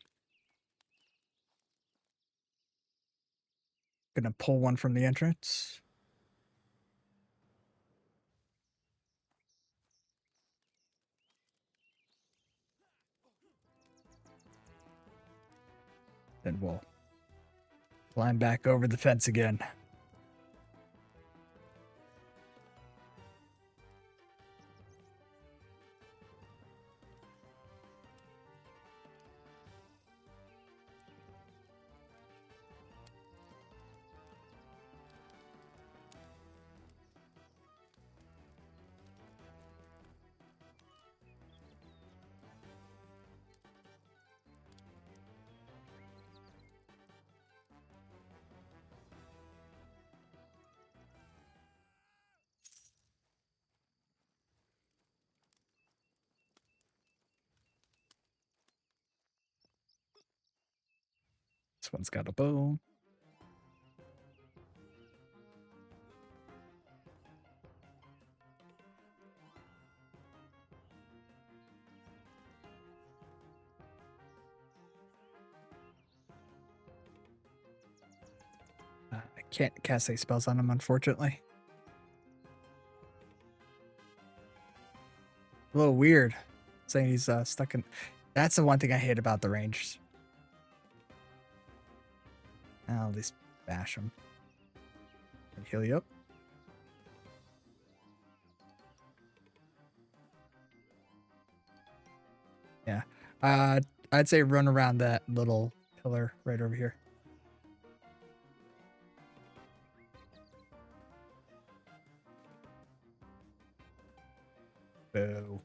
Gonna pull one from the entrance. Then we'll climb back over the fence again. This one's got a bow. I can't cast any spells on him, unfortunately. A little weird saying he's stuck in. That's the one thing I hate about the range. I'll at least bash him. Heal you up. Yeah. I'd say run around that little pillar right over here. Boo.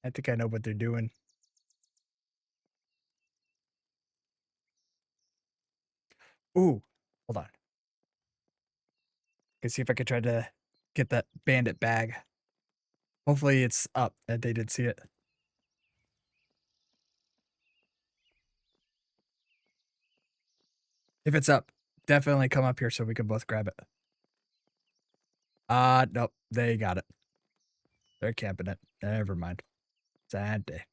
I think I know what they're doing. Ooh, hold on. Let's see if I could try to get that bandit bag. Hopefully it's up that they did see it. If it's up, definitely come up here so we can both grab it. Nope, they got it. They're camping it. Never mind. Sad day.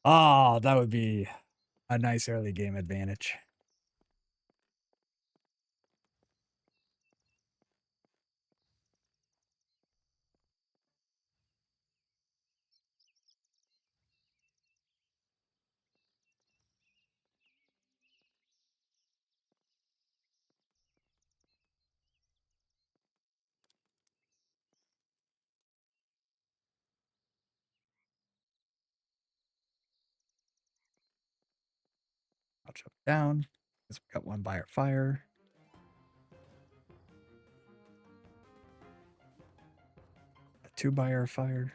Oh, that would be a nice early game advantage. I'll jump down. Because we got one by our fire. A 2 by our fire.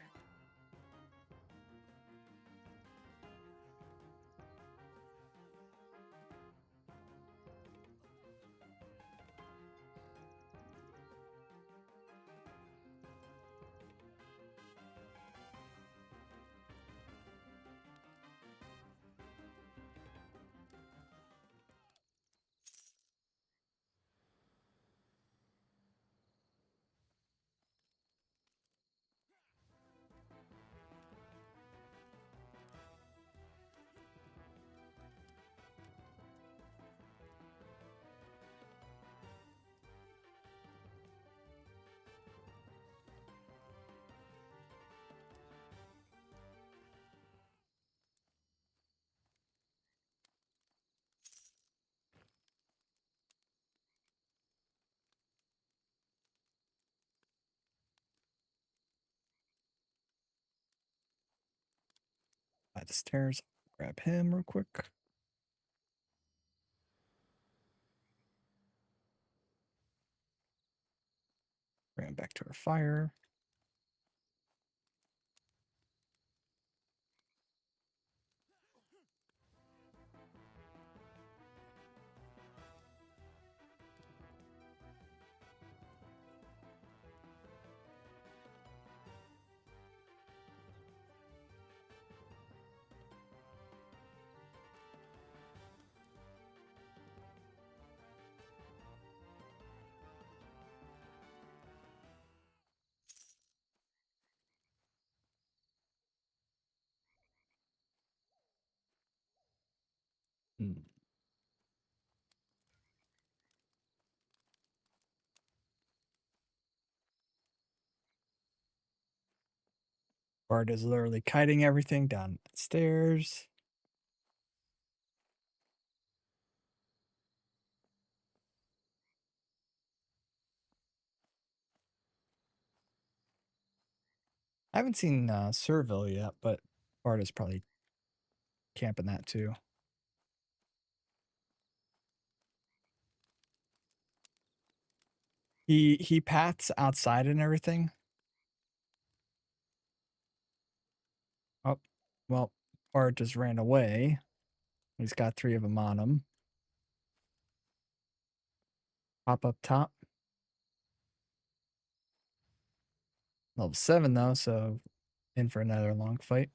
By the stairs. Grab him real quick. Going back to our fire. Hmm. Bart is literally kiting everything down the stairs. I haven't seen Serville yet, but Bart is probably camping that too. He paths outside and everything. Oh, well, Bart just ran away. He's got 3 of them on him. Pop up top. Level 7 though, so in for another long fight.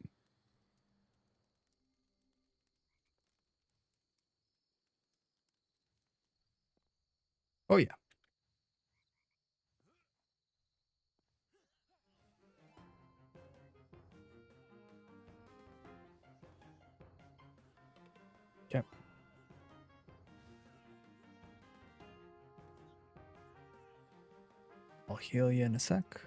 Oh yeah. Okay. I'll heal you in a sec.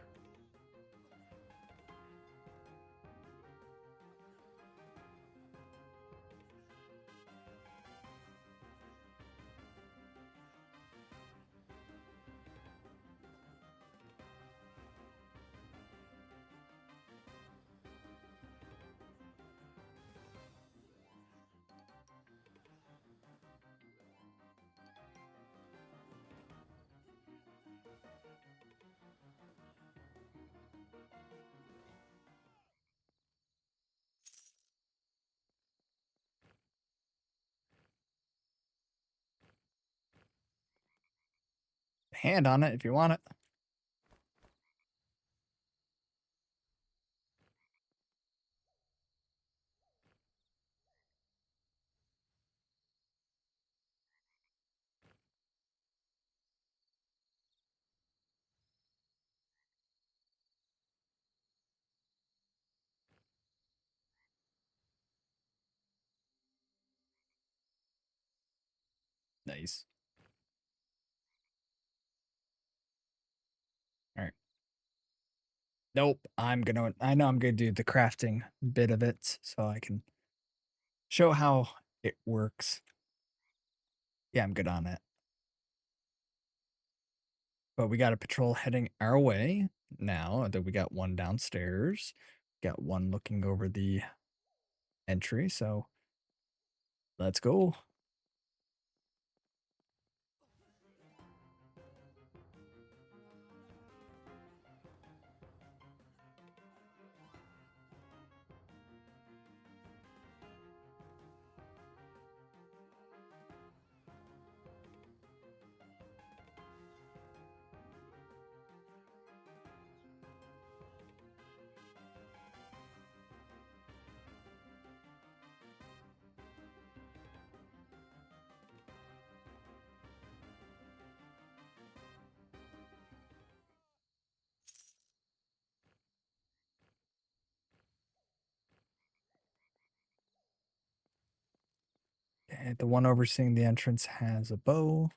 Hand on it if you want it. Nice. All right. Nope. I know I'm gonna do the crafting bit of it so I can show how it works. Yeah, I'm good on it. But we got a patrol heading our way now that we got one downstairs. Got one looking over the entry, so let's go. And the one overseeing the entrance has a bow.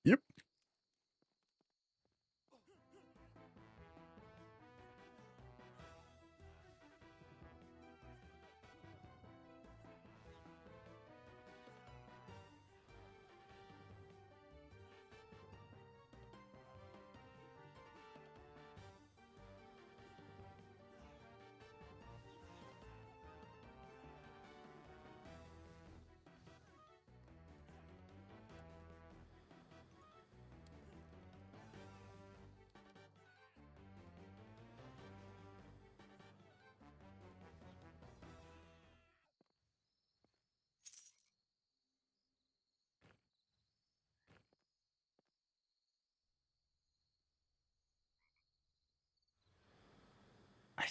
Yep.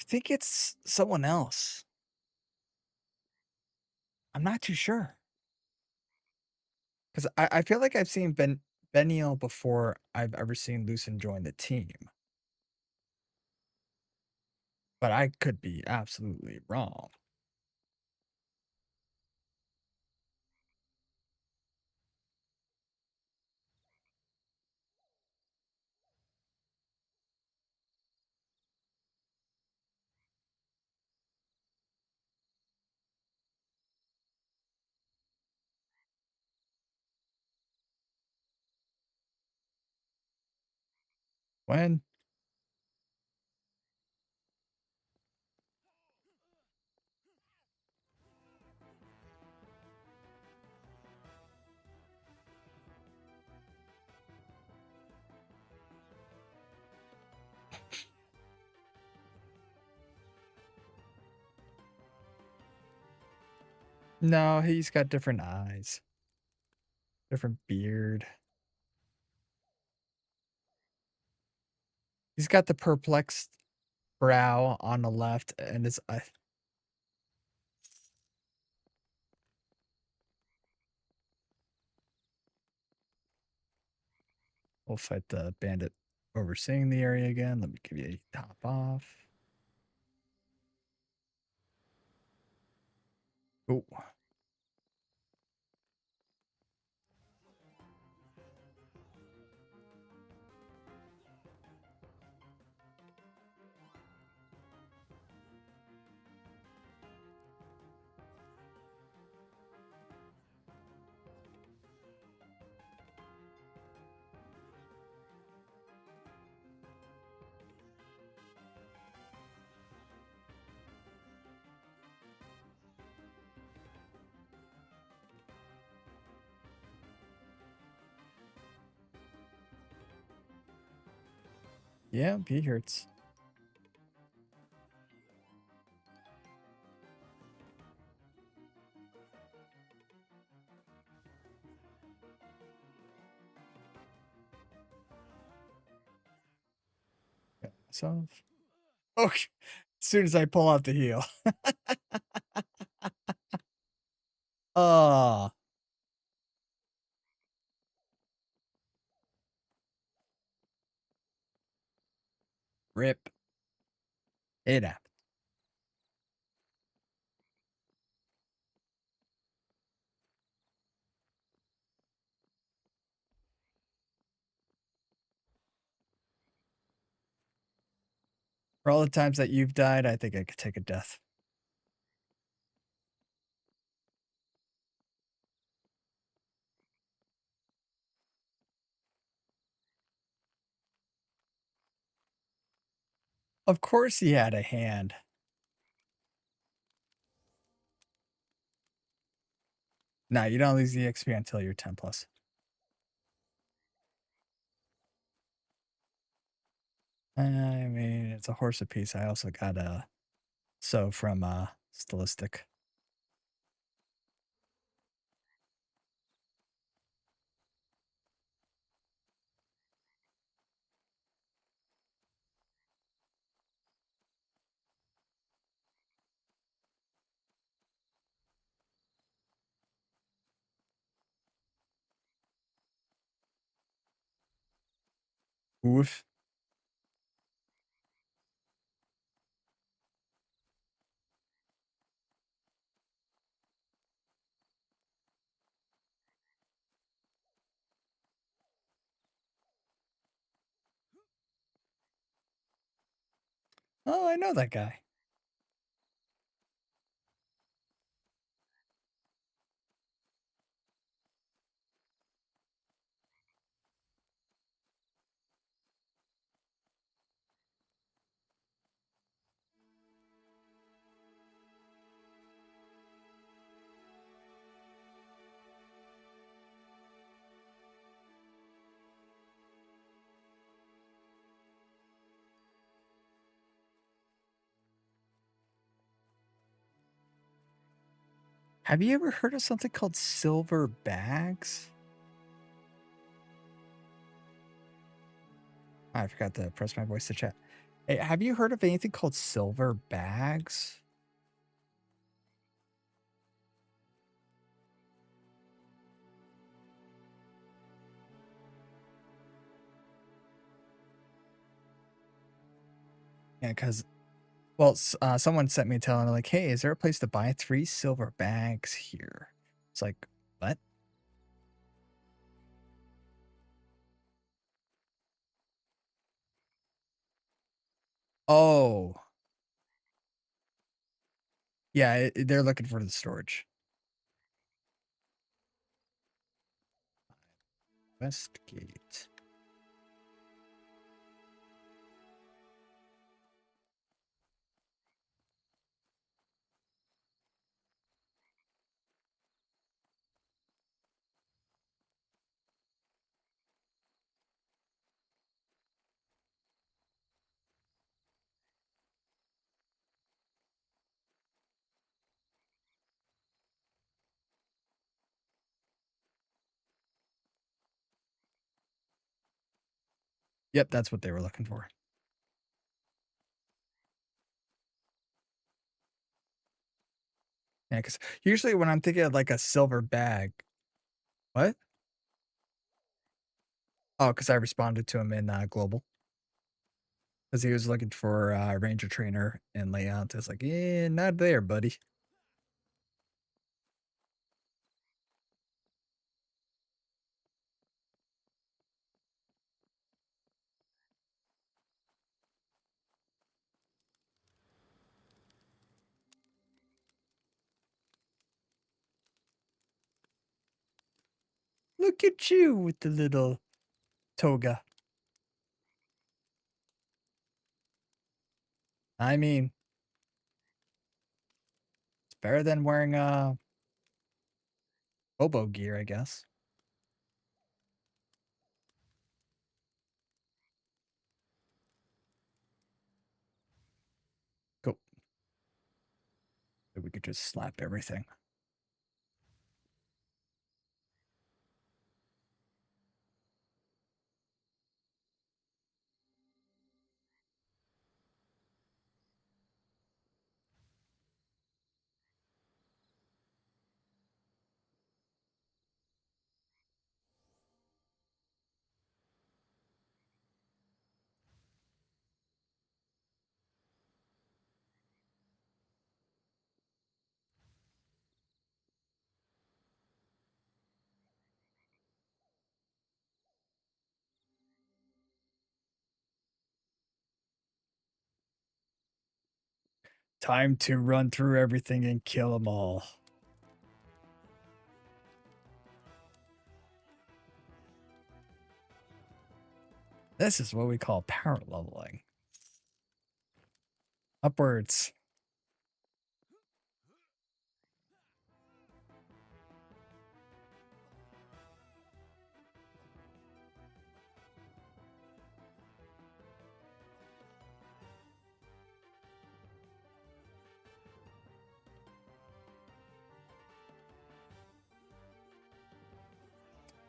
think it's someone else. I'm not too sure. 'Cause I feel like I've seen Benial before I've ever seen Lucen join the team, but I could be absolutely wrong. When? No, he's got different eyes, different beard. He's got the perplexed brow on the left, and his eye. We'll fight the bandit overseeing the area again. Let me give you a top off. Oh, yeah, he hurts. So, okay. As soon as I pull out the heel. Oh, rip. It happened. For all the times that you've died, I think I could take a death. Of course he had a hand. Nah, you don't lose the XP until you're 10 plus. I mean, it's a horse apiece. I also got a so from Stylistic. Oof. Oh, I know that guy. Have you ever heard of something called silver bags? I forgot to press my voice to chat. Hey, have you heard of anything called silver bags? Yeah, because well, someone sent me a telling like, "Hey, is there a place to buy 3 silver bags here?" It's like, "What?" Oh, yeah, they're looking for the storage. Westgate. Yep, that's what they were looking for. Yeah, because usually when I'm thinking of, like, a silver bag. What? Oh, because I responded to him in, Global, because he was looking for, Ranger Trainer and layout. It's like, "Yeah, not there, buddy." "Look at you with the little toga." I mean, it's better than wearing, Bobo gear, I guess. Cool. We could just slap everything. Time to run through everything and kill them all. This is what we call power leveling. Upwards.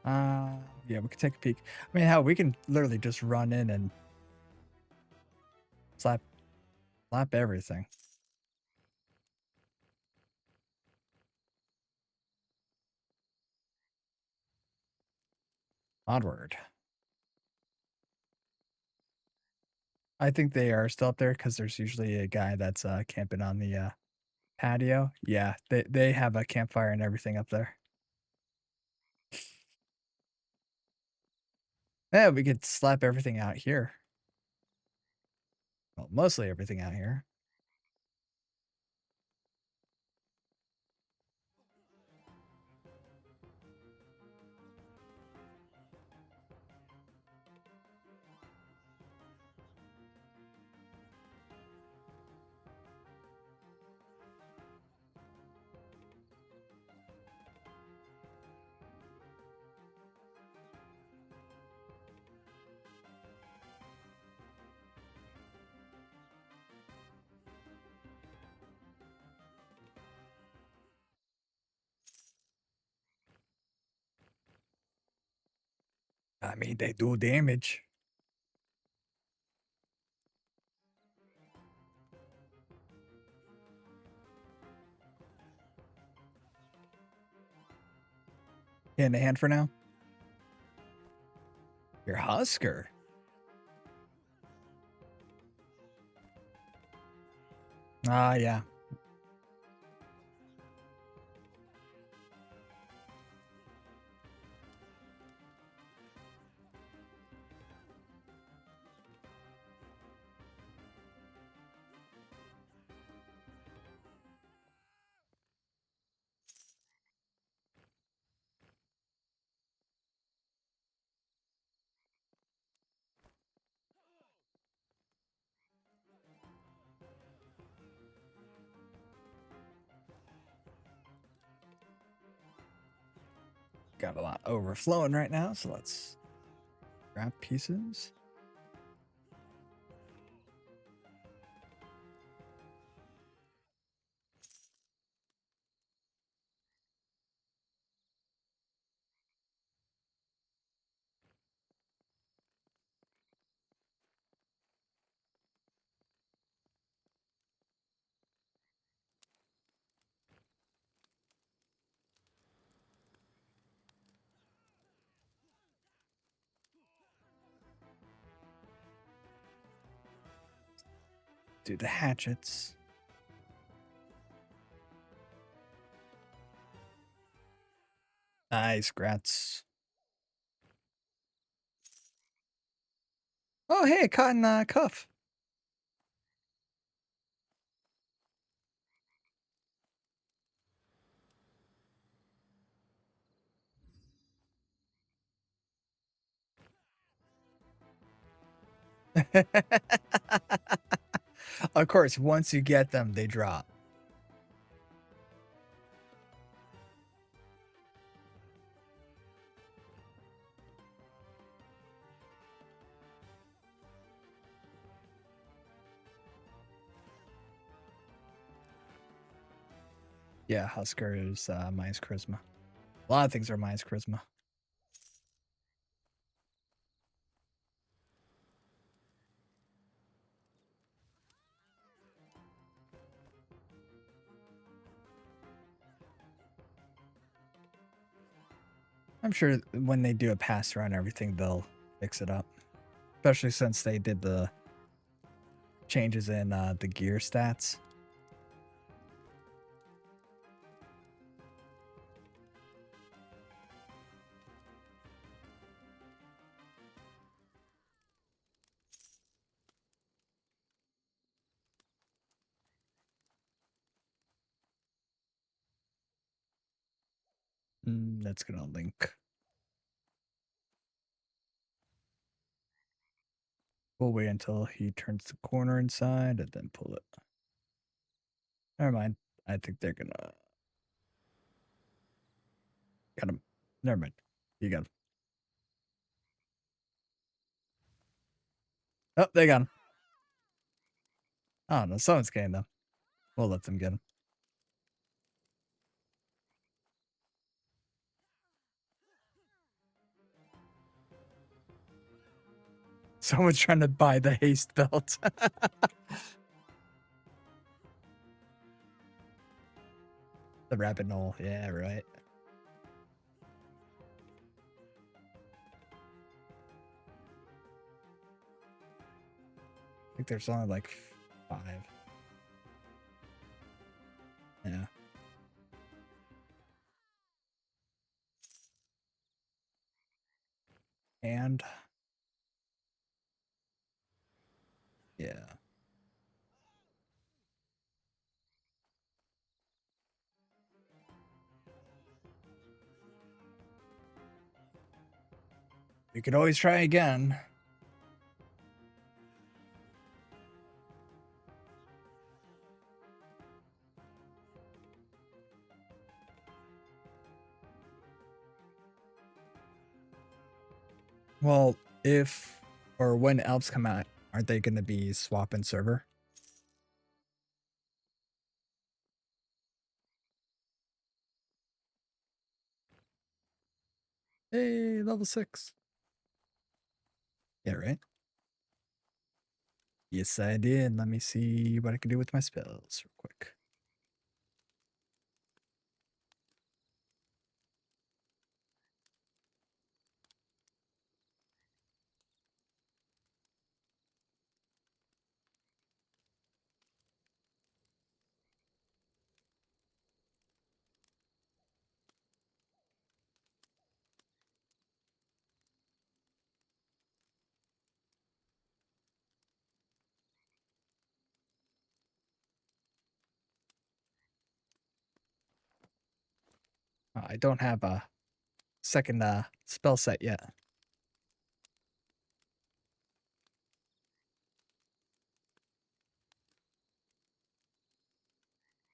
Uh, yeah, we can take a peek. I mean, hell, we can literally just run in and slap slap everything. Onward. I think they are still up there because there's usually a guy that's camping on the patio. Yeah, they have a campfire and everything up there. Yeah, we could slap everything out here. Well, mostly everything out here. I mean, they do damage. In hand for now. Your Husker. Ah, yeah. Got a lot overflowing right now, so let's grab pieces. Do the hatchets. Nice, grats. Oh, hey, a cotton cuff. Of course, once you get them, they drop. Yeah, Husker is minus charisma. A lot of things are minus charisma. I'm sure when they do a pass around everything, they'll fix it up. Especially since they did the changes in the gear stats. That's gonna link. We'll wait until he turns the corner inside and then pull it. Never mind. I think they're gonna got him. Never mind. You got him. Oh, they got him. Oh no, someone's getting them. We'll let them get him. Someone's trying to buy the haste belt. The rabbit knoll. Yeah, right. I think there's only like 5. Yeah. And yeah. We could always try again. Well, if or when elves come out, aren't they going to be swapping server? Hey, level 6. Yeah, right? Yes, I did. Let me see what I can do with my spells real quick. I don't have a second spell set yet.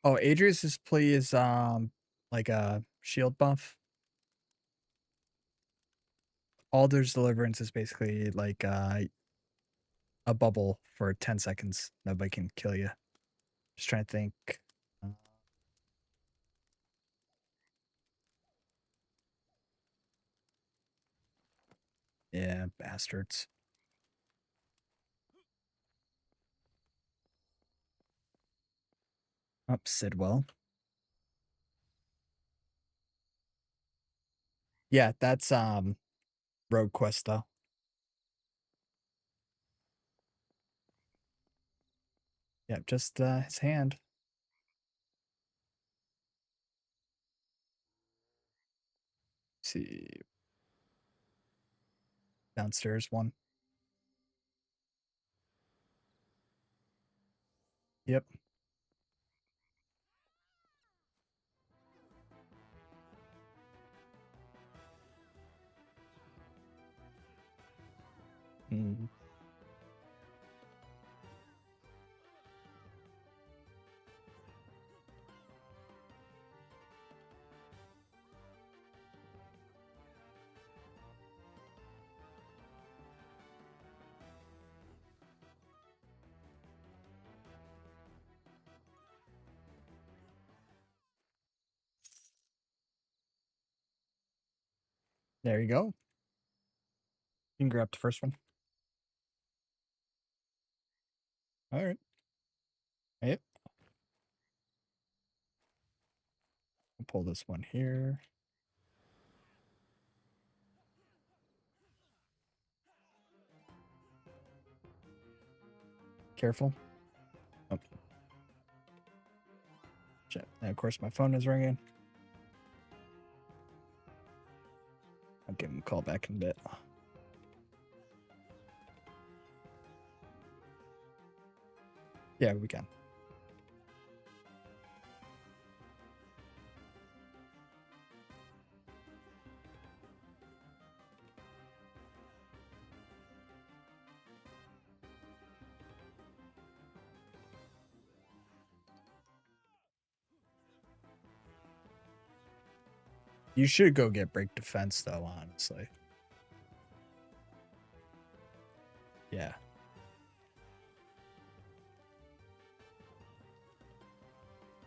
Oh, Adrius's plea is like a shield buff. Alder's Deliverance is basically like a bubble for 10 seconds. Nobody can kill you. Just trying to think. Uh, Yeah, bastards. Up, Sidwell. Yeah, that's Rogue Quest though. Yeah, just his hand. See, downstairs one. Yep. Mm. There you go. You can grab the first one. All right. Yep. I'll pull this one here. Careful. Oh. Shit. And of course, my phone is ringing. I'll give him a call back in a bit. Yeah, we can. You should go get break defense though, honestly. Yeah.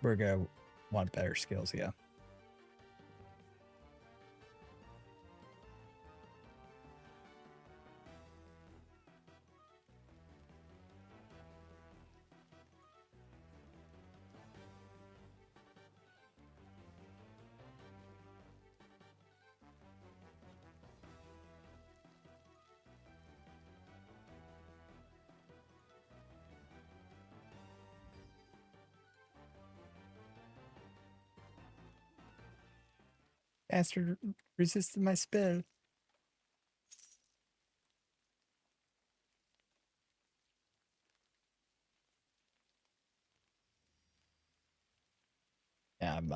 We're gonna want better skills, yeah. Bastard resisted my spell. Yeah, I'm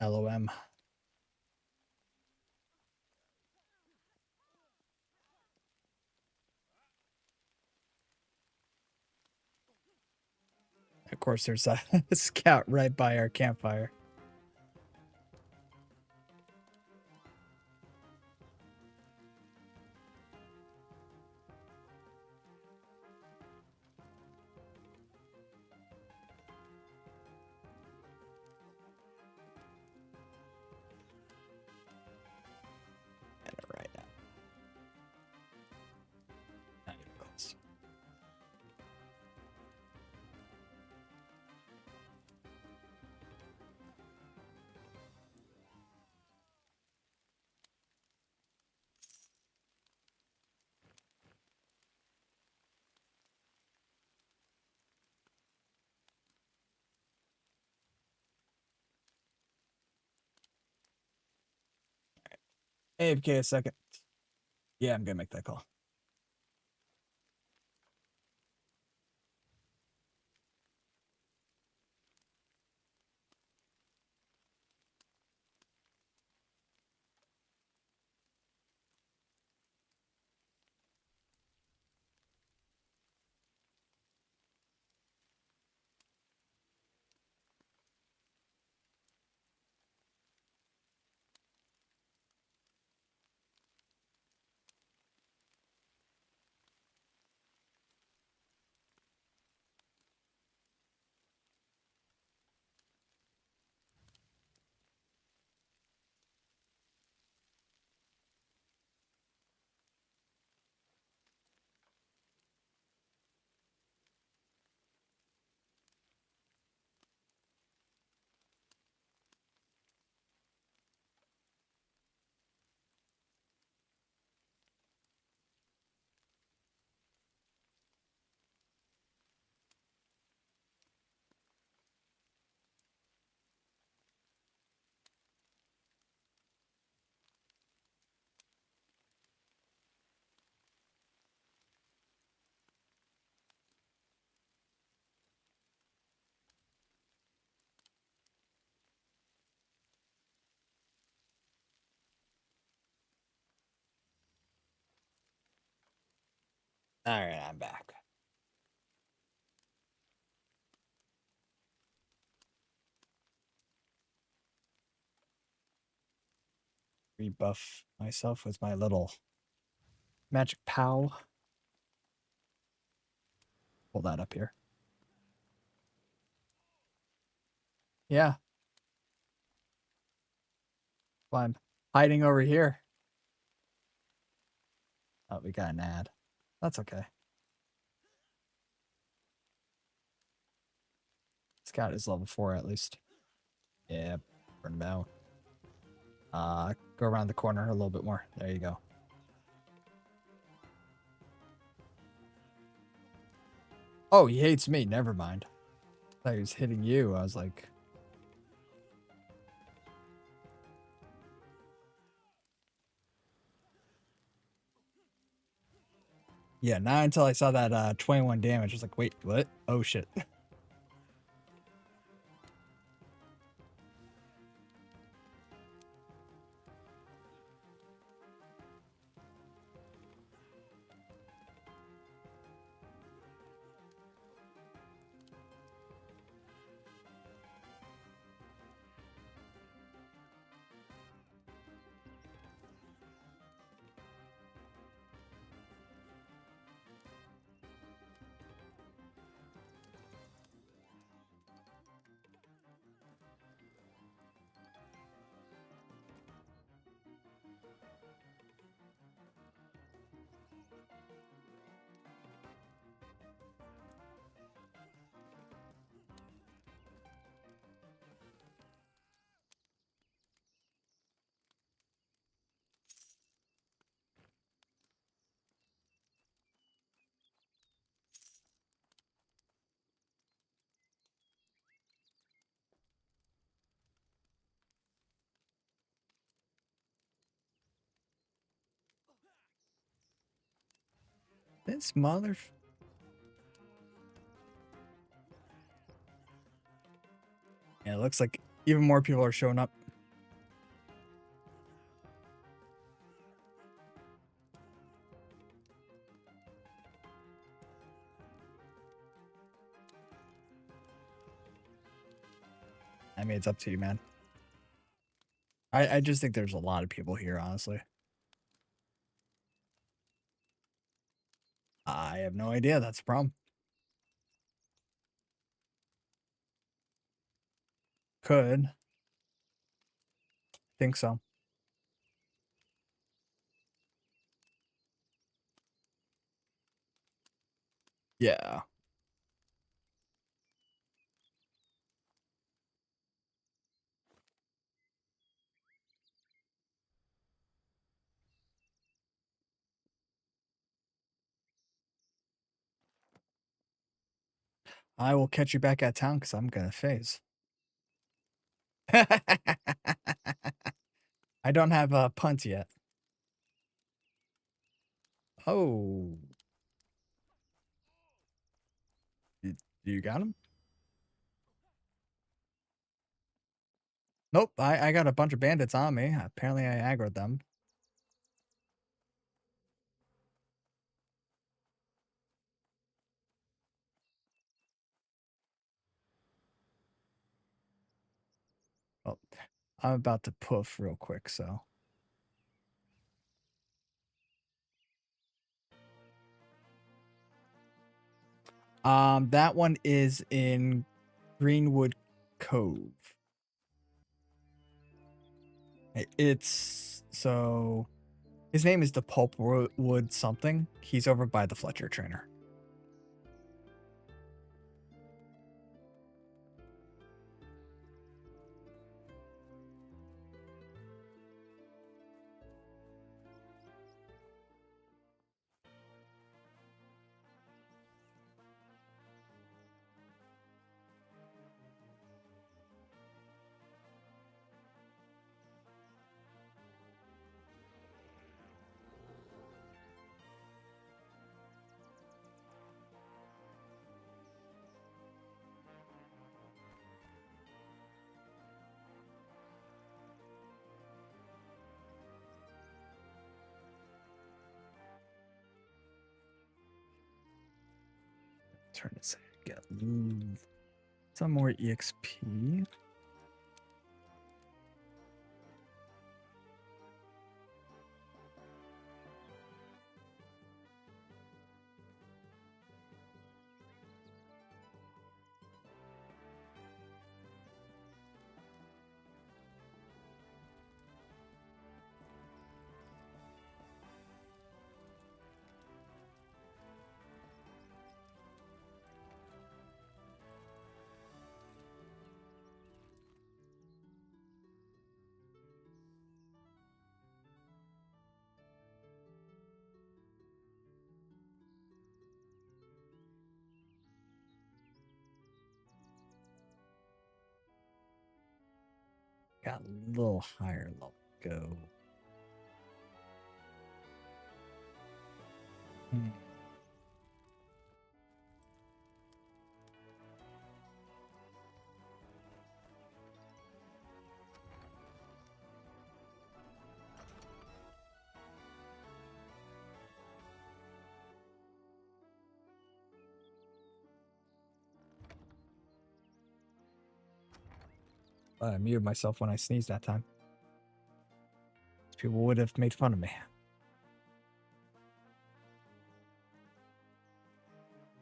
LOM. Of course, there's a scout right by our campfire. Right now. Not even close. AFK a second. Yeah, I'm gonna make that call. All right, I'm back. Rebuff myself with my little magic pow. Pull that up here. Yeah. Well, I'm hiding over here. Oh, we got an ad. That's okay. Scout is level 4 at least. Yeah, burn him out. Go around the corner a little bit more. There you go. Oh, he hates me. Never mind. I thought he was hitting you. I was like... Yeah, not until I saw that 21 damage. I was like, wait, what? Oh, shit. This mother... Yeah, it looks like even more people are showing up. I mean, it's up to you, man. I just think there's a lot of people here, honestly. I have no idea. That's the problem. Could. Think so. Yeah. I will catch you back at town because I'm gonna phase. I don't have a punt yet. Oh. You got him? Nope. I got a bunch of bandits on me. Apparently I aggroed them. Oh, I'm about to poof real quick, so. That one is in Greenwood Cove. It's so his name is the Pulpwood something. He's over by the Fletcher trainer. turn this. Get some more EXP. Got a little higher level. Go. I muted myself when I sneezed that time. People would have made fun of me.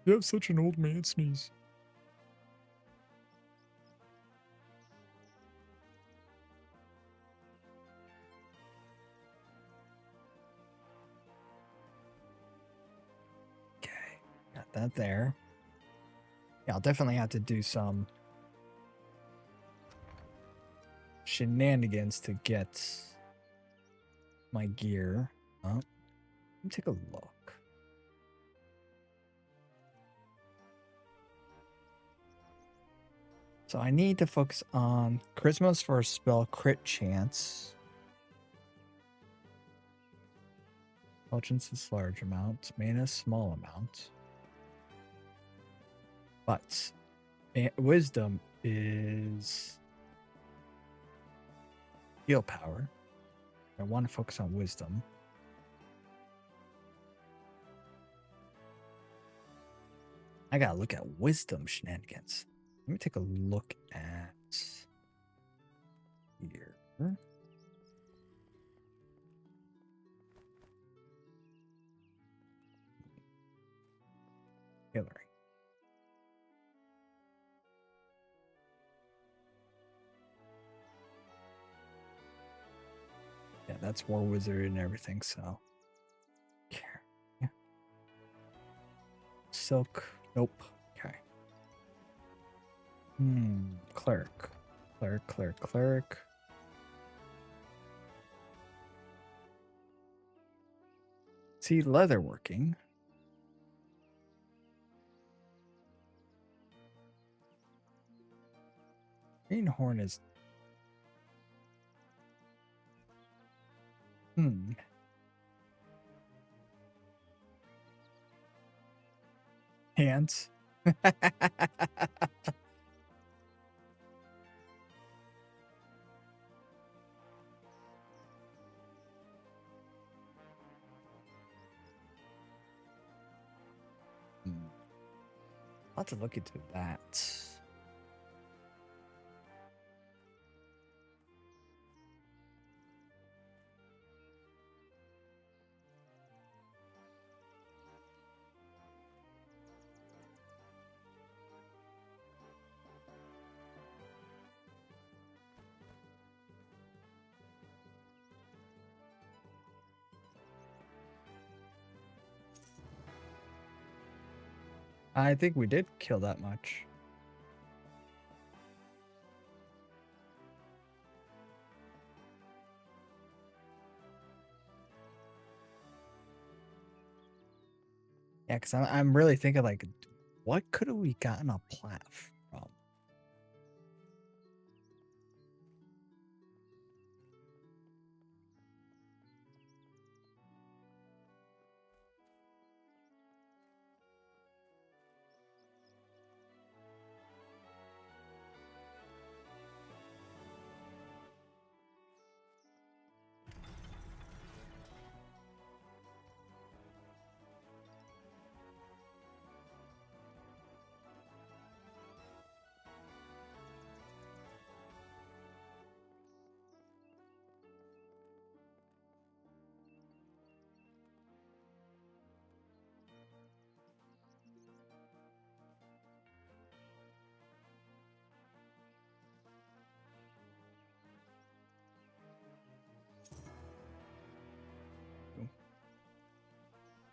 You have such an old man sneeze. Okay, got that there. Yeah, I'll definitely have to do some shenanigans to get my gear. Oh, let me take a look. So I need to focus on Charisma's for a spell crit chance. Intelligence is large amount. Mana small amount. But wisdom is heal power. I want to focus on wisdom. I gotta look at wisdom shenanigans. Let me take a look at here. Hillary. Yeah, that's War Wizard and everything, so. Yeah. Silk. Nope. Okay. Cleric. Cleric. See, leatherworking. Greenhorn is. Hands. I'll have to look into that. I think we did kill that much. Yeah, because I'm really thinking, like, what could have we gotten a plat from?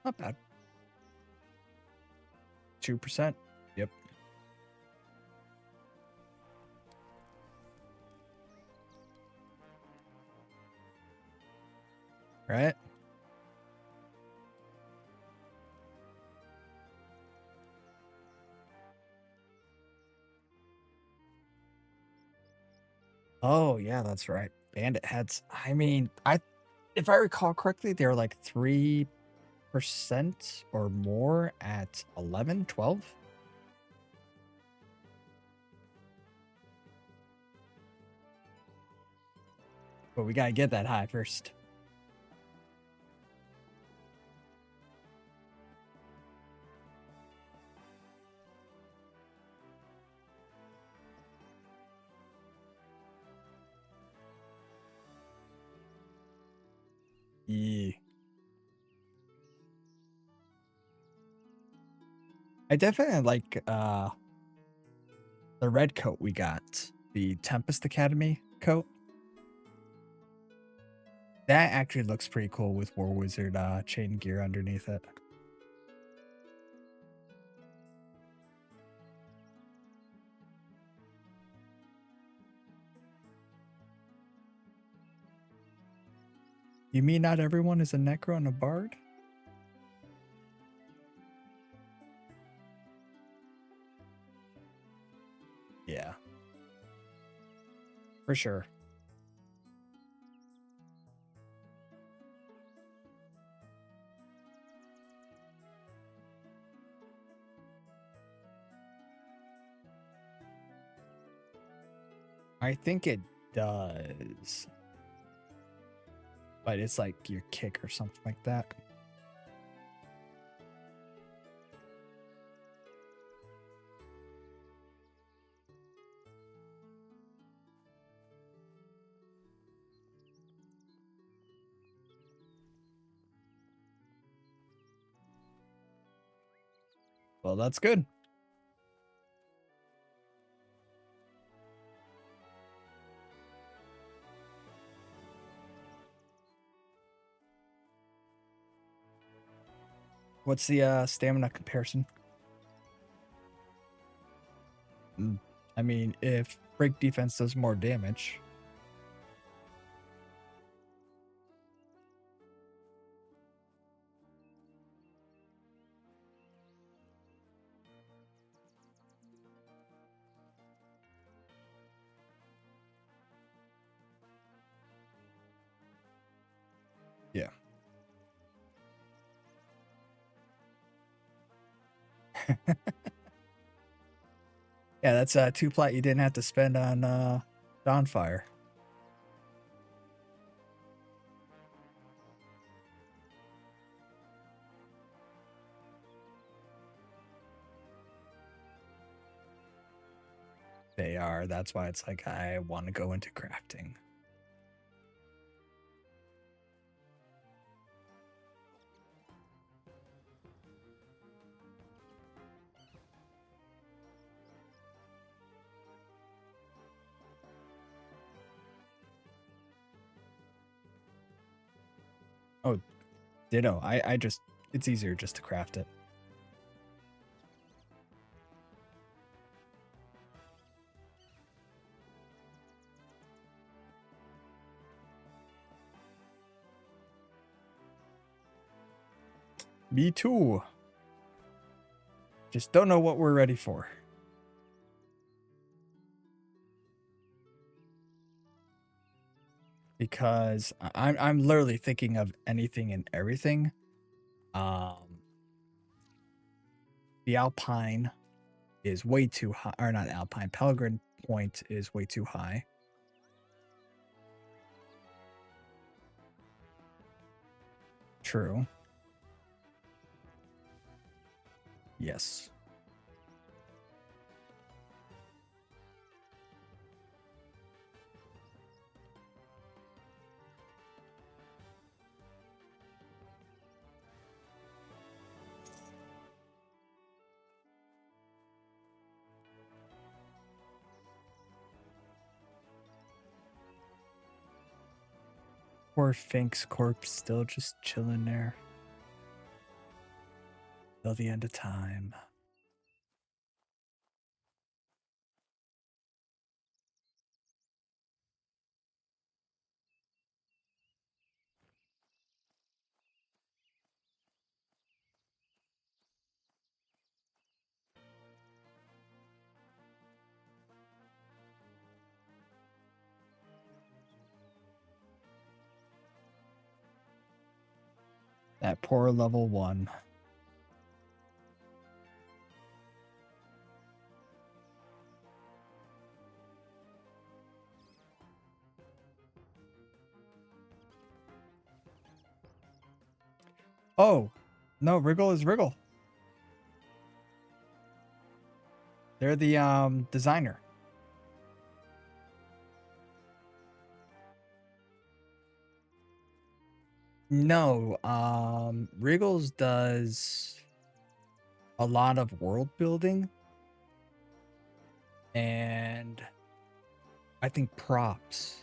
Not bad. 2%. Yep. Right? Oh, yeah, that's right. Bandit heads. I mean, if I recall correctly, they're like 3% or more at 11, 12. But we gotta get that high first. Yeah. I definitely like the red coat we got, the Tempest Academy coat. That actually looks pretty cool with War Wizard chain gear underneath it. You mean not everyone is a necro and a bard? Yeah. For sure. I think it does. But it's like your kick or something like that. Well, that's good. What's the stamina comparison? I mean, if break defense does more damage. Yeah. Yeah, that's 2 plat you didn't have to spend on Dawnfire. They are. That's why it's like I want to go into crafting. Oh, ditto. I just it's easier just to craft it. Me too. Just don't know what we're ready for. Because I'm literally thinking of anything and everything. The Alpine is way too high, or not Alpine. Pellegrin Point is way too high. True. Yes. Poor Fink's corpse still just chilling there. Till the end of time. That poor level 1. Oh, no, Wriggle is Wriggle. They're the designer. No, Wriggles does a lot of world building and I think props.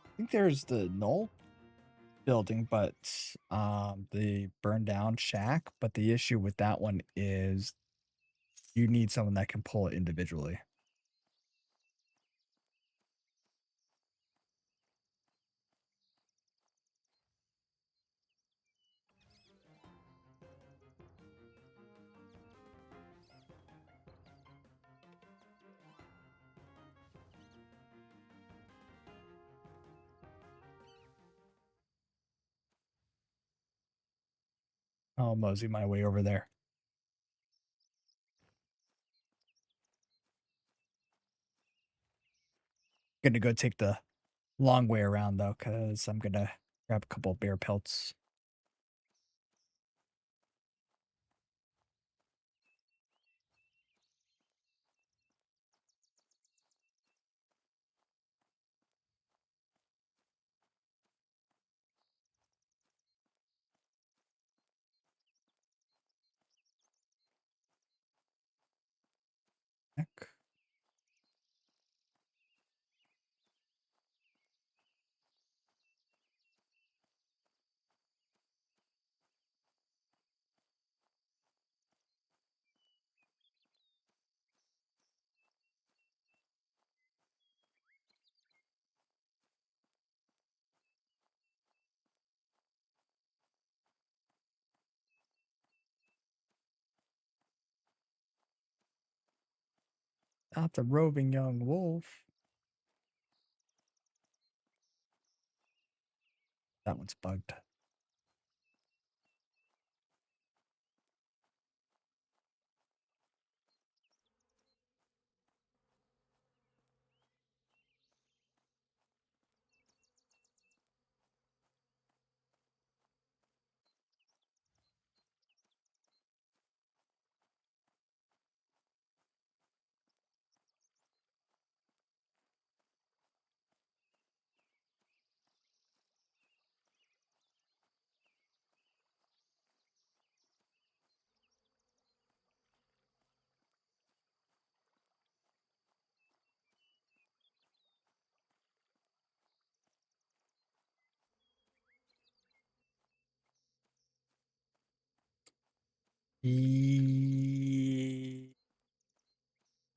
I think there's the Knoll building, but the burned down shack. But the issue with that one is you need someone that can pull it individually. I'll mosey my way over there. Gonna go take the long way around though, because I'm gonna grab a couple of bear pelts. Heck. Not the roving young wolf. That one's bugged.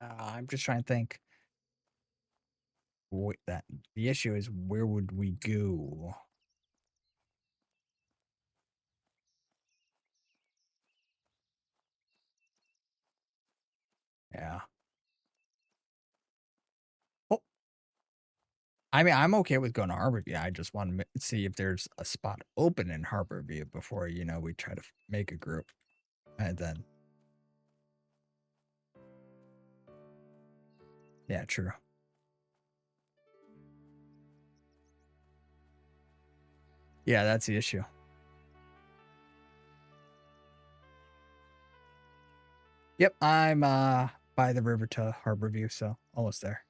I'm just trying to think. That the issue is where would we go? I mean, I'm okay with going to Harborview. I just want to see if there's a spot open in Harborview before, we try to make a group. And then, yeah, true. Yeah, that's the issue. Yep, I'm by the river to Harborview, so almost there.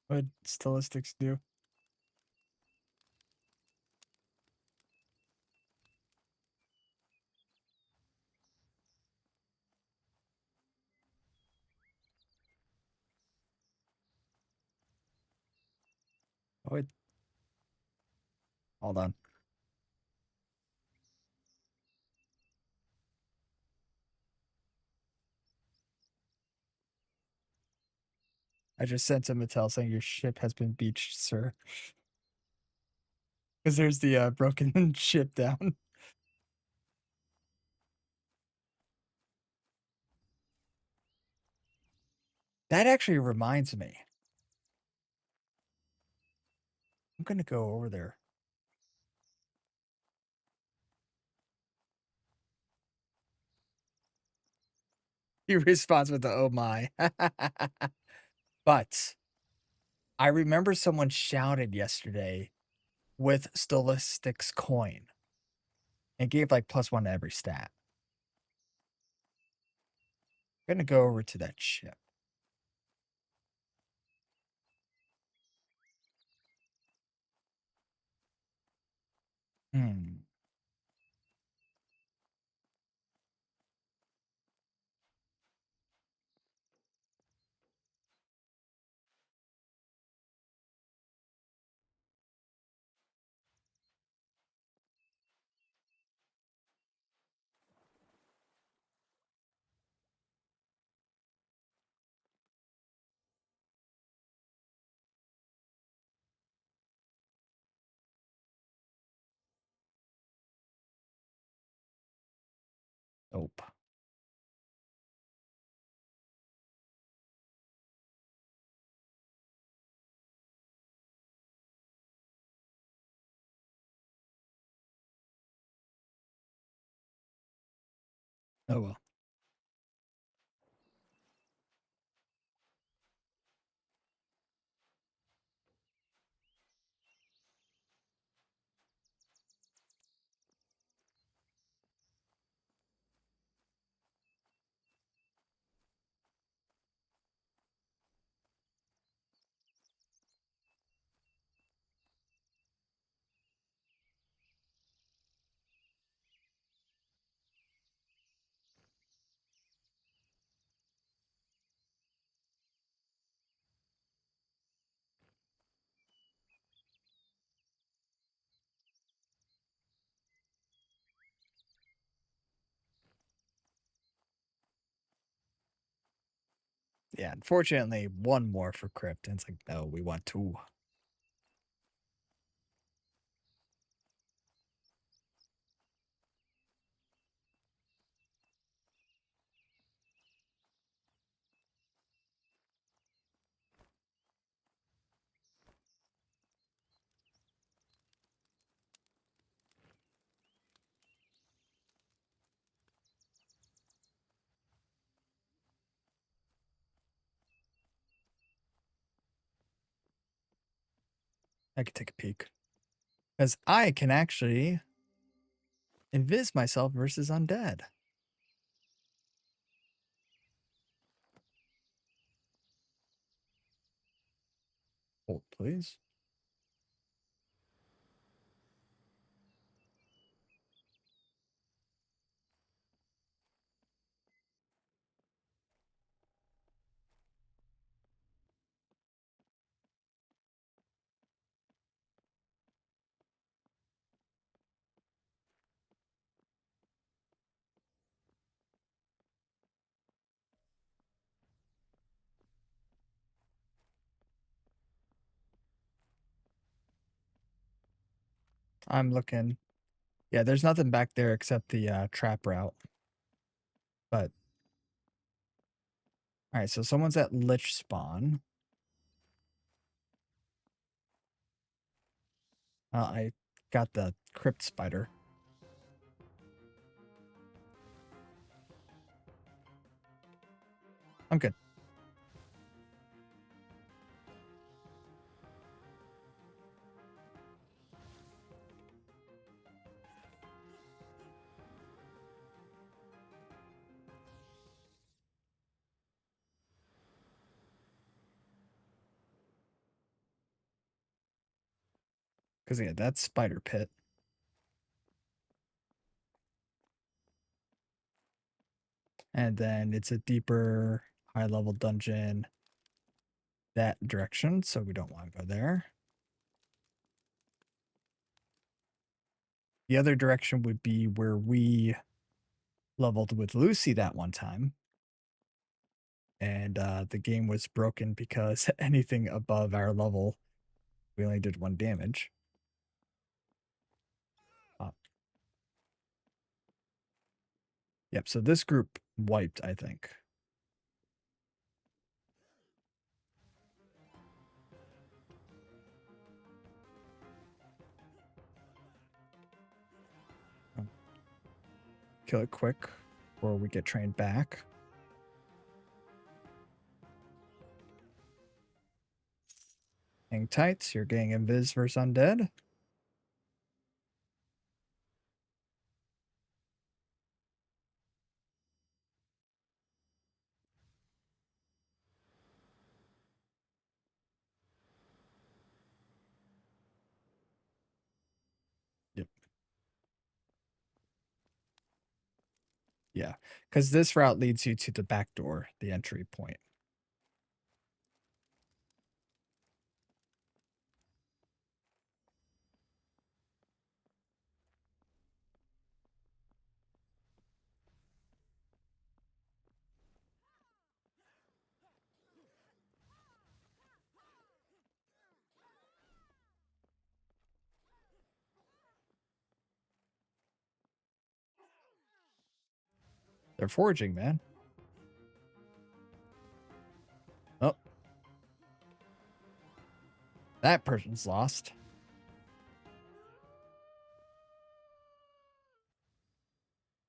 What stylistics do? Oh, hold on. I just sent him a tell saying your ship has been beached, sir. Because there's the broken ship down. That actually reminds me. I'm gonna go over there. He responds with the "Oh my." But I remember someone shouted yesterday with Statistics coin and gave like +1 to every stat. I'm gonna go over to that ship. Hmm. Nope. Oh well. Yeah, unfortunately, one more for Crypt. And it's like, no, we want two. I could take a peek. Because I can actually invis myself versus undead. Hold, please. I'm looking. Yeah, there's nothing back there except the trap route. But all right, so someone's at Lich spawn. I got the crypt spider. I'm good. Because yeah, that's spider pit. And then it's a deeper, high level dungeon that direction, so we don't want to go there. The other direction would be where we leveled with Lucy that one time. And the game was broken because anything above our level, we only did 1 damage. Yep, so this group wiped, I think. Kill it quick, or we get trained back. Hang tight, you're getting invis versus undead. Yep. Yeah, because this route leads you to the back door, the entry point. They're foraging, man. Oh. That person's lost.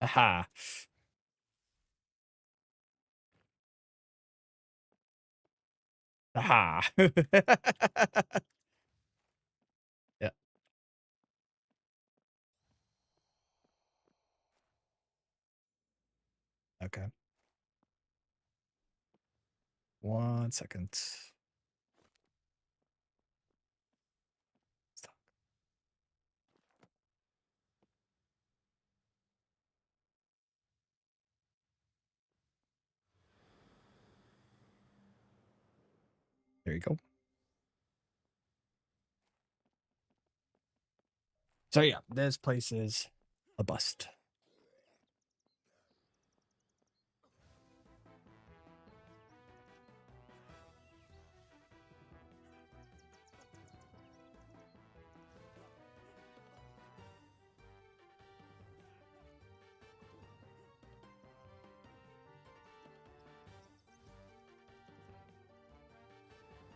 Aha. Aha. Yeah. Okay. 1 second. Stop. There you go. So yeah, this place is a bust.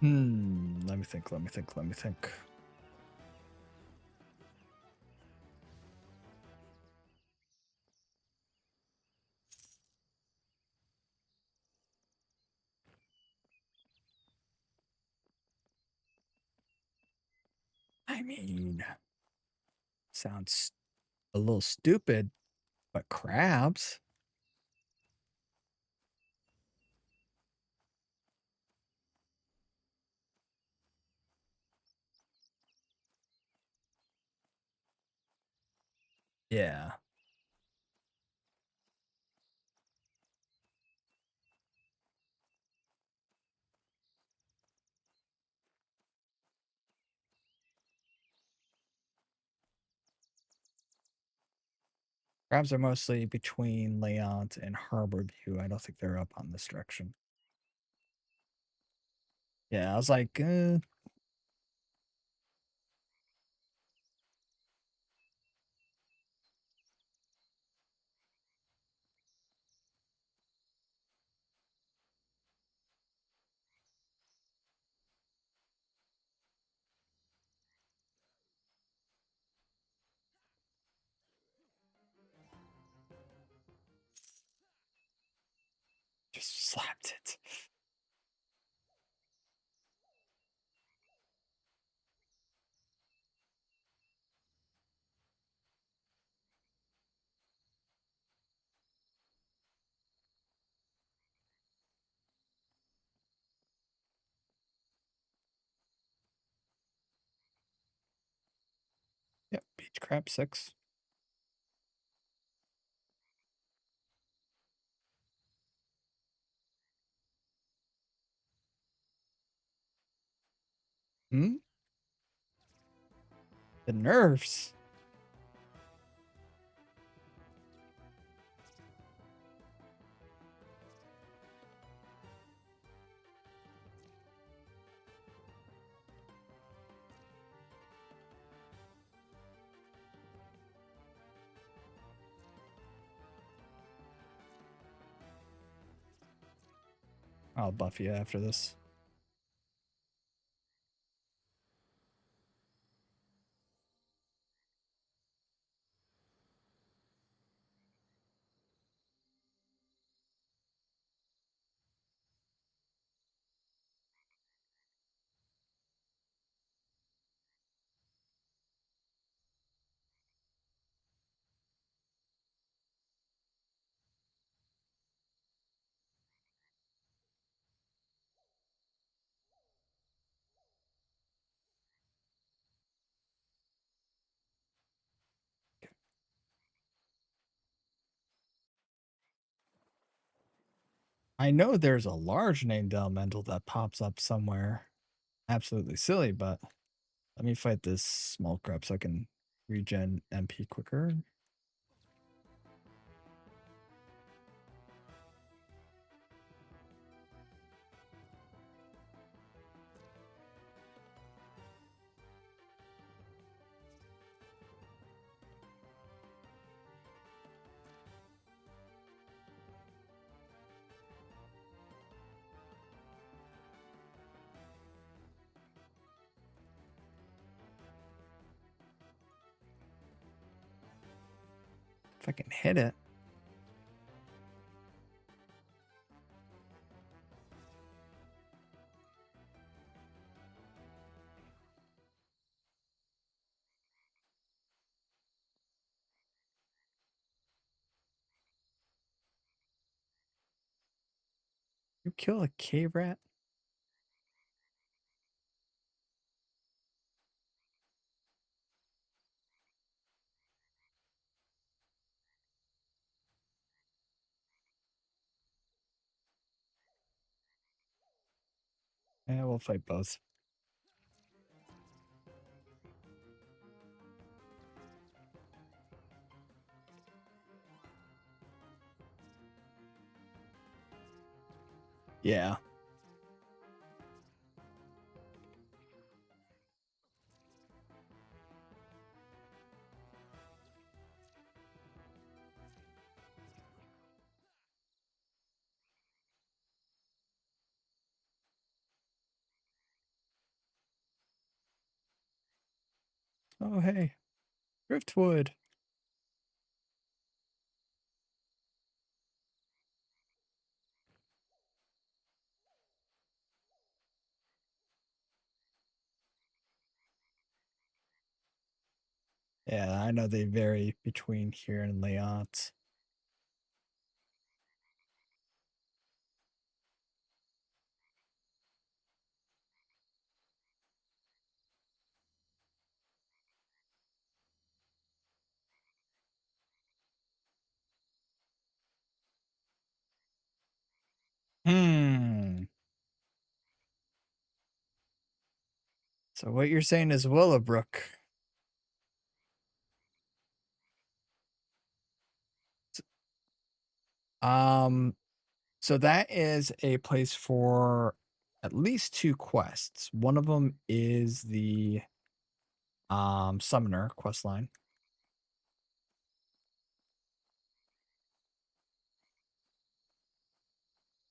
Let me think. I mean, sounds a little stupid, but crabs? Yeah. Crabs are mostly between Layont and Harborview. I don't think they're up on this direction. Yeah, I was like, just slapped it. Yep, beach crab 6. Hmm? The nerves. I'll buff you after this. I know there's a large named elemental that pops up somewhere. Absolutely silly, but let me fight this small crab so I can regen MP quicker. If I can hit it. You kill a cave rat? Yeah, we'll fight both. Yeah. Oh, hey. Driftwood. Yeah, I know they vary between here and layouts. Hmm. So what you're saying is Willowbrook. Um, so that is a place for at least two quests. One of them is the summoner quest line.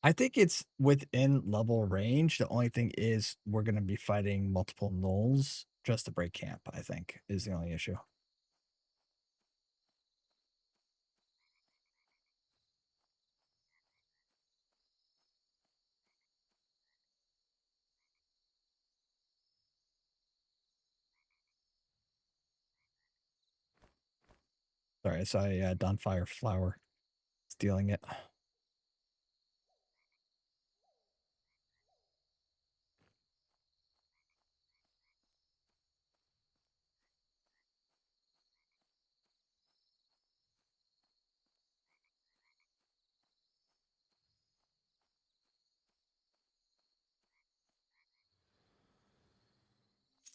I think it's within level range. The only thing is we're gonna be fighting multiple gnolls just to break camp, I think, is the only issue. Sorry, I saw a Dawnfire flower stealing it.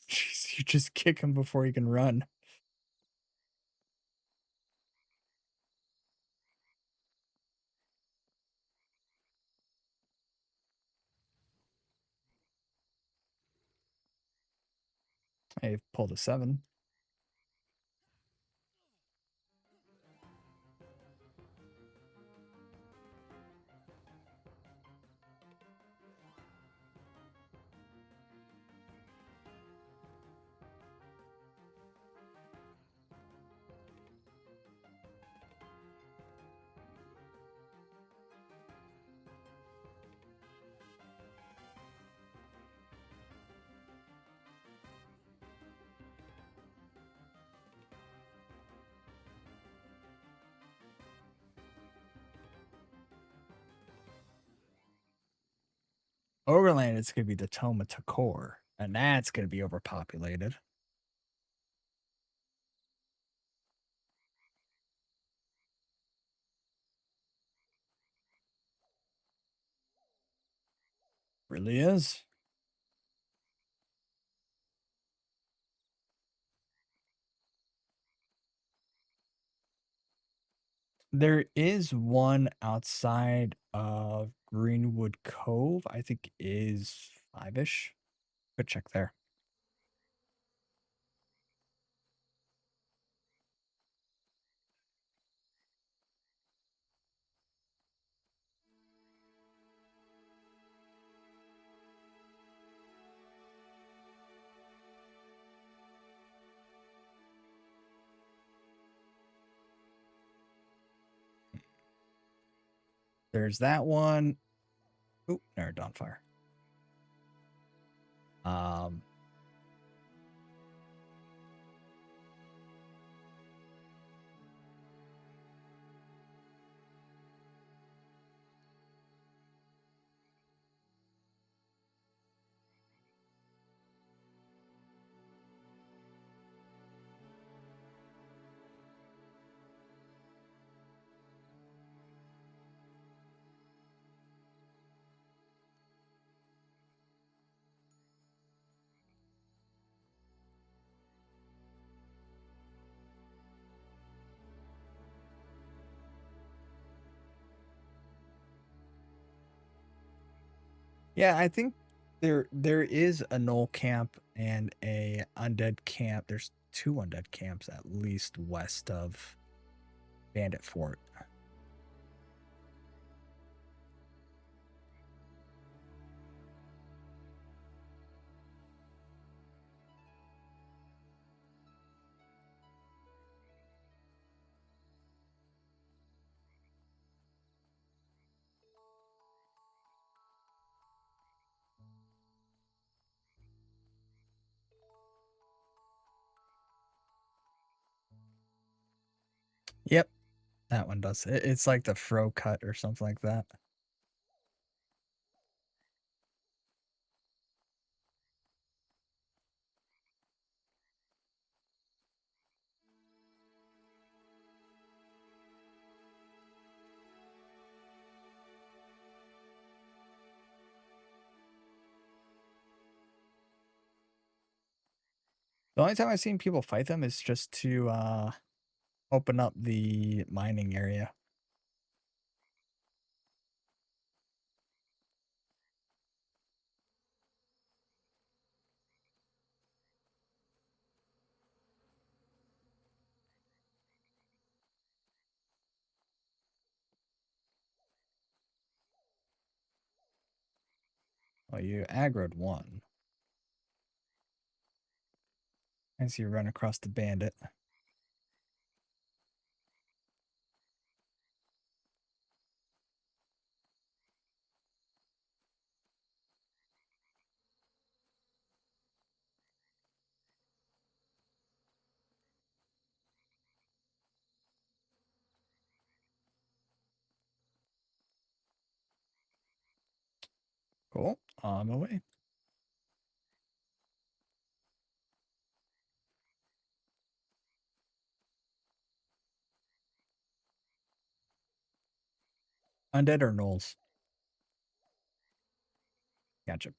Jeez, you just kick him before he can run. I pulled a 7. Overland is gonna be the Toma Takor, and that's gonna be overpopulated. Really is. There is one outside of Greenwood Cove. I think is 5-ish. Good check there. There's that one. Oop, there, Dawnfire. Um, yeah, I think there is a Knoll camp and a undead camp. There's two undead camps at least west of Bandit Fort. Yep, that one does. It's like the fro cut or something like that. The only time I've seen people fight them is just to open up the mining area. Well, you aggroed one as you run across the bandit. Cool. On my way. Undead or gnolls? Gotcha.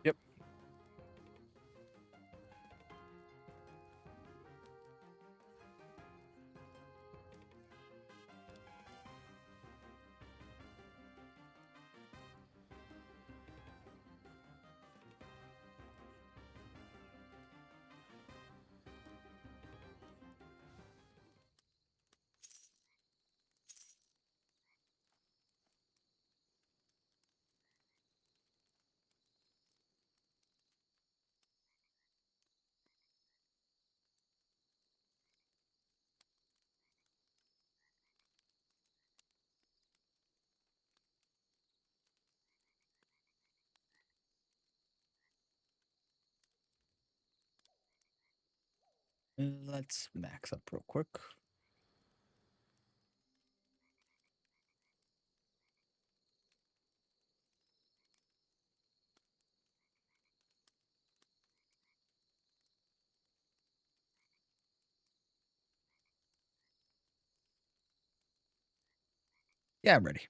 Yep. Let's max up real quick. Yeah, I'm ready.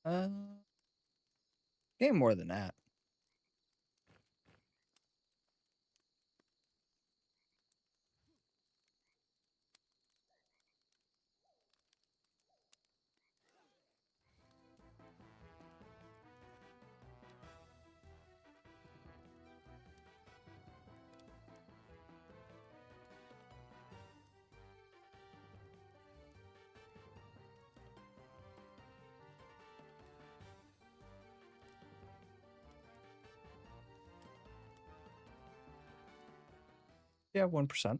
Uh, Game more than that. Yeah, 1%.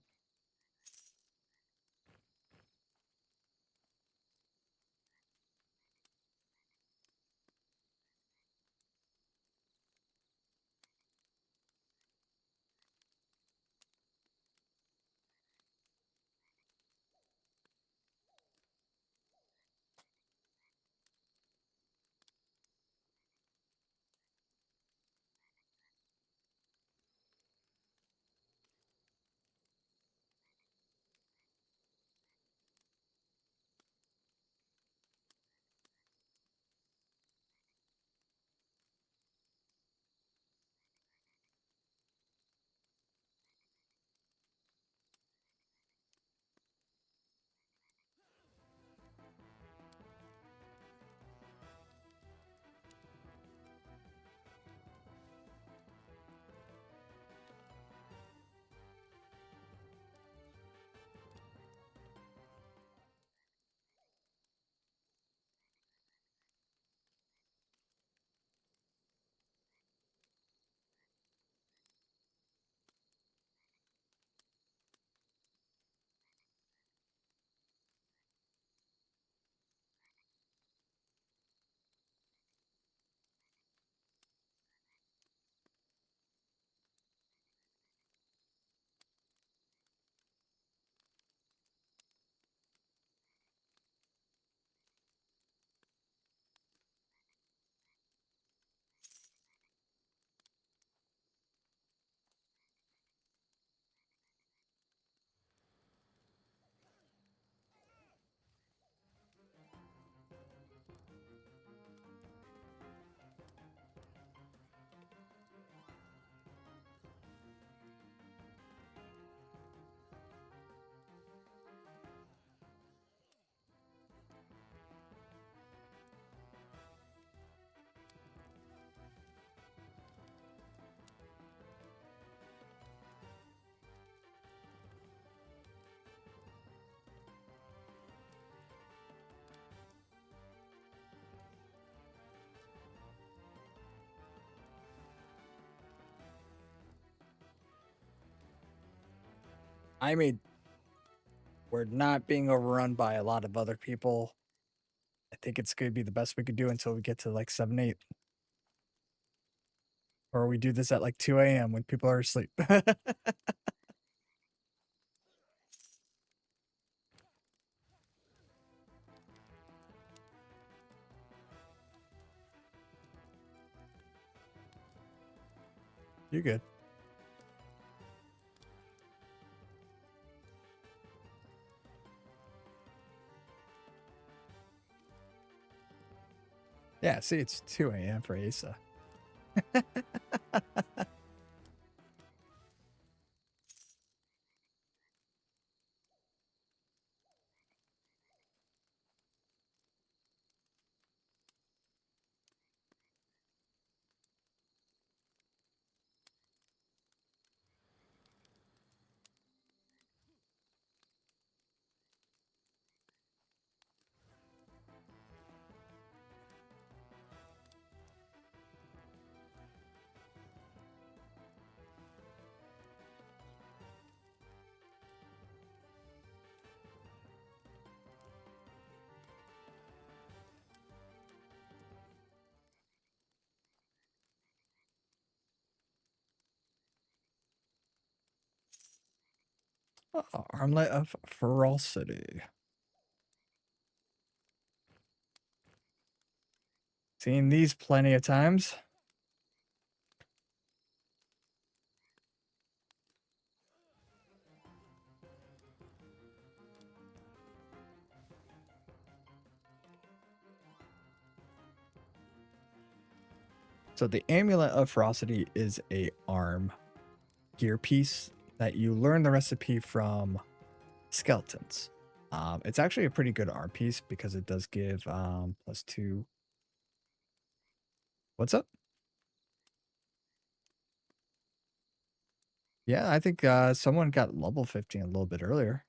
I mean, we're not being overrun by a lot of other people. I think it's going to be the best we could do until we get to like 7, 8. Or we do this at like 2 a.m. when people are asleep. You're good. Yeah, see, it's 2 a.m. for Asa. Oh, Armlet of Ferocity. Seen these plenty of times. So the Amulet of Ferocity is a arm gear piece that you learn the recipe from skeletons. It's actually a pretty good arm piece because it does give +2. What's up? Yeah, I think someone got level 15 a little bit earlier.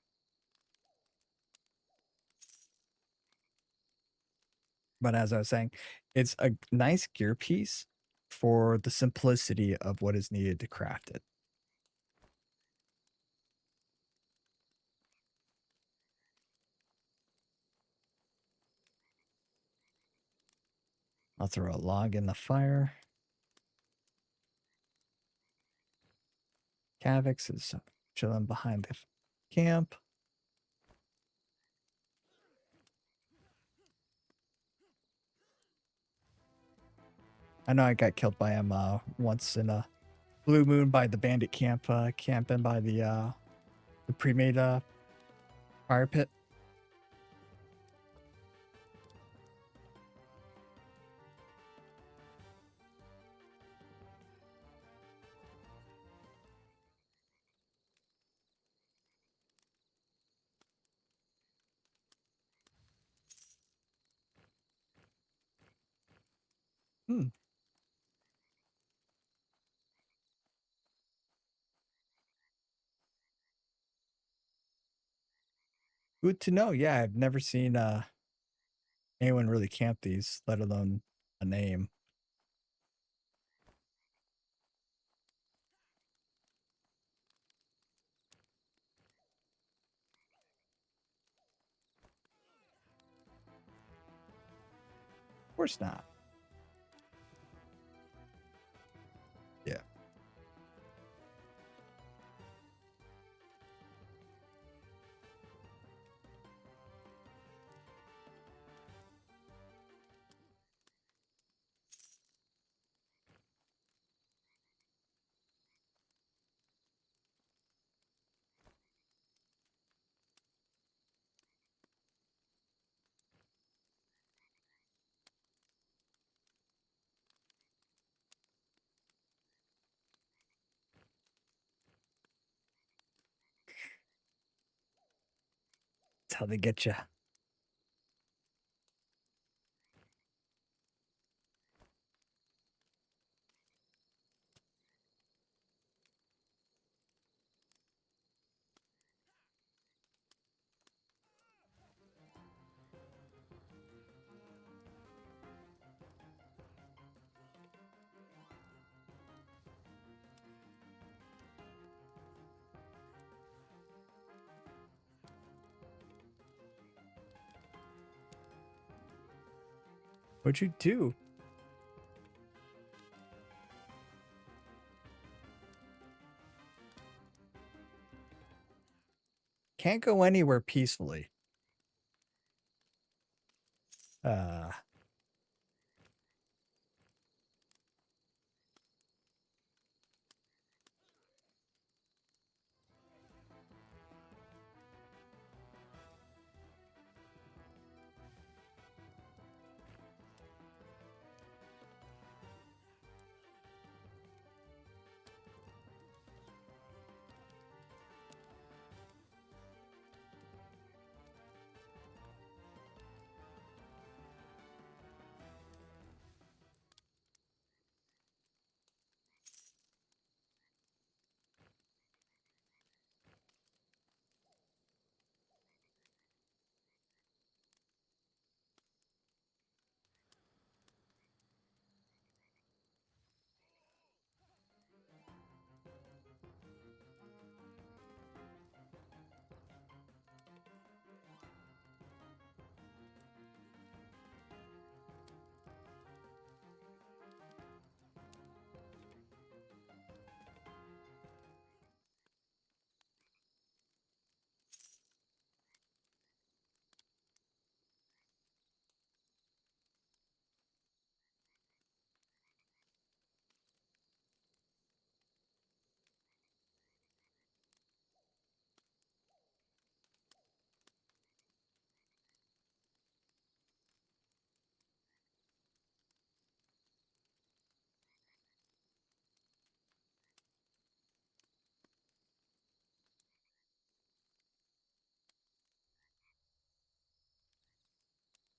But as I was saying, it's a nice gear piece for the simplicity of what is needed to craft it. I'll throw a log in the fire. Cavix is chilling behind the camp. I know I got killed by him once in a blue moon by the bandit camp, camping by the pre-made fire pit. Hmm. Good to know. Yeah, I've never seen anyone really camp these, let alone a name. Of course not. Yeah. That's how they get you. What'd you do? Can't go anywhere peacefully. Uh,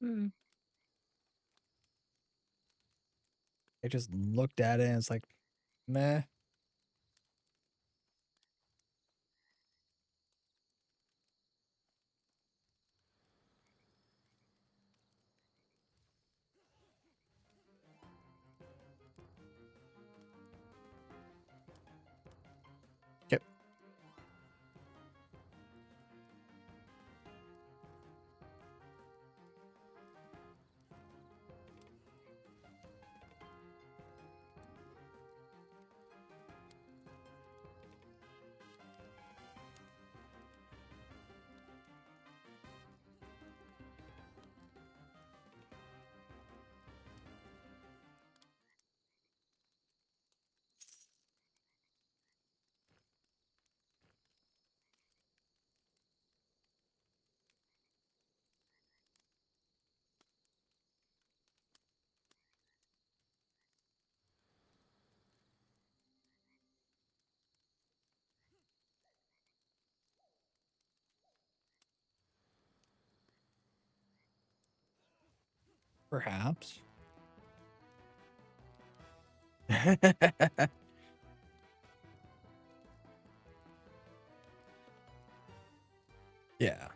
Mm. I just looked at it and it's like, meh. Yep. Perhaps. Yeah.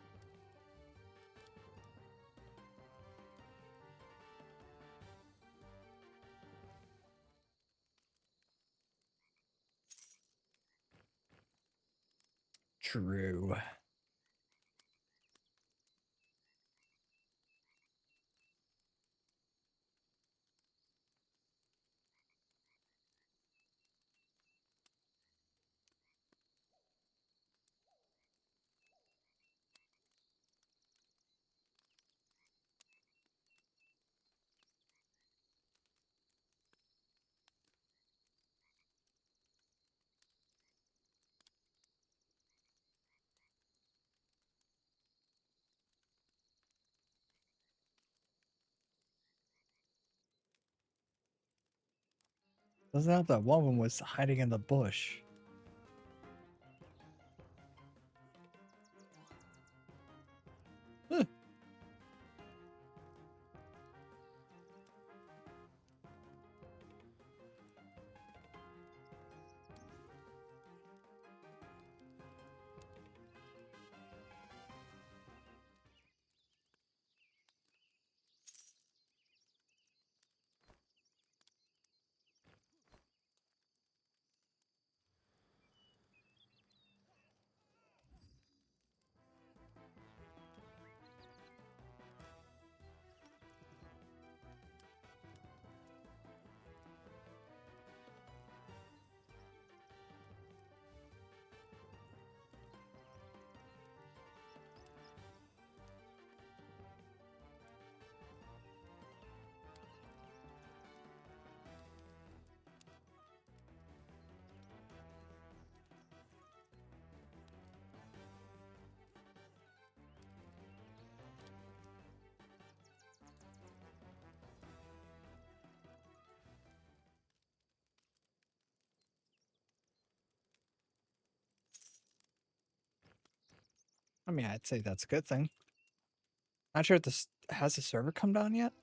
True. Doesn't help that one of them was hiding in the bush. Huh. I mean, I'd say that's a good thing. Not sure if this has the server come down yet.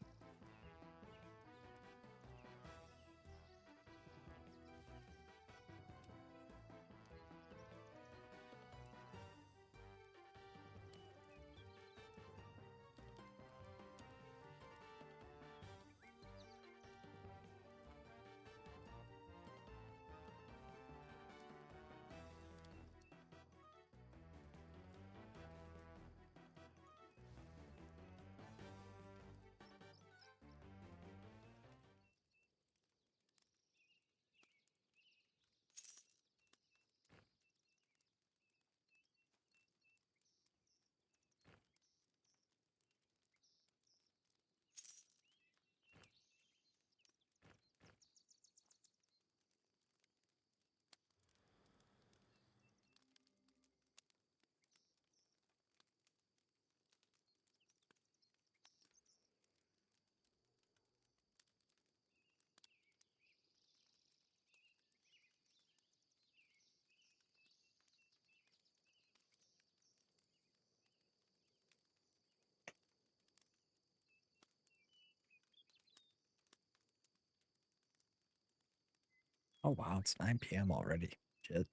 Oh wow, it's 9 p.m. already. Shit.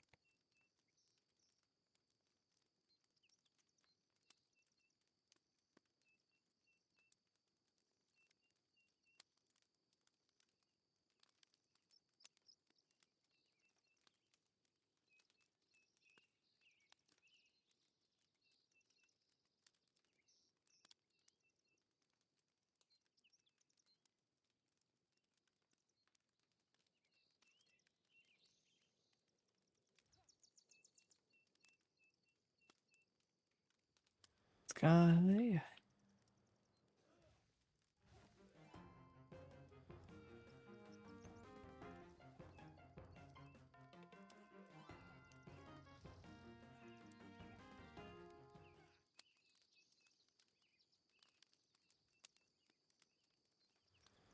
Sky.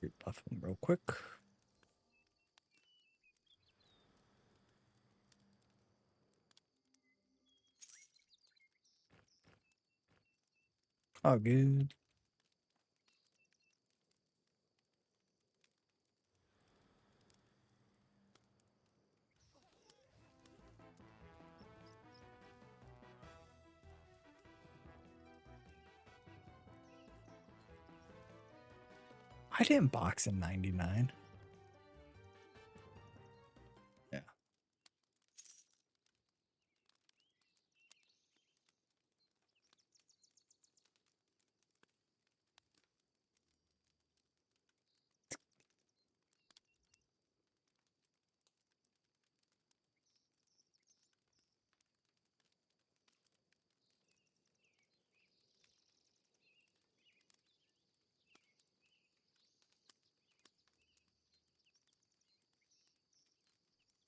Rebuff him real quick. Oh, good. I didn't box in 99. Yeah.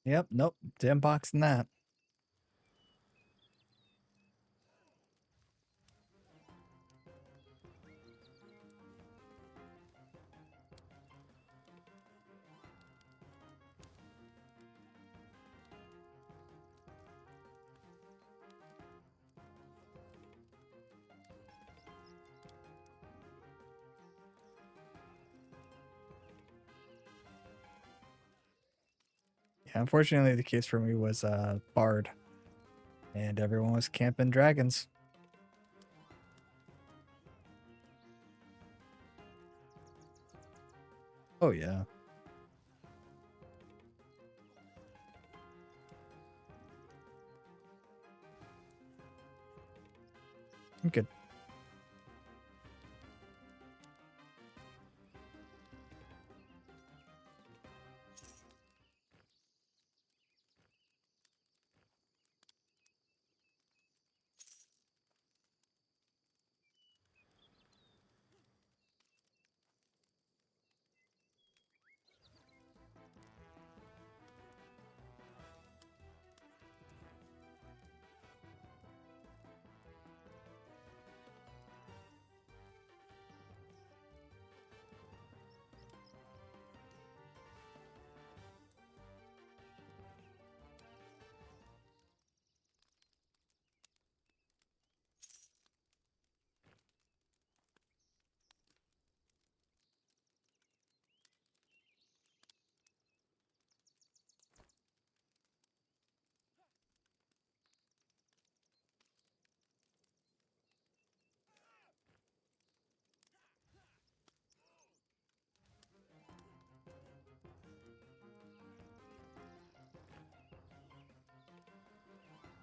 Yep, nope. Didn't box in that. Yeah, unfortunately, the case for me was Bard, and everyone was camping dragons. Oh, yeah. I'm good.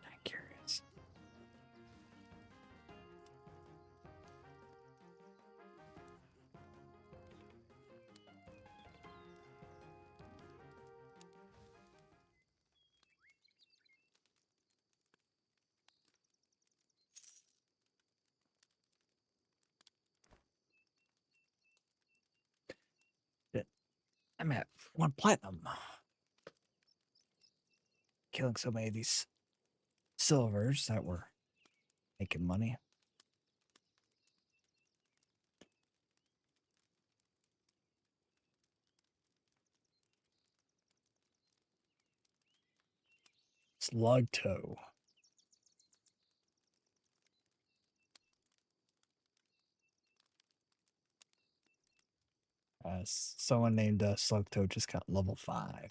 I'm curious. Shit. I'm at 1 platinum. Killing so many of these silvers that were making money. Slug toe. Someone named Slug Toe just got level 5.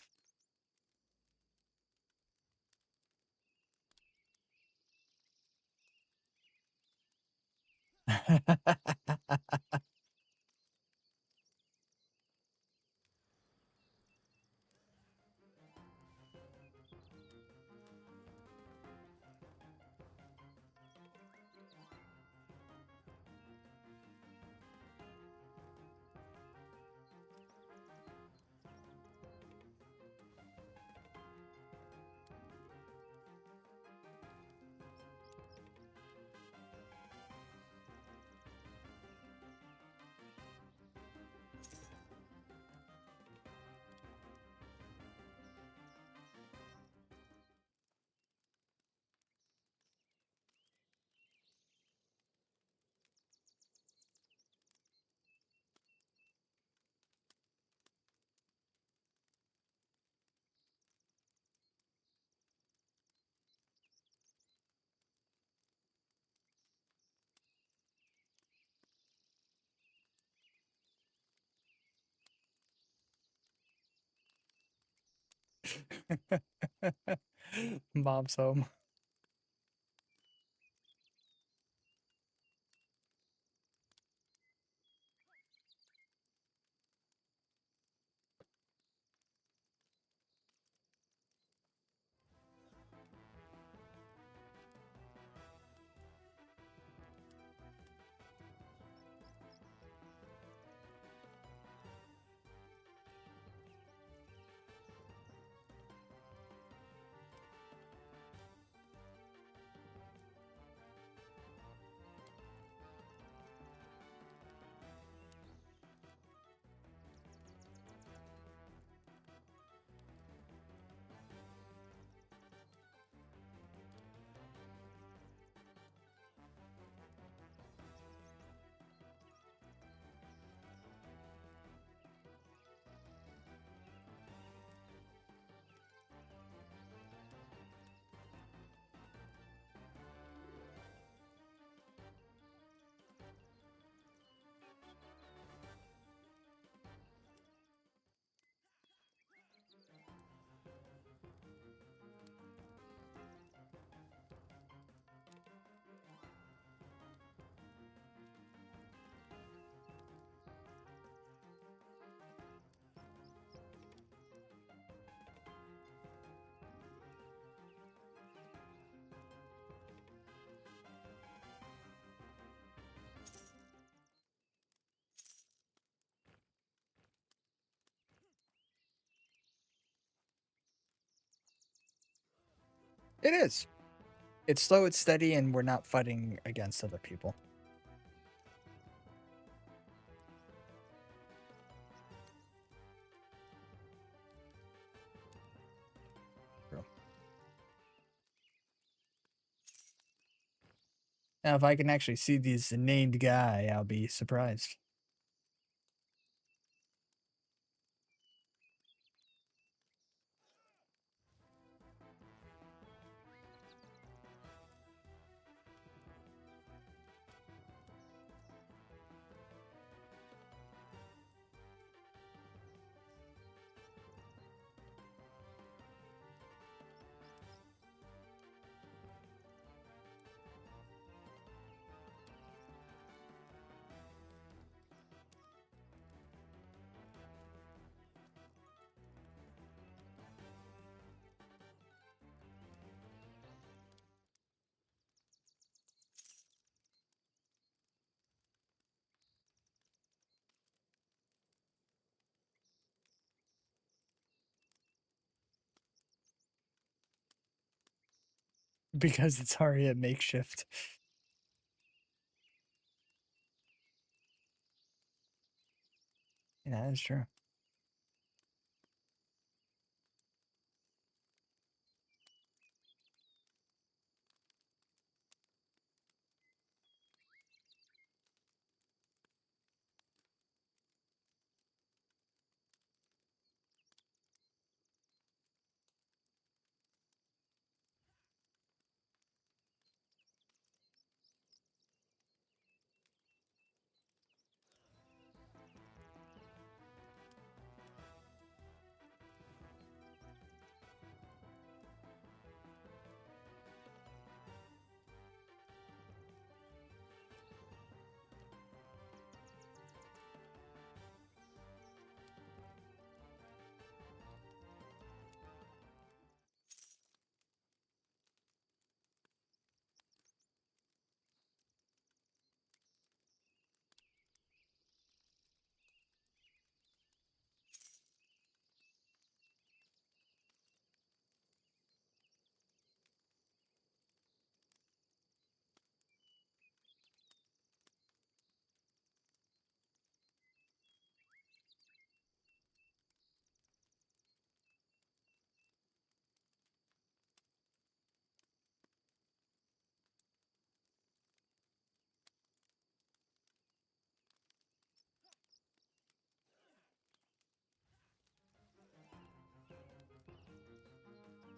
Mom's home. It is. It's slow, it's steady, and we're not fighting against other people. True. Now, if I can actually see this named guy, I'll be surprised. Because it's already a makeshift. Yeah, that is true.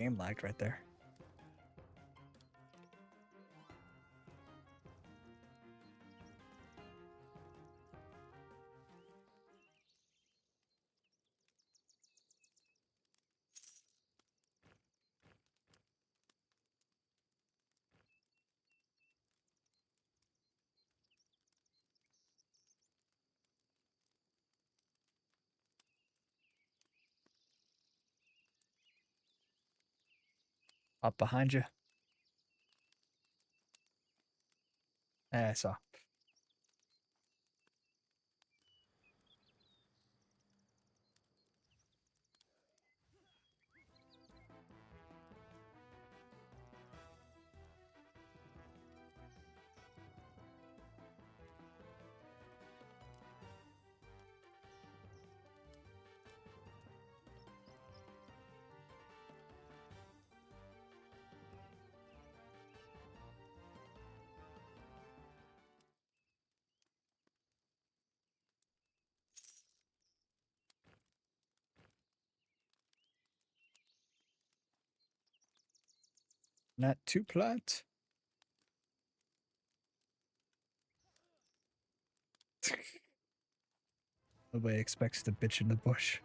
game lagged right there. Up behind you. I saw. Not too plat. Nobody expects to bitch in the bush.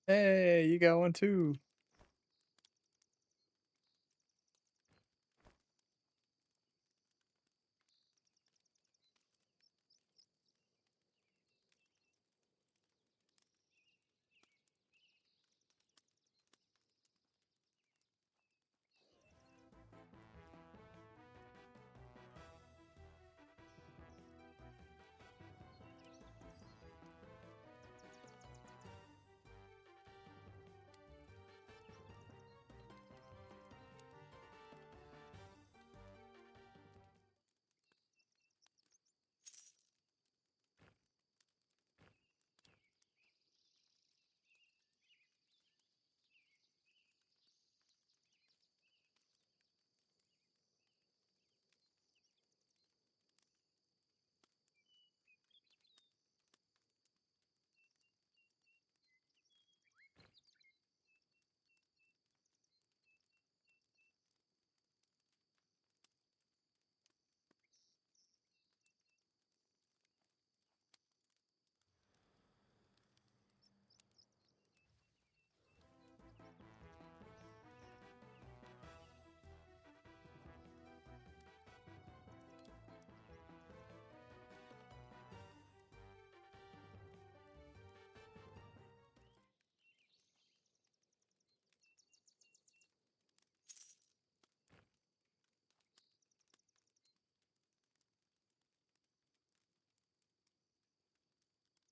Hey, you got one too.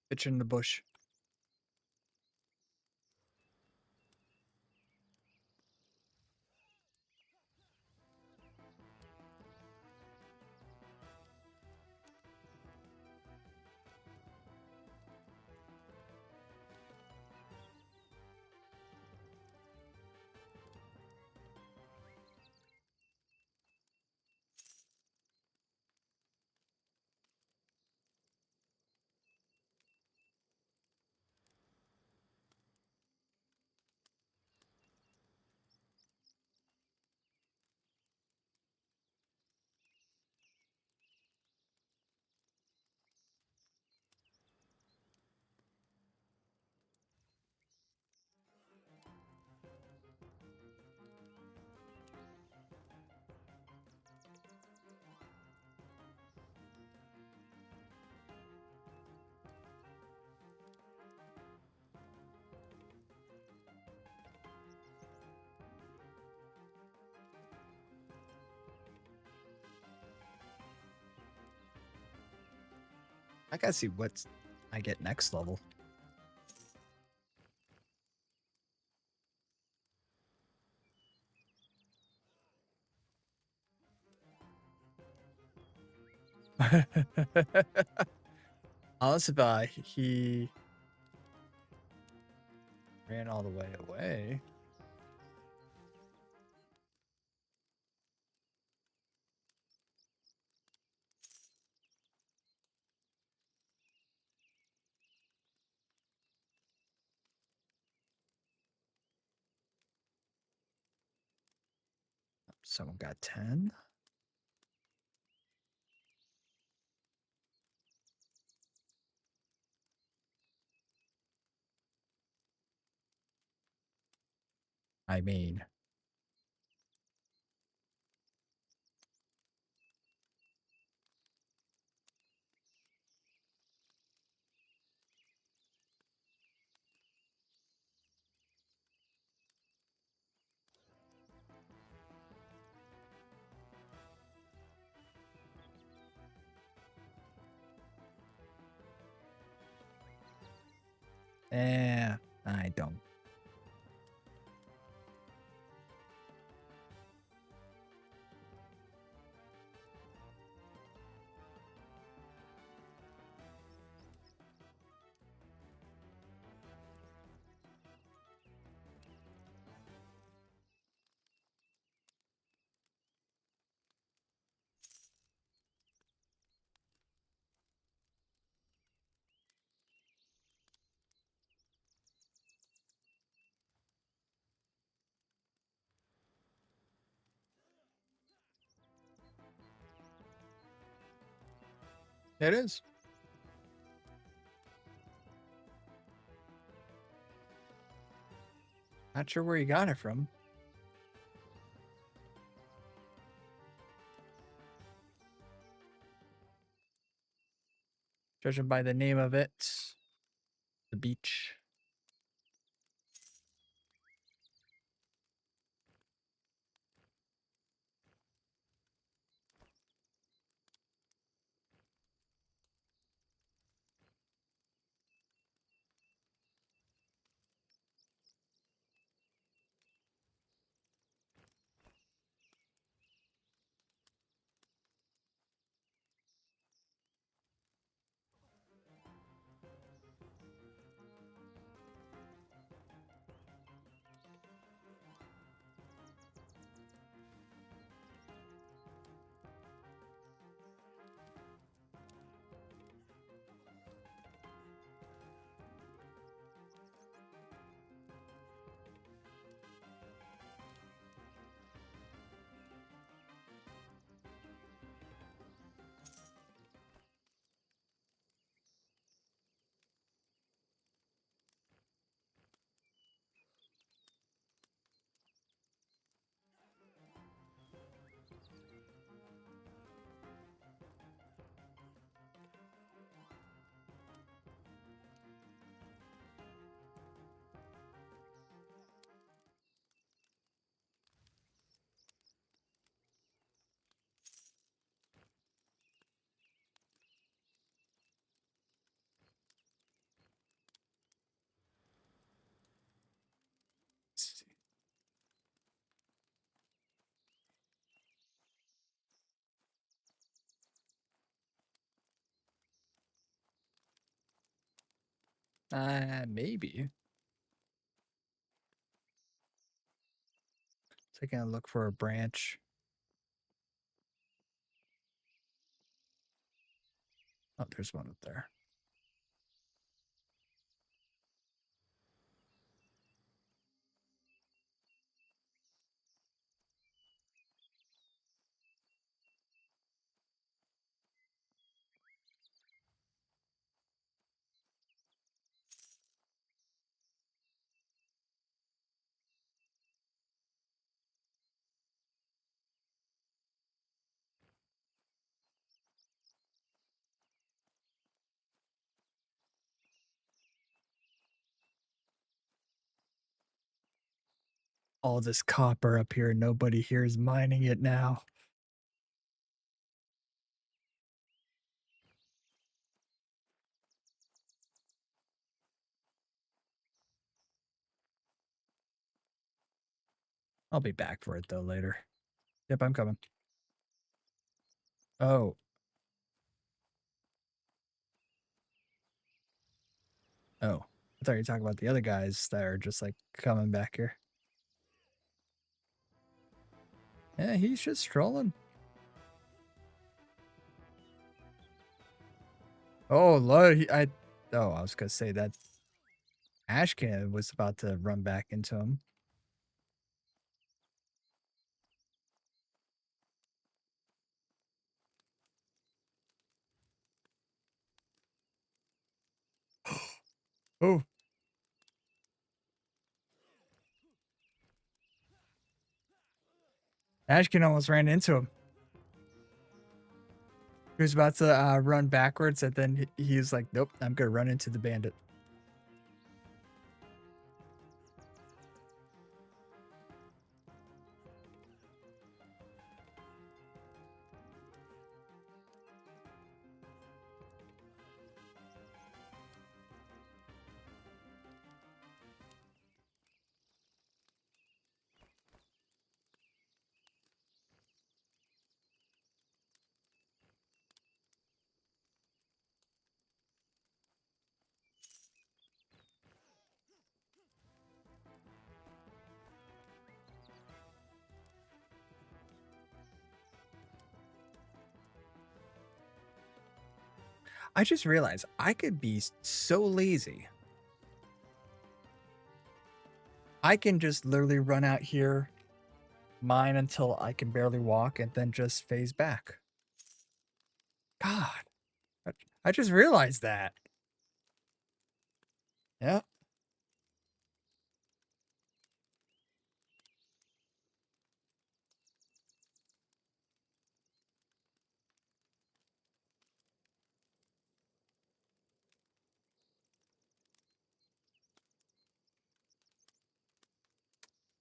Pitch in the bush. I gotta see what I get next level. Unless if he ran all the way away. Someone got 10. I mean, I don't. It is. Not sure where you got it from. Judging by the name of it, the beach. Maybe. Taking a look for a branch. Oh, there's one up there. All this copper up here, nobody here is mining it now. I'll be back for it though later. Yep, I'm coming. Oh. Oh. I thought you were talking about the other guys that are just like coming back here. Yeah, he's just strolling. Oh, Lord. I was going to say that Ashcan was about to run back into him. Oh. Ashcan almost ran into him. He was about to run backwards, and then he's like, nope, I'm going to run into the bandit. I just realized I could be so lazy. I can just literally run out here, mine until I can barely walk, and then just phase back. God, I just realized that. Yeah.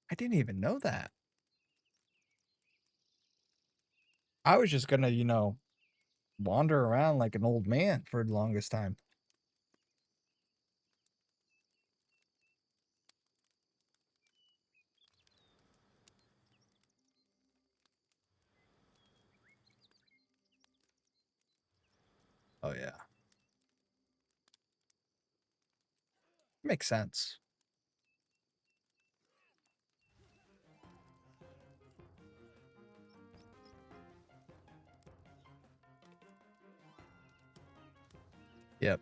I didn't even know that. I was just gonna, wander around like an old man for the longest time. Oh yeah. Makes sense. Yep.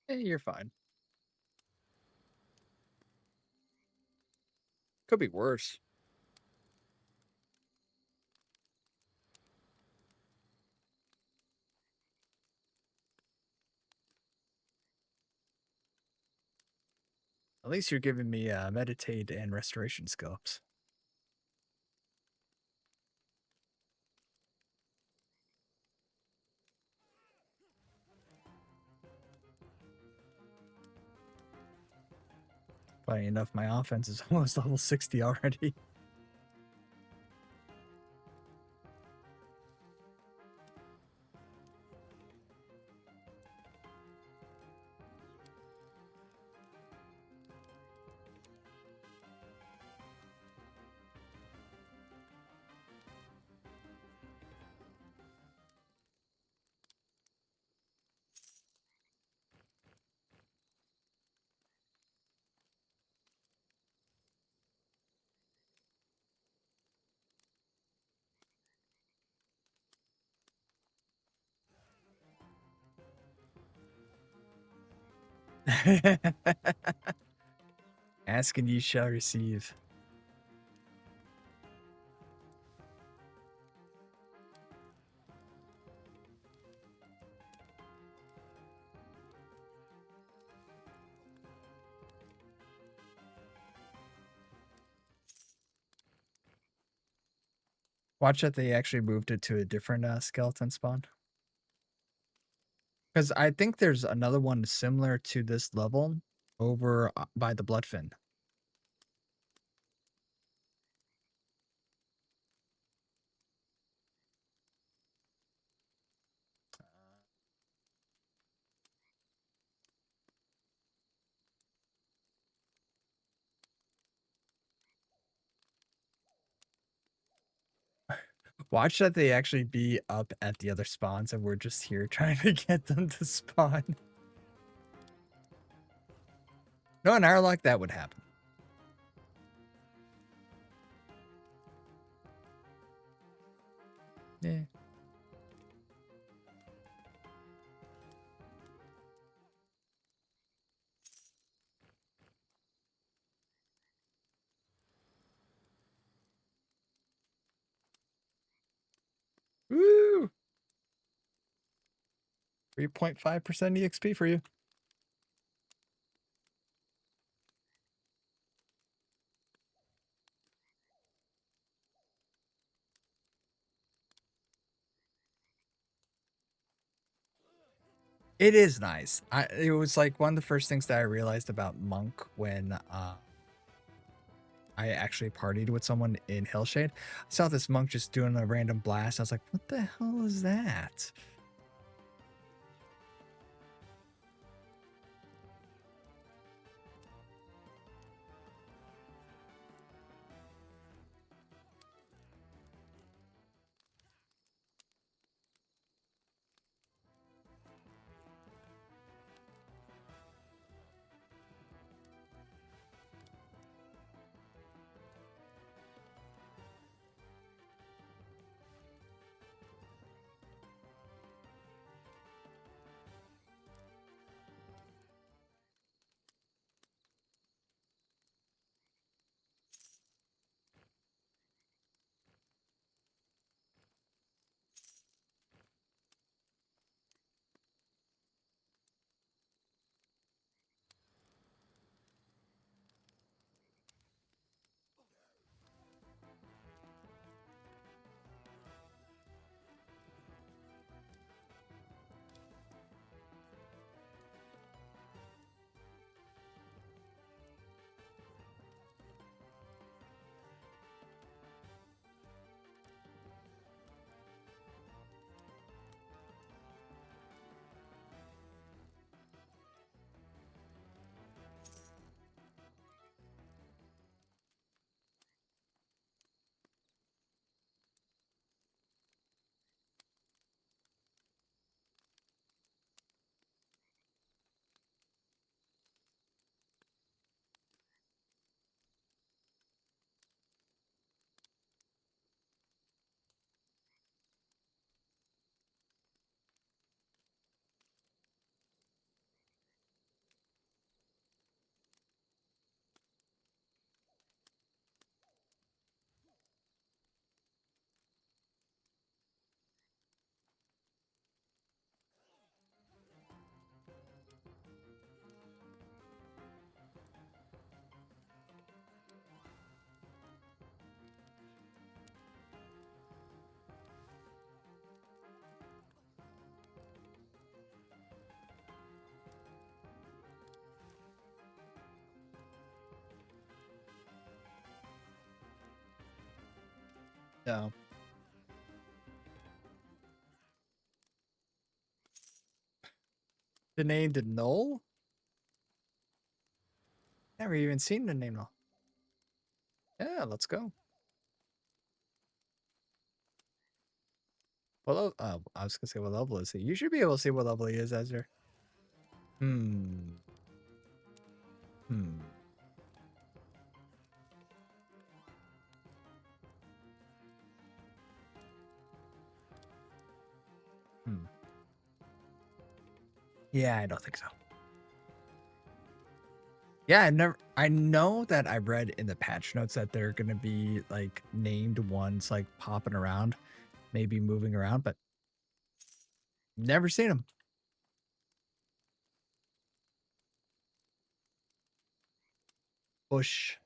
You're fine. Could be worse. At least you're giving me meditate and restoration scopes. Funny enough, my offense is almost level 60 already. Ask and ye shall receive. Watch that they actually moved it to a different skeleton spawn. Because I think there's another one similar to this level over by the Bloodfin. Watch that they actually be up at the other spawns and we're just here trying to get them to spawn. No, in our luck, that would happen. Yeah. Woo! 3.5% EXP for you. It is nice. It was like one of the first things that I realized about Monk when I actually partied with someone in Hillshade. I saw this monk just doing a random blast. I was like, what the hell is that? No. The name did Null? Never even seen the name Null. Yeah, let's go. I was gonna say what level is he? You should be able to see what level he is, Ezra. Hmm. Hmm. Hmm. Yeah, I don't think so. Yeah, I know that I read in the patch notes that they're gonna be like named ones like popping around, maybe moving around, but never seen them. Bush.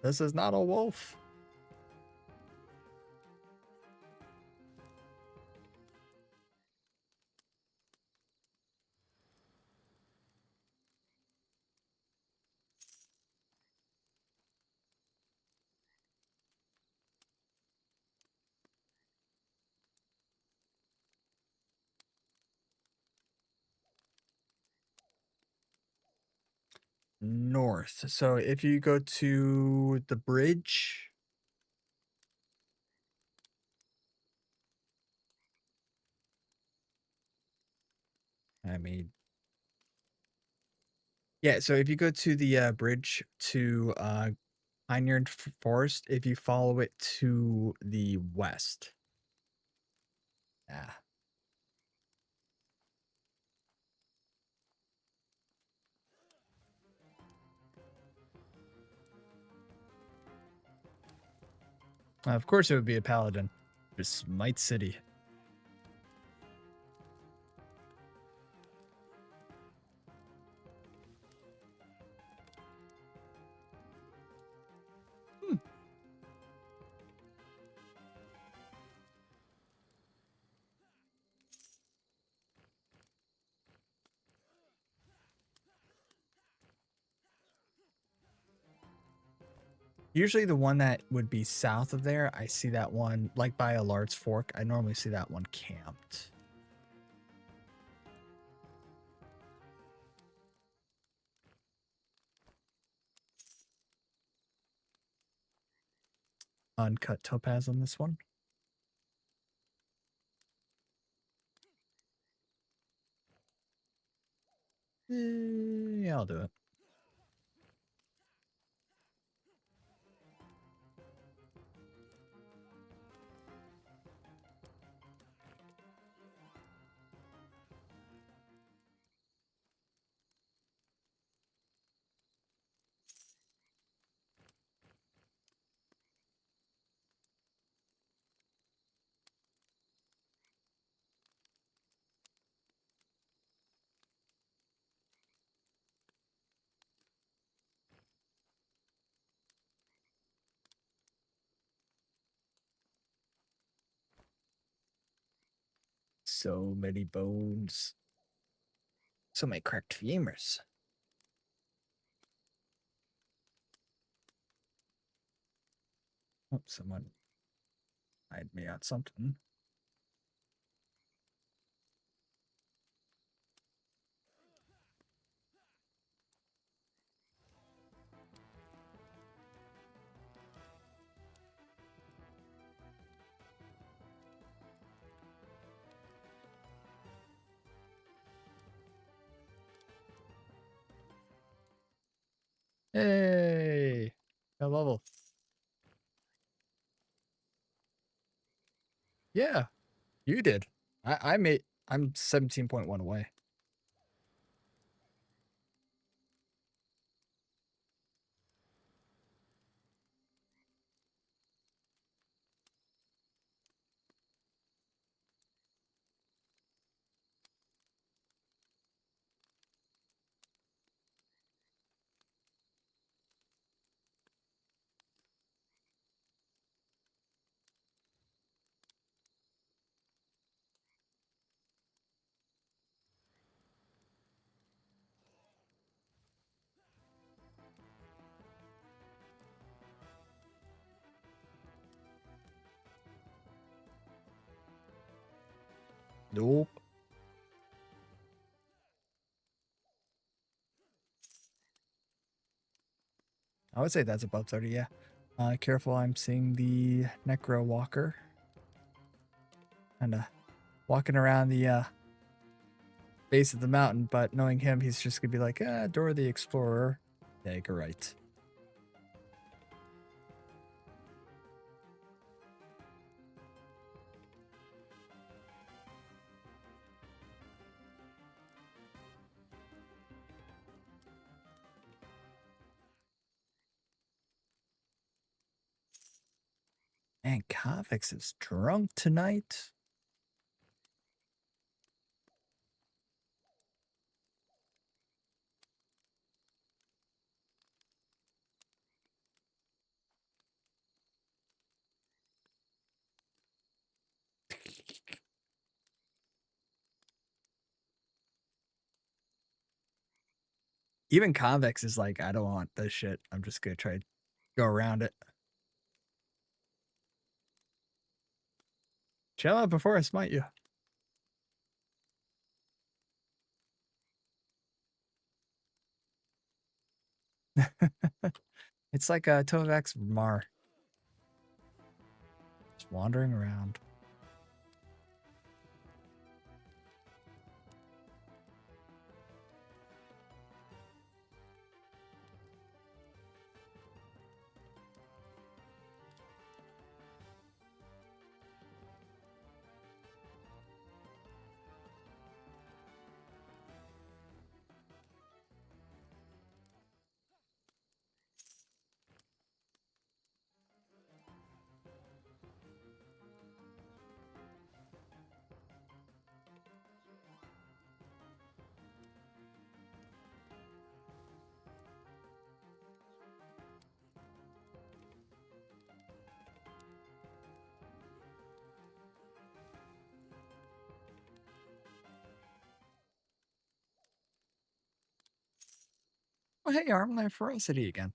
This is not a wolf. North. So if you go to the bridge, I mean, yeah. So if you go to the bridge to Pineyard Forest, if you follow it to the west, yeah. Of course, it would be a paladin. Just Smite City. Hmm. Usually the one that would be south of there, I see that one like by a large fork. I normally see that one camped. Uncut topaz on this one. Yeah, I'll do it. So many bones. So many cracked femurs. Oh, someone eyed me out something. Hey, a level. Yeah, you did. I'm 17.1 away. Nope. I would say that's above 30, yeah. Careful, I'm seeing the Necro Walker. Kind of walking around the base of the mountain, but knowing him, he's just gonna be like, Dora the Explorer. Yeah, you're right. Man, Kavix is drunk tonight. Even Convex is like, I don't want this shit. I'm just gonna try to go around it. Chill out before I smite you. It's like a Tovax Mar. Just wandering around. Oh, hey, Armland Ferocity again.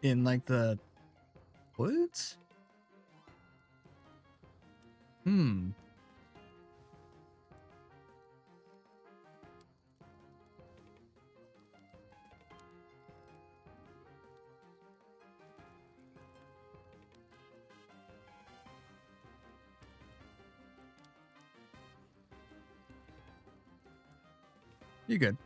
In like the woods? Hmm. You good.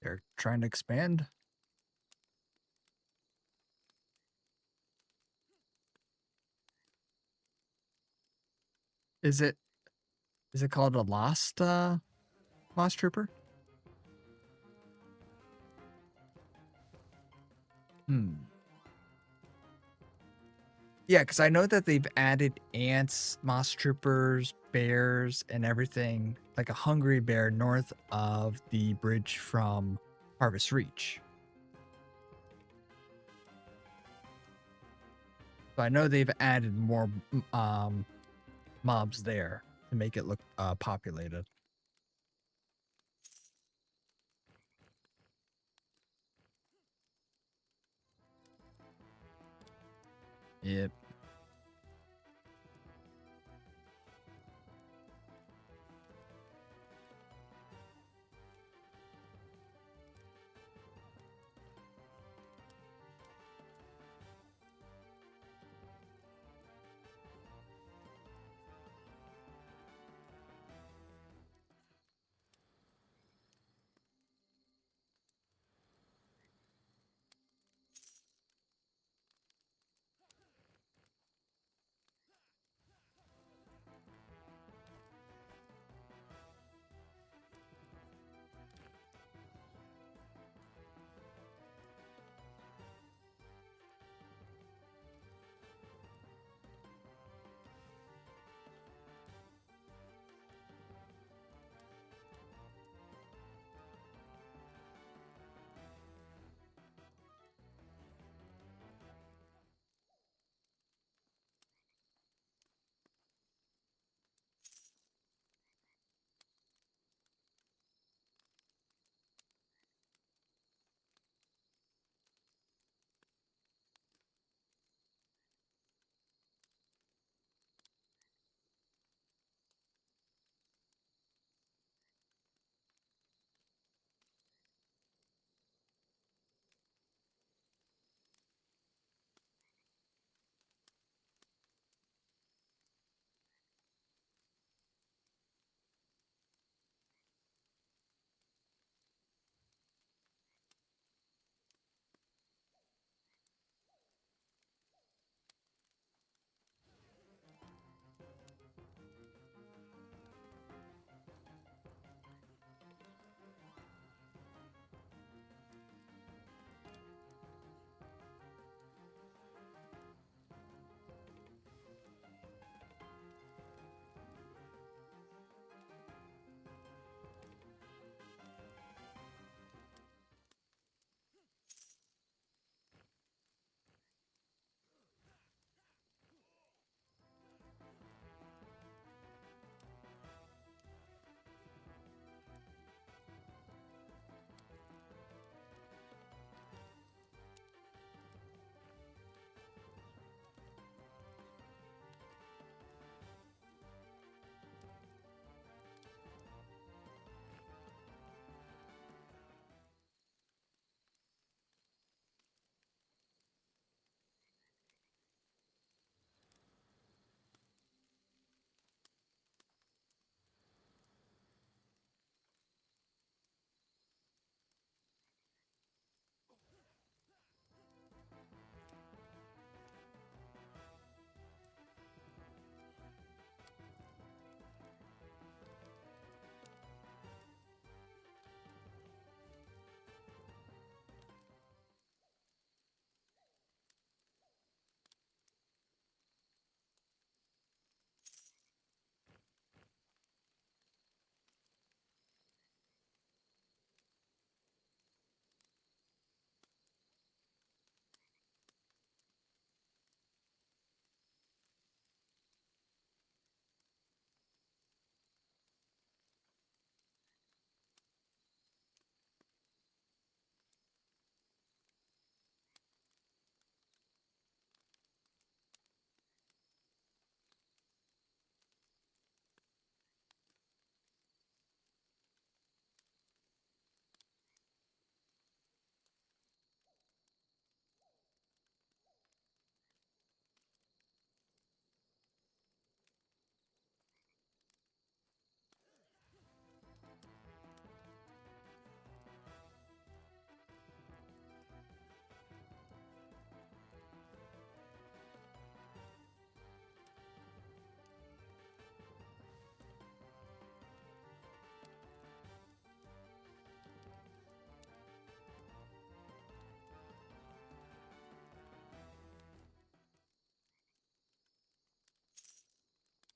They're trying to expand. Is it called a lost trooper? Hmm. Yeah, because I know that they've added ants, moss troopers, bears, and everything, like a hungry bear north of the bridge from Harvest Reach. So I know they've added more mobs there to make it look populated. Yep.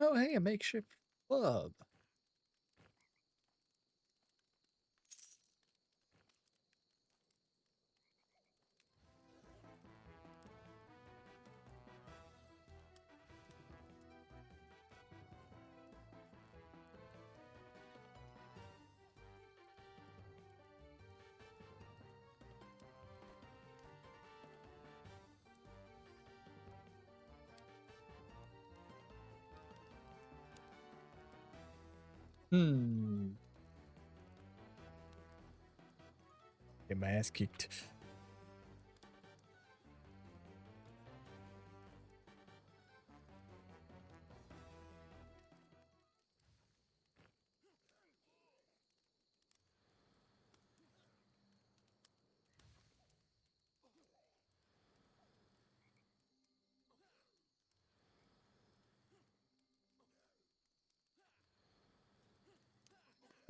Oh, hey, a makeshift club. Hmm. Get my ass kicked.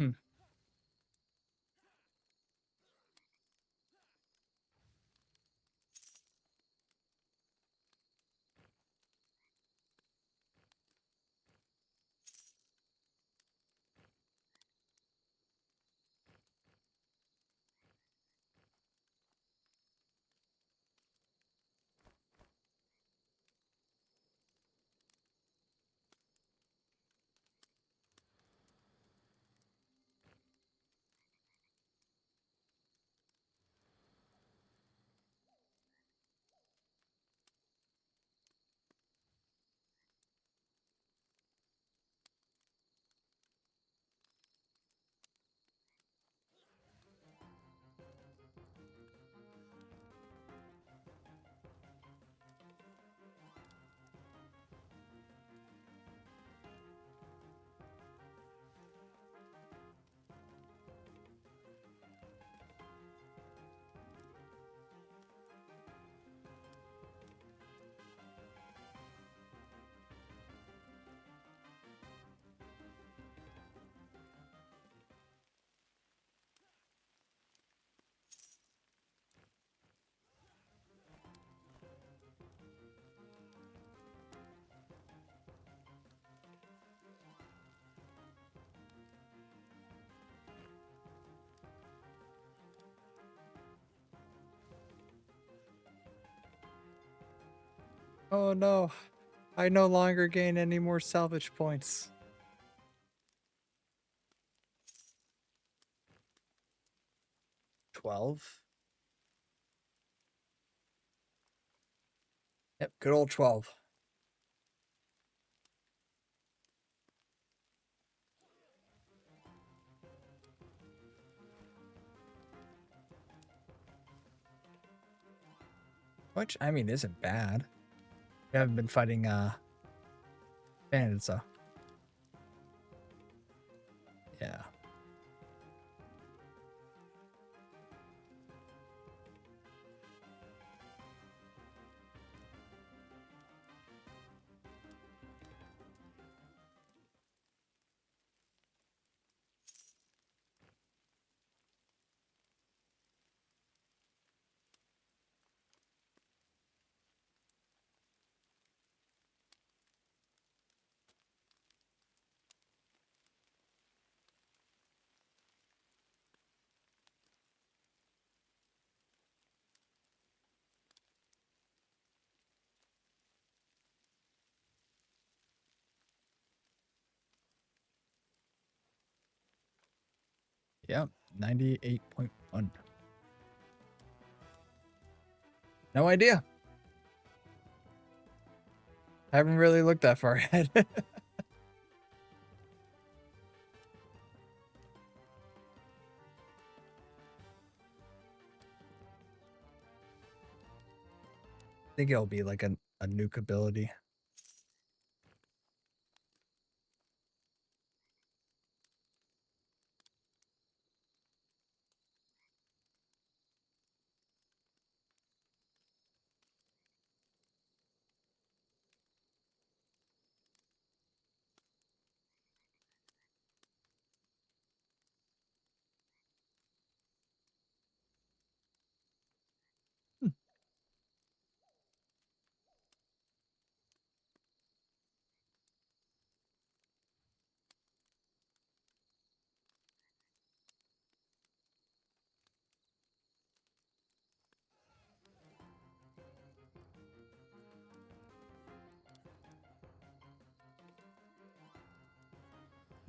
Hmm. Oh no, I no longer gain any more salvage points. 12? Yep, good old 12. Which, I mean, isn't bad. We haven't been fighting, bandits, so. Yeah. Yep, 98.1. No idea. I haven't really looked that far ahead. I think it'll be like a nuke ability. Hmm.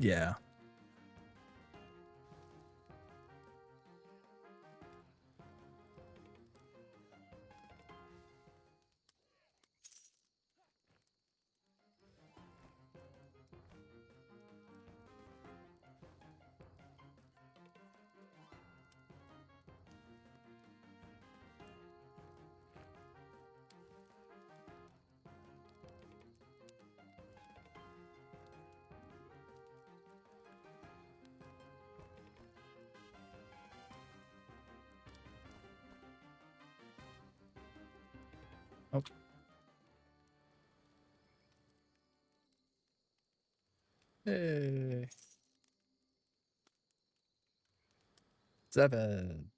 Yeah. Oh. Hey. 7.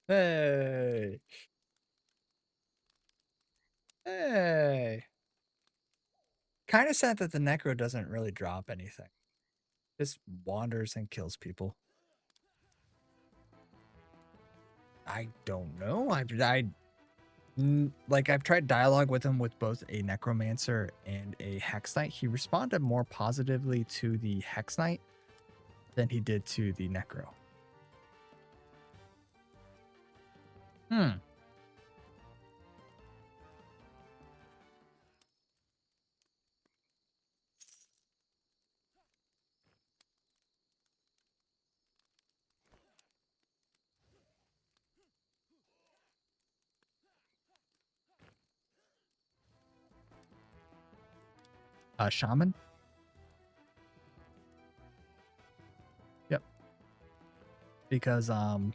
Hey. Hey. Kind of sad that the Necro doesn't really drop anything. Just wanders and kills people. I don't know. I've tried dialogue with him with both a Necromancer and a Hex Knight. He responded more positively to the Hex Knight than he did to the Necro. Hmm. Shaman? Yep. Because Gnolls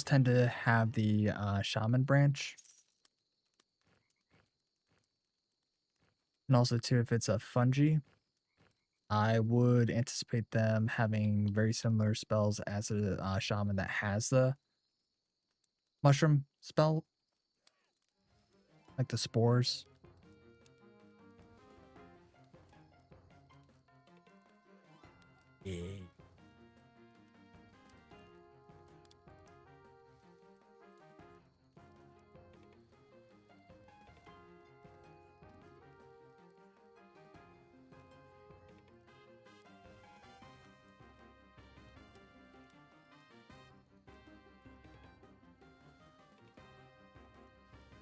tend to have the Shaman branch. And also too, if it's a fungi, I would anticipate them having very similar spells as a shaman that has the mushroom spell, like the spores. Yeah.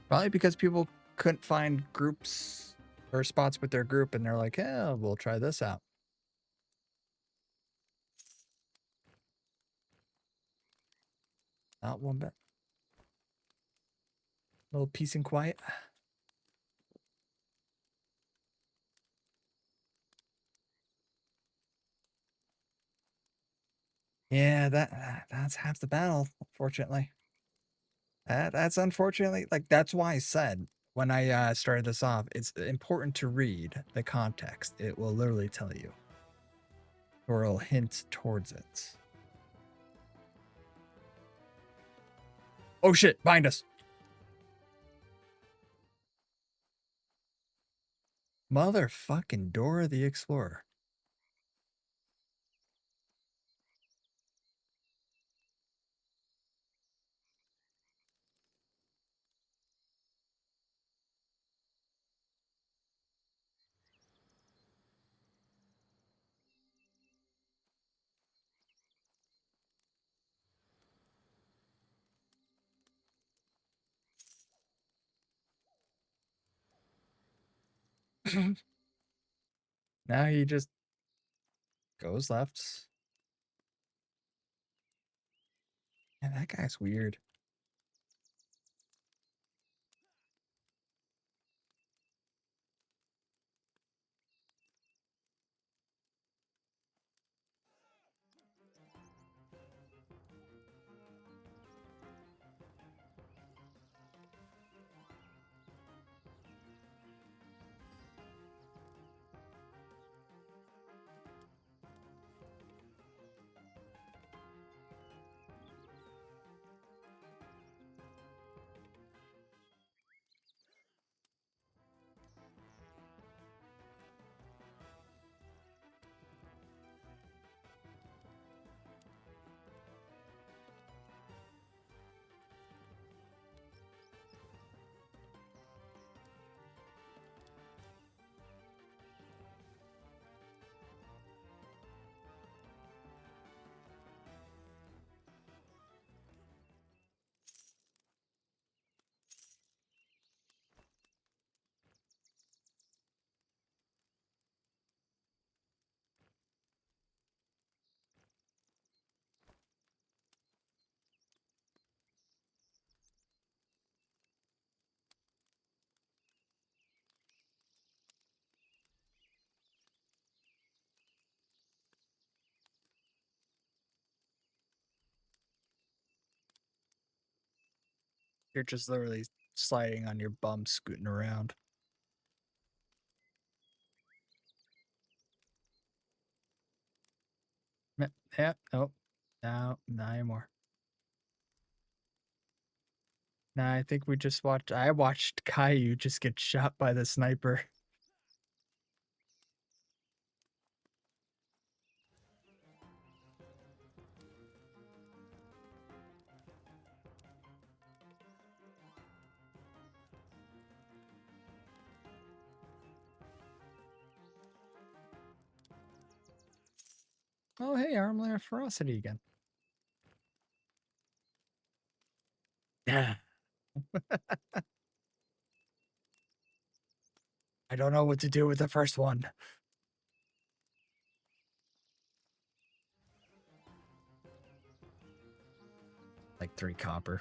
Probably because people couldn't find groups or spots with their group, and they're like, "Yeah, we'll try this out." Not one bit. A little peace and quiet. Yeah, that's half the battle, unfortunately. That's unfortunately like that's why I said when I started this off, it's important to read the context. It will literally tell you, or it'll hint towards it. Oh shit! Bind us, motherfucking Dora the Explorer. Now he just goes left. And that guy's weird. You're just literally sliding on your bum, scooting around. Yep, yep, nope. No, not anymore. Nah, I think we just watched. I watched Caillou just get shot by the sniper. Oh, hey, Armor Ferocity again. Yeah. I don't know what to do with the first one. Like 3 copper.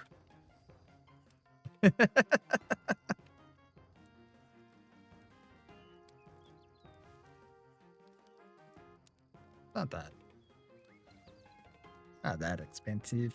Not that. Not that expensive.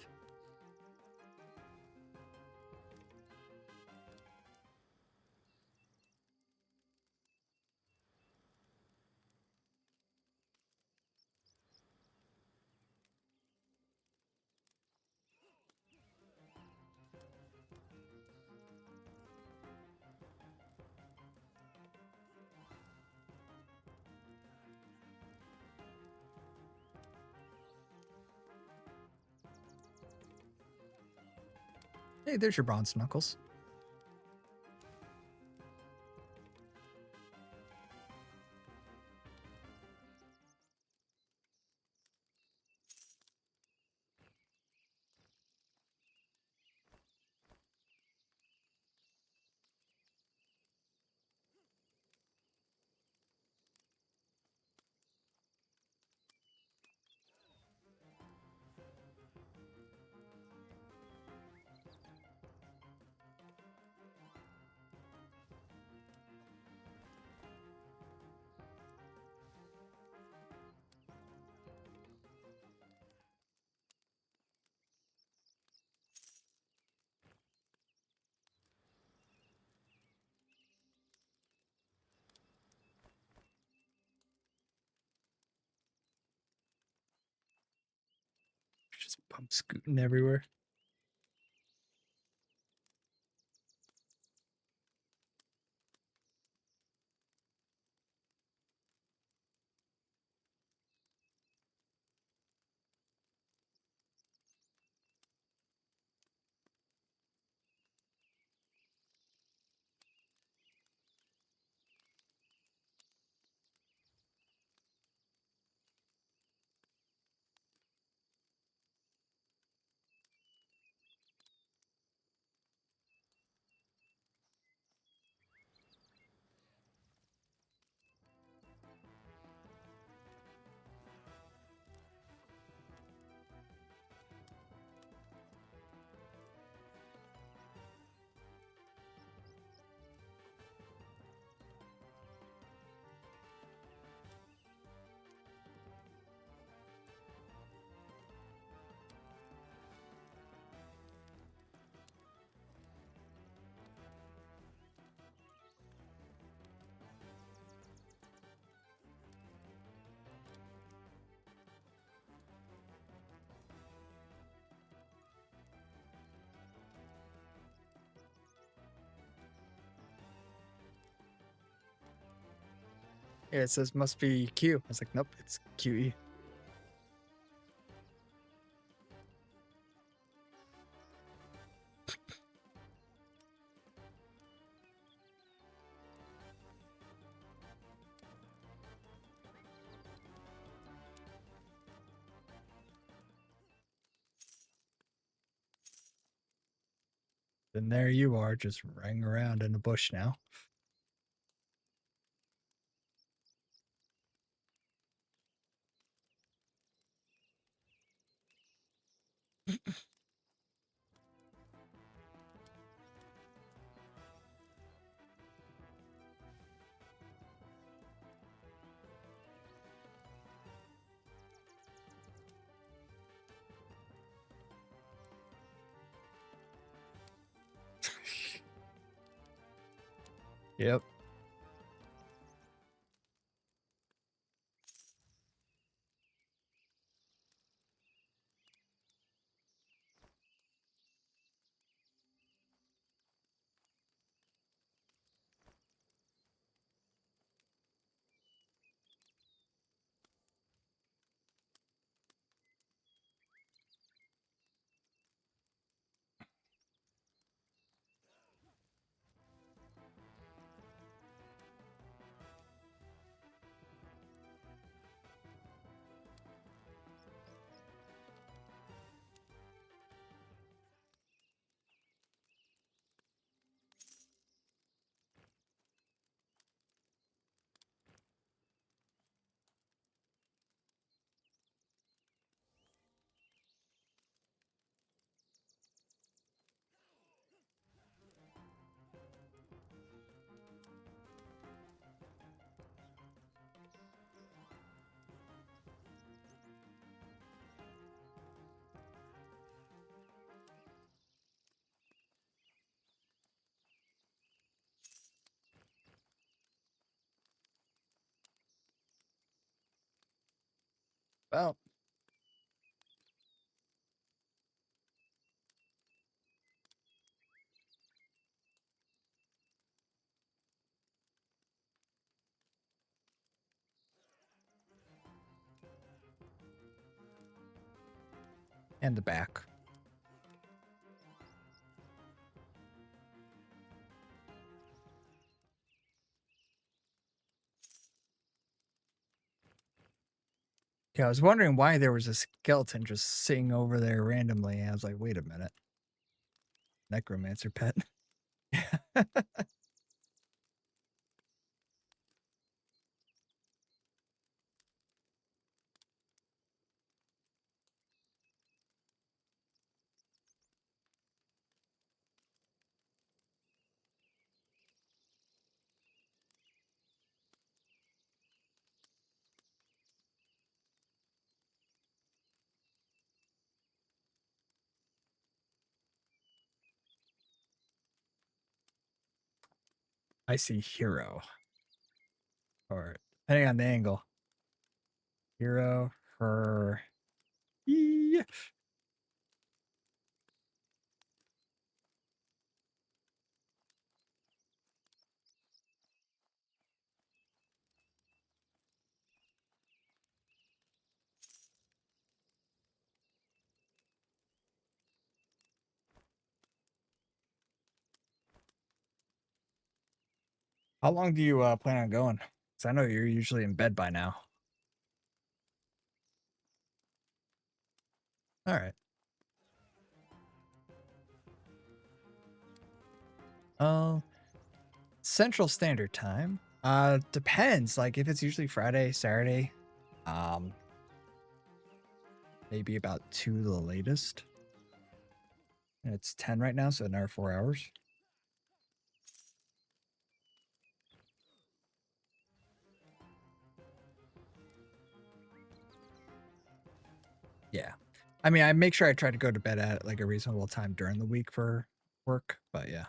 Hey, there's your bronze knuckles. Just bump scooting everywhere. Yeah, it says must be Q. I was like, nope, it's QE. And there you are, just running around in a bush now. Yep. Well, and the back. Yeah, I was wondering why there was a skeleton just sitting over there randomly. I was like, wait a minute. Necromancer pet. I see hero. Or depending on the angle. Hero, her. Yeah. How long do you plan on going? Because I know you're usually in bed by now. All right. Oh, Central Standard Time. Depends. Like if it's usually Friday, Saturday, um, maybe about 2 the latest. And it's 10 right now, so another 4 hours. Yeah. I mean, I make sure I try to go to bed at like a reasonable time during the week for work, but yeah.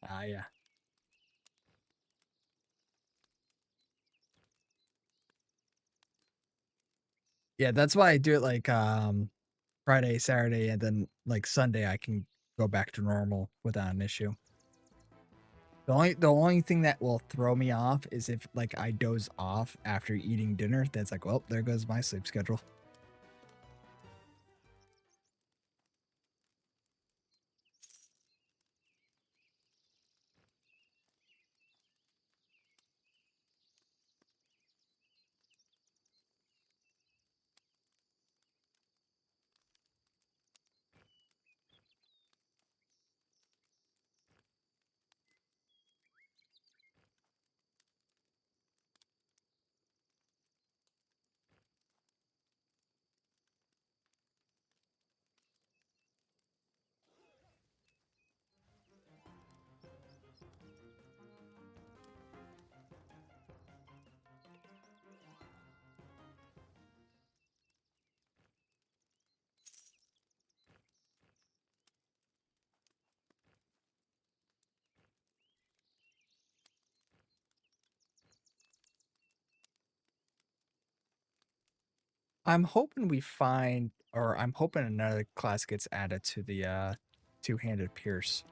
Yeah. Yeah, that's why I do it like Friday, Saturday, and then like Sunday I can go back to normal without an issue. The only thing that will throw me off is if like I doze off after eating dinner. That's like, well, there goes my sleep schedule. I'm hoping we find, or I'm hoping another class gets added to the two-handed pierce.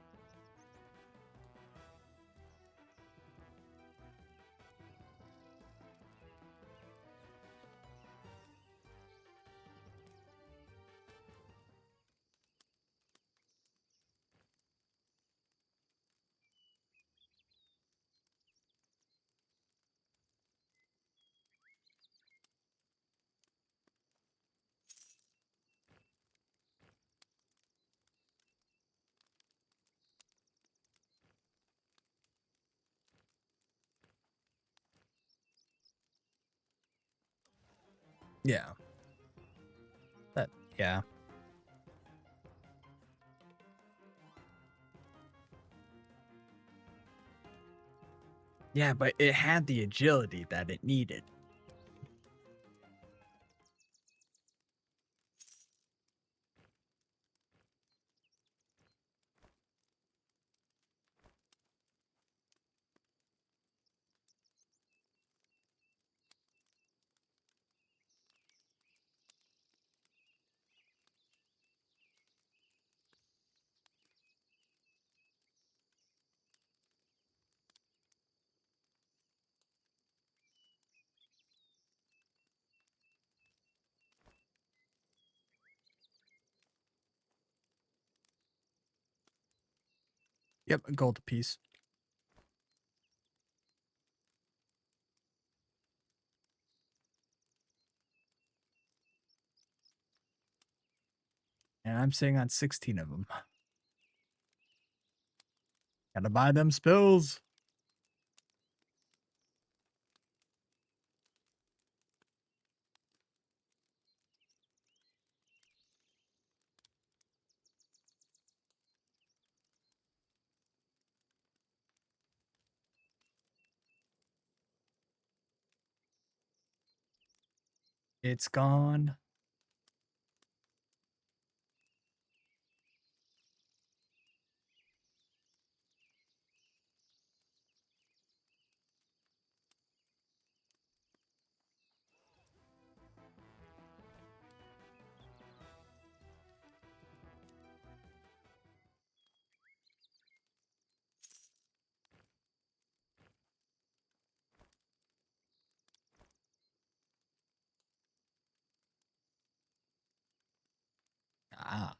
Yeah. That yeah. Yeah, but it had the agility that it needed. Yep, a gold apiece. And I'm sitting on 16 of them. Gotta buy them spills. It's gone. Ah,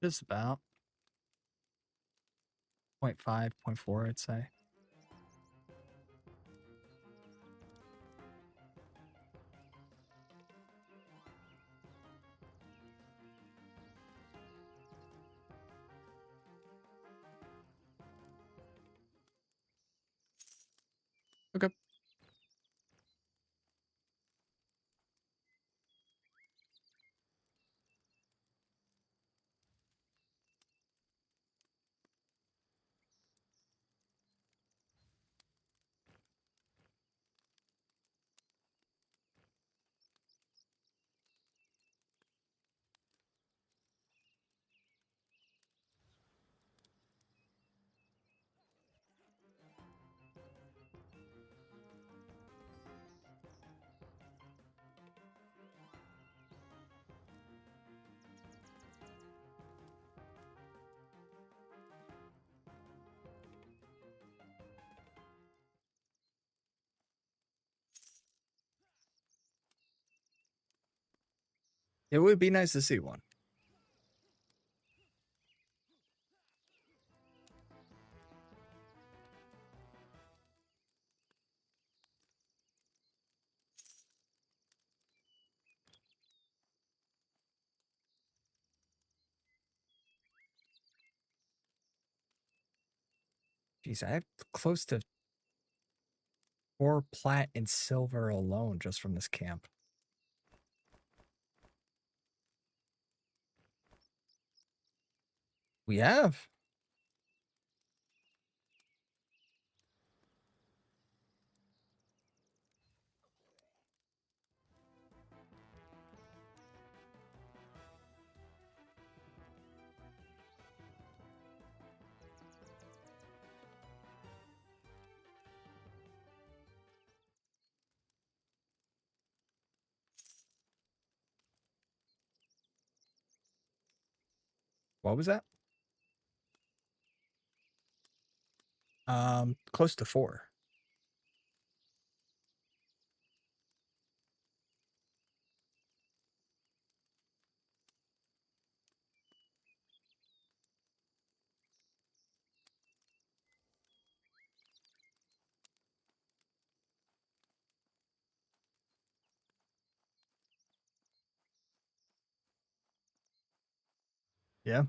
just about. 0.5, zero point 0.4, I'd say. Okay. It would be nice to see one. Jeez, I have close to 4 plat and silver alone just from this camp. We have. What was that? Close to 4. Yeah.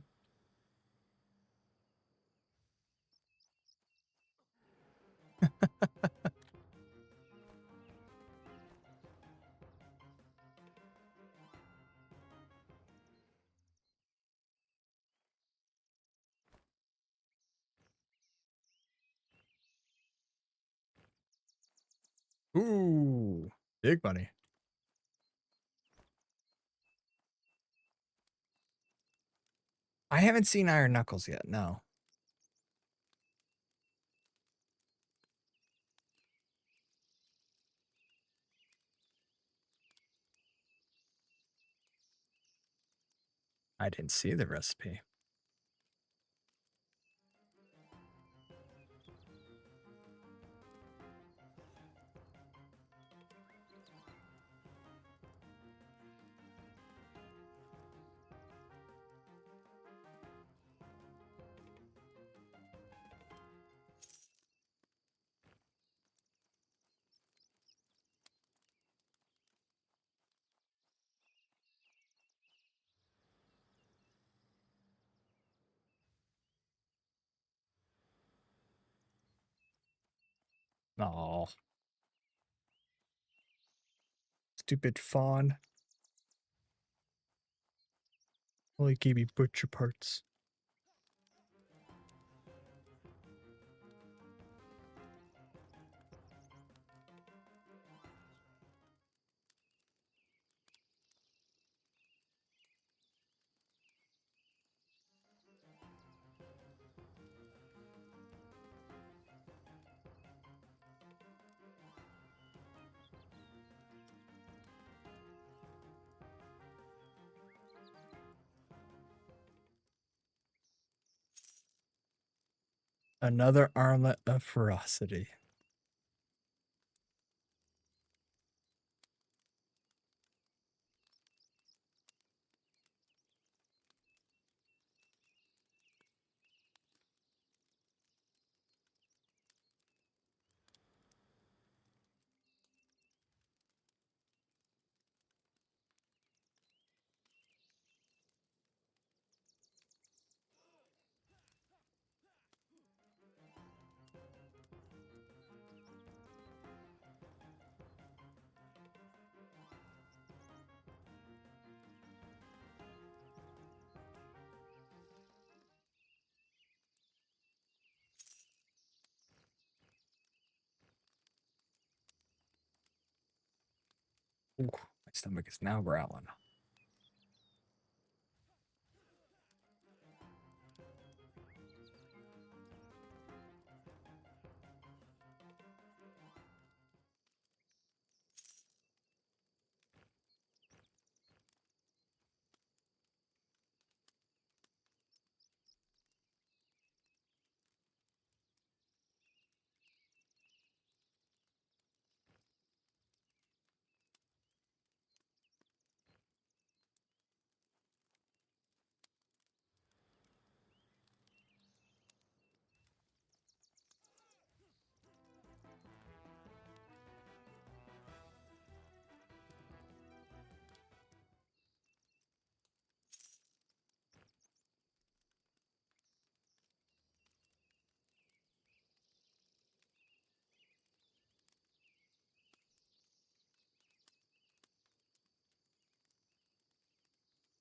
Ooh, big money. I haven't seen Iron Knuckles yet. No, I didn't see the recipe. Oh, stupid fawn. Only gave me butcher parts. Another armlet of ferocity. Ooh, my stomach is now growling.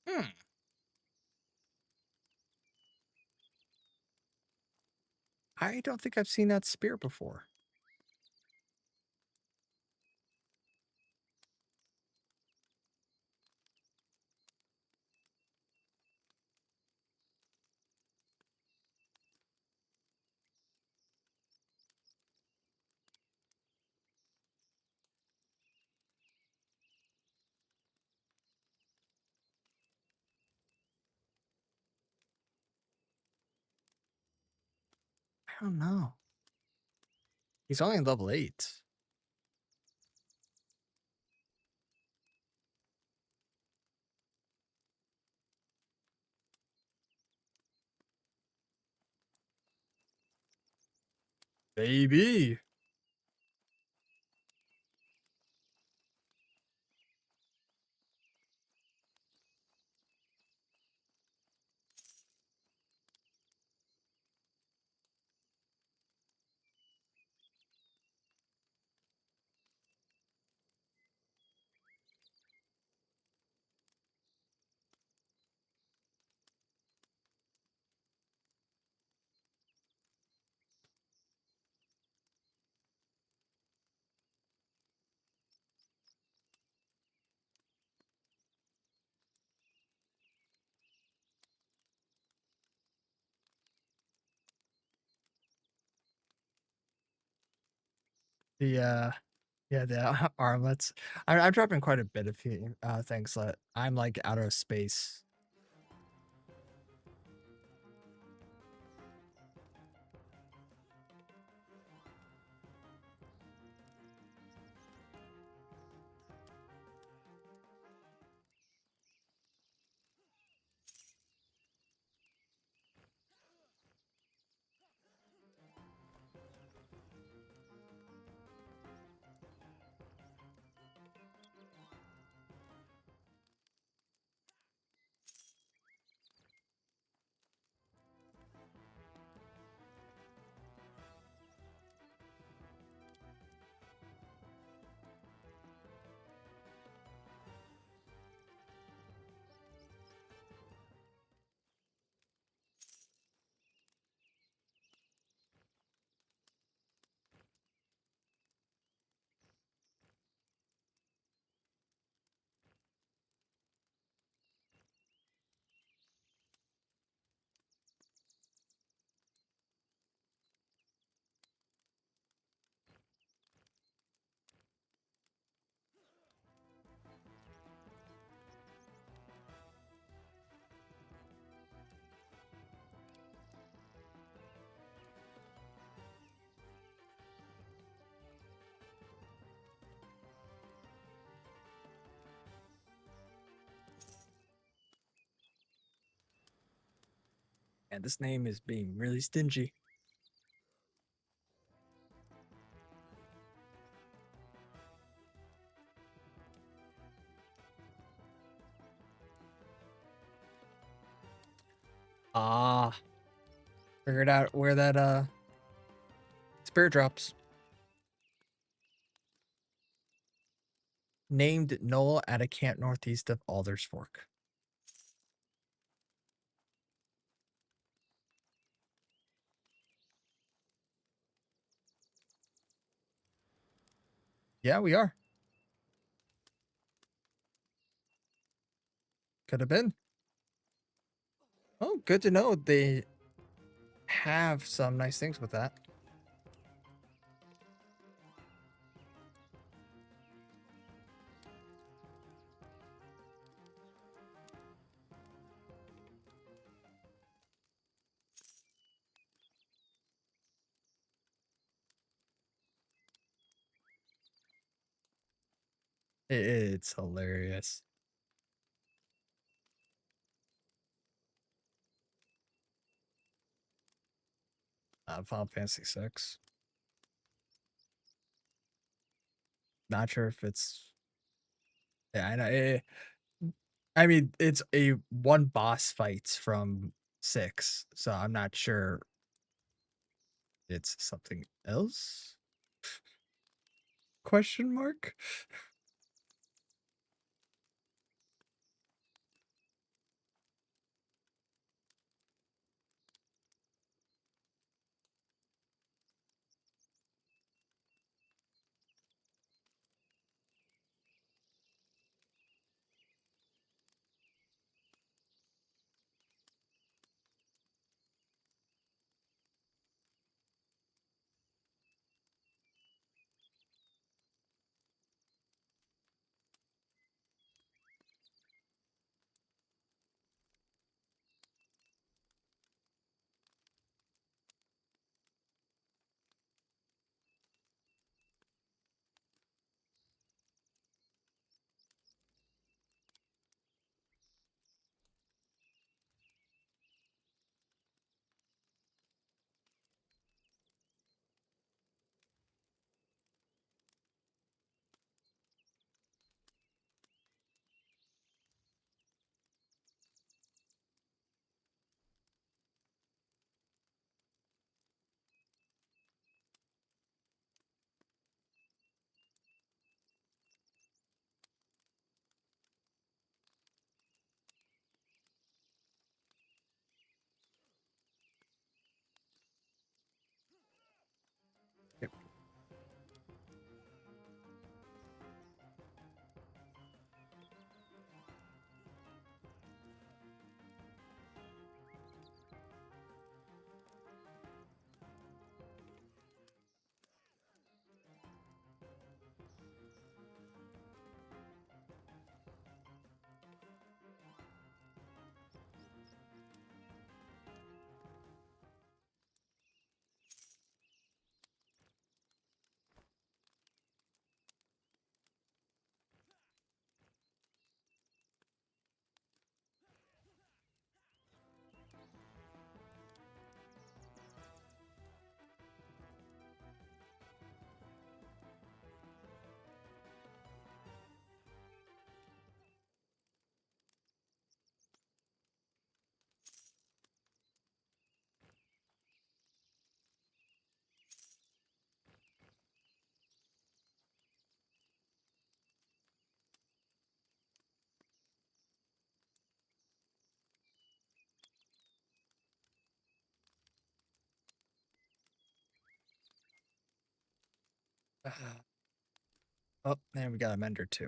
Hmm. I don't think I've seen that spear before. I don't know. He's only level 8. Baby. The yeah, the armlets. I'm dropping quite a bit of things that I'm like out of space. And this name is being really stingy. Ah, figured out where that spirit drops. Named Knoll at a camp northeast of Alder's Fork. Yeah, we are. Could have been. Oh, good to know they have some nice things with that. It's hilarious. Final Fantasy 6. Not sure if it's. Yeah, I know. I mean, it's a one boss fight from 6, so I'm not sure it's something else. Question mark? Oh, and we got a mender too.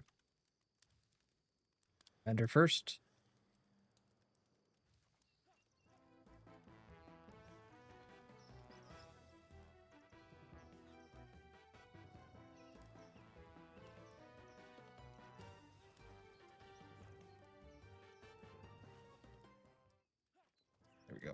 Mender first. There we go.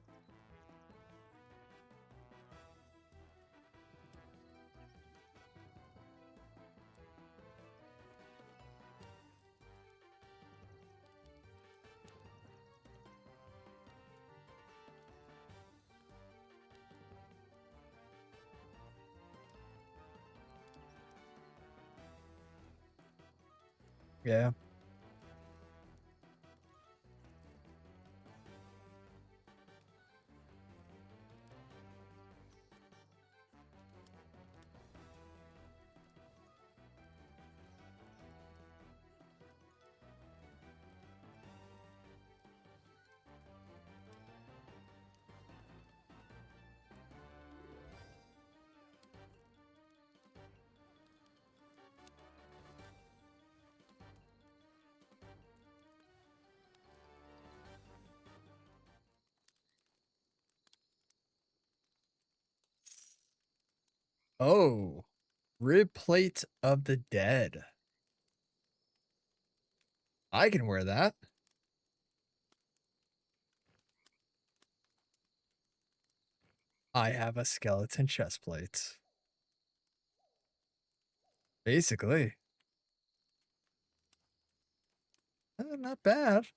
Yeah. Oh, rib plate of the dead. I can wear that. I have a skeleton chest plate. Basically. Not bad.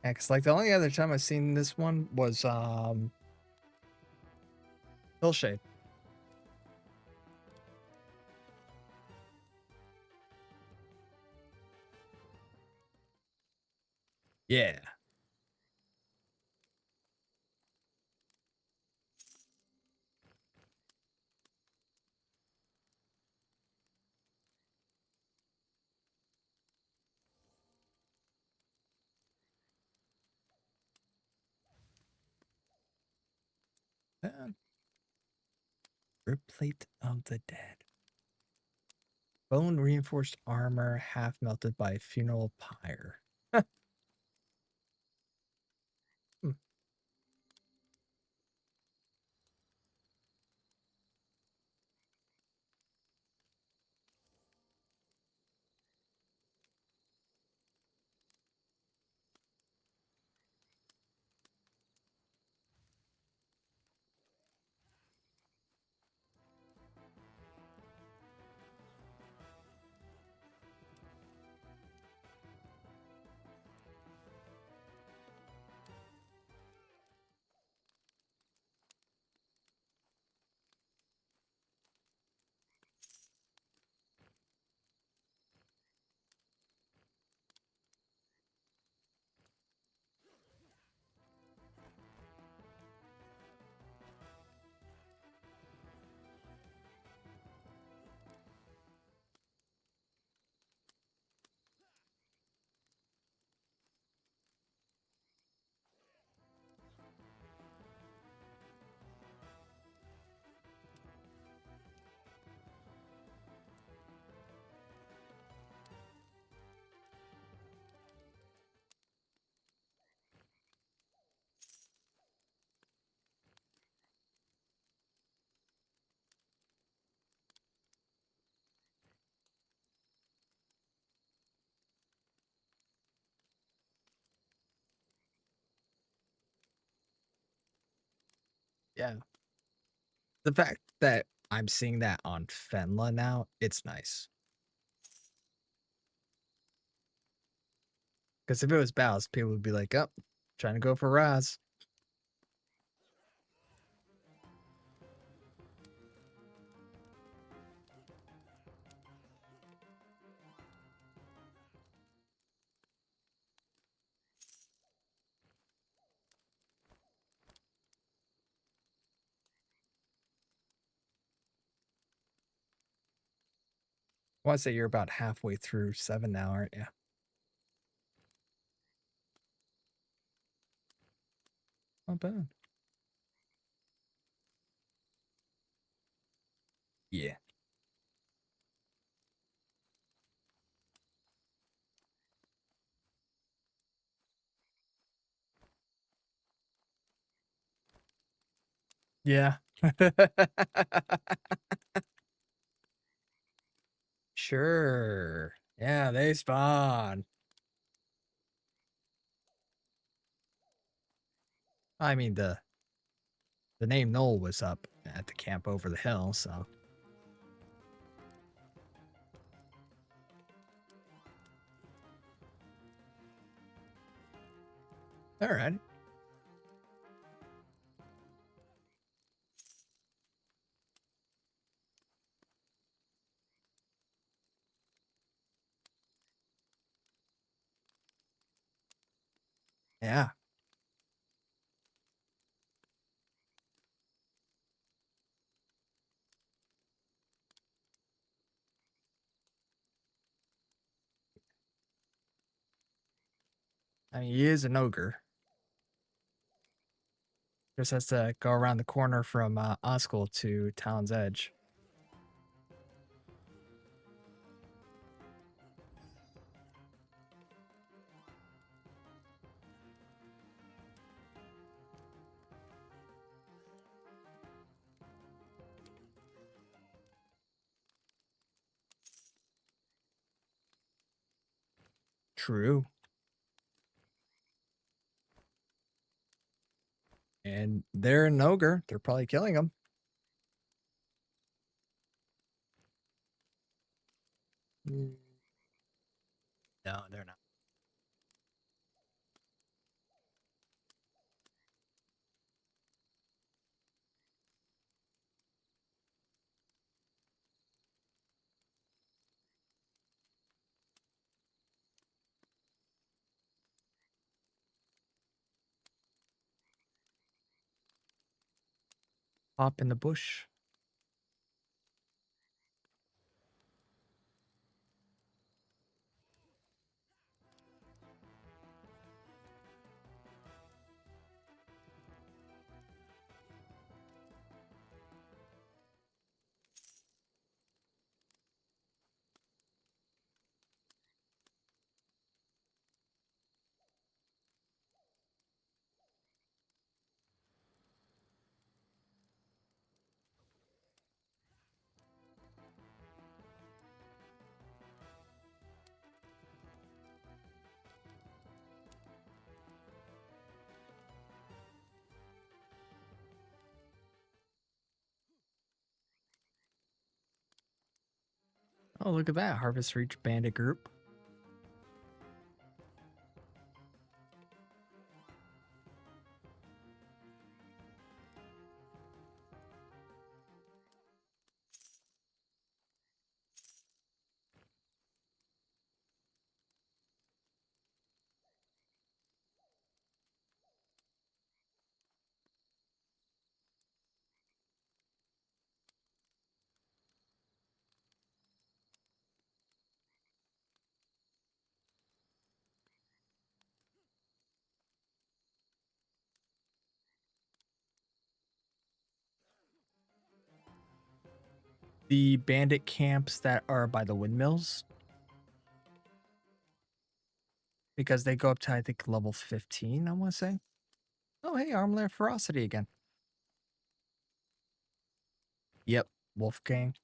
Yeah, cause like the only other time I've seen this one was Hillshade. Yeah. Rib plate of the dead. Bone reinforced armor, half melted by funeral pyre. Hmm. Yeah. The fact that I'm seeing that on Fenla now, it's nice. Because if it was Balas, people would be like, oh, trying to go for Raz. I want to say you're about halfway through 7 now, aren't you? Not bad. Yeah. Yeah. Sure. Yeah, they spawn. I mean, the name Noel was up at the camp over the hill, so alright. Yeah. I mean, he is an ogre. Just has to go around the corner from, Oscail to Town's Edge. True. And they're an ogre. They're probably killing him. Mm. No, they're not. Hop in the bush. Oh, look at that. Harvest Reach Bandit group. The bandit camps that are by the windmills, because they go up to, I think, level 15, I want to say. Oh, hey, Armlair Ferocity again. Yep, Wolfgang.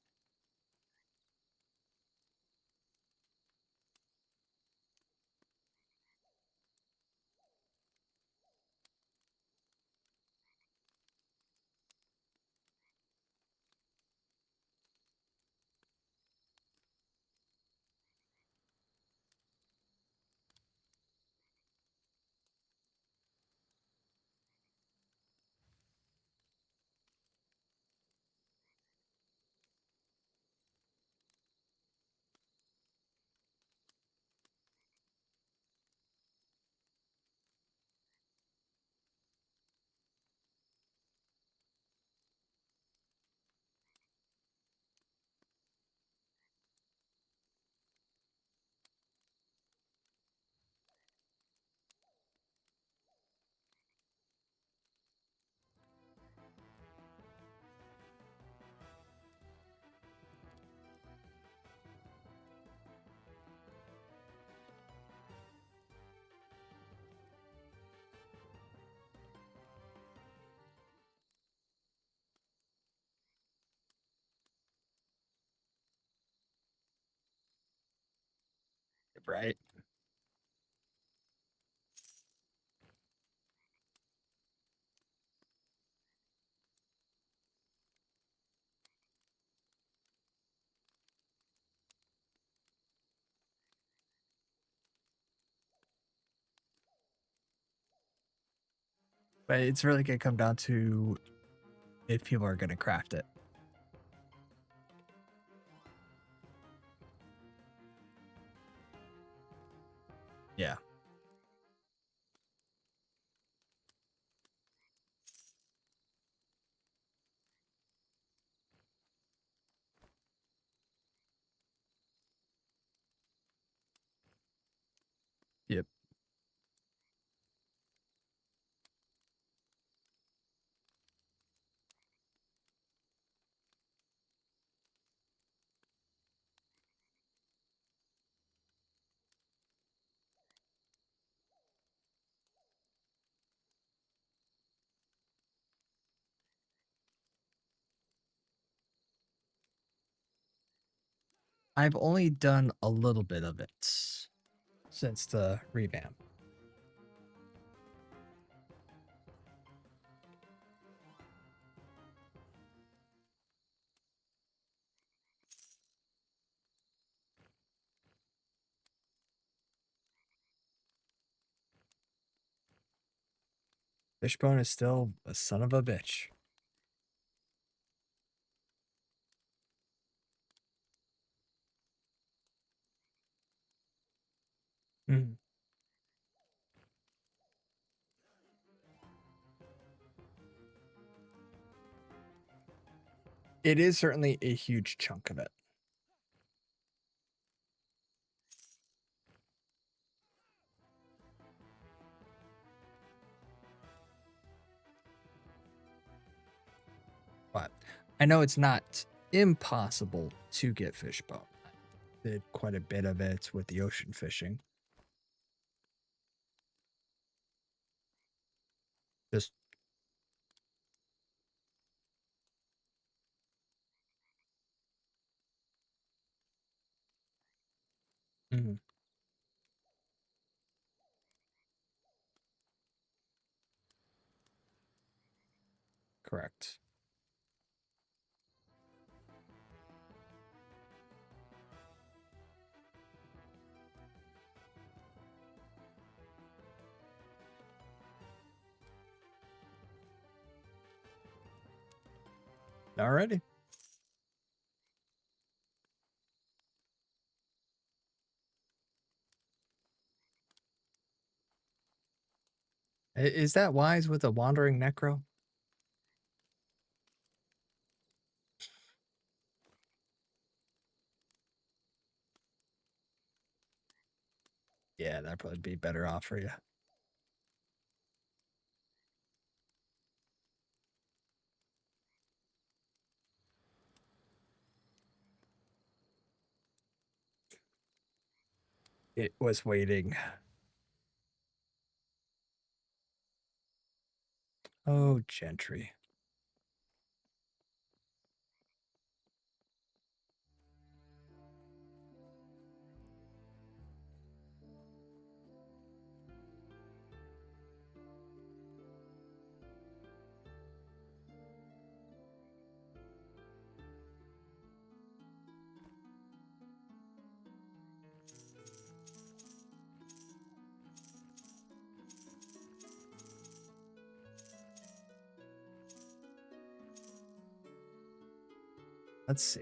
Right. But it's really gonna come down to if people are gonna craft it. Yeah. Yep. I've only done a little bit of it since the revamp. Fishbone is still a son of a bitch. Mhm. It is certainly a huge chunk of it. But I know it's not impossible to get fishbone. I did quite a bit of it with the ocean fishing. Just Mhm. Correct. Alrighty. Is that wise with a wandering necro? Yeah, that'd probably be better off for you. It was waiting. Oh, Gentry. Let's see.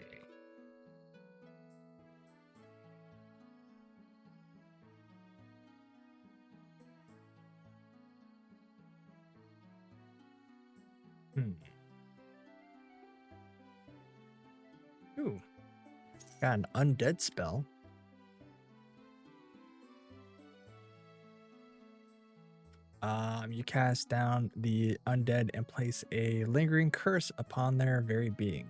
Hmm. Ooh, got an undead spell. You cast down the undead and place a lingering curse upon their very being.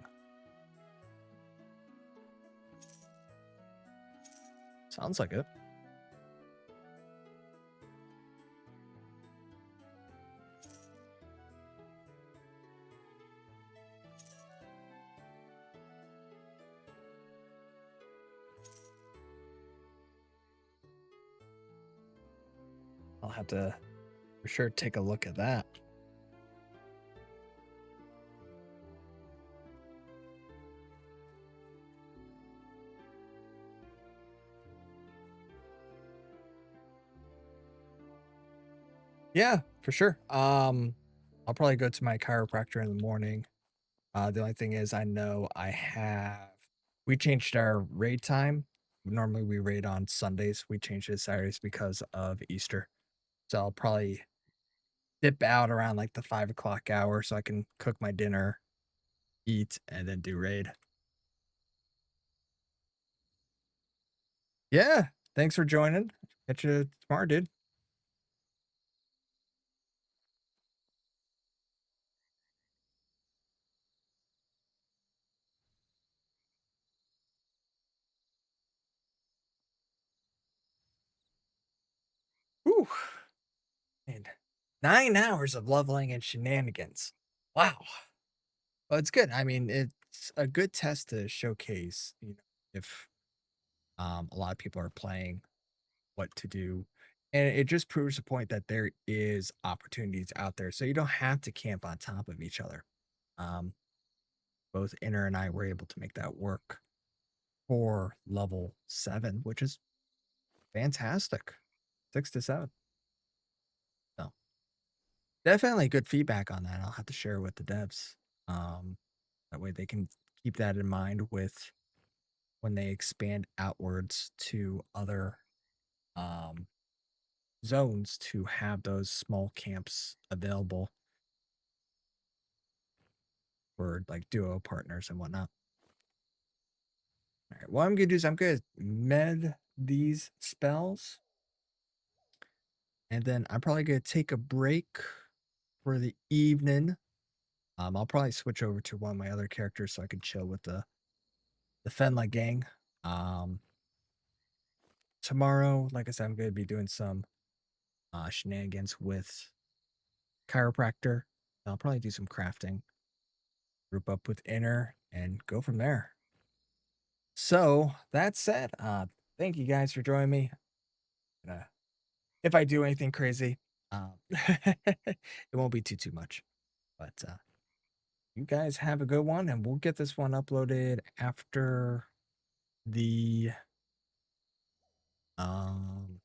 Sounds like it. have to for sure take a look at that. Yeah, for sure. I'll probably go to my chiropractor in the morning. The only thing is I know we changed our raid time. Normally we raid on Sundays. We changed it to Saturdays because of Easter. So I'll probably dip out around like the 5 o'clock hour so I can cook my dinner, eat, and then do raid. Yeah. Thanks for joining. Catch you tomorrow, dude. Whew. Man. 9 hours of leveling and shenanigans. Wow. Well, it's good. I mean, it's a good test to showcase, if a lot of people are playing, what to do. And it just proves the point that there is opportunities out there. So you don't have to camp on top of each other. Um, Both Inner and I were able to make that work for level 7, which is fantastic. 6 to 7. So definitely good feedback on that. I'll have to share with the devs. Um, that way they can keep that in mind with when they expand outwards to other um, zones to have those small camps available for like duo partners and whatnot. All right, what I'm gonna do is I'm gonna med these spells, and then I'm probably gonna take a break for the evening. I'll probably switch over to one of my other characters so I can chill with the Fenla gang. Um, Tomorrow, like I said, I'm gonna be doing some shenanigans with chiropractor. I'll probably do some crafting, group up with Inner, and go from there. So that said, thank you guys for joining me. Uh, if I do anything crazy, it won't be too much. But you guys have a good one, and we'll get this one uploaded the um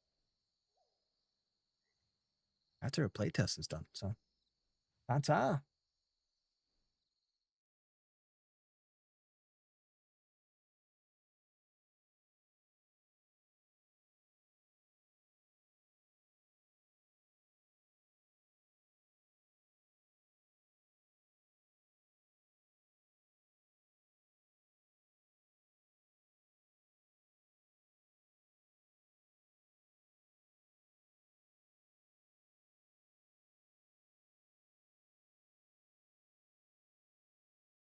after a playtest is done. So ta-ta.